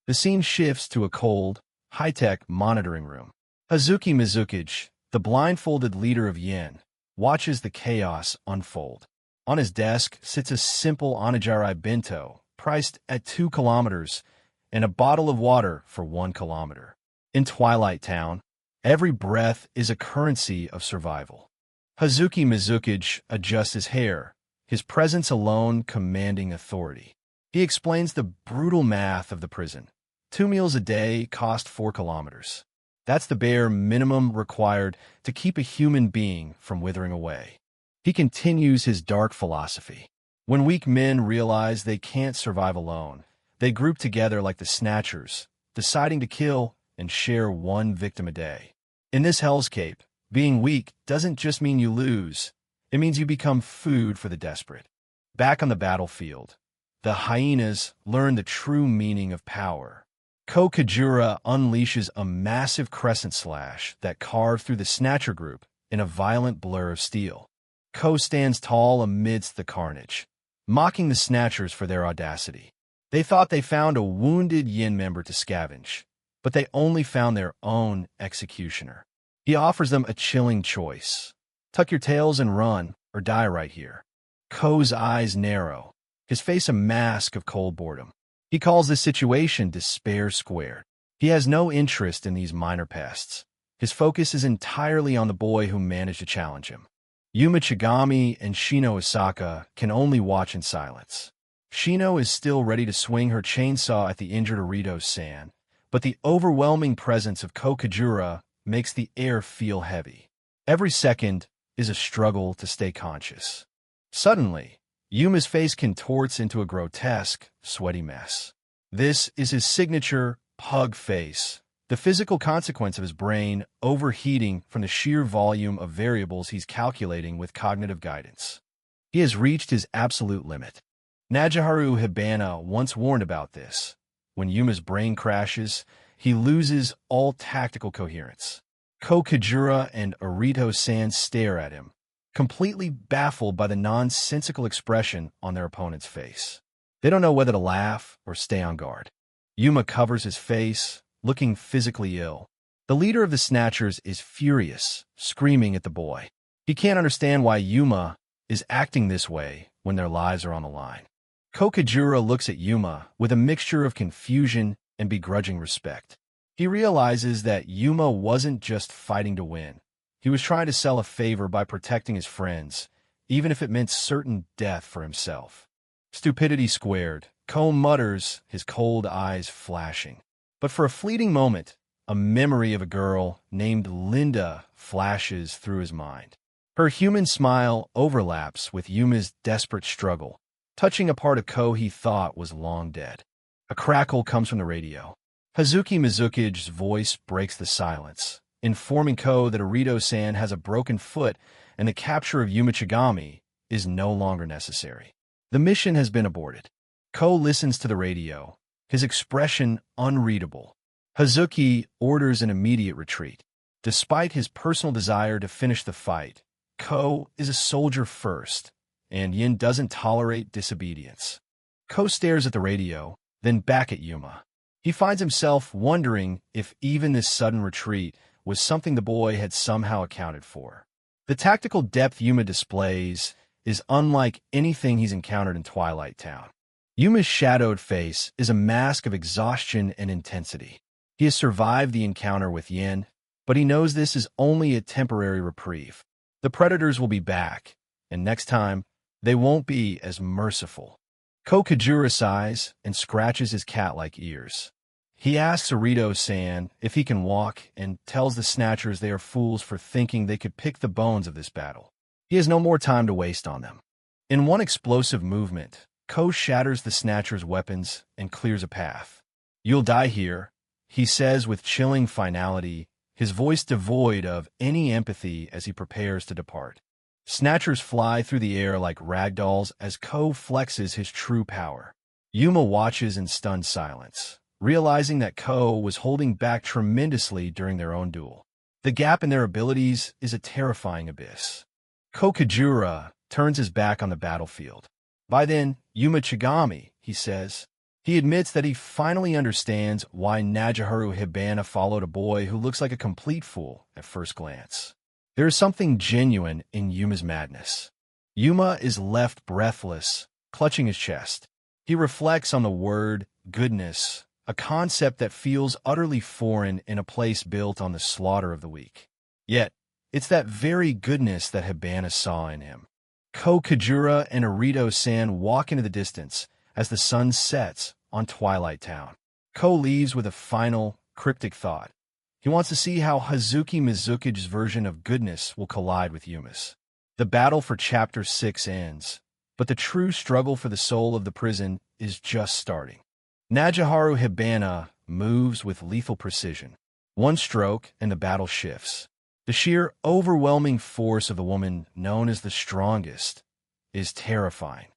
The scene shifts to a cold, high-tech monitoring room. Hazuki Mizuki's, the blindfolded leader of Yin, watches the chaos unfold. On his desk sits a simple onigiri bento, priced at 2 kilometers, and a bottle of water for 1 kilometer. In Twilight Town, every breath is a currency of survival. Hazuki Mizuki adjusts his hair, his presence alone commanding authority. He explains the brutal math of the prison. 2 meals a day cost 4 kilometers. That's the bare minimum required to keep a human being from withering away. He continues his dark philosophy. When weak men realize they can't survive alone, they group together like the Snatchers, deciding to kill and share 1 victim a day. In this hellscape, Being weak doesn't just mean you lose. It means you become food for the desperate. Back on the battlefield, the hyenas learn the true meaning of power. Kokajura unleashes a massive crescent slash that carved through the Snatcher group in a violent blur of steel. Ko stands tall amidst the carnage, mocking the Snatchers for their audacity. They thought they found a wounded Yin member to scavenge, but they only found their own executioner. He offers them a chilling choice. Tuck your tails and run, or die right here. Ko's eyes narrow, his face a mask of cold boredom. He calls this situation despair squared. He has no interest in these minor pests. His focus is entirely on the boy who managed to challenge him. Yuma Chigami and Shino Osaka can only watch in silence. Shino is still ready to swing her chainsaw at the injured Arito-san, but the overwhelming presence of Kokajura makes the air feel heavy. Every second is a struggle to stay conscious. Suddenly, Yuma's face contorts into a grotesque, sweaty mess. This is his signature pug face, the physical consequence of his brain overheating from the sheer volume of variables he's calculating with cognitive guidance. He has reached his absolute limit. Najaharu Hibana once warned about this. When Yuma's brain crashes, he loses all tactical coherence. Kokajura and Arito-san stare at him, completely baffled by the nonsensical expression on their opponent's face. They don't know whether to laugh or stay on guard. Yuma covers his face, looking physically ill. The leader of the Snatchers is furious, screaming at the boy. He can't understand why Yuma is acting this way when their lives are on the line. Kokajura looks at Yuma with a mixture of confusion and begrudging respect. He realizes that Yuma wasn't just fighting to win. He was trying to sell a favor by protecting his friends, even if it meant certain death for himself. Stupidity squared, Ko mutters, his cold eyes flashing. But for a fleeting moment, a memory of a girl named Linda flashes through his mind. Her human smile overlaps with Yuma's desperate struggle, touching a part of Ko he thought was long dead. A crackle comes from the radio. Hazuki Mizuki's voice breaks the silence, informing Ko that Arito-san has a broken foot and the capture of Yuma Chigami is no longer necessary. The mission has been aborted. Ko listens to the radio, his expression unreadable. Hazuki orders an immediate retreat. Despite his personal desire to finish the fight, Ko is a soldier first, and Yin doesn't tolerate disobedience. Ko stares at the radio, then back at Yuma. He finds himself wondering if even this sudden retreat was something the boy had somehow accounted for. The tactical depth Yuma displays is unlike anything he's encountered in Twilight Town. Yuma's shadowed face is a mask of exhaustion and intensity. He has survived the encounter with Yin, but he knows this is only a temporary reprieve. The predators will be back, and next time, they won't be as merciful. Kokajura sighs and scratches his cat-like ears. He asks Arito-san if he can walk and tells the Snatchers they are fools for thinking they could pick the bones of this battle. He has no more time to waste on them. In one explosive movement, Ko shatters the Snatchers' weapons and clears a path. "You'll die here," he says with chilling finality, his voice devoid of any empathy as he prepares to depart. Snatchers fly through the air like ragdolls as Ko flexes his true power. Yuma watches in stunned silence, realizing that Ko was holding back tremendously during their own duel. The gap in their abilities is a terrifying abyss. Kokajura turns his back on the battlefield. By then, Yuma Chigami, he says. He admits that he finally understands why Najaharu Hibana followed a boy who looks like a complete fool at first glance. There is something genuine in Yuma's madness. Yuma is left breathless, clutching his chest. He reflects on the word goodness, a concept that feels utterly foreign in a place built on the slaughter of the weak. Yet, it's that very goodness that Hibana saw in him. Kokajura and Arito-san walk into the distance as the sun sets on Twilight Town. Ko leaves with a final, cryptic thought. He wants to see how Hazuki Mizuki's version of goodness will collide with Yuma's. The battle for Chapter 6 ends, but the true struggle for the soul of the prison is just starting. Najaharu Hibana moves with lethal precision. One stroke and the battle shifts. The sheer, overwhelming force of the woman known as the strongest is terrifying.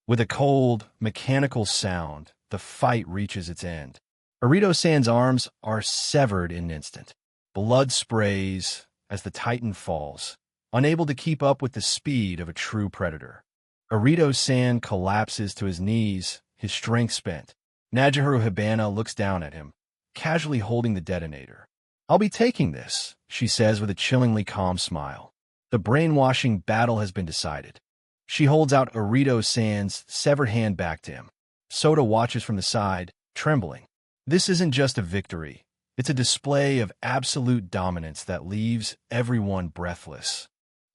With a cold, mechanical sound, the fight reaches its end. Arito-san's arms are severed in an instant. Blood sprays as the titan falls, unable to keep up with the speed of a true predator. Arito-san collapses to his knees, his strength spent. Najiharu Hibana looks down at him, casually holding the detonator. "I'll be taking this," she says with a chillingly calm smile. The brainwashing battle has been decided. She holds out Arito-san's severed hand back to him. Sota watches from the side, trembling. This isn't just a victory. It's a display of absolute dominance that leaves everyone breathless.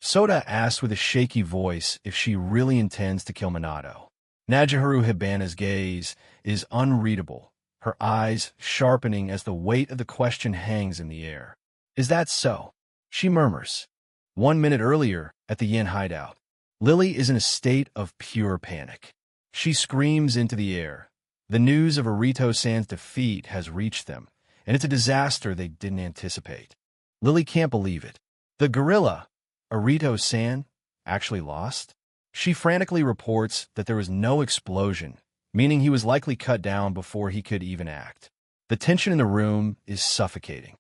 Sota asks with a shaky voice if she really intends to kill Minato. Najiharu Hibana's gaze is unreadable, her eyes sharpening as the weight of the question hangs in the air. "Is that so?" she murmurs. 1 minute earlier, at the Yen hideout, Lily is in a state of pure panic. She screams into the air. The news of Arito-san's defeat has reached them, and it's a disaster they didn't anticipate. Lily can't believe it. The gorilla, Arito-san, actually lost? She frantically reports that there was no explosion, meaning he was likely cut down before he could even act. The tension in the room is suffocating.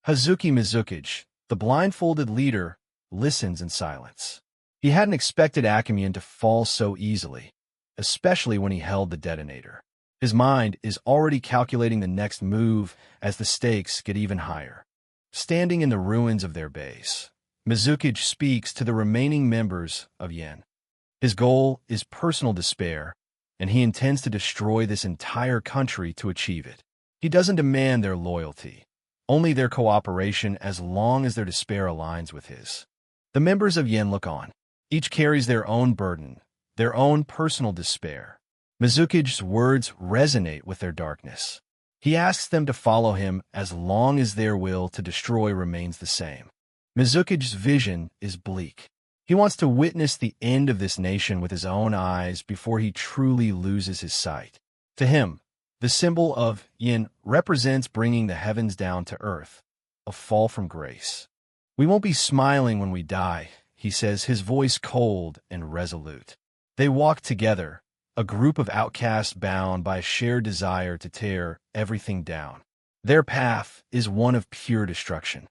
Hazuki Mizuki, the blindfolded leader, listens in silence. He hadn't expected Akemian to fall so easily, especially when he held the detonator. His mind is already calculating the next move as the stakes get even higher. Standing in the ruins of their base, Mizuki speaks to the remaining members of Yen. His goal is personal despair, and he intends to destroy this entire country to achieve it. He doesn't demand their loyalty, only their cooperation as long as their despair aligns with his. The members of Yen look on. Each carries their own burden, their own personal despair. Mizuki's words resonate with their darkness. He asks them to follow him as long as their will to destroy remains the same. Mizuki's vision is bleak. He wants to witness the end of this nation with his own eyes before he truly loses his sight. To him, the symbol of Yin represents bringing the heavens down to earth, a fall from grace. "We won't be smiling when we die," he says, his voice cold and resolute. They walk together, a group of outcasts bound by a shared desire to tear everything down. Their path is one of pure destruction.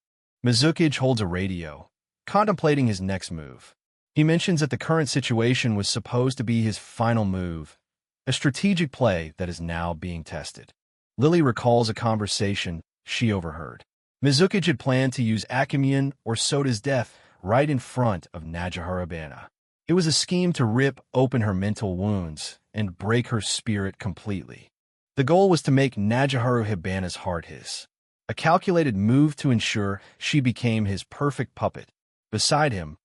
Mizuki holds a radio, contemplating his next move. He mentions that the current situation was supposed to be his final move, a strategic play that is now being tested. Lily recalls a conversation she overheard. Mizuki had planned to use Akemian or Soda's death right in front of Najiharu Hibana. It was a scheme to rip open her mental wounds and break her spirit completely. The goal was to make Najiharu Hibana's heart his, a calculated move to ensure she became his perfect puppet. Beside him,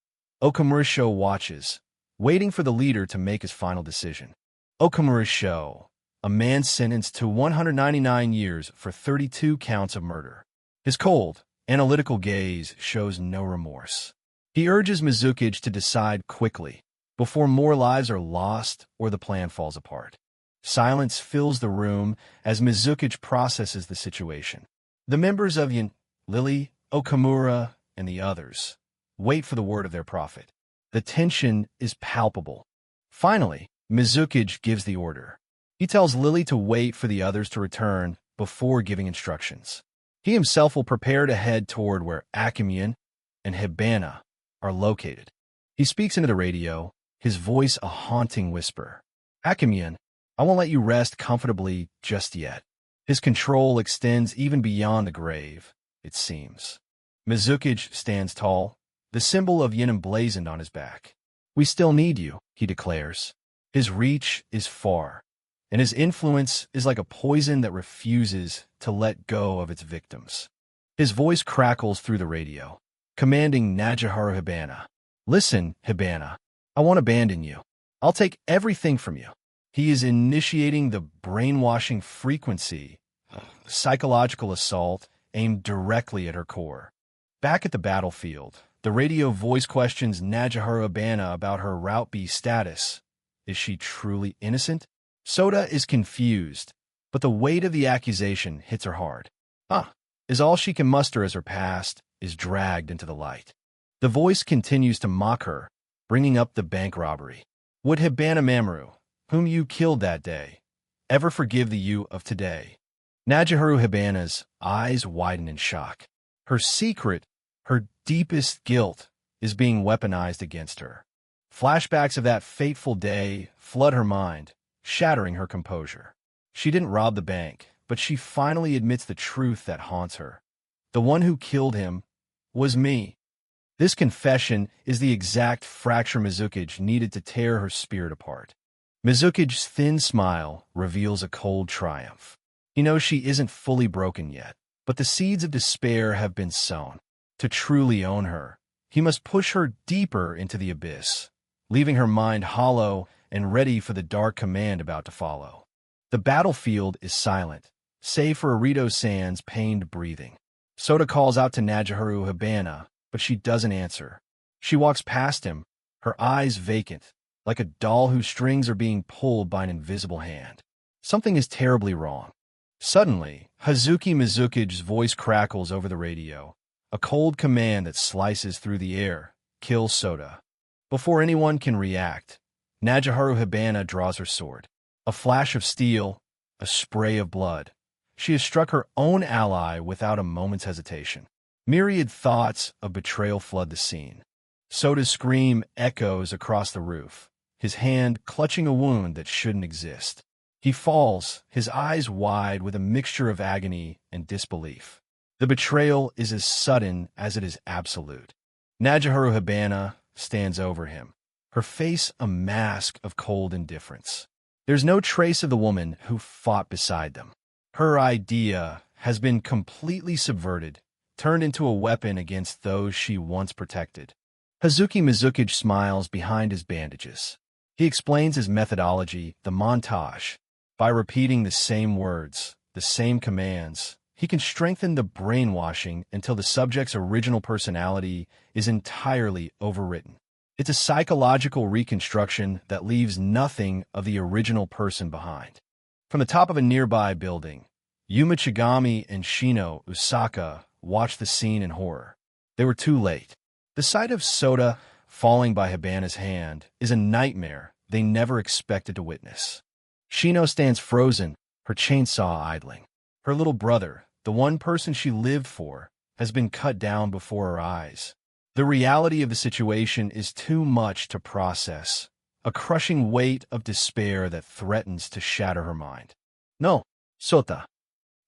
Okamura-chou watches, waiting for the leader to make his final decision. Okamura-chou, a man sentenced to 199 years for 32 counts of murder. His cold, analytical gaze shows no remorse. He urges Mizuki to decide quickly, before more lives are lost or the plan falls apart. Silence fills the room as Mizuki processes the situation. The members of Yin, Lily, Okamura, and the others wait for the word of their prophet. The tension is palpable. Finally, Mizuki gives the order. He tells Lily to wait for the others to return before giving instructions. He himself will prepare to head toward where Akemian and Hibana are located. He speaks into the radio, his voice a haunting whisper. "Akemian, I won't let you rest comfortably just yet." His control extends even beyond the grave, it seems. Mizuki stands tall, the symbol of Yin emblazoned on his back. "We still need you," he declares. His reach is far, and his influence is like a poison that refuses to let go of its victims. His voice crackles through the radio, commanding Najiharu Hibana. "Listen, Hibana, I won't abandon you. I'll take everything from you." He is initiating the brainwashing frequency, psychological assault aimed directly at her core. Back at the battlefield, the radio voice questions Najiharu Hibana about her Route B status. Is she truly innocent? Sota is confused, but the weight of the accusation hits her hard. Is all she can muster as her past is dragged into the light. The voice continues to mock her, bringing up the bank robbery. Would Hibana Mamoru, whom you killed that day, ever forgive the you of today? Najiharu Hibana's eyes widen in shock. Her secret, her deepest guilt, is being weaponized against her. Flashbacks of that fateful day flood her mind, shattering her composure. She didn't rob the bank, but she finally admits the truth that haunts her. The one who killed him was me. This confession is the exact fracture Mizuki's needed to tear her spirit apart. Mizuki's thin smile reveals a cold triumph. He knows she isn't fully broken yet, but the seeds of despair have been sown. To truly own her, he must push her deeper into the abyss, leaving her mind hollow and ready for the dark command about to follow. The battlefield is silent, save for Arito-san's pained breathing. Sota calls out to Najiharu Hibana, but she doesn't answer. She walks past him, her eyes vacant, like a doll whose strings are being pulled by an invisible hand. Something is terribly wrong. Suddenly, Hazuki Mizuki's voice crackles over the radio, a cold command that slices through the air: kill Sota. Before anyone can react, Najiharu Hibana draws her sword. A flash of steel, a spray of blood. She has struck her own ally without a moment's hesitation. Myriad thoughts of betrayal flood the scene. Sota's scream echoes across the roof, his hand clutching a wound that shouldn't exist. He falls, his eyes wide with a mixture of agony and disbelief. The betrayal is as sudden as it is absolute. Najiharu Hibana stands over him, her face a mask of cold indifference. There's no trace of the woman who fought beside them. Her idea has been completely subverted, turned into a weapon against those she once protected. Hazuki Mizuki smiles behind his bandages. He explains his methodology, the montage. By repeating the same words, the same commands, he can strengthen the brainwashing until the subject's original personality is entirely overwritten. It's a psychological reconstruction that leaves nothing of the original person behind. From the top of a nearby building, Yuma Chigami and Shino Usaka watched the scene in horror. They were too late. The sight of Sota falling by Hibana's hand is a nightmare they never expected to witness. Shino stands frozen, her chainsaw idling. Her little brother, the one person she lived for, has been cut down before her eyes. The reality of the situation is too much to process, a crushing weight of despair that threatens to shatter her mind. No, Sota.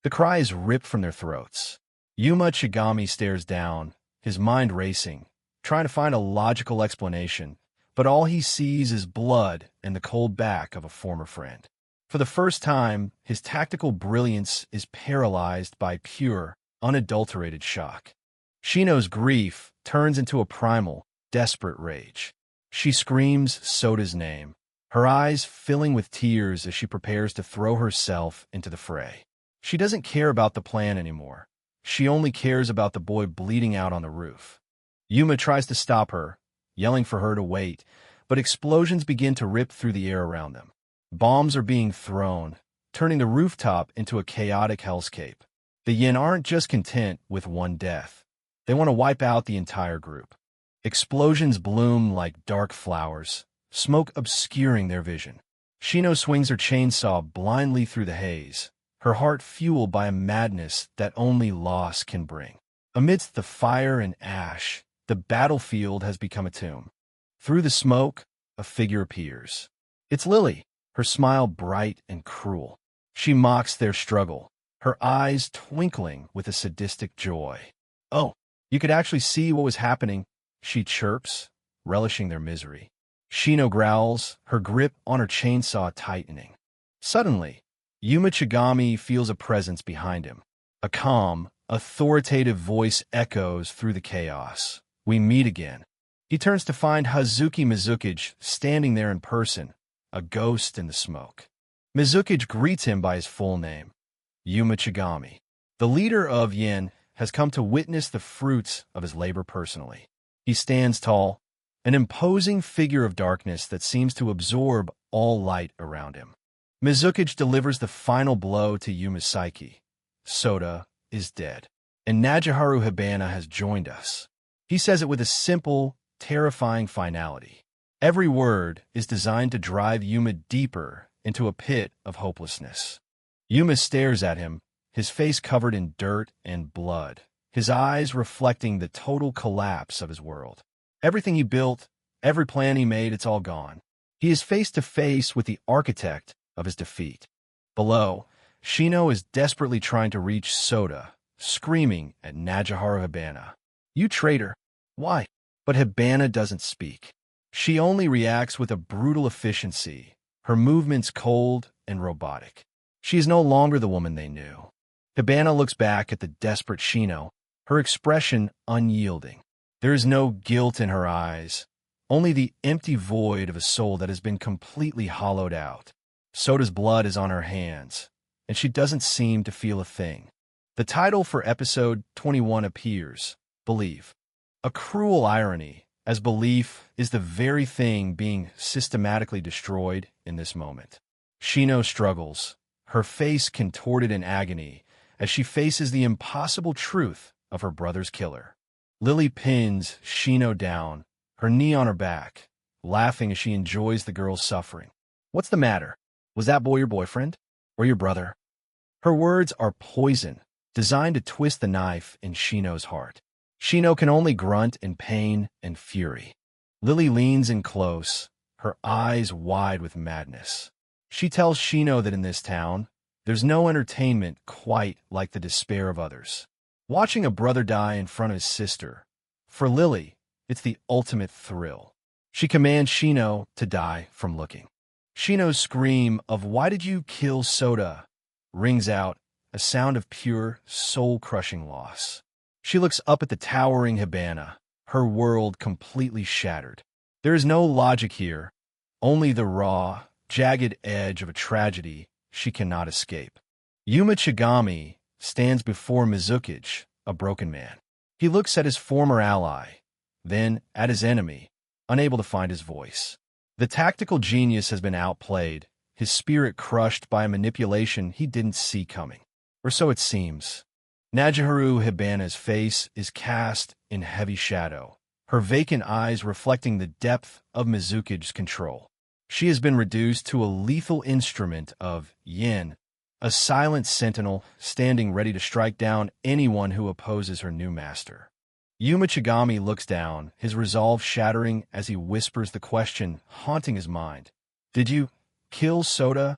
The cry is ripped from their throats. Yuma Chigami stares down, his mind racing, trying to find a logical explanation, but all he sees is blood and the cold back of a former friend. For the first time, his tactical brilliance is paralyzed by pure, unadulterated shock. Shino's grief turns into a primal, desperate rage. She screams Sota's name, her eyes filling with tears as she prepares to throw herself into the fray. She doesn't care about the plan anymore. She only cares about the boy bleeding out on the roof. Yuma tries to stop her, yelling for her to wait, but explosions begin to rip through the air around them. Bombs are being thrown, turning the rooftop into a chaotic hellscape. The Yin aren't just content with one death. They want to wipe out the entire group. Explosions bloom like dark flowers, smoke obscuring their vision. Shino swings her chainsaw blindly through the haze, her heart fueled by a madness that only loss can bring. Amidst the fire and ash, the battlefield has become a tomb. Through the smoke, a figure appears. It's Lily, her smile bright and cruel. She mocks their struggle, her eyes twinkling with a sadistic joy. Oh, you could actually see what was happening, she chirps, relishing their misery. Shino growls, her grip on her chainsaw tightening. Suddenly, Yuma Chigami feels a presence behind him. A calm, authoritative voice echoes through the chaos. We meet again. He turns to find Hazuki Mizuki standing there in person, a ghost in the smoke. Mizuki greets him by his full name, Yuma Chigami. The leader of Yin has come to witness the fruits of his labor personally. He stands tall, an imposing figure of darkness that seems to absorb all light around him. Mizuki delivers the final blow to Yuma's psyche. Sota is dead. and Najiharu Hibana has joined us. He says it with a simple, terrifying finality. Every word is designed to drive Yuma deeper into a pit of hopelessness. Yuma stares at him, his face covered in dirt and blood, his eyes reflecting the total collapse of his world. Everything he built, every plan he made, it's all gone. He is face to face with the architect of his defeat. Below, Shino is desperately trying to reach Soda, screaming at Najiharu Hibana. "You traitor! Why?" But Hibana doesn't speak. She only reacts with a brutal efficiency, her movements cold and robotic. She is no longer the woman they knew. Hibana looks back at the desperate Shino, her expression unyielding. There is no guilt in her eyes, only the empty void of a soul that has been completely hollowed out. Soda's blood is on her hands, and she doesn't seem to feel a thing. The title for episode 21 appears, Belief. A cruel irony, as belief is the very thing being systematically destroyed in this moment. Shino struggles, her face contorted in agony, as she faces the impossible truth of her brother's killer. Lily pins Shino down, her knee on her back, laughing as she enjoys the girl's suffering. "What's the matter? Was that boy your boyfriend? Or your brother?" Her words are poison, designed to twist the knife in Shino's heart. Shino can only grunt in pain and fury. Lily leans in close, her eyes wide with madness. She tells Shino that in this town, there's no entertainment quite like the despair of others. Watching a brother die in front of his sister, for Lily, it's the ultimate thrill. She commands Shino to die from looking. Shino's scream of "Why did you kill Soda?" rings out, a sound of pure, soul-crushing loss. She looks up at the towering Hibana, her world completely shattered. There is no logic here, only the raw, jagged edge of a tragedy she cannot escape. Yuma Chigami stands before Mizukage, a broken man. He looks at his former ally, then at his enemy, unable to find his voice. The tactical genius has been outplayed, his spirit crushed by a manipulation he didn't see coming. Or so it seems. Najiharu Hibana's face is cast in heavy shadow, her vacant eyes reflecting the depth of Mizukage's control. She has been reduced to a lethal instrument of yin, a silent sentinel standing ready to strike down anyone who opposes her new master. Yuma Chigami looks down, his resolve shattering as he whispers the question haunting his mind. "Did you kill Soda?"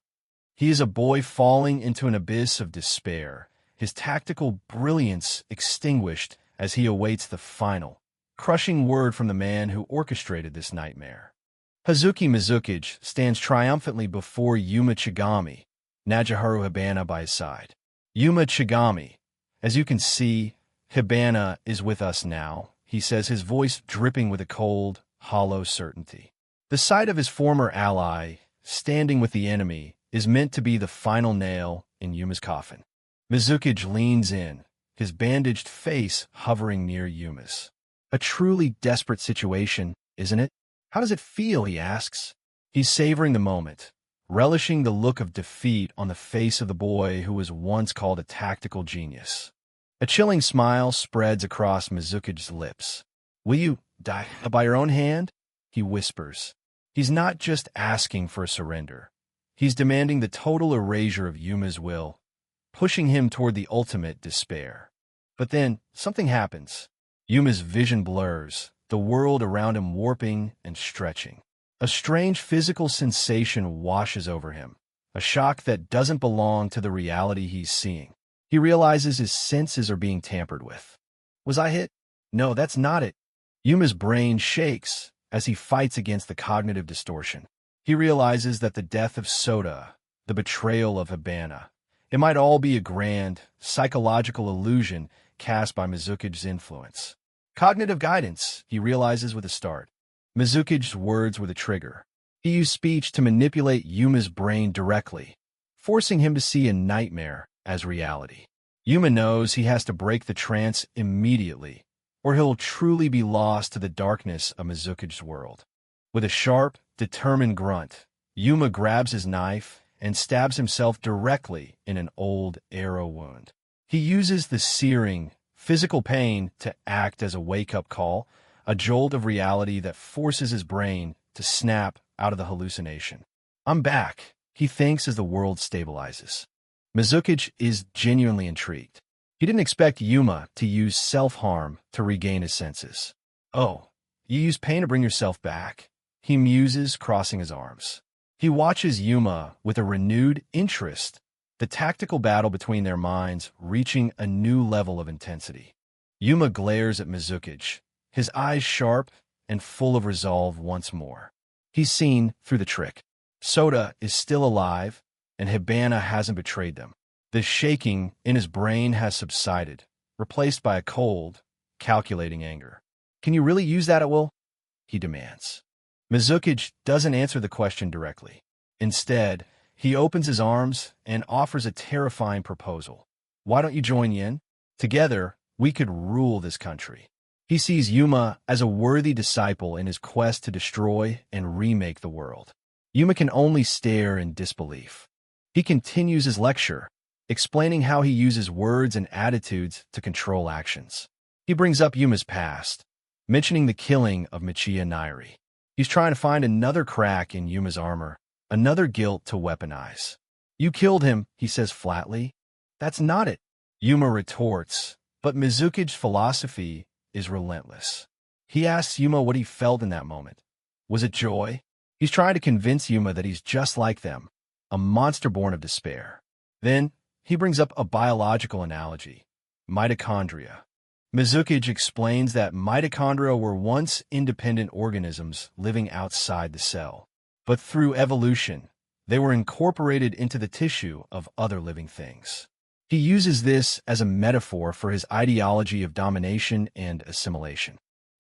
He is a boy falling into an abyss of despair, his tactical brilliance extinguished as he awaits the final, crushing word from the man who orchestrated this nightmare. Hazuki Mizukage stands triumphantly before Yuma Chigami, Najiharu Hibana by his side. "Yuma Chigami, as you can see, Hibana is with us now," he says, his voice dripping with a cold, hollow certainty. The sight of his former ally, standing with the enemy, is meant to be the final nail in Yuma's coffin. Mizukage leans in, his bandaged face hovering near Yuma's. "A truly desperate situation, isn't it? How does it feel?" he asks. He's savoring the moment, relishing the look of defeat on the face of the boy who was once called a tactical genius. A chilling smile spreads across Mizukage's lips. "Will you die by your own hand?" he whispers. He's not just asking for a surrender. He's demanding the total erasure of Yuma's will, pushing him toward the ultimate despair. But then, something happens. Yuma's vision blurs, the world around him warping and stretching. A strange physical sensation washes over him, a shock that doesn't belong to the reality he's seeing. He realizes his senses are being tampered with. "Was I hit? No, that's not it." Yuma's brain shakes as he fights against the cognitive distortion. He realizes that the death of Soda, the betrayal of Hibana, it might all be a grand, psychological illusion cast by Mizukage's influence. Cognitive guidance, he realizes with a start. Mizukage's words were the trigger. He used speech to manipulate Yuma's brain directly, forcing him to see a nightmare as reality. Yuma knows he has to break the trance immediately, or he'll truly be lost to the darkness of Mizukage's world. With a sharp, determined grunt, Yuma grabs his knife and stabs himself directly in an old arrow wound. He uses the searing, physical pain to act as a wake-up call, a jolt of reality that forces his brain to snap out of the hallucination. I'm back, he thinks as the world stabilizes. Mizuki's is genuinely intrigued. He didn't expect Yuma to use self-harm to regain his senses. Oh, you use pain to bring yourself back? He muses, crossing his arms. He watches Yuma with a renewed interest, the tactical battle between their minds reaching a new level of intensity. Yuma glares at Mizuki, his eyes sharp and full of resolve once more. He's seen through the trick. Soda is still alive, and Hibana hasn't betrayed them. The shaking in his brain has subsided, replaced by a cold, calculating anger. Can you really use that at will? He demands. Mizuki doesn't answer the question directly. Instead, he opens his arms and offers a terrifying proposal. Why don't you join Yin? Together, we could rule this country. He sees Yuma as a worthy disciple in his quest to destroy and remake the world. Yuma can only stare in disbelief. He continues his lecture, explaining how he uses words and attitudes to control actions. He brings up Yuma's past, mentioning the killing of Michiya Nairi. He's trying to find another crack in Yuma's armor, another guilt to weaponize. You killed him, he says flatly. That's not it, Yuma retorts, but Mizuki's philosophy is relentless. He asks Yuma what he felt in that moment. Was it joy? He's trying to convince Yuma that he's just like them, a monster born of despair. Then, he brings up a biological analogy, mitochondria. Mizuki explains that mitochondria were once independent organisms living outside the cell. But through evolution, they were incorporated into the tissue of other living things. He uses this as a metaphor for his ideology of domination and assimilation.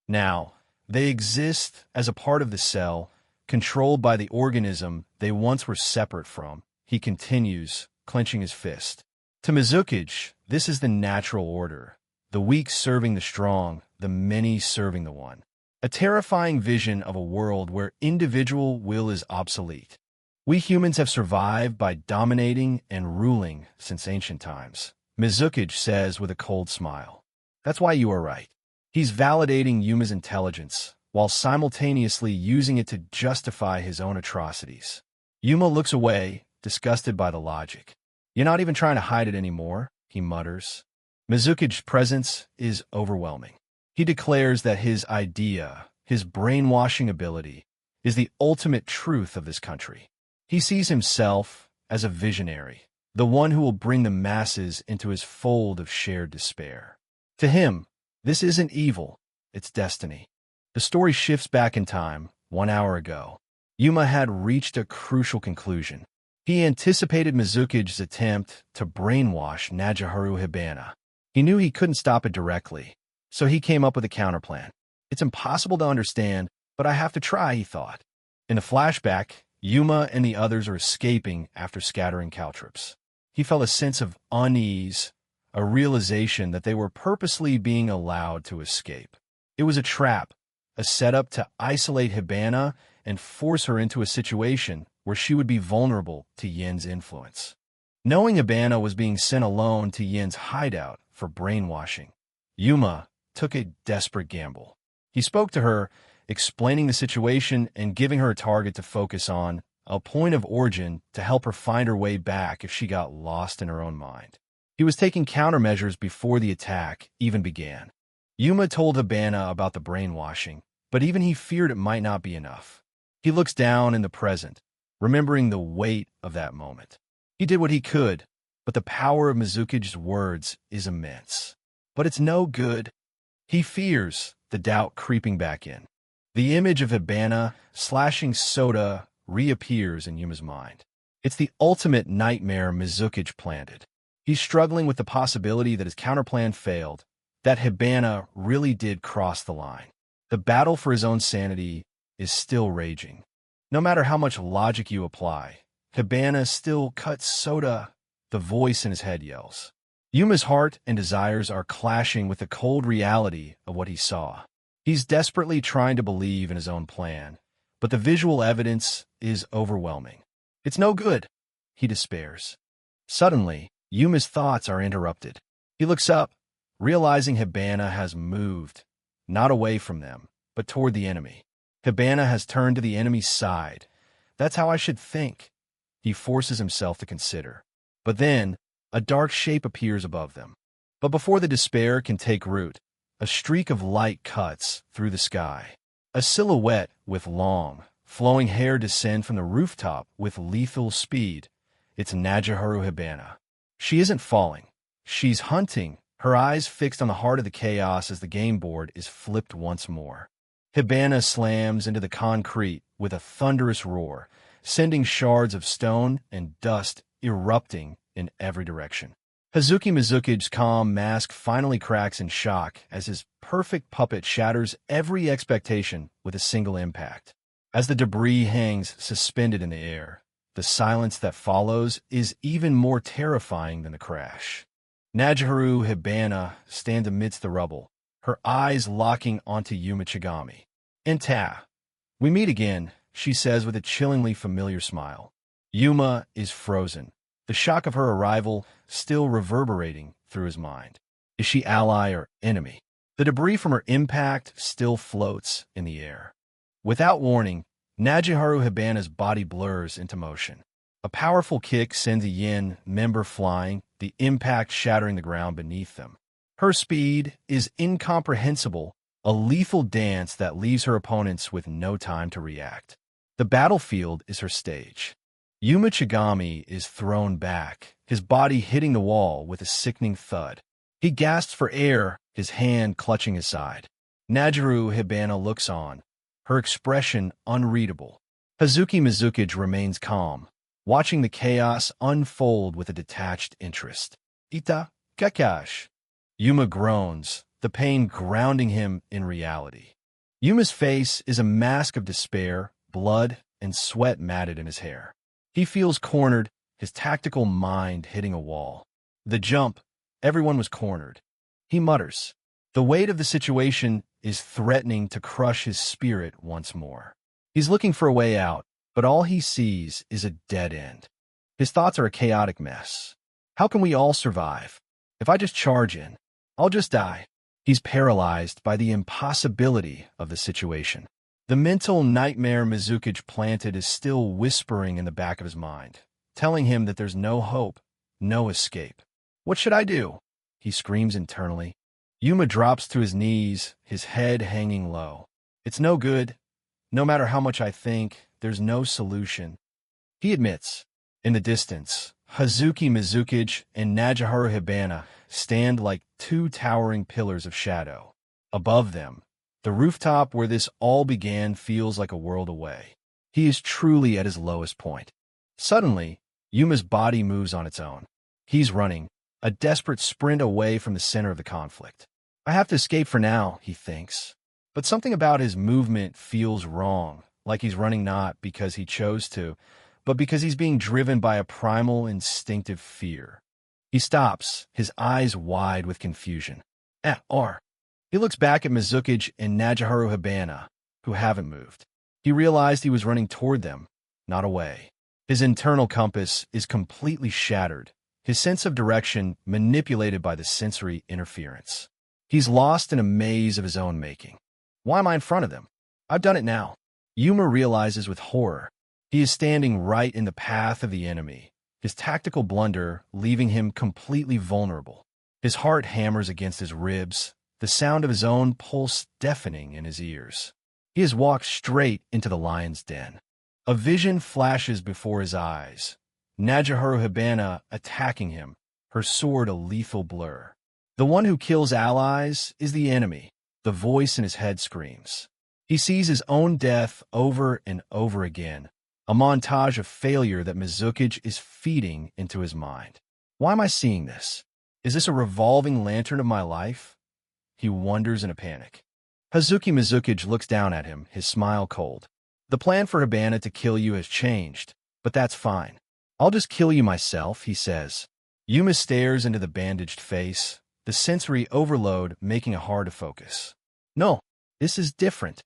Now, they exist as a part of the cell, controlled by the organism they once were separate from. He continues, clenching his fist. To Mizuki, this is the natural order. The weak serving the strong, the many serving the one. A terrifying vision of a world where individual will is obsolete. We humans have survived by dominating and ruling since ancient times, Mizuki says with a cold smile. That's why you are right. He's validating Yuma's intelligence, while simultaneously using it to justify his own atrocities. Yuma looks away, disgusted by the logic. You're not even trying to hide it anymore, he mutters. Mizuki's presence is overwhelming. He declares that his idea, his brainwashing ability, is the ultimate truth of this country. He sees himself as a visionary, the one who will bring the masses into his fold of shared despair. To him, this isn't evil, it's destiny. The story shifts back in time, 1 hour ago. Yuma had reached a crucial conclusion. He anticipated Mizuki's attempt to brainwash Najaharu Hibana. He knew he couldn't stop it directly, so he came up with a counterplan. It's impossible to understand, but I have to try, he thought. In a flashback, Yuma and the others are escaping after scattering caltrips. He felt a sense of unease, a realization that they were purposely being allowed to escape. It was a trap, a setup to isolate Hibana and force her into a situation where she would be vulnerable to Yin's influence. Knowing Hibana was being sent alone to Yin's hideout for brainwashing, Yuma took a desperate gamble. He spoke to her, explaining the situation and giving her a target to focus on, a point of origin to help her find her way back if she got lost in her own mind. He was taking countermeasures before the attack even began. Yuma told Hibana about the brainwashing, but even he feared it might not be enough. He looks down in the present, remembering the weight of that moment. He did what he could, but the power of Mizuki's words is immense. But it's no good. He fears the doubt creeping back in. The image of Hibana slashing Soda reappears in Yuma's mind. It's the ultimate nightmare Mizuki planted. He's struggling with the possibility that his counterplan failed, that Hibana really did cross the line. The battle for his own sanity is still raging. No matter how much logic you apply, Hibana still cuts Soda, the voice in his head yells. Yuma's heart and desires are clashing with the cold reality of what he saw. He's desperately trying to believe in his own plan, but the visual evidence is overwhelming. It's no good, he despairs. Suddenly, Yuma's thoughts are interrupted. He looks up, realizing Hibana has moved, not away from them, but toward the enemy. Hibana has turned to the enemy's side. That's how I should think. He forces himself to consider. But then, a dark shape appears above them. But before the despair can take root, a streak of light cuts through the sky. A silhouette with long, flowing hair descends from the rooftop with lethal speed. It's Najiharu Hibana. She isn't falling. She's hunting, her eyes fixed on the heart of the chaos as the game board is flipped once more. Hibana slams into the concrete with a thunderous roar, sending shards of stone and dust erupting in every direction. Hazuki Mizuki's calm mask finally cracks in shock as his perfect puppet shatters every expectation with a single impact. As the debris hangs suspended in the air, the silence that follows is even more terrifying than the crash. Najiharu Hibana stands amidst the rubble, her eyes locking onto Yuma Chigami. "Enta, we meet again," she says with a chillingly familiar smile. Yuma is frozen, the shock of her arrival still reverberating through his mind. Is she ally or enemy? The debris from her impact still floats in the air. Without warning, Najiharu Hibana's body blurs into motion. A powerful kick sends a yin member flying, the impact shattering the ground beneath them. Her speed is incomprehensible, a lethal dance that leaves her opponents with no time to react. The battlefield is her stage. Yuma Chigami is thrown back, his body hitting the wall with a sickening thud. He gasps for air, his hand clutching his side. Najiharu Hibana looks on, her expression unreadable. Hazuki Mizuki remains calm, watching the chaos unfold with a detached interest. "Ita, kakash." Yuma groans, the pain grounding him in reality. Yuma's face is a mask of despair, blood and sweat matted in his hair. He feels cornered, his tactical mind hitting a wall. The jump, everyone was cornered. He mutters. The weight of the situation is threatening to crush his spirit once more. He's looking for a way out, but all he sees is a dead end. His thoughts are a chaotic mess. How can we all survive? If I just charge in, I'll just die. He's paralyzed by the impossibility of the situation. The mental nightmare Mizuki planted is still whispering in the back of his mind, telling him that there's no hope, no escape. "What should I do?" he screams internally. Yuma drops to his knees, his head hanging low. "It's no good. No matter how much I think, there's no solution." He admits. In the distance, Hazuki Mizuki and Najiharu Hibana stand like two towering pillars of shadow. Above them, the rooftop where this all began feels like a world away. He is truly at his lowest point. Suddenly, Yuma's body moves on its own. He's running, a desperate sprint away from the center of the conflict. "I have to escape for now," he thinks. But something about his movement feels wrong, like he's running not because he chose to, but because he's being driven by a primal, instinctive fear. He stops, his eyes wide with confusion. He looks back at Mizuki and Najiharu Hibana, who haven't moved. He realized he was running toward them, not away. His internal compass is completely shattered, his sense of direction manipulated by the sensory interference. He's lost in a maze of his own making. Why am I in front of them? I've done it now. Yuma realizes with horror. He is standing right in the path of the enemy, his tactical blunder leaving him completely vulnerable. His heart hammers against his ribs, the sound of his own pulse deafening in his ears. He has walked straight into the lion's den. A vision flashes before his eyes. Najiharu Hibana attacking him, her sword a lethal blur. The one who kills allies is the enemy, the voice in his head screams. He sees his own death over and over again, a montage of failure that Mizuki is feeding into his mind. Why am I seeing this? Is this a revolving lantern of my life? He wonders in a panic. Hazuki Mizuki looks down at him, his smile cold. The plan for Hibana to kill you has changed, but that's fine. I'll just kill you myself, he says. Yuma stares into the bandaged face, the sensory overload making it hard to focus. No, this is different.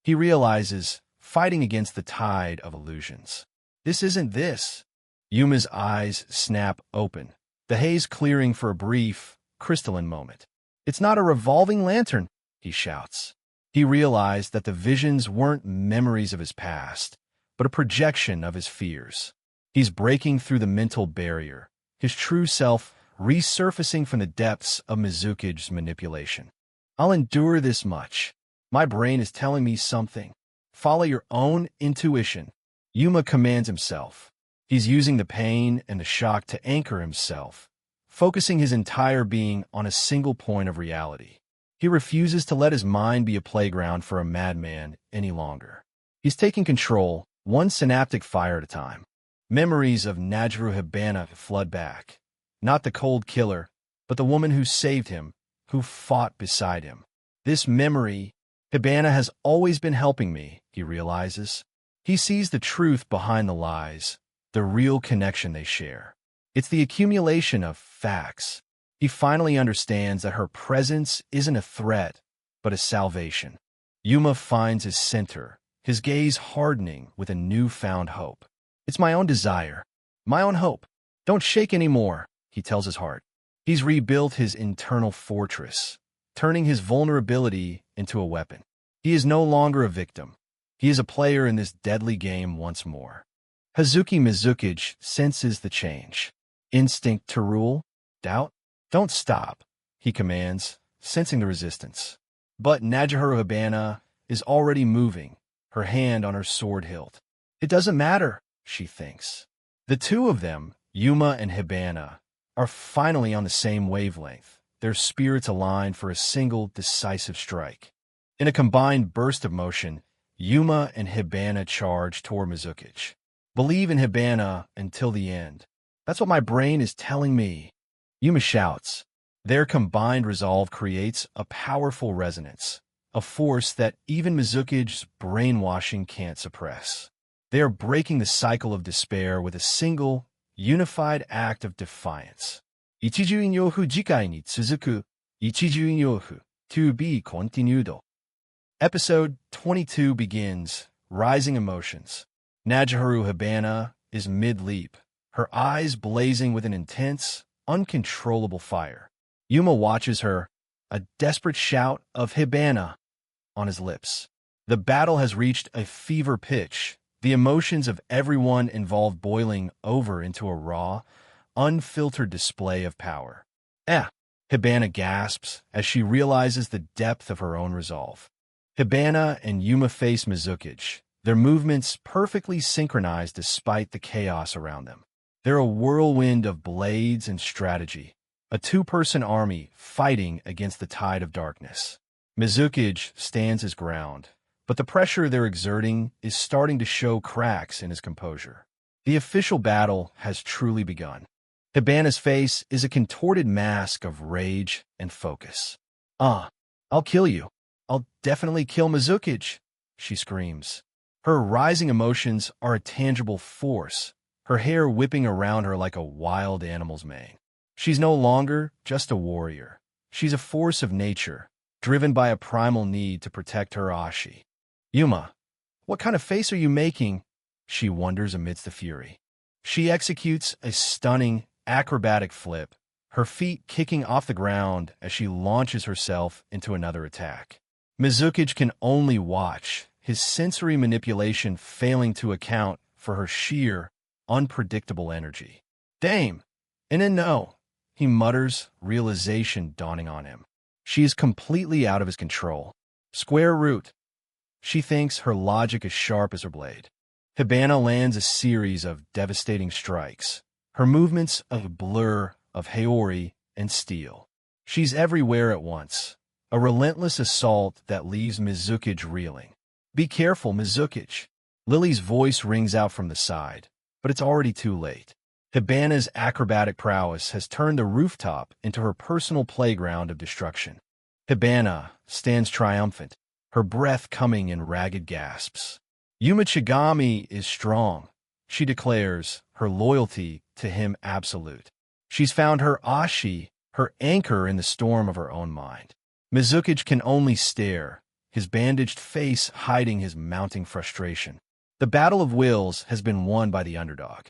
He realizes, fighting against the tide of illusions. This isn't this. Yuma's eyes snap open, the haze clearing for a brief, crystalline moment. It's not a revolving lantern, he shouts. He realized that the visions weren't memories of his past, but a projection of his fears. He's breaking through the mental barrier, his true self resurfacing from the depths of Mizuki's manipulation. I'll endure this much. My brain is telling me something. Follow your own intuition. Yuma commands himself. He's using the pain and the shock to anchor himself, focusing his entire being on a single point of reality. He refuses to let his mind be a playground for a madman any longer. He's taking control, one synaptic fire at a time. Memories of Najru Hibana flood back. Not the cold killer, but the woman who saved him, who fought beside him. This memory, Hibana has always been helping me, he realizes. He sees the truth behind the lies, the real connection they share. It's the accumulation of facts. He finally understands that her presence isn't a threat, but a salvation. Yuma finds his center, his gaze hardening with a newfound hope. It's my own desire, my own hope. Don't shake anymore, he tells his heart. He's rebuilt his internal fortress, turning his vulnerability into a weapon. He is no longer a victim. He is a player in this deadly game once more. Hazuki Mizuki senses the change. Instinct to rule? Doubt? Don't stop, he commands, sensing the resistance. But Najihiro Hibana is already moving, her hand on her sword hilt. It doesn't matter, she thinks. The two of them, Yuma and Hibana, are finally on the same wavelength, their spirits aligned for a single decisive strike. In a combined burst of motion, Yuma and Hibana charge toward Mizuki. Believe in Hibana until the end. That's what my brain is telling me. Yuma shouts. Their combined resolve creates a powerful resonance, a force that even Mizuki's brainwashing can't suppress. They are breaking the cycle of despair with a single, unified act of defiance. Ichiju inyofu jikai ni tsuzuku. Ichiju inyofu. To be continued. Episode 22 begins, Rising Emotions. Najihiro Hibana is mid-leap, her eyes blazing with an intense, uncontrollable fire. Yuma watches her, a desperate shout of Hibana on his lips. The battle has reached a fever pitch, the emotions of everyone involved boiling over into a raw, unfiltered display of power. Hibana gasps as she realizes the depth of her own resolve. Hibana and Yuma face Mizuki, their movements perfectly synchronized despite the chaos around them. They're a whirlwind of blades and strategy, a two-person army fighting against the tide of darkness. Mizuki stands his ground, but the pressure they're exerting is starting to show cracks in his composure. The official battle has truly begun. Hibana's face is a contorted mask of rage and focus. I'll kill you. I'll definitely kill Mizuki, she screams. Her rising emotions are a tangible force, her hair whipping around her like a wild animal's mane. She's no longer just a warrior. She's a force of nature, driven by a primal need to protect her Ashi. Yuma, what kind of face are you making? She wonders amidst the fury. She executes a stunning, acrobatic flip, her feet kicking off the ground as she launches herself into another attack. Mizuki can only watch, his sensory manipulation failing to account for her sheer, unpredictable energy. Dame! No, he mutters, realization dawning on him. She is completely out of his control. Square root. She thinks her logic is sharp as her blade. Hibana lands a series of devastating strikes, her movements a blur of Haori and steel. She's everywhere at once, a relentless assault that leaves Mizuki reeling. Be careful, Mizuki. Lily's voice rings out from the side, but it's already too late. Hibana's acrobatic prowess has turned the rooftop into her personal playground of destruction. Hibana stands triumphant, her breath coming in ragged gasps. Yuma Chigami is strong, she declares, her loyalty to him absolute. She's found her Ashi, her anchor in the storm of her own mind. Mizuki can only stare, his bandaged face hiding his mounting frustration. The battle of wills has been won by the underdog.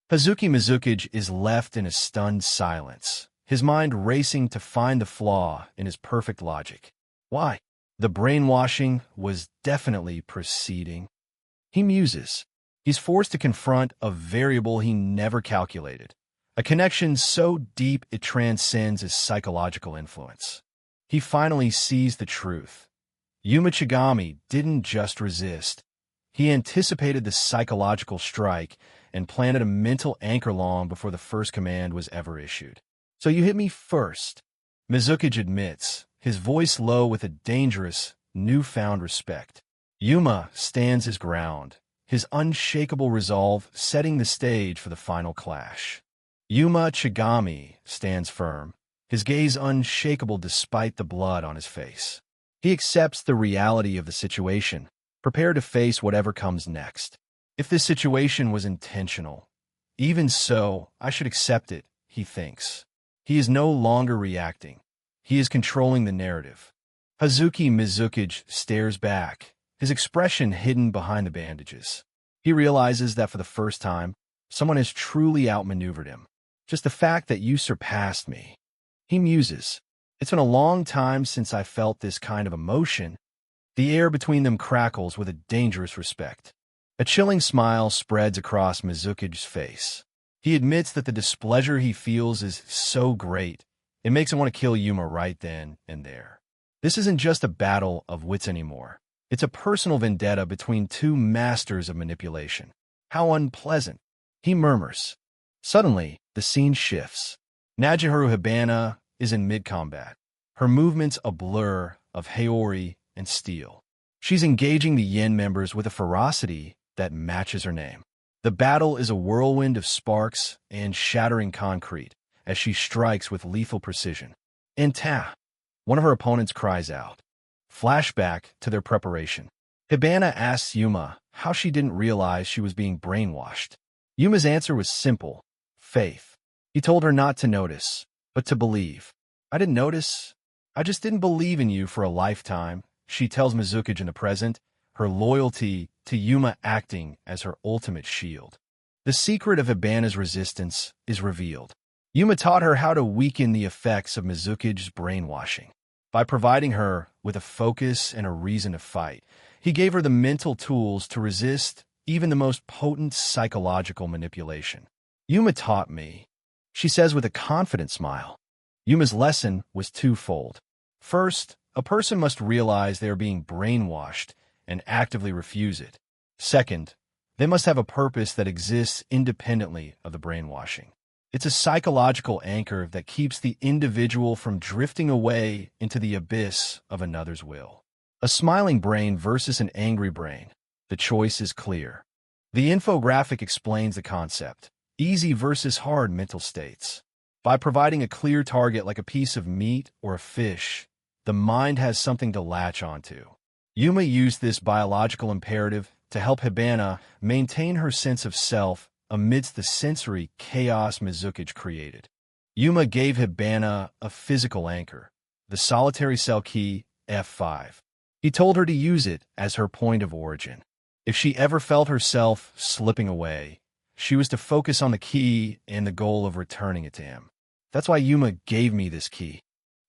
Hazuki Mizuki is left in a stunned silence, his mind racing to find the flaw in his perfect logic. Why? The brainwashing was definitely proceeding. He muses. He's forced to confront a variable he never calculated, a connection so deep it transcends his psychological influence. He finally sees the truth. Yuma Chigami didn't just resist. He anticipated the psychological strike and planted a mental anchor long before the first command was ever issued. "So you hit me first," Mizukage admits, his voice low with a dangerous, newfound respect. Yuma stands his ground, his unshakable resolve setting the stage for the final clash. Yuma Chigami stands firm, his gaze unshakable despite the blood on his face. He accepts the reality of the situation, prepared to face whatever comes next. If this situation was intentional, even so, I should accept it, he thinks. He is no longer reacting. He is controlling the narrative. Hazuki Mizukage stares back, his expression hidden behind the bandages. He realizes that for the first time, someone has truly outmaneuvered him. "Just the fact that you surpassed me." He muses. "It's been a long time since I felt this kind of emotion." The air between them crackles with a dangerous respect. A chilling smile spreads across Mizukage's face. He admits that the displeasure he feels is so great, it makes him want to kill Yuma right then and there. This isn't just a battle of wits anymore. It's a personal vendetta between two masters of manipulation. How unpleasant, he murmurs. Suddenly, the scene shifts. Najiharu Hibana is in mid-combat, her movements a blur of Haori and steel. She's engaging the Yin members with a ferocity that matches her name. The battle is a whirlwind of sparks and shattering concrete as she strikes with lethal precision. "Enta!" One of her opponents cries out. Flashback to their preparation. Hibana asks Yuma how she didn't realize she was being brainwashed. Yuma's answer was simple: faith. He told her not to notice, but to believe. "I didn't notice. I just didn't believe in you for a lifetime," she tells Mizukage in the present, her loyalty to Yuma acting as her ultimate shield. The secret of Hibana's resistance is revealed. Yuma taught her how to weaken the effects of Mizukage's brainwashing. By providing her with a focus and a reason to fight, he gave her the mental tools to resist even the most potent psychological manipulation. "Yuma taught me," she says with a confident smile. Yuma's lesson was twofold. First, a person must realize they are being brainwashed and actively refuse it. Second, they must have a purpose that exists independently of the brainwashing. It's a psychological anchor that keeps the individual from drifting away into the abyss of another's will. A smiling brain versus an angry brain. The choice is clear. The infographic explains the concept. Easy versus hard mental states. By providing a clear target like a piece of meat or a fish, the mind has something to latch onto. Yuma used this biological imperative to help Hibana maintain her sense of self amidst the sensory chaos Mizukage created. Yuma gave Hibana a physical anchor, the solitary cell key F5. He told her to use it as her point of origin. If she ever felt herself slipping away, she was to focus on the key and the goal of returning it to him. "That's why Yuma gave me this key,"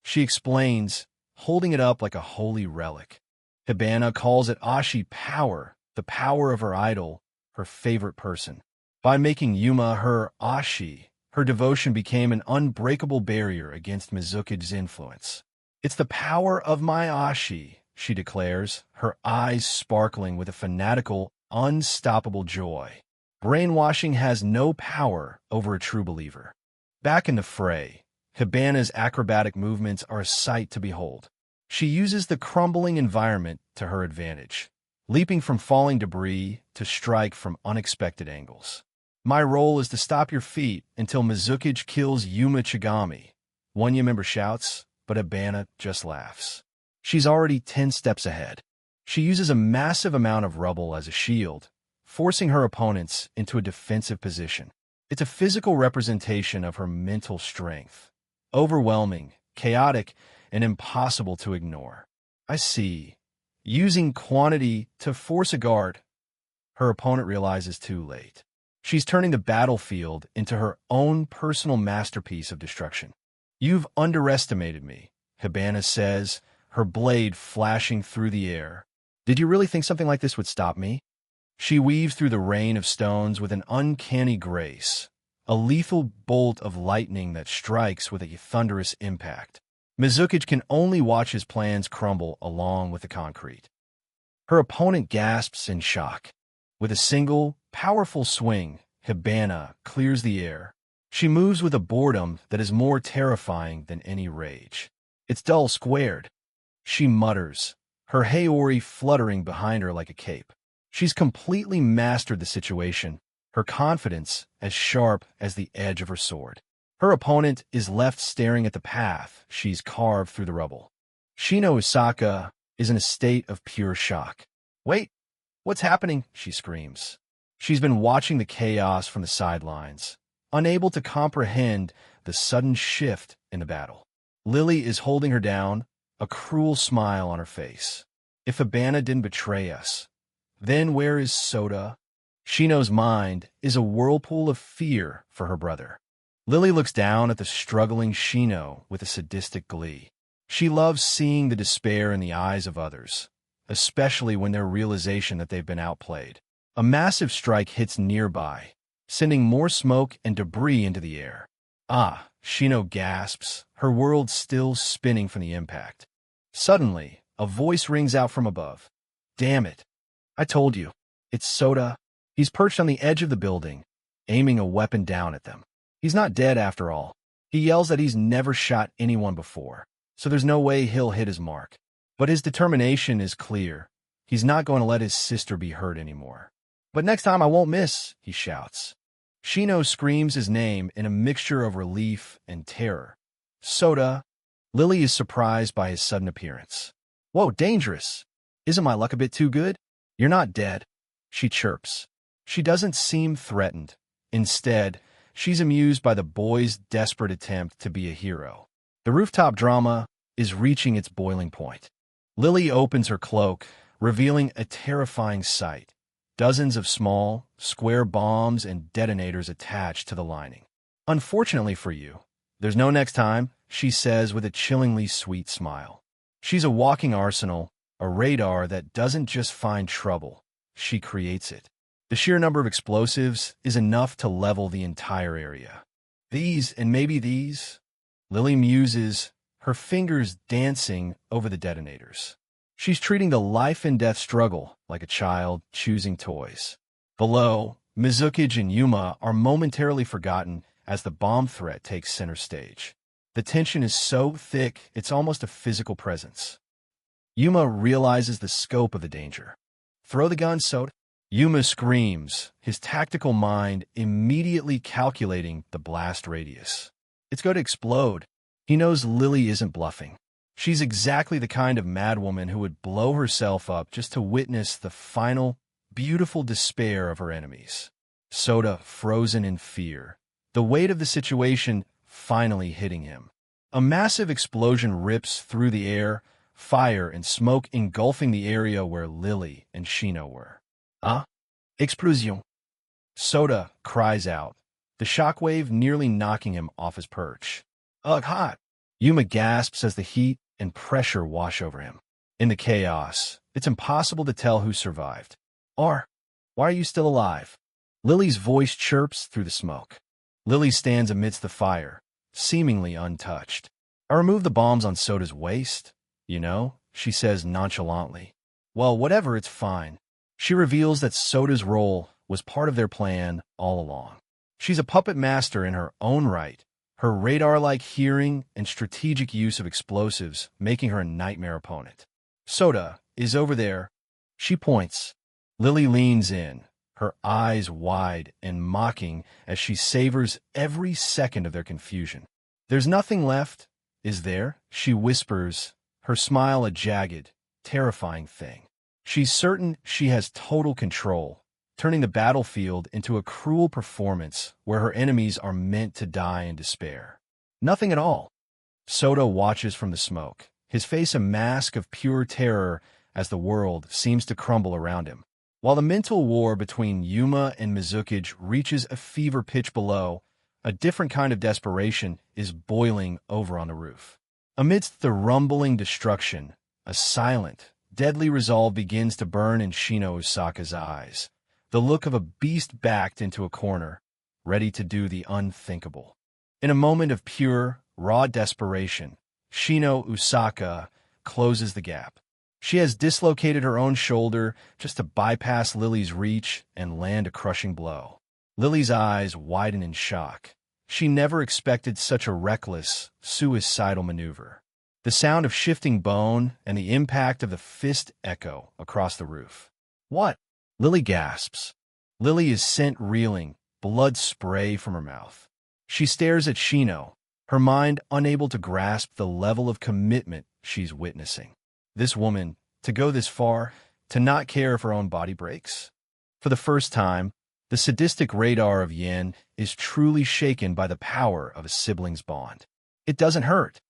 she explains, holding it up like a holy relic. Hibana calls it Ashi power, the power of her idol, her favorite person. By making Yuma her Ashi, her devotion became an unbreakable barrier against Mizukage's influence. "It's the power of my Ashi," she declares, her eyes sparkling with a fanatical, unstoppable joy. Brainwashing has no power over a true believer. Back in the fray, Hibana's acrobatic movements are a sight to behold. She uses the crumbling environment to her advantage, leaping from falling debris to strike from unexpected angles. "My role is to stop your feet until Mizukage kills Yuma Chigami," one Yin member shouts, but Hibana just laughs. She's already 10 steps ahead. She uses a massive amount of rubble as a shield, forcing her opponents into a defensive position. It's a physical representation of her mental strength. Overwhelming, chaotic, and impossible to ignore. "I see." Using quantity to force a guard, her opponent realizes too late. She's turning the battlefield into her own personal masterpiece of destruction. You've underestimated me, Hibana says, her blade flashing through the air. Did you really think something like this would stop me? She weaves through the rain of stones with an uncanny grace, a lethal bolt of lightning that strikes with a thunderous impact. Mizuki can only watch his plans crumble along with the concrete. Her opponent gasps in shock. With a single, powerful swing, Hibana clears the air. She moves with a boredom that is more terrifying than any rage. It's dull squared. She mutters, her haori fluttering behind her like a cape. She's completely mastered the situation, her confidence as sharp as the edge of her sword. Her opponent is left staring at the path she's carved through the rubble. Shino Osaka is in a state of pure shock. Wait, what's happening? She screams. She's been watching the chaos from the sidelines, unable to comprehend the sudden shift in the battle. Lily is holding her down, a cruel smile on her face. If Hibana didn't betray us, then where is Soda? Shino's mind is a whirlpool of fear for her brother. Lily looks down at the struggling Shino with a sadistic glee. She loves seeing the despair in the eyes of others, especially when their realization that they've been outplayed. A massive strike hits nearby, sending more smoke and debris into the air. Ah, Shino gasps, her world still spinning from the impact. Suddenly, a voice rings out from above. Damn it. I told you. It's Soda. He's perched on the edge of the building, aiming a weapon down at them. He's not dead after all. He yells that he's never shot anyone before, so there's no way he'll hit his mark. But his determination is clear. He's not going to let his sister be hurt anymore. But next time I won't miss, he shouts. Shino screams his name in a mixture of relief and terror. Soda. Lily is surprised by his sudden appearance. Whoa, dangerous. Isn't my luck a bit too good? You're not dead, she chirps. She doesn't seem threatened. Instead, she's amused by the boy's desperate attempt to be a hero. The rooftop drama is reaching its boiling point. Lily opens her cloak, revealing a terrifying sight. Dozens of small, square bombs and detonators attached to the lining. Unfortunately for you, there's no next time, she says with a chillingly sweet smile. She's a walking arsenal, a radar that doesn't just find trouble, she creates it. The sheer number of explosives is enough to level the entire area. These, and maybe these, Lily muses, her fingers dancing over the detonators. She's treating the life-and-death struggle like a child choosing toys. Below, Mizuki and Yuma are momentarily forgotten as the bomb threat takes center stage. The tension is so thick, it's almost a physical presence. Yuma realizes the scope of the danger. Throw the gun, Soda. Yuma screams, his tactical mind immediately calculating the blast radius. It's going to explode. He knows Lily isn't bluffing. She's exactly the kind of madwoman who would blow herself up just to witness the final, beautiful despair of her enemies. Soda frozen in fear, the weight of the situation finally hitting him. A massive explosion rips through the air, fire and smoke engulfing the area where Lily and Shino were. Explosion. Soda cries out, the shockwave nearly knocking him off his perch. Ugh, hot. Yuma gasps as the heat and pressure wash over him. In the chaos, it's impossible to tell who survived. Why are you still alive? Lily's voice chirps through the smoke. Lily stands amidst the fire, seemingly untouched. I removed the bombs on Soda's waist, she says nonchalantly. Well, whatever, it's fine. She reveals that Soda's role was part of their plan all along. She's a puppet master in her own right, her radar-like hearing and strategic use of explosives making her a nightmare opponent. Soda is over there. She points. Lily leans in, her eyes wide and mocking as she savors every second of their confusion. There's nothing left, is there? She whispers, her smile a jagged, terrifying thing. She's certain she has total control, turning the battlefield into a cruel performance where her enemies are meant to die in despair. Nothing at all. Soda watches from the smoke, his face a mask of pure terror as the world seems to crumble around him. While the mental war between Yuma and Mizuki reaches a fever pitch below, A different kind of desperation is boiling over on the roof. Amidst the rumbling destruction, a silent, deadly resolve begins to burn in Shino Usaka's eyes, the look of a beast backed into a corner, ready to do the unthinkable. In a moment of pure, raw desperation, Shino Usaka closes the gap. She has dislocated her own shoulder just to bypass Lily's reach and land a crushing blow. Lily's eyes widen in shock. She never expected such a reckless, suicidal maneuver. The sound of shifting bone and the impact of the fist echo across the roof. What? Lily gasps. Lily is sent reeling, blood spray from her mouth. She stares at Shino, her mind unable to grasp the level of commitment she's witnessing. This woman, to go this far, to not care if her own body breaks? For the first time, the sadistic radar of Yen is truly shaken by the power of a sibling's bond. It doesn't hurt.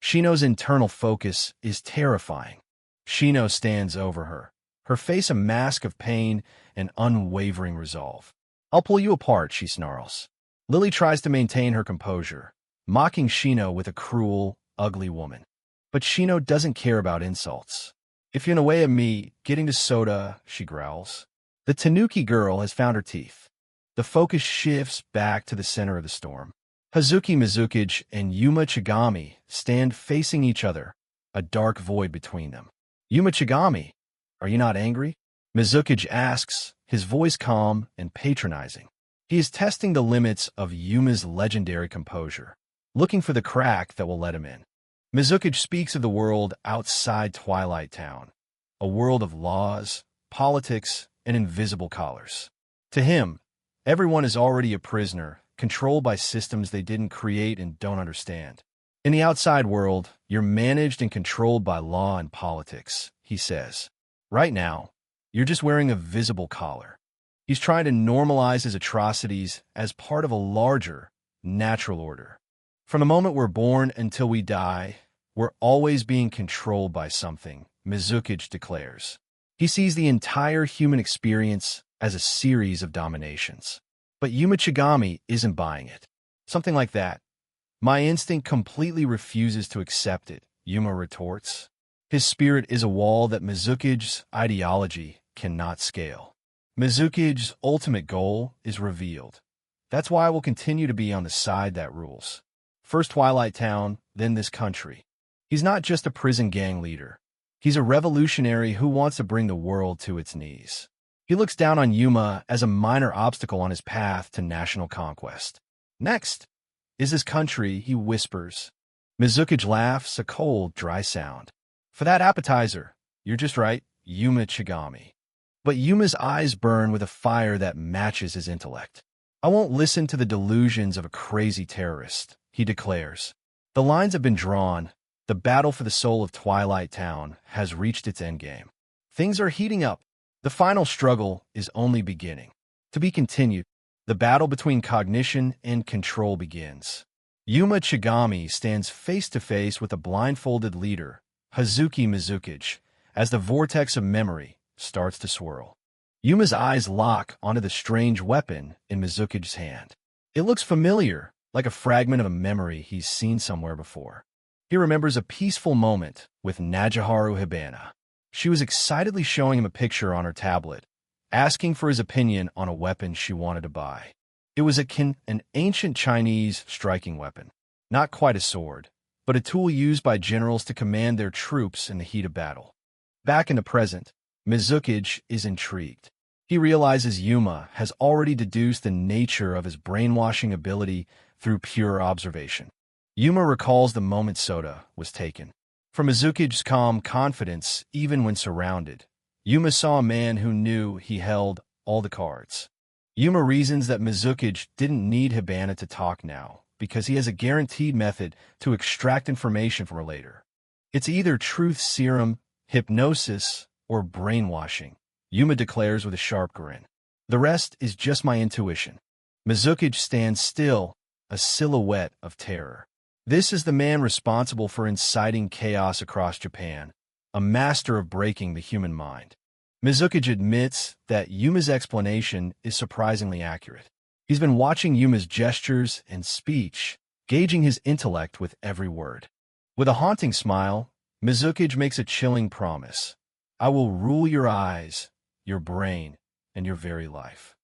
Shino's internal focus is terrifying. Shino stands over her, her face a mask of pain and unwavering resolve. "I'll pull you apart," she snarls. Lily tries to maintain her composure, mocking Shino with a cruel, ugly woman. But Shino doesn't care about insults. "If you're in the way of me getting to soda," she growls. The Tanuki girl has found her teeth. The focus shifts back to the center of the storm. Hazuki Mizuki and Yuma Chigami stand facing each other, a dark void between them. "Yuma Chigami, are you not angry?" Mizuki asks, his voice calm and patronizing. He is testing the limits of Yuma's legendary composure, looking for the crack that will let him in. Mizuki speaks of the world outside Twilight Town, a world of laws, politics, and invisible collars. To him, everyone is already a prisoner, controlled by systems they didn't create and don't understand. "In the outside world, you're managed and controlled by law and politics," he says. "Right now, you're just wearing a visible collar." He's trying to normalize his atrocities as part of a larger, natural order. "From the moment we're born until we die, we're always being controlled by something," Mizuki declares. He sees the entire human experience as a series of dominations. But Yuma Chigami isn't buying it. "Something like that. My instinct completely refuses to accept it," Yuma retorts. His spirit is a wall that Mizuki's ideology cannot scale. Mizuki's ultimate goal is revealed. "That's why I will continue to be on the side that rules. First Twilight Town, then this country." He's not just a prison gang leader. He's a revolutionary who wants to bring the world to its knees. He looks down on Yuma as a minor obstacle on his path to national conquest. "Next is this country," he whispers. Mizuki laughs, a cold, dry sound. "For that appetizer, you're just right, Yuma Chigami." But Yuma's eyes burn with a fire that matches his intellect. "I won't listen to the delusions of a crazy terrorist," he declares. The lines have been drawn. The battle for the soul of Twilight Town has reached its endgame. Things are heating up. The final struggle is only beginning. To be continued, the battle between cognition and control begins. Yuma Chigami stands face to face with a blindfolded leader, Hazuki Mizuki, as the vortex of memory starts to swirl. Yuma's eyes lock onto the strange weapon in Mizuki's hand. It looks familiar, like a fragment of a memory he's seen somewhere before. He remembers a peaceful moment with Najiharu Hibana. She was excitedly showing him a picture on her tablet, asking for his opinion on a weapon she wanted to buy. It was an ancient Chinese striking weapon. Not quite a sword, but a tool used by generals to command their troops in the heat of battle. Back in the present, Mizuki is intrigued. He realizes Yuma has already deduced the nature of his brainwashing ability through pure observation. Yuma recalls the moment soda was taken. From Mizuki's calm confidence, even when surrounded, Yuma saw a man who knew he held all the cards. Yuma reasons that Mizuki didn't need Hibana to talk now, because he has a guaranteed method to extract information from her later. It's either truth serum, hypnosis, or brainwashing, Yuma declares with a sharp grin. "The rest is just my intuition." Mizuki stands still, a silhouette of terror. This is the man responsible for inciting chaos across Japan, a master of breaking the human mind. Mizuki admits that Yuma's explanation is surprisingly accurate. He's been watching Yuma's gestures and speech, gauging his intellect with every word. With a haunting smile, Mizuki makes a chilling promise. I will rule your eyes, your brain, and your very life.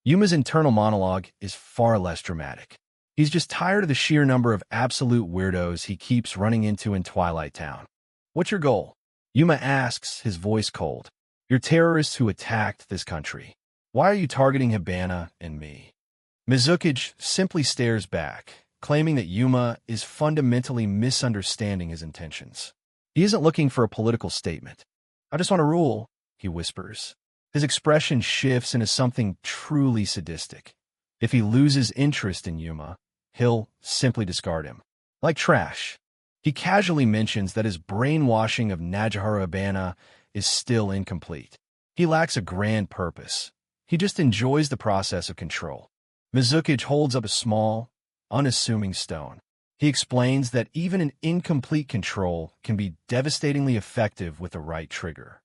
Yuma's internal monologue is far less dramatic. He's just tired of the sheer number of absolute weirdos he keeps running into in Twilight Town. What's your goal? Yuma asks, his voice cold. You're terrorists who attacked this country. Why are you targeting Hibana and me? Mizuki simply stares back, claiming that Yuma is fundamentally misunderstanding his intentions. He isn't looking for a political statement. I just want to rule, he whispers. His expression shifts into something truly sadistic. If he loses interest in Yuma, he'll simply discard him. Like trash. He casually mentions that his brainwashing of Najihara Hibana is still incomplete. He lacks a grand purpose. He just enjoys the process of control. Mizuki holds up a small, unassuming stone. He explains that even an incomplete control can be devastatingly effective with the right trigger.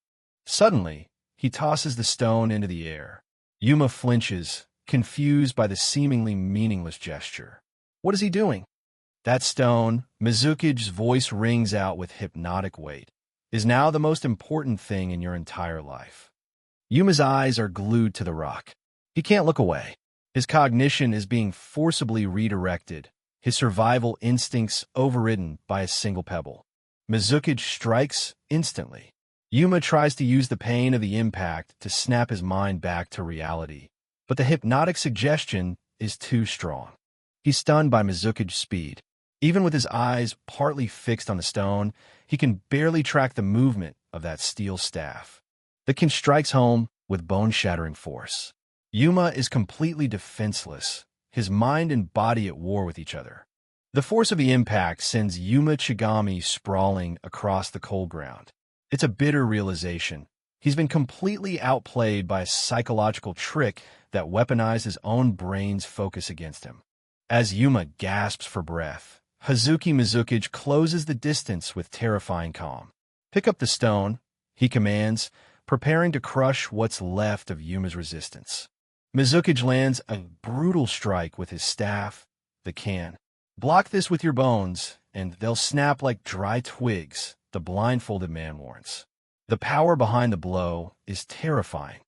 Suddenly, he tosses the stone into the air. Yuma flinches, confused by the seemingly meaningless gesture. What is he doing? That stone, Mizuki's voice rings out with hypnotic weight, is now the most important thing in your entire life. Yuma's eyes are glued to the rock. He can't look away. His cognition is being forcibly redirected, his survival instincts overridden by a single pebble. Mizuki strikes instantly. Yuma tries to use the pain of the impact to snap his mind back to reality, but the hypnotic suggestion is too strong. He's stunned by Mizuki's speed. Even with his eyes partly fixed on the stone, he can barely track the movement of that steel staff. The kin strikes home with bone-shattering force. Yuma is completely defenseless, his mind and body at war with each other. The force of the impact sends Yuma Chigami sprawling across the cold ground. It's a bitter realization. He's been completely outplayed by a psychological trick that weaponized his own brain's focus against him. As Yuma gasps for breath, Hazuki Mizuki closes the distance with terrifying calm. Pick up the stone, he commands, preparing to crush what's left of Yuma's resistance. Mizuki lands a brutal strike with his staff, the can. Block this with your bones, and they'll snap like dry twigs, the blindfolded man warns. The power behind the blow is terrifying.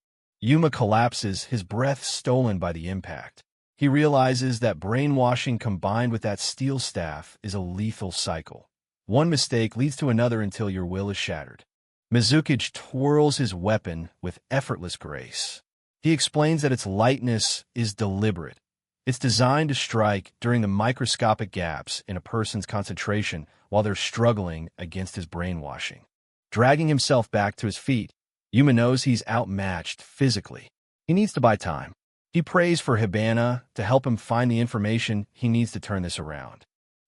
Yuma collapses, his breath stolen by the impact. He realizes that brainwashing combined with that steel staff is a lethal cycle. One mistake leads to another until your will is shattered. Mizuki twirls his weapon with effortless grace. He explains that its lightness is deliberate. It's designed to strike during the microscopic gaps in a person's concentration while they're struggling against his brainwashing. Dragging himself back to his feet, Yuma knows he's outmatched physically. He needs to buy time. He prays for Hibana to help him find the information he needs to turn this around.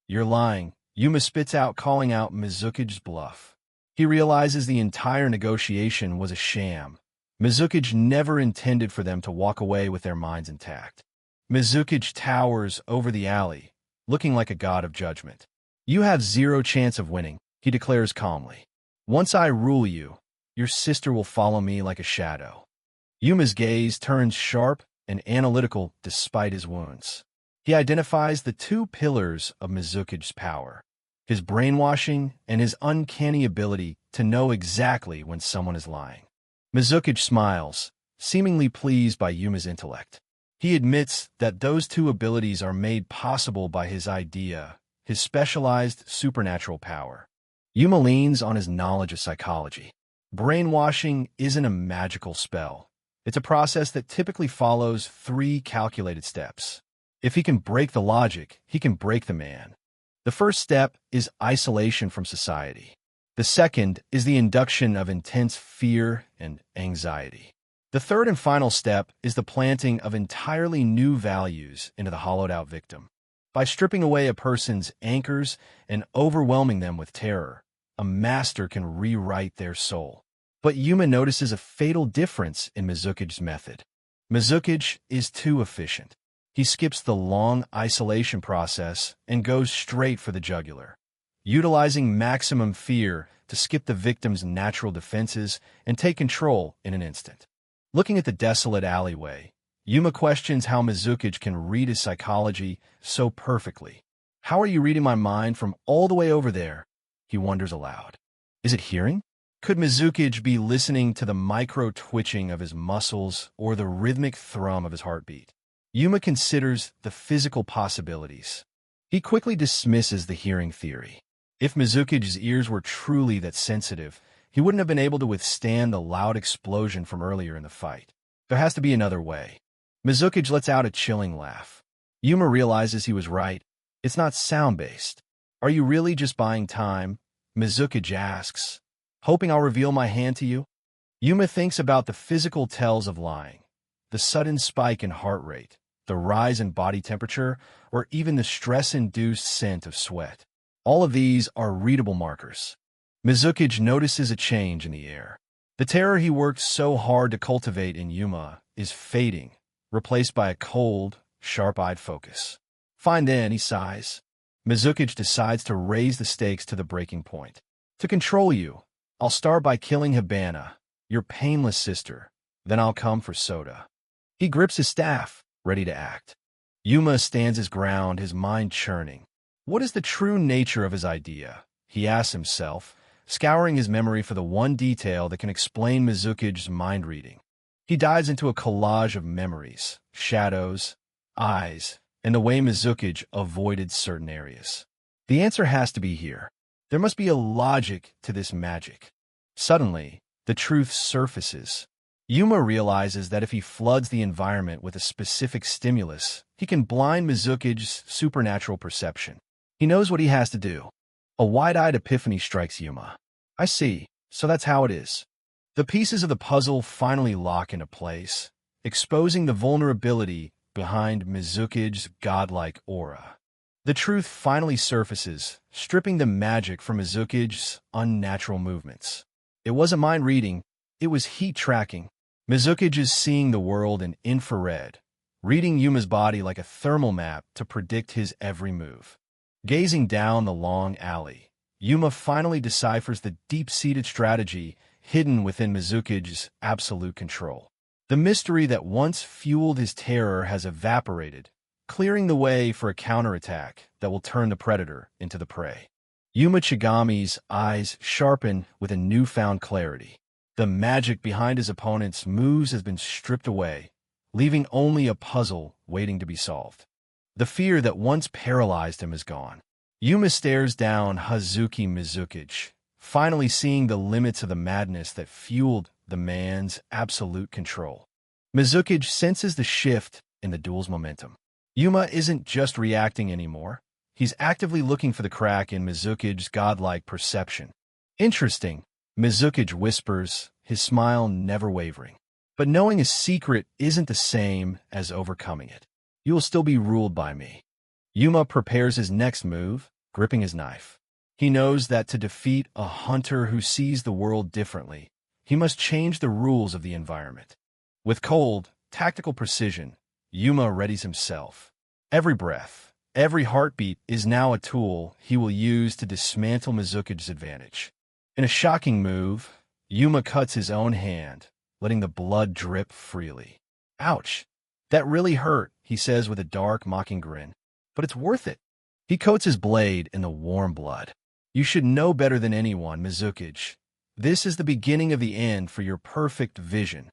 You're lying, Yuma spits out, calling out Mizuki's bluff. He realizes the entire negotiation was a sham. Mizuki never intended for them to walk away with their minds intact. Mizuki towers over the alley, looking like a god of judgment. You have zero chance of winning, he declares calmly. Once I rule you, your sister will follow me like a shadow. Yuma's gaze turns sharp and analytical despite his wounds. He identifies the two pillars of Mizuki's power, his brainwashing and his uncanny ability to know exactly when someone is lying. Mizuki smiles, seemingly pleased by Yuma's intellect. He admits that those two abilities are made possible by his idea, his specialized supernatural power. Yuma leans on his knowledge of psychology. Brainwashing isn't a magical spell. It's a process that typically follows 3 calculated steps. If he can break the logic, he can break the man. The first step is isolation from society. The second is the induction of intense fear and anxiety. The third and final step is the planting of entirely new values into the hollowed-out victim. By stripping away a person's anchors and overwhelming them with terror, a master can rewrite their soul. But Yuma notices a fatal difference in Mizuki's method. Mizuki is too efficient. He skips the long isolation process and goes straight for the jugular, utilizing maximum fear to skip the victim's natural defenses and take control in an instant. Looking at the desolate alleyway, Yuma questions how Mizuki can read his psychology so perfectly. How are you reading my mind from all the way over there? He wonders aloud. Is it hearing? Could Mizuki be listening to the micro-twitching of his muscles or the rhythmic thrum of his heartbeat? Yuma considers the physical possibilities. He quickly dismisses the hearing theory. If Mizuki's ears were truly that sensitive, he wouldn't have been able to withstand the loud explosion from earlier in the fight. There has to be another way. Mizuki lets out a chilling laugh. Yuma realizes he was right. It's not sound-based. Are you really just buying time? Mizuki asks, hoping I'll reveal my hand to you? Yuma thinks about the physical tells of lying, the sudden spike in heart rate, the rise in body temperature, or even the stress-induced scent of sweat. All of these are readable markers. Mizuki notices a change in the air. The terror he worked so hard to cultivate in Yuma is fading, replaced by a cold, sharp-eyed focus. Fine then, he sighs. Mizuki decides to raise the stakes to the breaking point. To control you, I'll start by killing Hibana, your painless sister. Then I'll come for Soda. He grips his staff, ready to act. Yuma stands his ground, his mind churning. What is the true nature of his idea? He asks himself, scouring his memory for the one detail that can explain Mizuki's mind reading. He dives into a collage of memories, shadows, eyes, and the way Mizuki avoided certain areas. The answer has to be here. There must be a logic to this magic. Suddenly, the truth surfaces. Yuma realizes that if he floods the environment with a specific stimulus, he can blind Mizuki's supernatural perception. He knows what he has to do. A wide-eyed epiphany strikes Yuma. I see, so that's how it is. The pieces of the puzzle finally lock into place, exposing the vulnerability behind Mizuki's godlike aura. The truth finally surfaces, stripping the magic from Mizuki's unnatural movements. It wasn't mind reading, it was heat tracking. Mizuki is seeing the world in infrared, reading Yuma's body like a thermal map to predict his every move. Gazing down the long alley, Yuma finally deciphers the deep-seated strategy hidden within Mizuki's absolute control. The mystery that once fueled his terror has evaporated, clearing the way for a counterattack that will turn the predator into the prey. Yuma Chigami's eyes sharpen with a newfound clarity. The magic behind his opponent's moves has been stripped away, leaving only a puzzle waiting to be solved. The fear that once paralyzed him is gone. Yuma stares down Hazuki Mizuki, finally seeing the limits of the madness that fueled the man's absolute control. Mizuki senses the shift in the duel's momentum. Yuma isn't just reacting anymore. He's actively looking for the crack in Mizuki's godlike perception. Interesting, Mizuki whispers, his smile never wavering. But knowing a secret isn't the same as overcoming it. You will still be ruled by me. Yuma prepares his next move, gripping his knife. He knows that to defeat a hunter who sees the world differently, he must change the rules of the environment. With cold, tactical precision, Yuma readies himself. Every breath, every heartbeat is now a tool he will use to dismantle Mizuki's advantage. In a shocking move, Yuma cuts his own hand, letting the blood drip freely. Ouch! That really hurt, he says with a dark, mocking grin. But it's worth it. He coats his blade in the warm blood. You should know better than anyone, Mizuki. This is the beginning of the end for your perfect vision.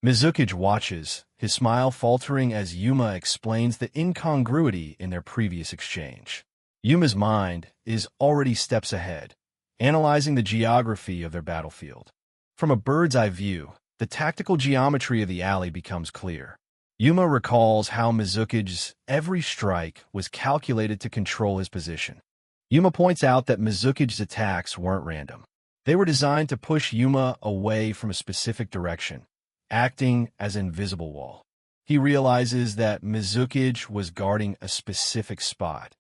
Mizuki watches, his smile faltering as Yuma explains the incongruity in their previous exchange. Yuma's mind is already steps ahead, analyzing the geography of their battlefield. From a bird's-eye view, the tactical geometry of the alley becomes clear. Yuma recalls how Mizuki's every strike was calculated to control his position. Yuma points out that Mizuki's attacks weren't random. They were designed to push Yuma away from a specific direction, acting as an invisible wall. He realizes that Mizuki was guarding a specific spot,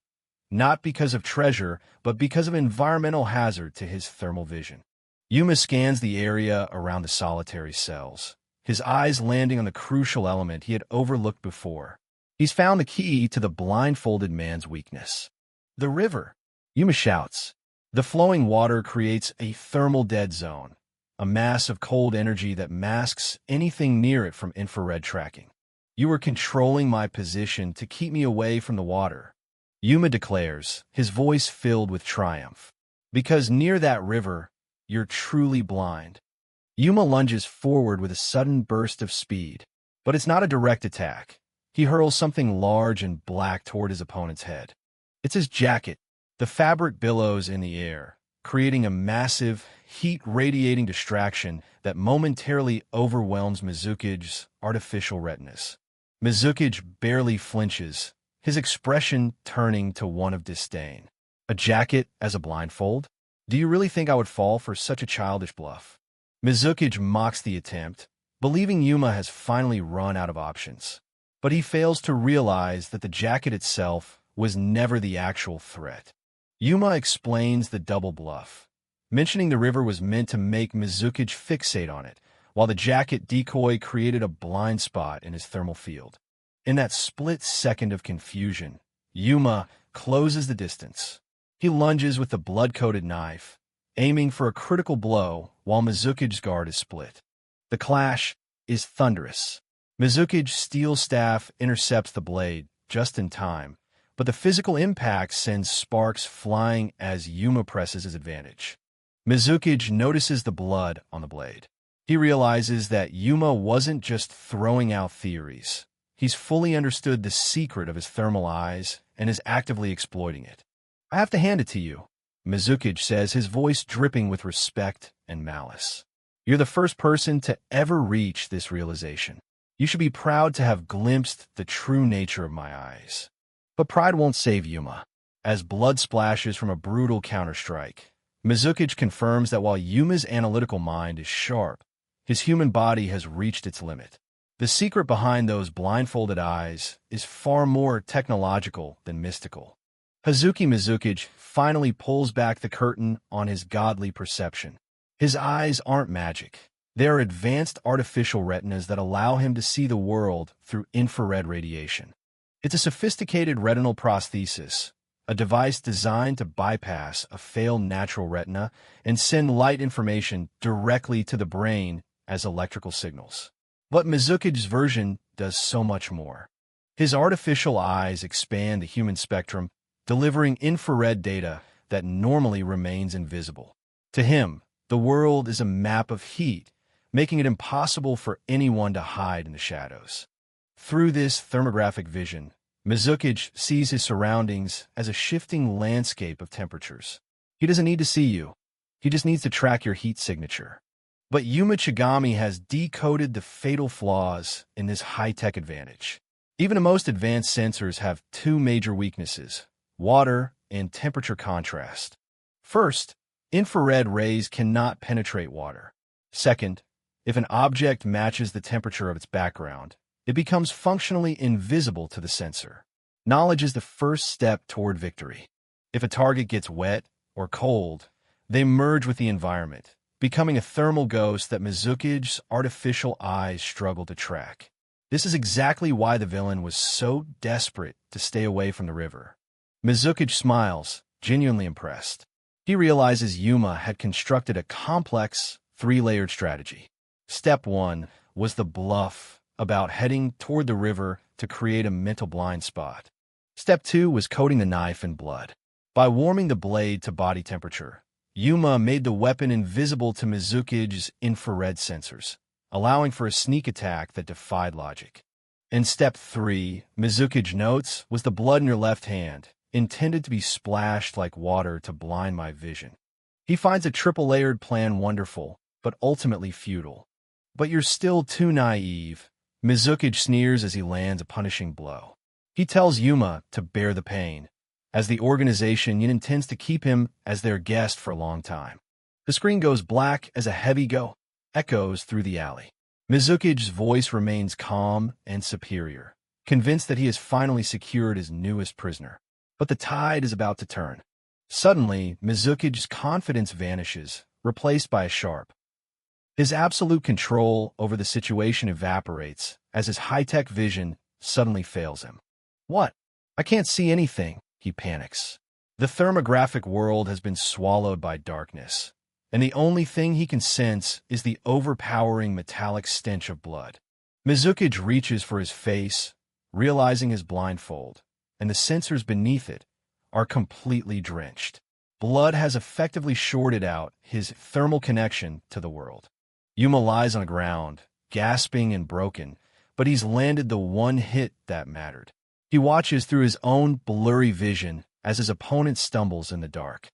not because of treasure, but because of environmental hazard to his thermal vision. Yuma scans the area around the solitary cells, his eyes landing on the crucial element he had overlooked before. He's found the key to the blindfolded man's weakness. The river. Yuma shouts. The flowing water creates a thermal dead zone, a mass of cold energy that masks anything near it from infrared tracking. You were controlling my position to keep me away from the water, Yuma declares, his voice filled with triumph. Because near that river, you're truly blind. Yuma lunges forward with a sudden burst of speed, but it's not a direct attack. He hurls something large and black toward his opponent's head. It's his jacket. The fabric billows in the air, creating a massive, heat-radiating distraction that momentarily overwhelms Mizuki's artificial retinas. Mizuki barely flinches, his expression turning to one of disdain. A jacket as a blindfold? Do you really think I would fall for such a childish bluff? Mizuki mocks the attempt, believing Yuma has finally run out of options. But he fails to realize that the jacket itself was never the actual threat. Yuma explains the double bluff, mentioning the river was meant to make Mizuki fixate on it, while the jacket decoy created a blind spot in his thermal field. In that split second of confusion, Yuma closes the distance. He lunges with the blood-coated knife, aiming for a critical blow while Mizuki's guard is split. The clash is thunderous. Mizuki's steel staff intercepts the blade just in time, but the physical impact sends sparks flying as Yuma presses his advantage. Mizuki notices the blood on the blade. He realizes that Yuma wasn't just throwing out theories. He's fully understood the secret of his thermal eyes and is actively exploiting it. I have to hand it to you, Mizuki says, his voice dripping with respect and malice. You're the first person to ever reach this realization. You should be proud to have glimpsed the true nature of my eyes. But pride won't save Yuma. As blood splashes from a brutal counterstrike, Mizuki confirms that while Yuma's analytical mind is sharp, his human body has reached its limit. The secret behind those blindfolded eyes is far more technological than mystical. Hazuki Mizuki finally pulls back the curtain on his godly perception. His eyes aren't magic. They are advanced artificial retinas that allow him to see the world through infrared radiation. It's a sophisticated retinal prosthesis, a device designed to bypass a failed natural retina and send light information directly to the brain as electrical signals. But Mizuki's version does so much more. His artificial eyes expand the human spectrum, delivering infrared data that normally remains invisible. To him, the world is a map of heat, making it impossible for anyone to hide in the shadows. Through this thermographic vision, Mizuki sees his surroundings as a shifting landscape of temperatures. He doesn't need to see you. He just needs to track your heat signature. But Yuma has decoded the fatal flaws in this high-tech advantage. Even the most advanced sensors have two major weaknesses: water and temperature contrast. First, infrared rays cannot penetrate water. Second, if an object matches the temperature of its background, it becomes functionally invisible to the sensor. Knowledge is the first step toward victory. If a target gets wet or cold, they merge with the environment, becoming a thermal ghost that Mizuki's artificial eyes struggle to track. This is exactly why the villain was so desperate to stay away from the river. Mizuki smiles, genuinely impressed. He realizes Yuma had constructed a complex, three-layered strategy. Step 1 was the bluff about heading toward the river to create a mental blind spot. Step 2 was coating the knife in blood. By warming the blade to body temperature, Yuma made the weapon invisible to Mizuki's infrared sensors, allowing for a sneak attack that defied logic. In Step 3, Mizuki notes, was the blood in your left hand, intended to be splashed like water to blind my vision. He finds a triple-layered plan wonderful, but ultimately futile. But you're still too naive, Mizuki sneers as he lands a punishing blow. He tells Yuma to bear the pain, as the organization intends to keep him as their guest for a long time. The screen goes black as a heavy go echoes through the alley. Mizuki's voice remains calm and superior, convinced that he has finally secured his newest prisoner. But the tide is about to turn. Suddenly, Mizuki's confidence vanishes, replaced by a sharp. His absolute control over the situation evaporates as his high-tech vision suddenly fails him. What? I can't see anything, he panics. The thermographic world has been swallowed by darkness, and the only thing he can sense is the overpowering metallic stench of blood. Mizuki reaches for his face, realizing his blindfold, and the sensors beneath it are completely drenched. Blood has effectively shorted out his thermal connection to the world. Yuma lies on the ground, gasping and broken, but he's landed the one hit that mattered. He watches through his own blurry vision as his opponent stumbles in the dark.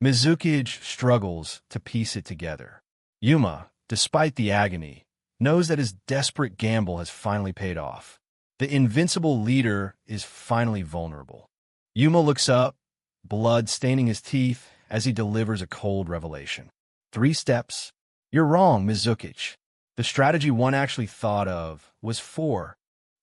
Mizuki struggles to piece it together. Yuma, despite the agony, knows that his desperate gamble has finally paid off. The invincible leader is finally vulnerable. Yuma looks up, blood staining his teeth as he delivers a cold revelation. 3 steps. You're wrong, Mizuki. The strategy one actually thought of was 4.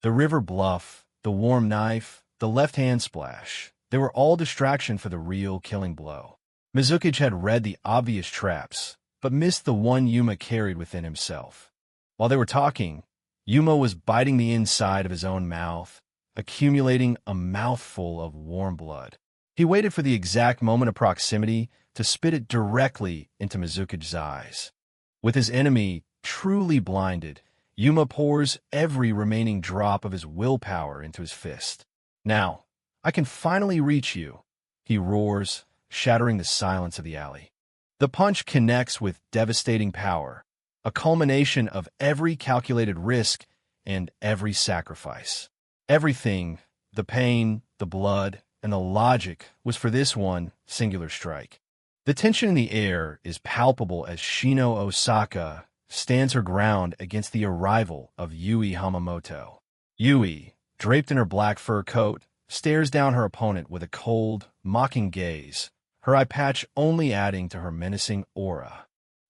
The river bluff, the warm knife, the left-hand splash. They were all distraction for the real killing blow. Mizuki had read the obvious traps, but missed the one Yuma carried within himself. While they were talking, Yuma was biting the inside of his own mouth, accumulating a mouthful of warm blood. He waited for the exact moment of proximity to spit it directly into Mizuki's eyes. With his enemy truly blinded, Yuma pours every remaining drop of his willpower into his fist. Now, I can finally reach you, he roars, shattering the silence of the alley. The punch connects with devastating power, a culmination of every calculated risk and every sacrifice. Everything, the pain, the blood, and the logic, was for this one singular strike. The tension in the air is palpable as Shino Osaka stands her ground against the arrival of Yui Hamamoto. Yui, draped in her black fur coat, stares down her opponent with a cold, mocking gaze, her eye patch only adding to her menacing aura.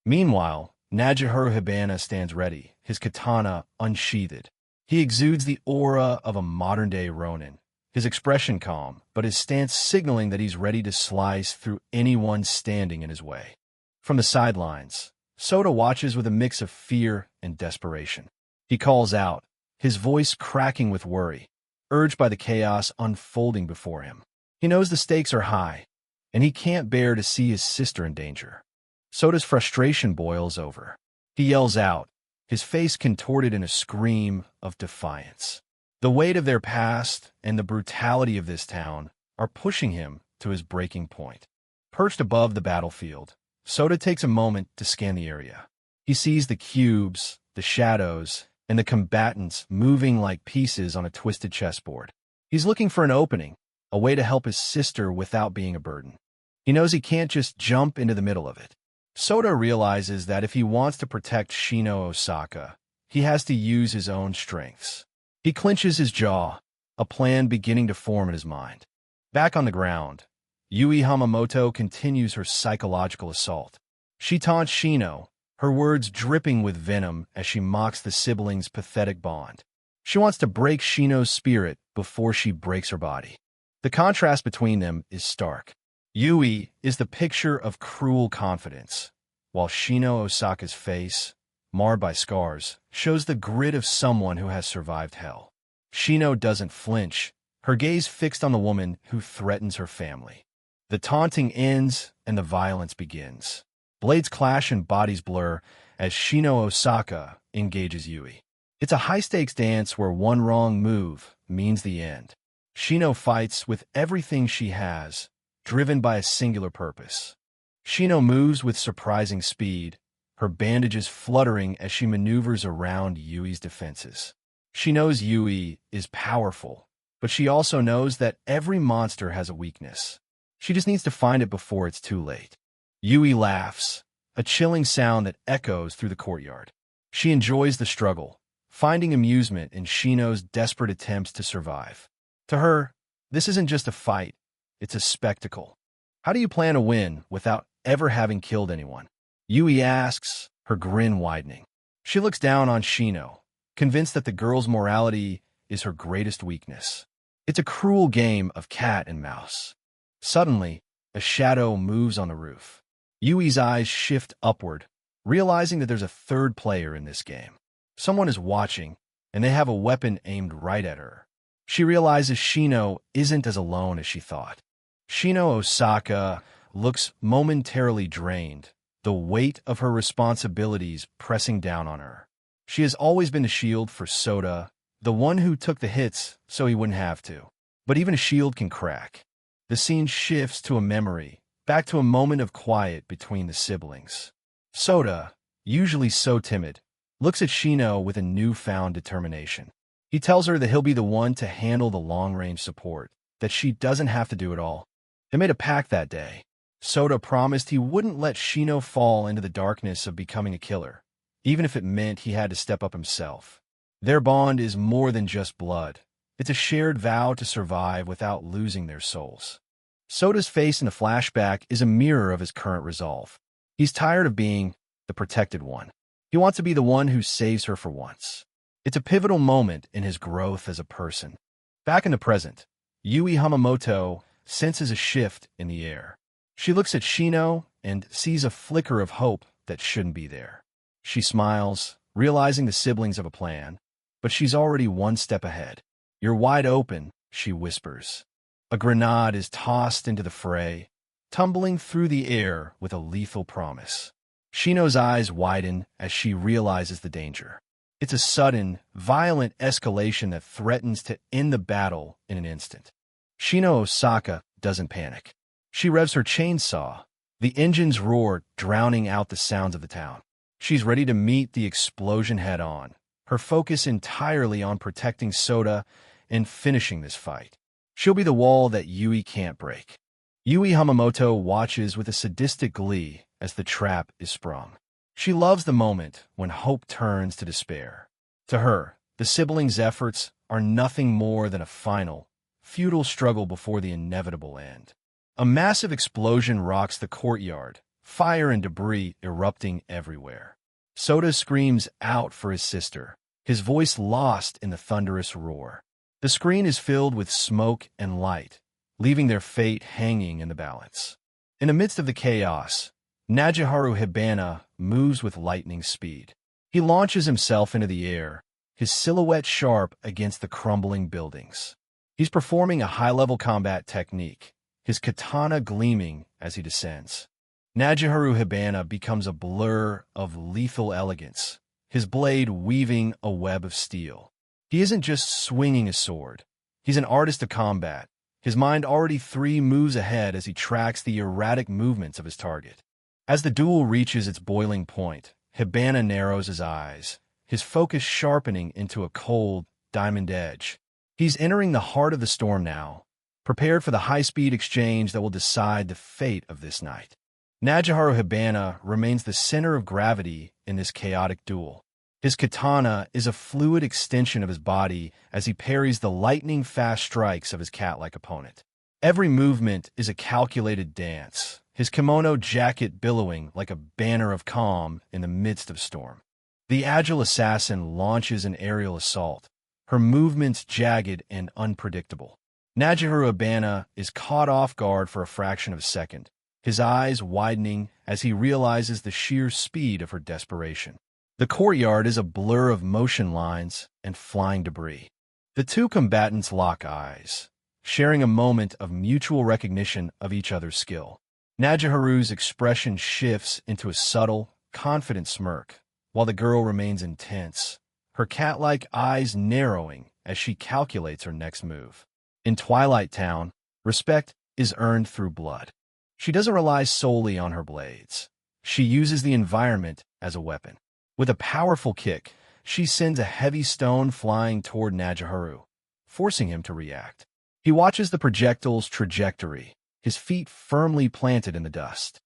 Meanwhile, Najihiro Hibana stands ready, his katana unsheathed. He exudes the aura of a modern-day Ronin, his expression calm, but his stance signaling that he's ready to slice through anyone standing in his way. From the sidelines, Sota watches with a mix of fear and desperation. He calls out, his voice cracking with worry, urged by the chaos unfolding before him. He knows the stakes are high, and he can't bear to see his sister in danger. Sota's frustration boils over. He yells out, his face contorted in a scream of defiance. The weight of their past and the brutality of this town are pushing him to his breaking point. Perched above the battlefield, Sota takes a moment to scan the area. He sees the cubes, the shadows, and the combatants moving like pieces on a twisted chessboard. He's looking for an opening, a way to help his sister without being a burden. He knows he can't just jump into the middle of it. Sota realizes that if he wants to protect Shino Osaka, he has to use his own strengths. He clenches his jaw, a plan beginning to form in his mind. Back on the ground, Yui Hamamoto continues her psychological assault. She taunts Shino, her words dripping with venom as she mocks the siblings' pathetic bond. She wants to break Shino's spirit before she breaks her body. The contrast between them is stark. Yui is the picture of cruel confidence, while Shino Osaka's face, marred by scars, shows the grit of someone who has survived hell. Shino doesn't flinch, her gaze fixed on the woman who threatens her family. The taunting ends and the violence begins. Blades clash and bodies blur as Shino Osaka engages Yui. It's a high-stakes dance where one wrong move means the end. Shino fights with everything she has, driven by a singular purpose. Shino moves with surprising speed, her bandages fluttering as she maneuvers around Yui's defenses. She knows Yui is powerful, but she also knows that every monster has a weakness. She just needs to find it before it's too late. Yui laughs, a chilling sound that echoes through the courtyard. She enjoys the struggle, finding amusement in Shino's desperate attempts to survive. To her, this isn't just a fight, it's a spectacle. How do you plan to win without ever having killed anyone? Yui asks, her grin widening. She looks down on Shino, convinced that the girl's morality is her greatest weakness. It's a cruel game of cat and mouse. Suddenly, a shadow moves on the roof. Yui's eyes shift upward, realizing that there's a third player in this game. Someone is watching, and they have a weapon aimed right at her. She realizes Shino isn't as alone as she thought. Shino Osaka looks momentarily drained, the weight of her responsibilities pressing down on her. She has always been the shield for Sota, the one who took the hits so he wouldn't have to. But even a shield can crack. The scene shifts to a memory, back to a moment of quiet between the siblings. Sota, usually so timid, looks at Shino with a newfound determination. He tells her that he'll be the one to handle the long-range support, that she doesn't have to do it all. They made a pact that day. Sota promised he wouldn't let Shino fall into the darkness of becoming a killer, even if it meant he had to step up himself. Their bond is more than just blood. It's a shared vow to survive without losing their souls. Sota's face in the flashback is a mirror of his current resolve. He's tired of being the protected one. He wants to be the one who saves her for once. It's a pivotal moment in his growth as a person. Back in the present, Yui Hamamoto senses a shift in the air. She looks at Shino and sees a flicker of hope that shouldn't be there. She smiles, realizing the siblings have a plan, but she's already one step ahead. "You're wide open," she whispers. A grenade is tossed into the fray, tumbling through the air with a lethal promise. Shino's eyes widen as she realizes the danger. It's a sudden, violent escalation that threatens to end the battle in an instant. Shino Osaka doesn't panic. She revs her chainsaw, the engines roar, drowning out the sounds of the town. She's ready to meet the explosion head-on, her focus entirely on protecting Sota and finishing this fight. She'll be the wall that Yui can't break. Yui Hamamoto watches with a sadistic glee as the trap is sprung. She loves the moment when hope turns to despair. To her, the siblings' efforts are nothing more than a final, futile struggle before the inevitable end. A massive explosion rocks the courtyard, fire and debris erupting everywhere. Sota screams out for his sister, his voice lost in the thunderous roar. The screen is filled with smoke and light, leaving their fate hanging in the balance. In the midst of the chaos, Najiharu Hibana moves with lightning speed. He launches himself into the air, his silhouette sharp against the crumbling buildings. He's performing a high-level combat technique, his katana gleaming as he descends. Najiharu Hibana becomes a blur of lethal elegance, his blade weaving a web of steel. He isn't just swinging a sword. He's an artist of combat, his mind already 3 moves ahead as he tracks the erratic movements of his target. As the duel reaches its boiling point, Hibana narrows his eyes, his focus sharpening into a cold, diamond edge. He's entering the heart of the storm now, prepared for the high-speed exchange that will decide the fate of this night. Najiharu Hibana remains the center of gravity in this chaotic duel. His katana is a fluid extension of his body as he parries the lightning-fast strikes of his cat-like opponent. Every movement is a calculated dance, his kimono jacket billowing like a banner of calm in the midst of storm. The agile assassin launches an aerial assault, her movements jagged and unpredictable. Najiharu Hibana is caught off guard for a fraction of a second, his eyes widening as he realizes the sheer speed of her desperation. The courtyard is a blur of motion lines and flying debris. The two combatants lock eyes, sharing a moment of mutual recognition of each other's skill. Najiharu's expression shifts into a subtle, confident smirk, while the girl remains intense, her cat-like eyes narrowing as she calculates her next move. In Twilight Town, respect is earned through blood. She doesn't rely solely on her blades. She uses the environment as a weapon. With a powerful kick, she sends a heavy stone flying toward Najiharu, forcing him to react. He watches the projectile's trajectory, his feet firmly planted in the dust.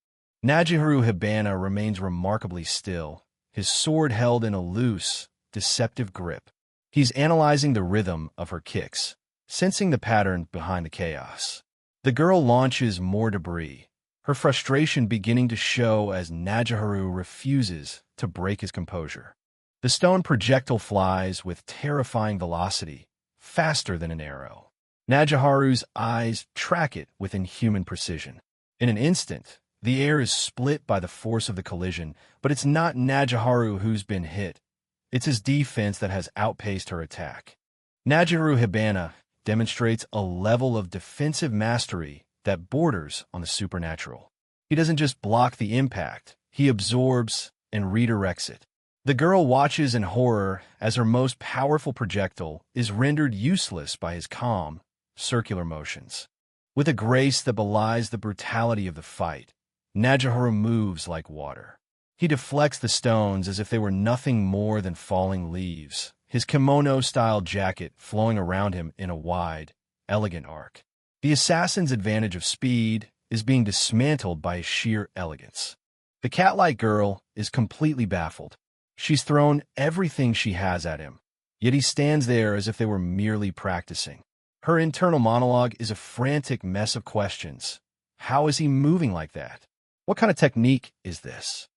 Najiharu Hibana remains remarkably still, his sword held in a loose, deceptive grip. He's analyzing the rhythm of her kicks, sensing the pattern behind the chaos. The girl launches more debris, her frustration beginning to show as Najiharu refuses to break his composure. The stone projectile flies with terrifying velocity, faster than an arrow. Najiharu's eyes track it with inhuman precision. In an instant, the air is split by the force of the collision, but it's not Najiharu who's been hit. It's his defense that has outpaced her attack. Najiharu Hibana demonstrates a level of defensive mastery that borders on the supernatural. He doesn't just block the impact, he absorbs and redirects it. The girl watches in horror as her most powerful projectile is rendered useless by his calm, circular motions. With a grace that belies the brutality of the fight, Najiharu moves like water. He deflects the stones as if they were nothing more than falling leaves, his kimono-style jacket flowing around him in a wide, elegant arc. The assassin's advantage of speed is being dismantled by his sheer elegance. The cat-like girl is completely baffled. She's thrown everything she has at him, yet he stands there as if they were merely practicing. Her internal monologue is a frantic mess of questions. How is he moving like that? What kind of technique is this?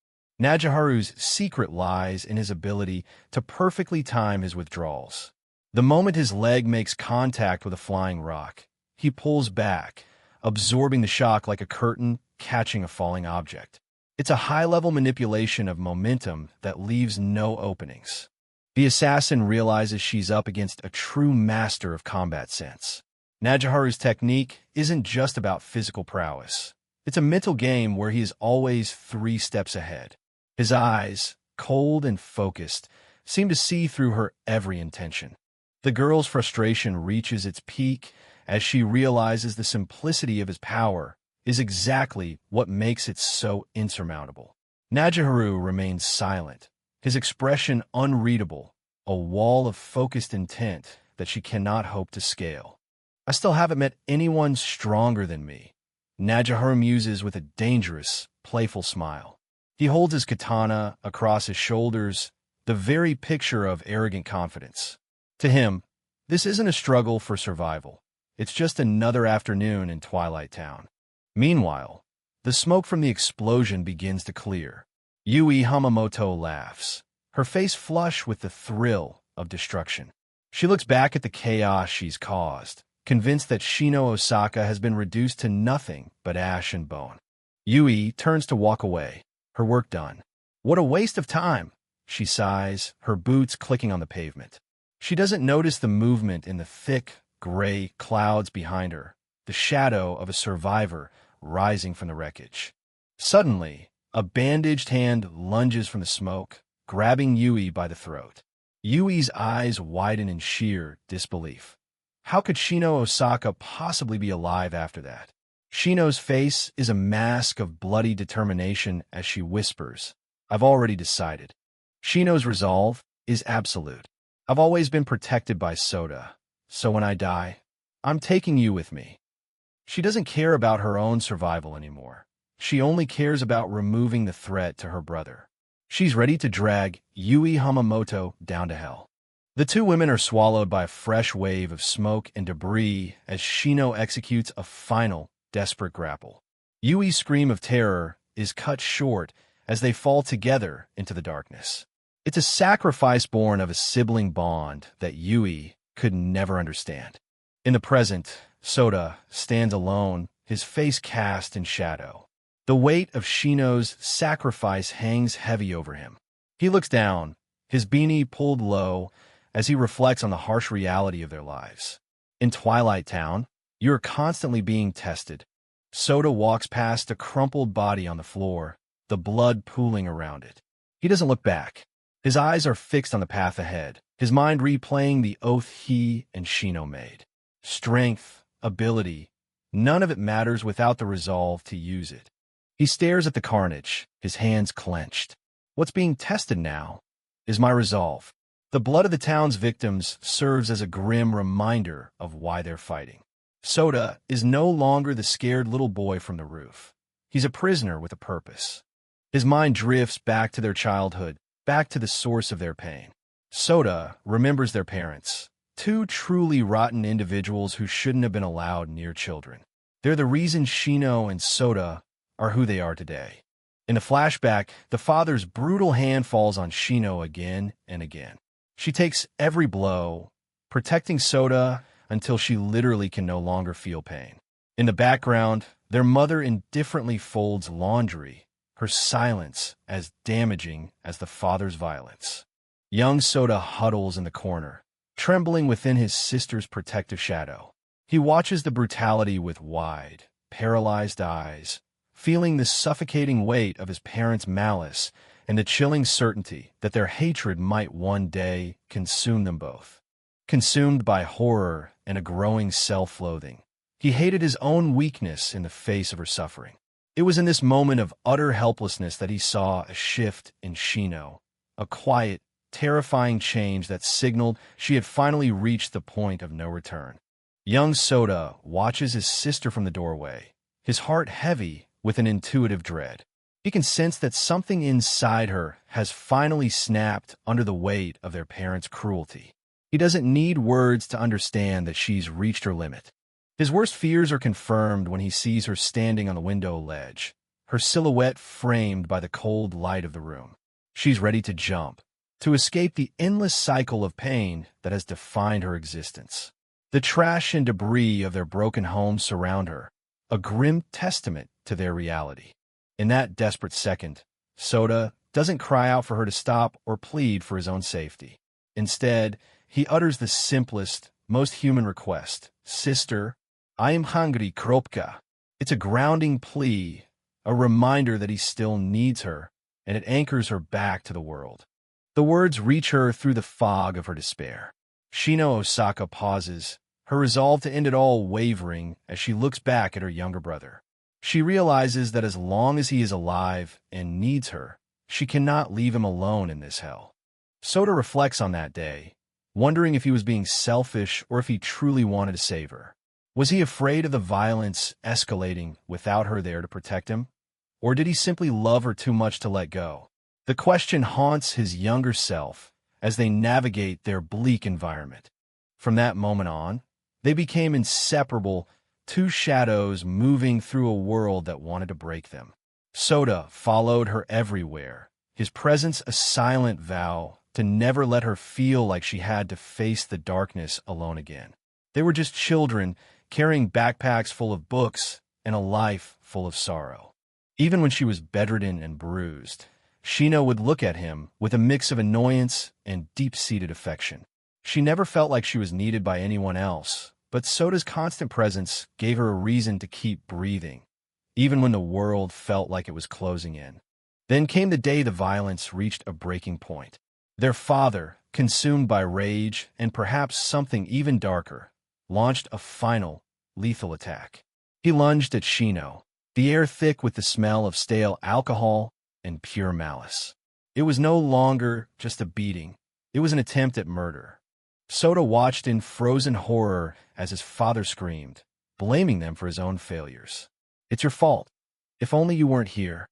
Najiharu's secret lies in his ability to perfectly time his withdrawals. The moment his leg makes contact with a flying rock, he pulls back, absorbing the shock like a curtain catching a falling object. It's a high-level manipulation of momentum that leaves no openings. The assassin realizes she's up against a true master of combat sense. Najiharu's technique isn't just about physical prowess. It's a mental game where he is always 3 steps ahead. His eyes, cold and focused, seem to see through her every intention. The girl's frustration reaches its peak as she realizes the simplicity of his power is exactly what makes it so insurmountable. Najiharu remains silent, his expression unreadable, a wall of focused intent that she cannot hope to scale. I still haven't met anyone stronger than me, Najiharu muses with a dangerous, playful smile. He holds his katana across his shoulders, the very picture of arrogant confidence. To him, this isn't a struggle for survival. It's just another afternoon in Twilight Town. Meanwhile, the smoke from the explosion begins to clear. Yui Hamamoto laughs, her face flush with the thrill of destruction. She looks back at the chaos she's caused, convinced that Shino Osaka has been reduced to nothing but ash and bone. Yui turns to walk away, her work done. What a waste of time, she sighs, her boots clicking on the pavement. She doesn't notice the movement in the thick, gray clouds behind her, the shadow of a survivor rising from the wreckage. Suddenly, a bandaged hand lunges from the smoke, grabbing Yui by the throat. Yui's eyes widen in sheer disbelief. How could Shino Osaka possibly be alive after that? Shino's face is a mask of bloody determination as she whispers, "I've already decided." Shino's resolve is absolute. "I've always been protected by Soda, so when I die, I'm taking you with me." She doesn't care about her own survival anymore. She only cares about removing the threat to her brother. She's ready to drag Yui Hamamoto down to hell. The 2 women are swallowed by a fresh wave of smoke and debris as Shino executes a final, desperate grapple. Yui's scream of terror is cut short as they fall together into the darkness. It's a sacrifice born of a sibling bond that Yui could never understand. In the present, Soda stands alone, his face cast in shadow. The weight of Shino's sacrifice hangs heavy over him. He looks down, his beanie pulled low, as he reflects on the harsh reality of their lives. In Twilight Town, you're constantly being tested. Soda walks past a crumpled body on the floor, the blood pooling around it. He doesn't look back. His eyes are fixed on the path ahead, his mind replaying the oath he and Shino made. Strength, ability, none of it matters without the resolve to use it. He stares at the carnage, his hands clenched. What's being tested now is my resolve. The blood of the town's victims serves as a grim reminder of why they're fighting. Soda is no longer the scared little boy from the roof. He's a prisoner with a purpose. His mind drifts back to their childhood, back to the source of their pain. Soda remembers their parents, 2 truly rotten individuals who shouldn't have been allowed near children. They're the reason Shino and Soda are who they are today. In the flashback, the father's brutal hand falls on Shino again and again. She takes every blow, protecting Soda until she literally can no longer feel pain. In the background, their mother indifferently folds laundry, her silence as damaging as the father's violence. Young Soda huddles in the corner, trembling within his sister's protective shadow. He watches the brutality with wide, paralyzed eyes, feeling the suffocating weight of his parents' malice and the chilling certainty that their hatred might one day consume them both. Consumed by horror and a growing self-loathing, he hated his own weakness in the face of her suffering. It was in this moment of utter helplessness that he saw a shift in Shino, a quiet, terrifying change that signaled she had finally reached the point of no return. Young Soda watches his sister from the doorway, his heart heavy with an intuitive dread. He can sense that something inside her has finally snapped under the weight of their parents' cruelty. He doesn't need words to understand that she's reached her limit. His worst fears are confirmed when he sees her standing on the window ledge, her silhouette framed by the cold light of the room. She's ready to jump, to escape the endless cycle of pain that has defined her existence. The trash and debris of their broken home surround her, a grim testament to their reality. In that desperate second, Soda doesn't cry out for her to stop or plead for his own safety. Instead, he utters the simplest, most human request, "Sister, I am hungry, kropka." It's a grounding plea, a reminder that he still needs her, and it anchors her back to the world. The words reach her through the fog of her despair. Shino Osaka pauses, her resolve to end it all wavering as she looks back at her younger brother. She realizes that as long as he is alive and needs her, she cannot leave him alone in this hell. Soda reflects on that day, wondering if he was being selfish or if he truly wanted to save her. Was he afraid of the violence escalating without her there to protect him? Or did he simply love her too much to let go? The question haunts his younger self as they navigate their bleak environment. From that moment on, they became inseparable, two shadows moving through a world that wanted to break them. Soda followed her everywhere, his presence a silent vow to never let her feel like she had to face the darkness alone again. They were just children, carrying backpacks full of books and a life full of sorrow. Even when she was bedridden and bruised, Shino would look at him with a mix of annoyance and deep-seated affection. She never felt like she was needed by anyone else, but Soda's constant presence gave her a reason to keep breathing, even when the world felt like it was closing in. Then came the day the violence reached a breaking point. Their father, consumed by rage and perhaps something even darker, launched a final, lethal attack. He lunged at Shino, the air thick with the smell of stale alcohol and pure malice. It was no longer just a beating. It was an attempt at murder. Soda watched in frozen horror as his father screamed, blaming them for his own failures. "It's your fault. If only you weren't here."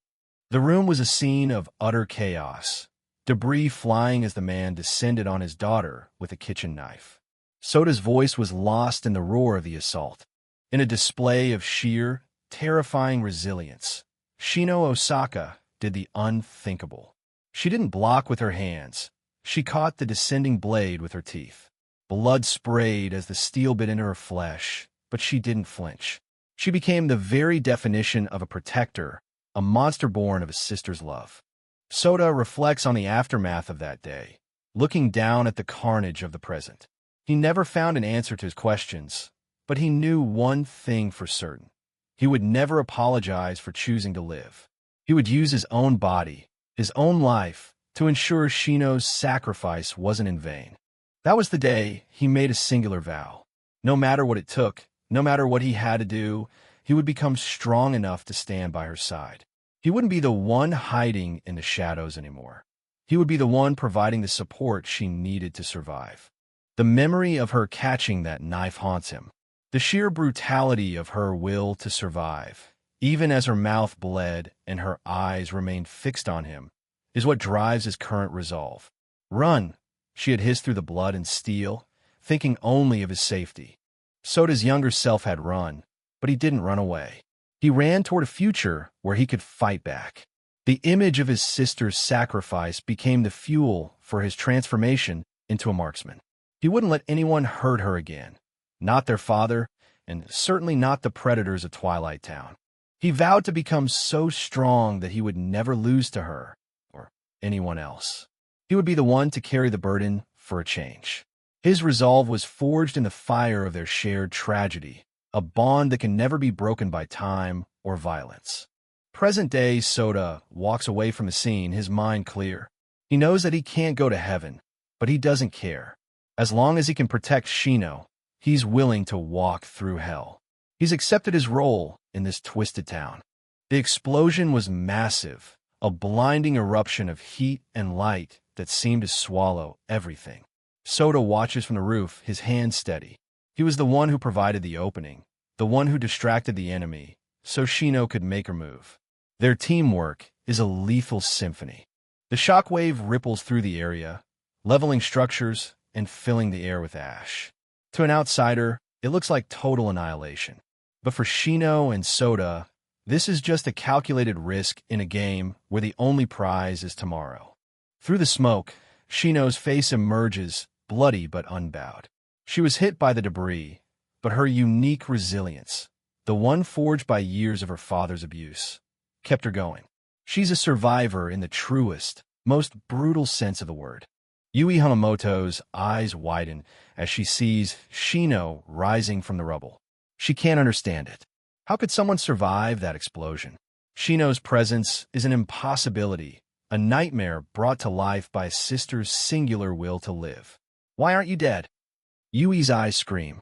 The room was a scene of utter chaos, debris flying as the man descended on his daughter with a kitchen knife. Soda's voice was lost in the roar of the assault. In a display of sheer, terrifying resilience, Shino Osaka did the unthinkable. She didn't block with her hands. She caught the descending blade with her teeth. Blood sprayed as the steel bit into her flesh, but she didn't flinch. She became the very definition of a protector, a monster born of a sister's love. Soda reflects on the aftermath of that day, looking down at the carnage of the present. He never found an answer to his questions, but he knew one thing for certain. He would never apologize for choosing to live. He would use his own body, his own life, to ensure Shino's sacrifice wasn't in vain. That was the day he made a singular vow. No matter what it took, no matter what he had to do, he would become strong enough to stand by her side. He wouldn't be the one hiding in the shadows anymore. He would be the one providing the support she needed to survive. The memory of her catching that knife haunts him. The sheer brutality of her will to survive, even as her mouth bled and her eyes remained fixed on him, is what drives his current resolve. "Run," she had hissed through the blood and steel, thinking only of his safety. Soda's younger self had run, but he didn't run away. He ran toward a future where he could fight back. The image of his sister's sacrifice became the fuel for his transformation into a marksman. He wouldn't let anyone hurt her again, not their father, and certainly not the predators of Twilight Town. He vowed to become so strong that he would never lose to her, or anyone else. He would be the one to carry the burden for a change. His resolve was forged in the fire of their shared tragedy, a bond that can never be broken by time or violence. Present-day Soda walks away from the scene, his mind clear. He knows that he can't go to heaven, but he doesn't care. As long as he can protect Shino, he's willing to walk through hell. He's accepted his role in this twisted town. The explosion was massive, a blinding eruption of heat and light that seemed to swallow everything. Soda watches from the roof, his hand steady. He was the one who provided the opening, the one who distracted the enemy, so Shino could make her move. Their teamwork is a lethal symphony. The shockwave ripples through the area, leveling structures and filling the air with ash. To an outsider, it looks like total annihilation. But for Shino and Soda, this is just a calculated risk in a game where the only prize is tomorrow. Through the smoke, Shino's face emerges, bloody but unbowed. She was hit by the debris, but her unique resilience, the one forged by years of her father's abuse, kept her going. She's a survivor in the truest, most brutal sense of the word. Yui Hamamoto's eyes widen as she sees Shino rising from the rubble. She can't understand it. How could someone survive that explosion? Shino's presence is an impossibility, a nightmare brought to life by a sister's singular will to live. Why aren't you dead? Yui's eyes scream.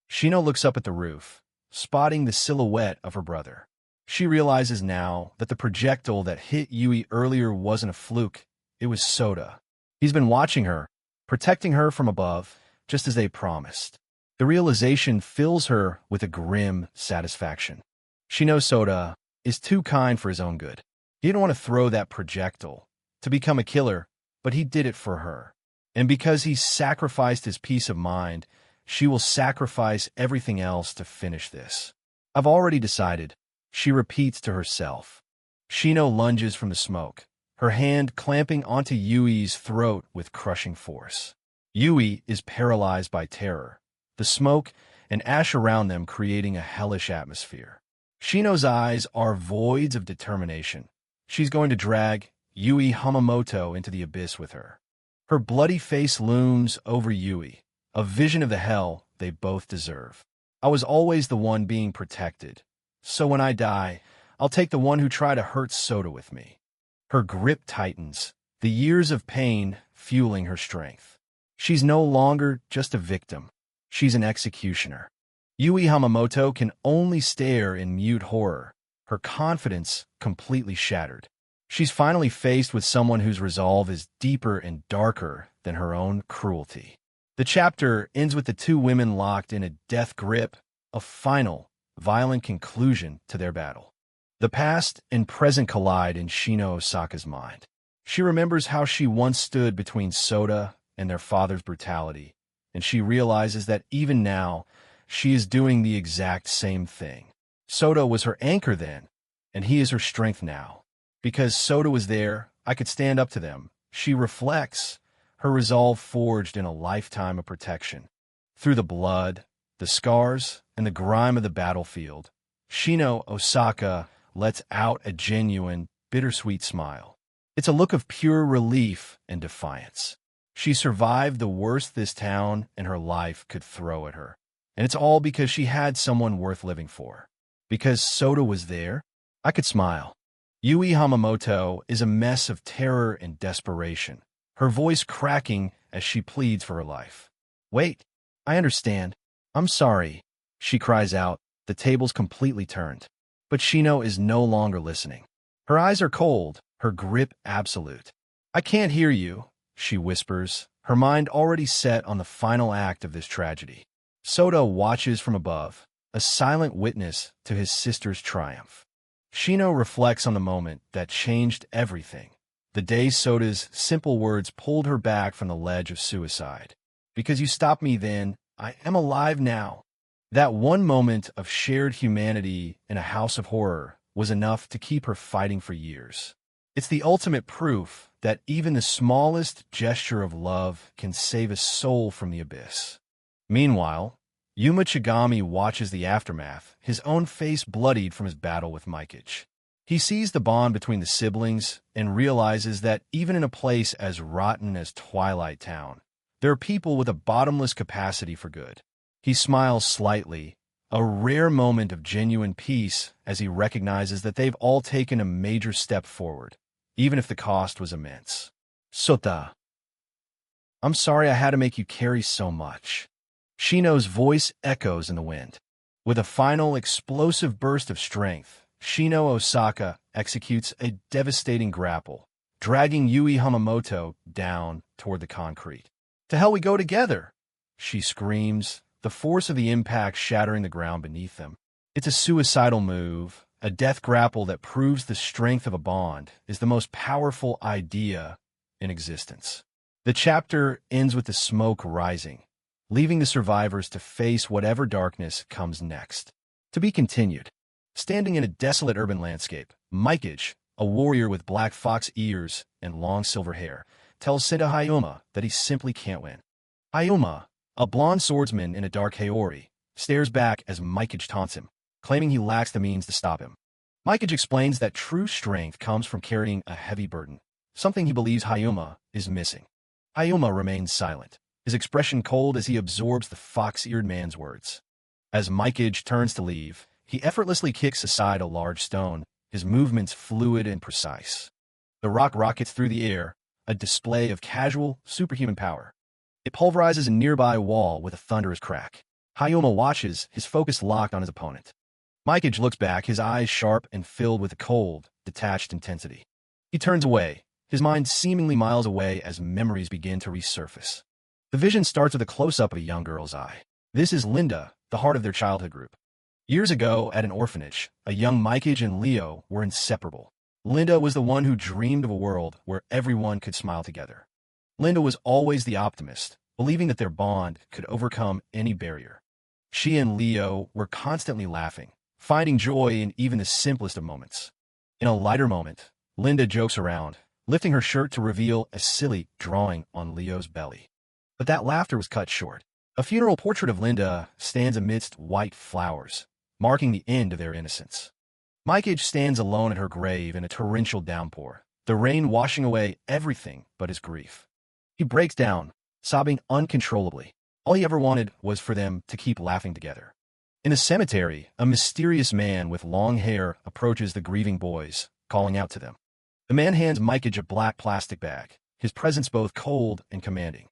Shino looks up at the roof, spotting the silhouette of her brother. She realizes now that the projectile that hit Yui earlier wasn't a fluke, it was Soda. He's been watching her, protecting her from above, just as they promised. The realization fills her with a grim satisfaction. She knows Soda is too kind for his own good. He didn't want to throw that projectile to become a killer, but he did it for her. And because he sacrificed his peace of mind, she will sacrifice everything else to finish this. I've already decided, she repeats to herself. Shino lunges from the smoke, her hand clamping onto Yui's throat with crushing force. Yui is paralyzed by terror, the smoke and ash around them creating a hellish atmosphere. Shino's eyes are voids of determination. She's going to drag Yui Hamamoto into the abyss with her. Her bloody face looms over Yui, a vision of the hell they both deserve. I was always the one being protected, so when I die, I'll take the one who tried to hurt Soda with me. Her grip tightens, the years of pain fueling her strength. She's no longer just a victim. She's an executioner. Yui Hamamoto can only stare in mute horror, her confidence completely shattered. She's finally faced with someone whose resolve is deeper and darker than her own cruelty. The chapter ends with the two women locked in a death grip, a final, violent conclusion to their battle. The past and present collide in Shino Osaka's mind. She remembers how she once stood between Soda and their father's brutality, and she realizes that even now, she is doing the exact same thing. Soda was her anchor then, and he is her strength now. Because Soda was there, I could stand up to them. She reflects, her resolve forged in a lifetime of protection. Through the blood, the scars, and the grime of the battlefield, Shino Osaka lets out a genuine, bittersweet smile. It's a look of pure relief and defiance. She survived the worst this town and her life could throw at her. And it's all because she had someone worth living for. Because Soda was there, I could smile. Yui Hamamoto is a mess of terror and desperation, her voice cracking as she pleads for her life. Wait, I understand. I'm sorry, she cries out, the tables completely turned. But Shino is no longer listening. Her eyes are cold, her grip absolute. I can't hear you, she whispers, her mind already set on the final act of this tragedy. Soda watches from above, a silent witness to his sister's triumph. Shino reflects on the moment that changed everything. The day Soda's simple words pulled her back from the ledge of suicide. Because you stopped me then, I am alive now. That one moment of shared humanity in a house of horror was enough to keep her fighting for years. It's the ultimate proof that even the smallest gesture of love can save a soul from the abyss. Meanwhile, Yuma Chigami watches the aftermath, his own face bloodied from his battle with Mikage. He sees the bond between the siblings and realizes that even in a place as rotten as Twilight Town, there are people with a bottomless capacity for good. He smiles slightly, a rare moment of genuine peace as he recognizes that they've all taken a major step forward, even if the cost was immense. Sota. I'm sorry I had to make you carry so much. Shino's voice echoes in the wind. With a final explosive burst of strength, Shino Osaka executes a devastating grapple, dragging Yui Hamamoto down toward the concrete. To hell we go together! She screams, the force of the impact shattering the ground beneath them. It's a suicidal move. A death grapple that proves the strength of a bond is the most powerful idea in existence. The chapter ends with the smoke rising, leaving the survivors to face whatever darkness comes next. To be continued. Standing in a desolate urban landscape, Mikage, a warrior with black fox ears and long silver hair, tells Senta Hayuma that he simply can't win. Hayuma, a blonde swordsman in a dark Haori, stares back as Mikage taunts him, claiming he lacks the means to stop him. Mikage explains that true strength comes from carrying a heavy burden, something he believes Hayuma is missing. Hayuma remains silent, his expression cold as he absorbs the fox-eared man's words. As Mikage turns to leave, he effortlessly kicks aside a large stone, his movements fluid and precise. The rock rockets through the air, a display of casual, superhuman power. It pulverizes a nearby wall with a thunderous crack. Hayuma watches, his focus locked on his opponent. Mikage looks back, his eyes sharp and filled with a cold, detached intensity. He turns away, his mind seemingly miles away as memories begin to resurface. The vision starts with a close-up of a young girl's eye. This is Linda, the heart of their childhood group. Years ago, at an orphanage, a young Mikage and Leo were inseparable. Linda was the one who dreamed of a world where everyone could smile together. Linda was always the optimist, believing that their bond could overcome any barrier. She and Leo were constantly laughing, finding joy in even the simplest of moments. In a lighter moment, Linda jokes around, lifting her shirt to reveal a silly drawing on Leo's belly. But that laughter was cut short. A funeral portrait of Linda stands amidst white flowers, marking the end of their innocence. Mikage stands alone at her grave in a torrential downpour, the rain washing away everything but his grief. He breaks down, sobbing uncontrollably. All he ever wanted was for them to keep laughing together. In the cemetery, a mysterious man with long hair approaches the grieving boys, calling out to them. The man hands Mikage a black plastic bag, his presence both cold and commanding.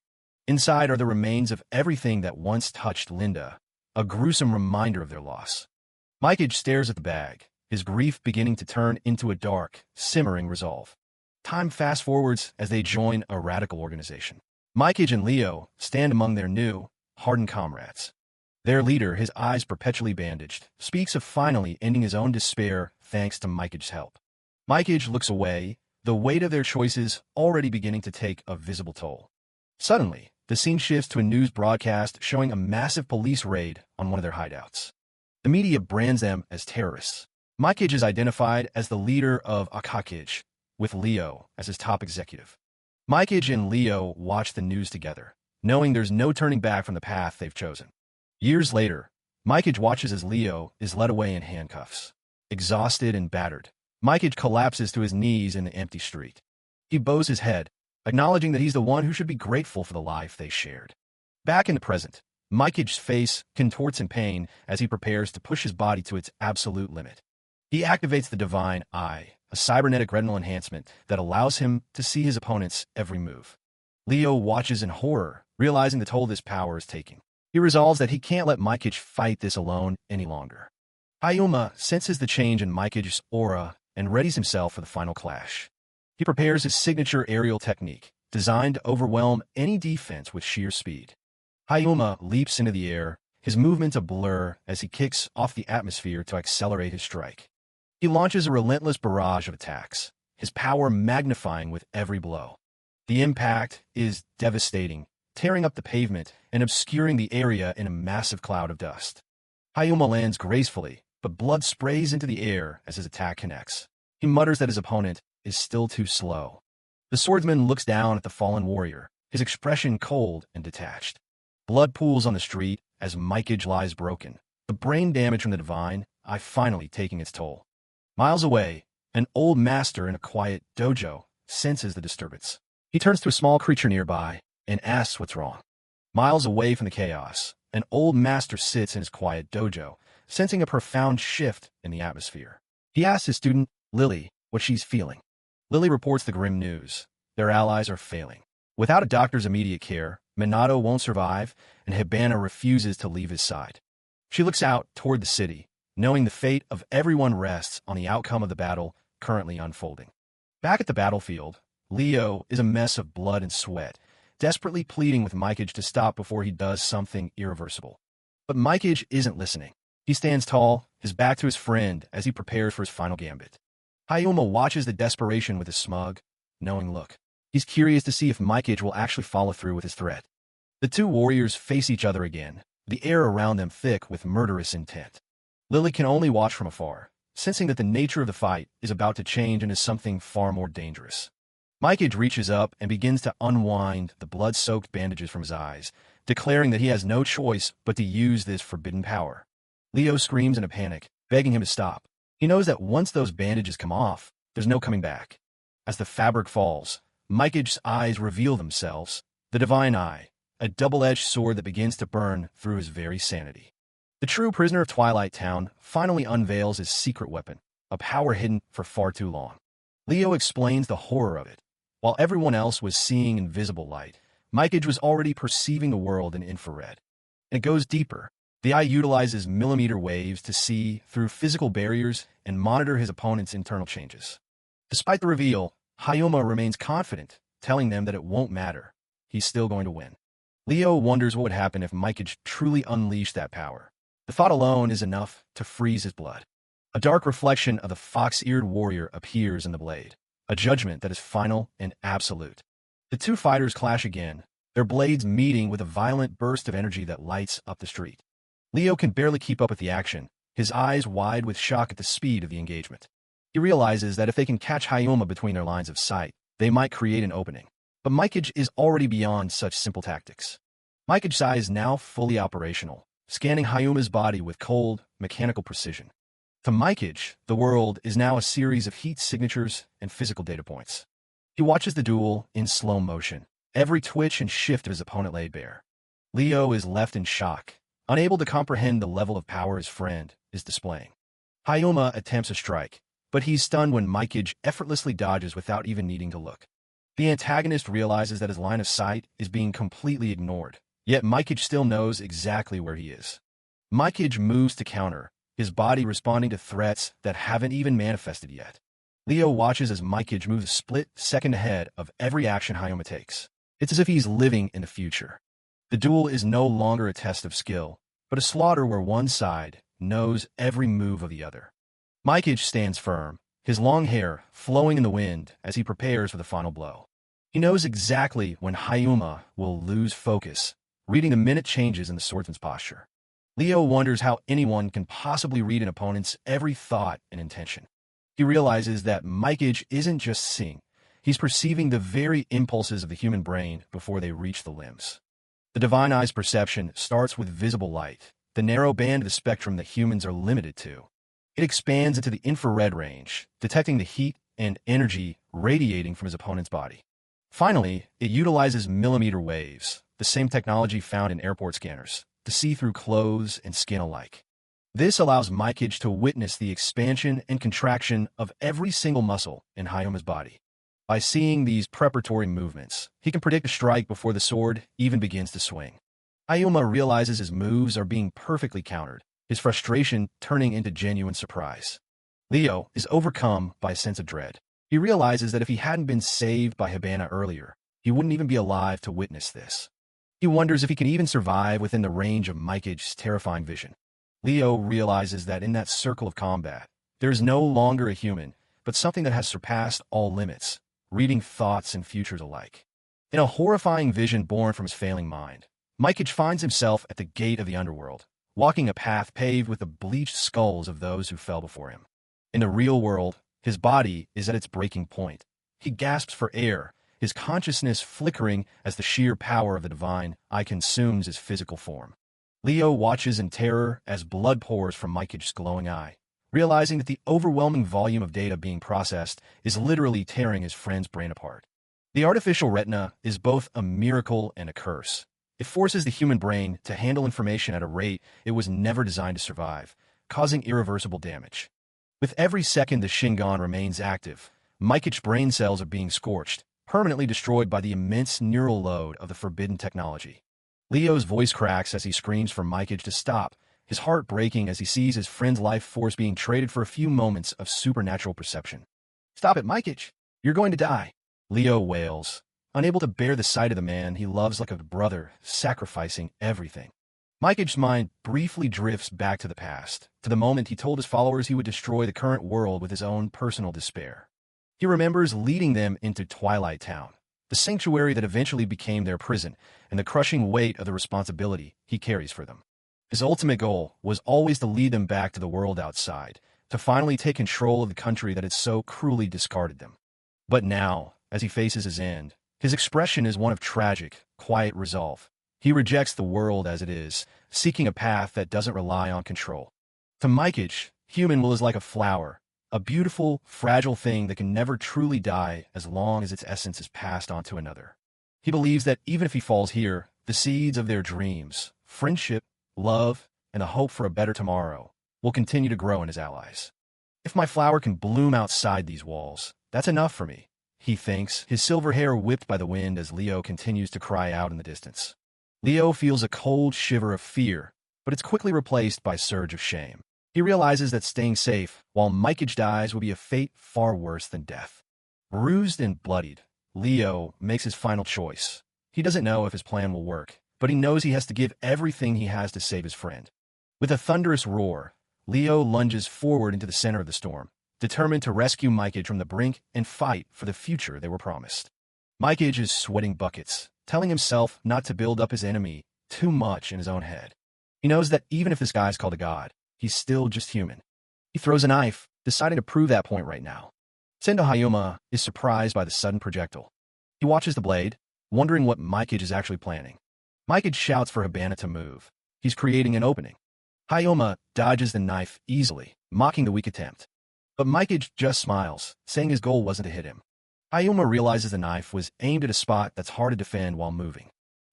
Inside are the remains of everything that once touched Linda, a gruesome reminder of their loss. Mikage stares at the bag, his grief beginning to turn into a dark, simmering resolve. Time fast-forwards as they join a radical organization. Mikage and Leo stand among their new, hardened comrades. Their leader, his eyes perpetually bandaged, speaks of finally ending his own despair thanks to Mikage's help. Mikage looks away, the weight of their choices already beginning to take a visible toll. Suddenly, the scene shifts to a news broadcast showing a massive police raid on one of their hideouts. The media brands them as terrorists. Mikage is identified as the leader of Akakage, with Leo as his top executive. Mikage and Leo watch the news together, knowing there's no turning back from the path they've chosen. Years later, Mikage watches as Leo is led away in handcuffs. Exhausted and battered, Mikage collapses to his knees in the empty street. He bows his head, acknowledging that he's the one who should be grateful for the life they shared. Back in the present, Mikage's face contorts in pain as he prepares to push his body to its absolute limit. He activates the Divine Eye, a cybernetic retinal enhancement that allows him to see his opponent's every move. Leo watches in horror, realizing the toll this power is taking. He resolves that he can't let Mikage fight this alone any longer. Hayuma senses the change in Mikage's aura and readies himself for the final clash. He prepares his signature aerial technique, designed to overwhelm any defense with sheer speed. Hayuma leaps into the air, his movements a blur as he kicks off the atmosphere to accelerate his strike. He launches a relentless barrage of attacks, his power magnifying with every blow. The impact is devastating, tearing up the pavement and obscuring the area in a massive cloud of dust. Hayuma lands gracefully, but blood sprays into the air as his attack connects. He mutters that his opponent is still too slow. The swordsman looks down at the fallen warrior, his expression cold and detached. Blood pools on the street as Mikage lies broken, the brain damage from the Divine Eye finally taking its toll. Miles away, an old master in a quiet dojo senses the disturbance. He turns to a small creature nearby and asks what's wrong. Miles away from the chaos, an old master sits in his quiet dojo, sensing a profound shift in the atmosphere. He asks his student, Lily, what she's feeling. Lily reports the grim news. Their allies are failing. Without a doctor's immediate care, Minato won't survive, and Hibana refuses to leave his side. She looks out toward the city, knowing the fate of everyone rests on the outcome of the battle currently unfolding. Back at the battlefield, Leo is a mess of blood and sweat, desperately pleading with Mikage to stop before he does something irreversible. But Mikage isn't listening. He stands tall, his back to his friend as he prepares for his final gambit. Hayuma watches the desperation with a smug, knowing look. He's curious to see if Mikage will actually follow through with his threat. The two warriors face each other again, the air around them thick with murderous intent. Lily can only watch from afar, sensing that the nature of the fight is about to change into something far more dangerous. Mikage reaches up and begins to unwind the blood-soaked bandages from his eyes, declaring that he has no choice but to use this forbidden power. Leo screams in a panic, begging him to stop. He knows that once those bandages come off, there's no coming back. As the fabric falls, Mikage's eyes reveal themselves, the divine eye, a double-edged sword that begins to burn through his very sanity. The true prisoner of Twilight Town finally unveils his secret weapon, a power hidden for far too long. Leo explains the horror of it. While everyone else was seeing invisible light, Mikage was already perceiving the world in infrared. And it goes deeper. The eye utilizes millimeter waves to see through physical barriers and monitor his opponent's internal changes. Despite the reveal, Hayuma remains confident, telling them that it won't matter. He's still going to win. Leo wonders what would happen if Mikage truly unleashed that power. The thought alone is enough to freeze his blood. A dark reflection of the fox-eared warrior appears in the blade, a judgment that is final and absolute. The two fighters clash again, their blades meeting with a violent burst of energy that lights up the street. Leo can barely keep up with the action, his eyes wide with shock at the speed of the engagement. He realizes that if they can catch Hayuma between their lines of sight, they might create an opening. But Mikage is already beyond such simple tactics. Mikage's eye is now fully operational, scanning Hayuma's body with cold, mechanical precision. To Mikage, the world is now a series of heat signatures and physical data points. He watches the duel in slow motion, every twitch and shift of his opponent laid bare. Leo is left in shock, unable to comprehend the level of power his friend is displaying. Hayuma attempts a strike, but he's stunned when Mikage effortlessly dodges without even needing to look. The antagonist realizes that his line of sight is being completely ignored, yet Mikage still knows exactly where he is. Mikage moves to counter, his body responding to threats that haven't even manifested yet. Leo watches as Mikage moves a split second ahead of every action Hayuma takes. It's as if he's living in the future. The duel is no longer a test of skill, but a slaughter where one side knows every move of the other. Mikage stands firm, his long hair flowing in the wind as he prepares for the final blow. He knows exactly when Hayuma will lose focus, reading the minute changes in the swordsman's posture. Leo wonders how anyone can possibly read an opponent's every thought and intention. He realizes that Mikage isn't just seeing, he's perceiving the very impulses of the human brain before they reach the limbs. The divine eye's perception starts with visible light, the narrow band of the spectrum that humans are limited to. It expands into the infrared range, detecting the heat and energy radiating from his opponent's body. Finally, it utilizes millimeter waves, the same technology found in airport scanners, to see through clothes and skin alike. This allows Mikage to witness the expansion and contraction of every single muscle in Hayuma's body. By seeing these preparatory movements, he can predict a strike before the sword even begins to swing. Hayuma realizes his moves are being perfectly countered, his frustration turning into genuine surprise. Leo is overcome by a sense of dread. He realizes that if he hadn't been saved by Hibana earlier, he wouldn't even be alive to witness this. He wonders if he can even survive within the range of Mikage's terrifying vision. Leo realizes that in that circle of combat, there is no longer a human, but something that has surpassed all limits, reading thoughts and futures alike. In a horrifying vision born from his failing mind, Mikage finds himself at the gate of the underworld, walking a path paved with the bleached skulls of those who fell before him. In the real world, his body is at its breaking point. He gasps for air, his consciousness flickering as the sheer power of the divine eye consumes his physical form. Leo watches in terror as blood pours from Mikage's glowing eye, realizing that the overwhelming volume of data being processed is literally tearing his friend's brain apart. The artificial retina is both a miracle and a curse. It forces the human brain to handle information at a rate it was never designed to survive, causing irreversible damage. With every second the Shingon remains active, Mikich's brain cells are being scorched, permanently destroyed by the immense neural load of the forbidden technology. Leo's voice cracks as he screams for Mikich to stop, his heart breaking as he sees his friend's life force being traded for a few moments of supernatural perception. "Stop it, Mikich! You're going to die!" Leo wails, unable to bear the sight of the man he loves like a brother, sacrificing everything. Mikich's mind briefly drifts back to the past, to the moment he told his followers he would destroy the current world with his own personal despair. He remembers leading them into Twilight Town, the sanctuary that eventually became their prison, and the crushing weight of the responsibility he carries for them. His ultimate goal was always to lead them back to the world outside, to finally take control of the country that had so cruelly discarded them. But now, as he faces his end, his expression is one of tragic, quiet resolve. He rejects the world as it is, seeking a path that doesn't rely on control. To Mikich, human will is like a flower, a beautiful, fragile thing that can never truly die as long as its essence is passed on to another. He believes that even if he falls here, the seeds of their dreams, friendship, love, and the hope for a better tomorrow will continue to grow in his allies. "If my flower can bloom outside these walls, that's enough for me," he thinks, his silver hair whipped by the wind as Leo continues to cry out in the distance. Leo feels a cold shiver of fear, but it's quickly replaced by a surge of shame. He realizes that staying safe while Mikich dies will be a fate far worse than death. Bruised and bloodied, Leo makes his final choice. He doesn't know if his plan will work, but he knows he has to give everything he has to save his friend. With a thunderous roar, Leo lunges forward into the center of the storm, determined to rescue Mikich from the brink and fight for the future they were promised. Mikich is sweating buckets, telling himself not to build up his enemy too much in his own head. He knows that even if this guy's called a god, he's still just human. He throws a knife, deciding to prove that point right now. Sendo Hayuma is surprised by the sudden projectile. He watches the blade, wondering what Mikich is actually planning. Mikich shouts for Hibana to move. He's creating an opening. Hayuma dodges the knife easily, mocking the weak attempt. But Mikich just smiles, saying his goal wasn't to hit him. Hayuma realizes the knife was aimed at a spot that's hard to defend while moving.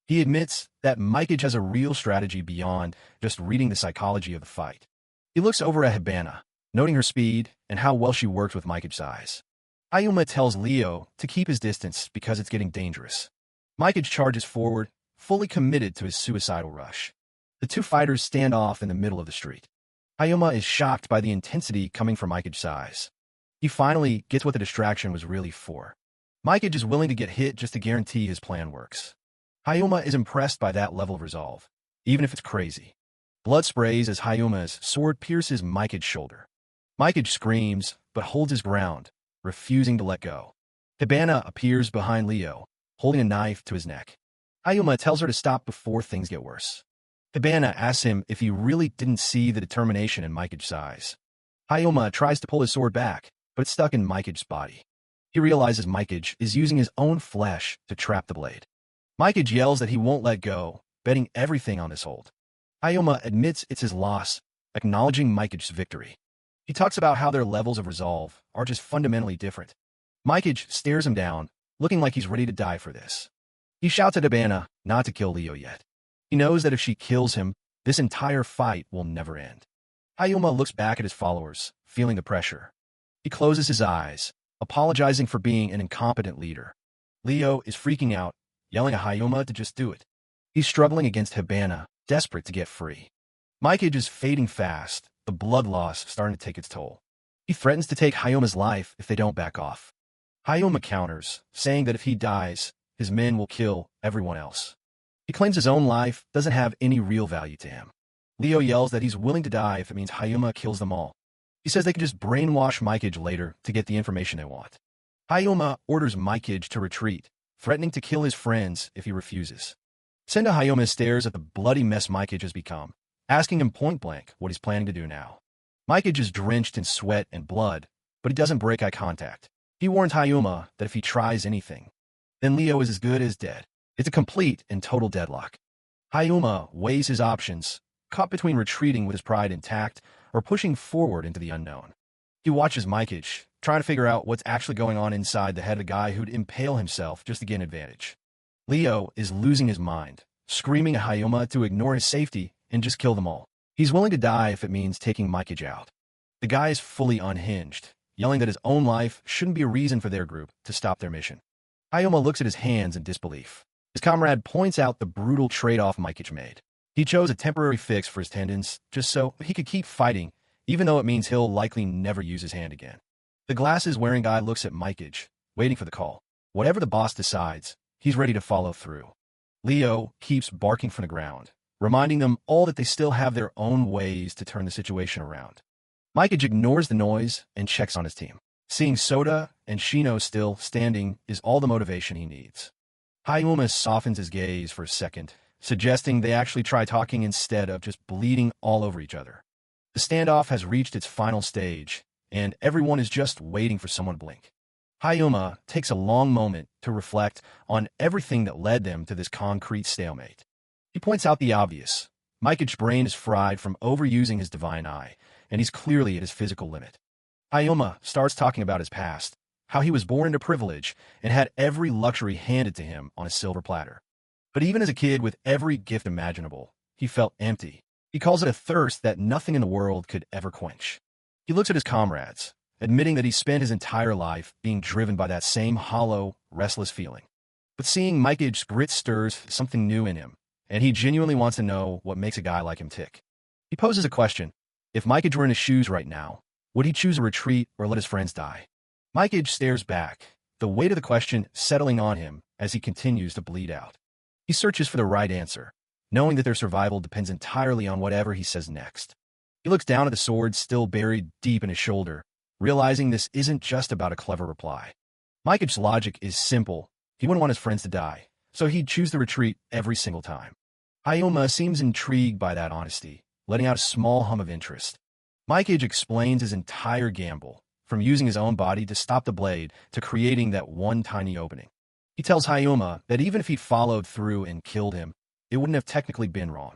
He admits that Mikich has a real strategy beyond just reading the psychology of the fight. He looks over at Hibana, noting her speed and how well she worked with Mikich's eyes. Hayuma tells Leo to keep his distance because it's getting dangerous. Mikich charges forward, fully committed to his suicidal rush. The two fighters stand off in the middle of the street. Hayuma is shocked by the intensity coming from Mikich's eyes. He finally gets what the distraction was really for. Mikich is willing to get hit just to guarantee his plan works. Hayuma is impressed by that level of resolve, even if it's crazy. Blood sprays as Hayuma's sword pierces Mikich's shoulder. Mikich screams, but holds his ground, refusing to let go. Hibana appears behind Leo, holding a knife to his neck. Hayuma tells her to stop before things get worse. Hibana asks him if he really didn't see the determination in Mikich's eyes. Hayuma tries to pull his sword back, but it's stuck in Mikich's body. He realizes Mikich is using his own flesh to trap the blade. Mikich yells that he won't let go, betting everything on this hold. Hayuma admits it's his loss, acknowledging Mikich's victory. He talks about how their levels of resolve are just fundamentally different. Mikich stares him down, looking like he's ready to die for this. He shouts at Hibana not to kill Leo yet. He knows that if she kills him, this entire fight will never end. Hayuma looks back at his followers, feeling the pressure. He closes his eyes, apologizing for being an incompetent leader. Leo is freaking out, yelling at Hayuma to just do it. He's struggling against Hibana, desperate to get free. Mikich is fading fast, the blood loss starting to take its toll. He threatens to take Hayuma's life if they don't back off. Hayuma counters, saying that if he dies, his men will kill everyone else. He claims his own life doesn't have any real value to him. Leo yells that he's willing to die if it means Hayuma kills them all. He says they can just brainwash Mikich later to get the information they want. Hayuma orders Mikich to retreat, threatening to kill his friends if he refuses. Sendo Hayuma stares at the bloody mess Mikich has become, asking him point-blank what he's planning to do now. Mikich is drenched in sweat and blood, but he doesn't break eye contact. He warns Hayuma that if he tries anything, then Leo is as good as dead. It's a complete and total deadlock. Hayuma weighs his options, caught between retreating with his pride intact or pushing forward into the unknown. He watches Mikich, trying to figure out what's actually going on inside the head of the guy who'd impale himself just to get an advantage. Leo is losing his mind, screaming at Hayuma to ignore his safety and just kill them all. He's willing to die if it means taking Mikage out. The guy is fully unhinged, yelling that his own life shouldn't be a reason for their group to stop their mission. Hayoma looks at his hands in disbelief. His comrade points out the brutal trade-off Mikage made. He chose a temporary fix for his tendons just so he could keep fighting, even though it means he'll likely never use his hand again. The glasses-wearing guy looks at Mikage, waiting for the call. Whatever the boss decides, he's ready to follow through. Leo keeps barking from the ground, reminding them all that they still have their own ways to turn the situation around. Mikage ignores the noise and checks on his team. Seeing Soda and Shino still standing is all the motivation he needs. Hayuma softens his gaze for a second, suggesting they actually try talking instead of just bleeding all over each other. The standoff has reached its final stage, and everyone is just waiting for someone to blink. Hayuma takes a long moment to reflect on everything that led them to this concrete stalemate. He points out the obvious. Mikage's brain is fried from overusing his divine eye, and he's clearly at his physical limit. Hayuma starts talking about his past, how he was born into privilege and had every luxury handed to him on a silver platter. But even as a kid with every gift imaginable, he felt empty. He calls it a thirst that nothing in the world could ever quench. He looks at his comrades, admitting that he spent his entire life being driven by that same hollow, restless feeling. But seeing Mikage's grit stirs something new in him, and he genuinely wants to know what makes a guy like him tick. He poses a question. If Mikage were in his shoes right now, would he choose a retreat or let his friends die? Mikage stares back, the weight of the question settling on him as he continues to bleed out. He searches for the right answer, knowing that their survival depends entirely on whatever he says next. He looks down at the sword still buried deep in his shoulder, realizing this isn't just about a clever reply. Mikage's logic is simple. He wouldn't want his friends to die, so he'd choose the retreat every single time. Hayuma seems intrigued by that honesty, letting out a small hum of interest. Mikage explains his entire gamble, from using his own body to stop the blade to creating that one tiny opening. He tells Hayuma that even if he followed through and killed him, it wouldn't have technically been wrong.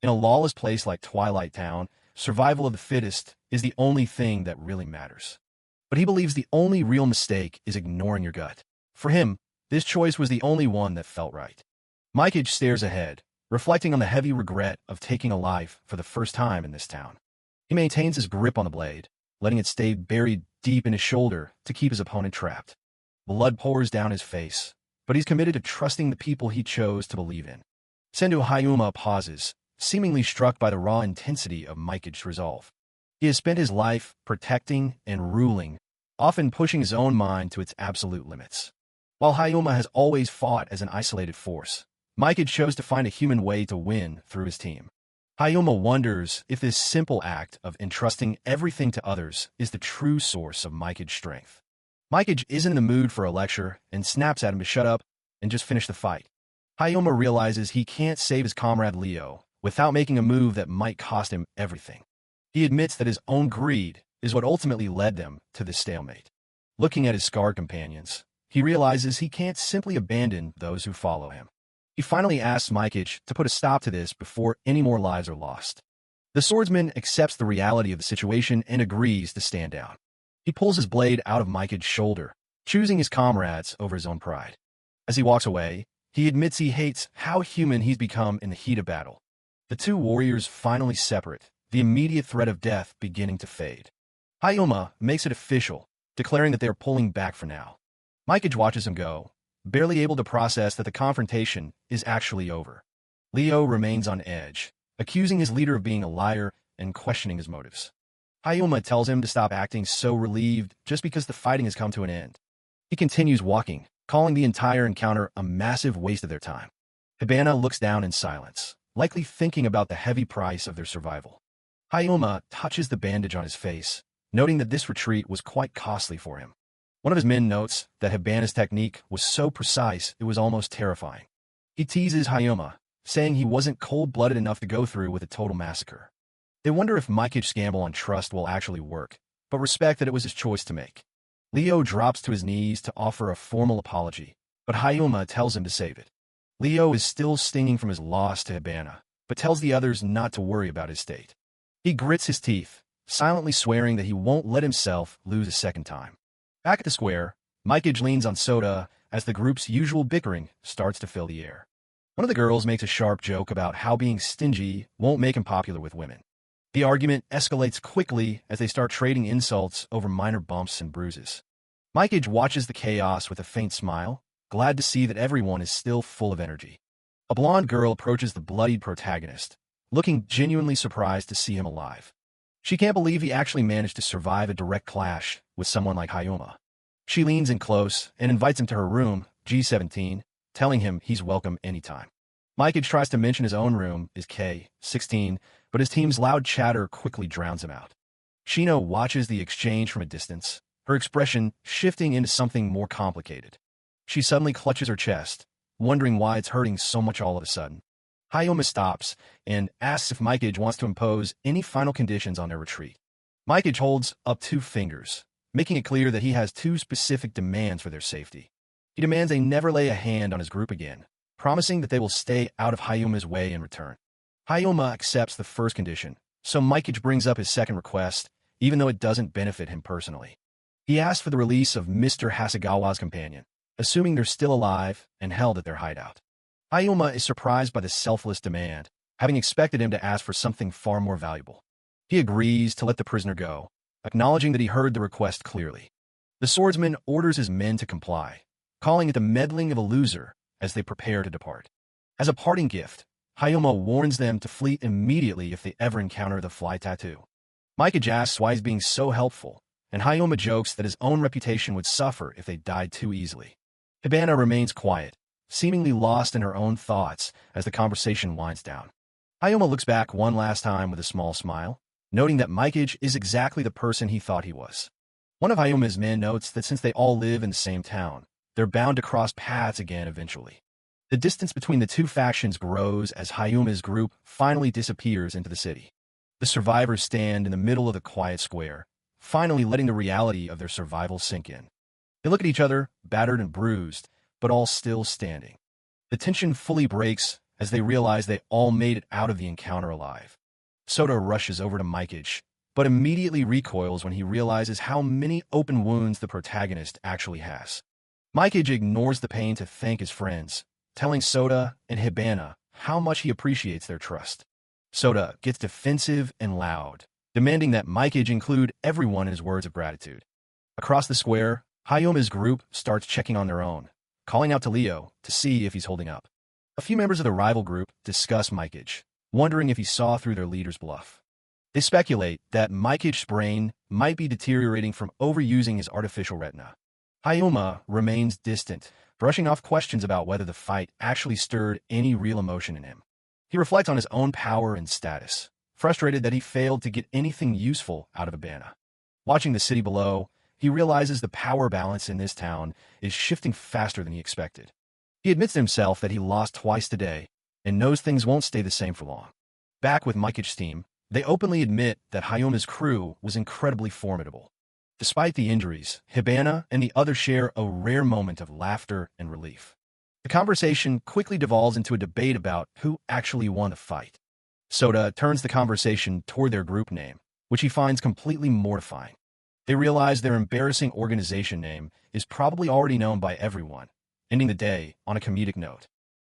In a lawless place like Twilight Town, survival of the fittest is the only thing that really matters. But he believes the only real mistake is ignoring your gut. For him, this choice was the only one that felt right. Mikage stares ahead, reflecting on the heavy regret of taking a life for the first time in this town. He maintains his grip on the blade, letting it stay buried deep in his shoulder to keep his opponent trapped. Blood pours down his face, but he's committed to trusting the people he chose to believe in. Sendu Hayuma pauses, seemingly struck by the raw intensity of Mikage's resolve. He has spent his life protecting and ruling, often pushing his own mind to its absolute limits. While Hayuma has always fought as an isolated force, Mikage chose to find a human way to win through his team. Hayuma wonders if this simple act of entrusting everything to others is the true source of Mikage's strength. Mikage isn't in the mood for a lecture and snaps at him to shut up and just finish the fight. Hayuma realizes he can't save his comrade Leo without making a move that might cost him everything. He admits that his own greed is what ultimately led them to this stalemate. Looking at his scarred companions, he realizes he can't simply abandon those who follow him. He finally asks Mikage to put a stop to this before any more lives are lost. The swordsman accepts the reality of the situation and agrees to stand down. He pulls his blade out of Mikage's shoulder, choosing his comrades over his own pride. As he walks away, he admits he hates how human he's become in the heat of battle. The two warriors finally separate, the immediate threat of death beginning to fade. Hayuma makes it official, declaring that they are pulling back for now. Mikage watches him go, barely able to process that the confrontation is actually over. Leo remains on edge, accusing his leader of being a liar and questioning his motives. Hayuma tells him to stop acting so relieved just because the fighting has come to an end. He continues walking, calling the entire encounter a massive waste of their time. Hibana looks down in silence, likely thinking about the heavy price of their survival. Hayuma touches the bandage on his face, noting that this retreat was quite costly for him. One of his men notes that Hibana's technique was so precise it was almost terrifying. He teases Hayuma, saying he wasn't cold-blooded enough to go through with a total massacre. They wonder if Mikage's gamble on trust will actually work, but respect that it was his choice to make. Leo drops to his knees to offer a formal apology, but Hayuma tells him to save it. Leo is still stinging from his loss to Hibana, but tells the others not to worry about his state. He grits his teeth, silently swearing that he won't let himself lose a second time. Back at the square, Mikage leans on Soda as the group's usual bickering starts to fill the air. One of the girls makes a sharp joke about how being stingy won't make him popular with women. The argument escalates quickly as they start trading insults over minor bumps and bruises. Mikage watches the chaos with a faint smile, glad to see that everyone is still full of energy. A blonde girl approaches the bloodied protagonist, looking genuinely surprised to see him alive. She can't believe he actually managed to survive a direct clash with someone like Hayoma. She leans in close and invites him to her room, G17, telling him he's welcome anytime. Mikage tries to mention his own room is K16, but his team's loud chatter quickly drowns him out. Shino watches the exchange from a distance, her expression shifting into something more complicated. She suddenly clutches her chest, wondering why it's hurting so much all of a sudden. Hayoma stops and asks if Mikage wants to impose any final conditions on their retreat. Mikage holds up 2 fingers, making it clear that he has 2 specific demands for their safety. He demands they never lay a hand on his group again, promising that they will stay out of Hayoma's way in return. Hayoma accepts the first condition, so Mikage brings up his second request, even though it doesn't benefit him personally. He asks for the release of Mr. Hasegawa's companion, assuming they're still alive and held at their hideout. Hayoma is surprised by the selfless demand, having expected him to ask for something far more valuable. He agrees to let the prisoner go, acknowledging that he heard the request clearly. The swordsman orders his men to comply, calling it the meddling of a loser as they prepare to depart. As a parting gift, Hayoma warns them to flee immediately if they ever encounter the fly tattoo. Mikage asks why he's being so helpful, and Hayoma jokes that his own reputation would suffer if they died too easily. Hibana remains quiet, seemingly lost in her own thoughts as the conversation winds down. Hayoma looks back one last time with a small smile, noting that Mikage is exactly the person he thought he was. One of Hayoma's men notes that since they all live in the same town, they're bound to cross paths again eventually. The distance between the 2 factions grows as Hayoma's group finally disappears into the city. The survivors stand in the middle of the quiet square, finally letting the reality of their survival sink in. They look at each other, battered and bruised, but all still standing. The tension fully breaks as they realize they all made it out of the encounter alive. Sota rushes over to Mikage, but immediately recoils when he realizes how many open wounds the protagonist actually has. Mikage ignores the pain to thank his friends, telling Sota and Hibana how much he appreciates their trust. Sota gets defensive and loud, demanding that Mikage include everyone in his words of gratitude. Across the square, Hayoma's group starts checking on their own, calling out to Leo to see if he's holding up. A few members of the rival group discuss Mikage, wondering if he saw through their leader's bluff. They speculate that Mikage's brain might be deteriorating from overusing his artificial retina. Hayoma remains distant, brushing off questions about whether the fight actually stirred any real emotion in him. He reflects on his own power and status, frustrated that he failed to get anything useful out of Hibana. Watching the city below, he realizes the power balance in this town is shifting faster than he expected. He admits to himself that he lost twice today and knows things won't stay the same for long. Back with Mikage's team, they openly admit that Hayoma's crew was incredibly formidable. Despite the injuries, Hibana and the others share a rare moment of laughter and relief. The conversation quickly devolves into a debate about who actually won the fight. Sota turns the conversation toward their group name, which he finds completely mortifying. They realize their embarrassing organization name is probably already known by everyone, ending the day on a comedic note.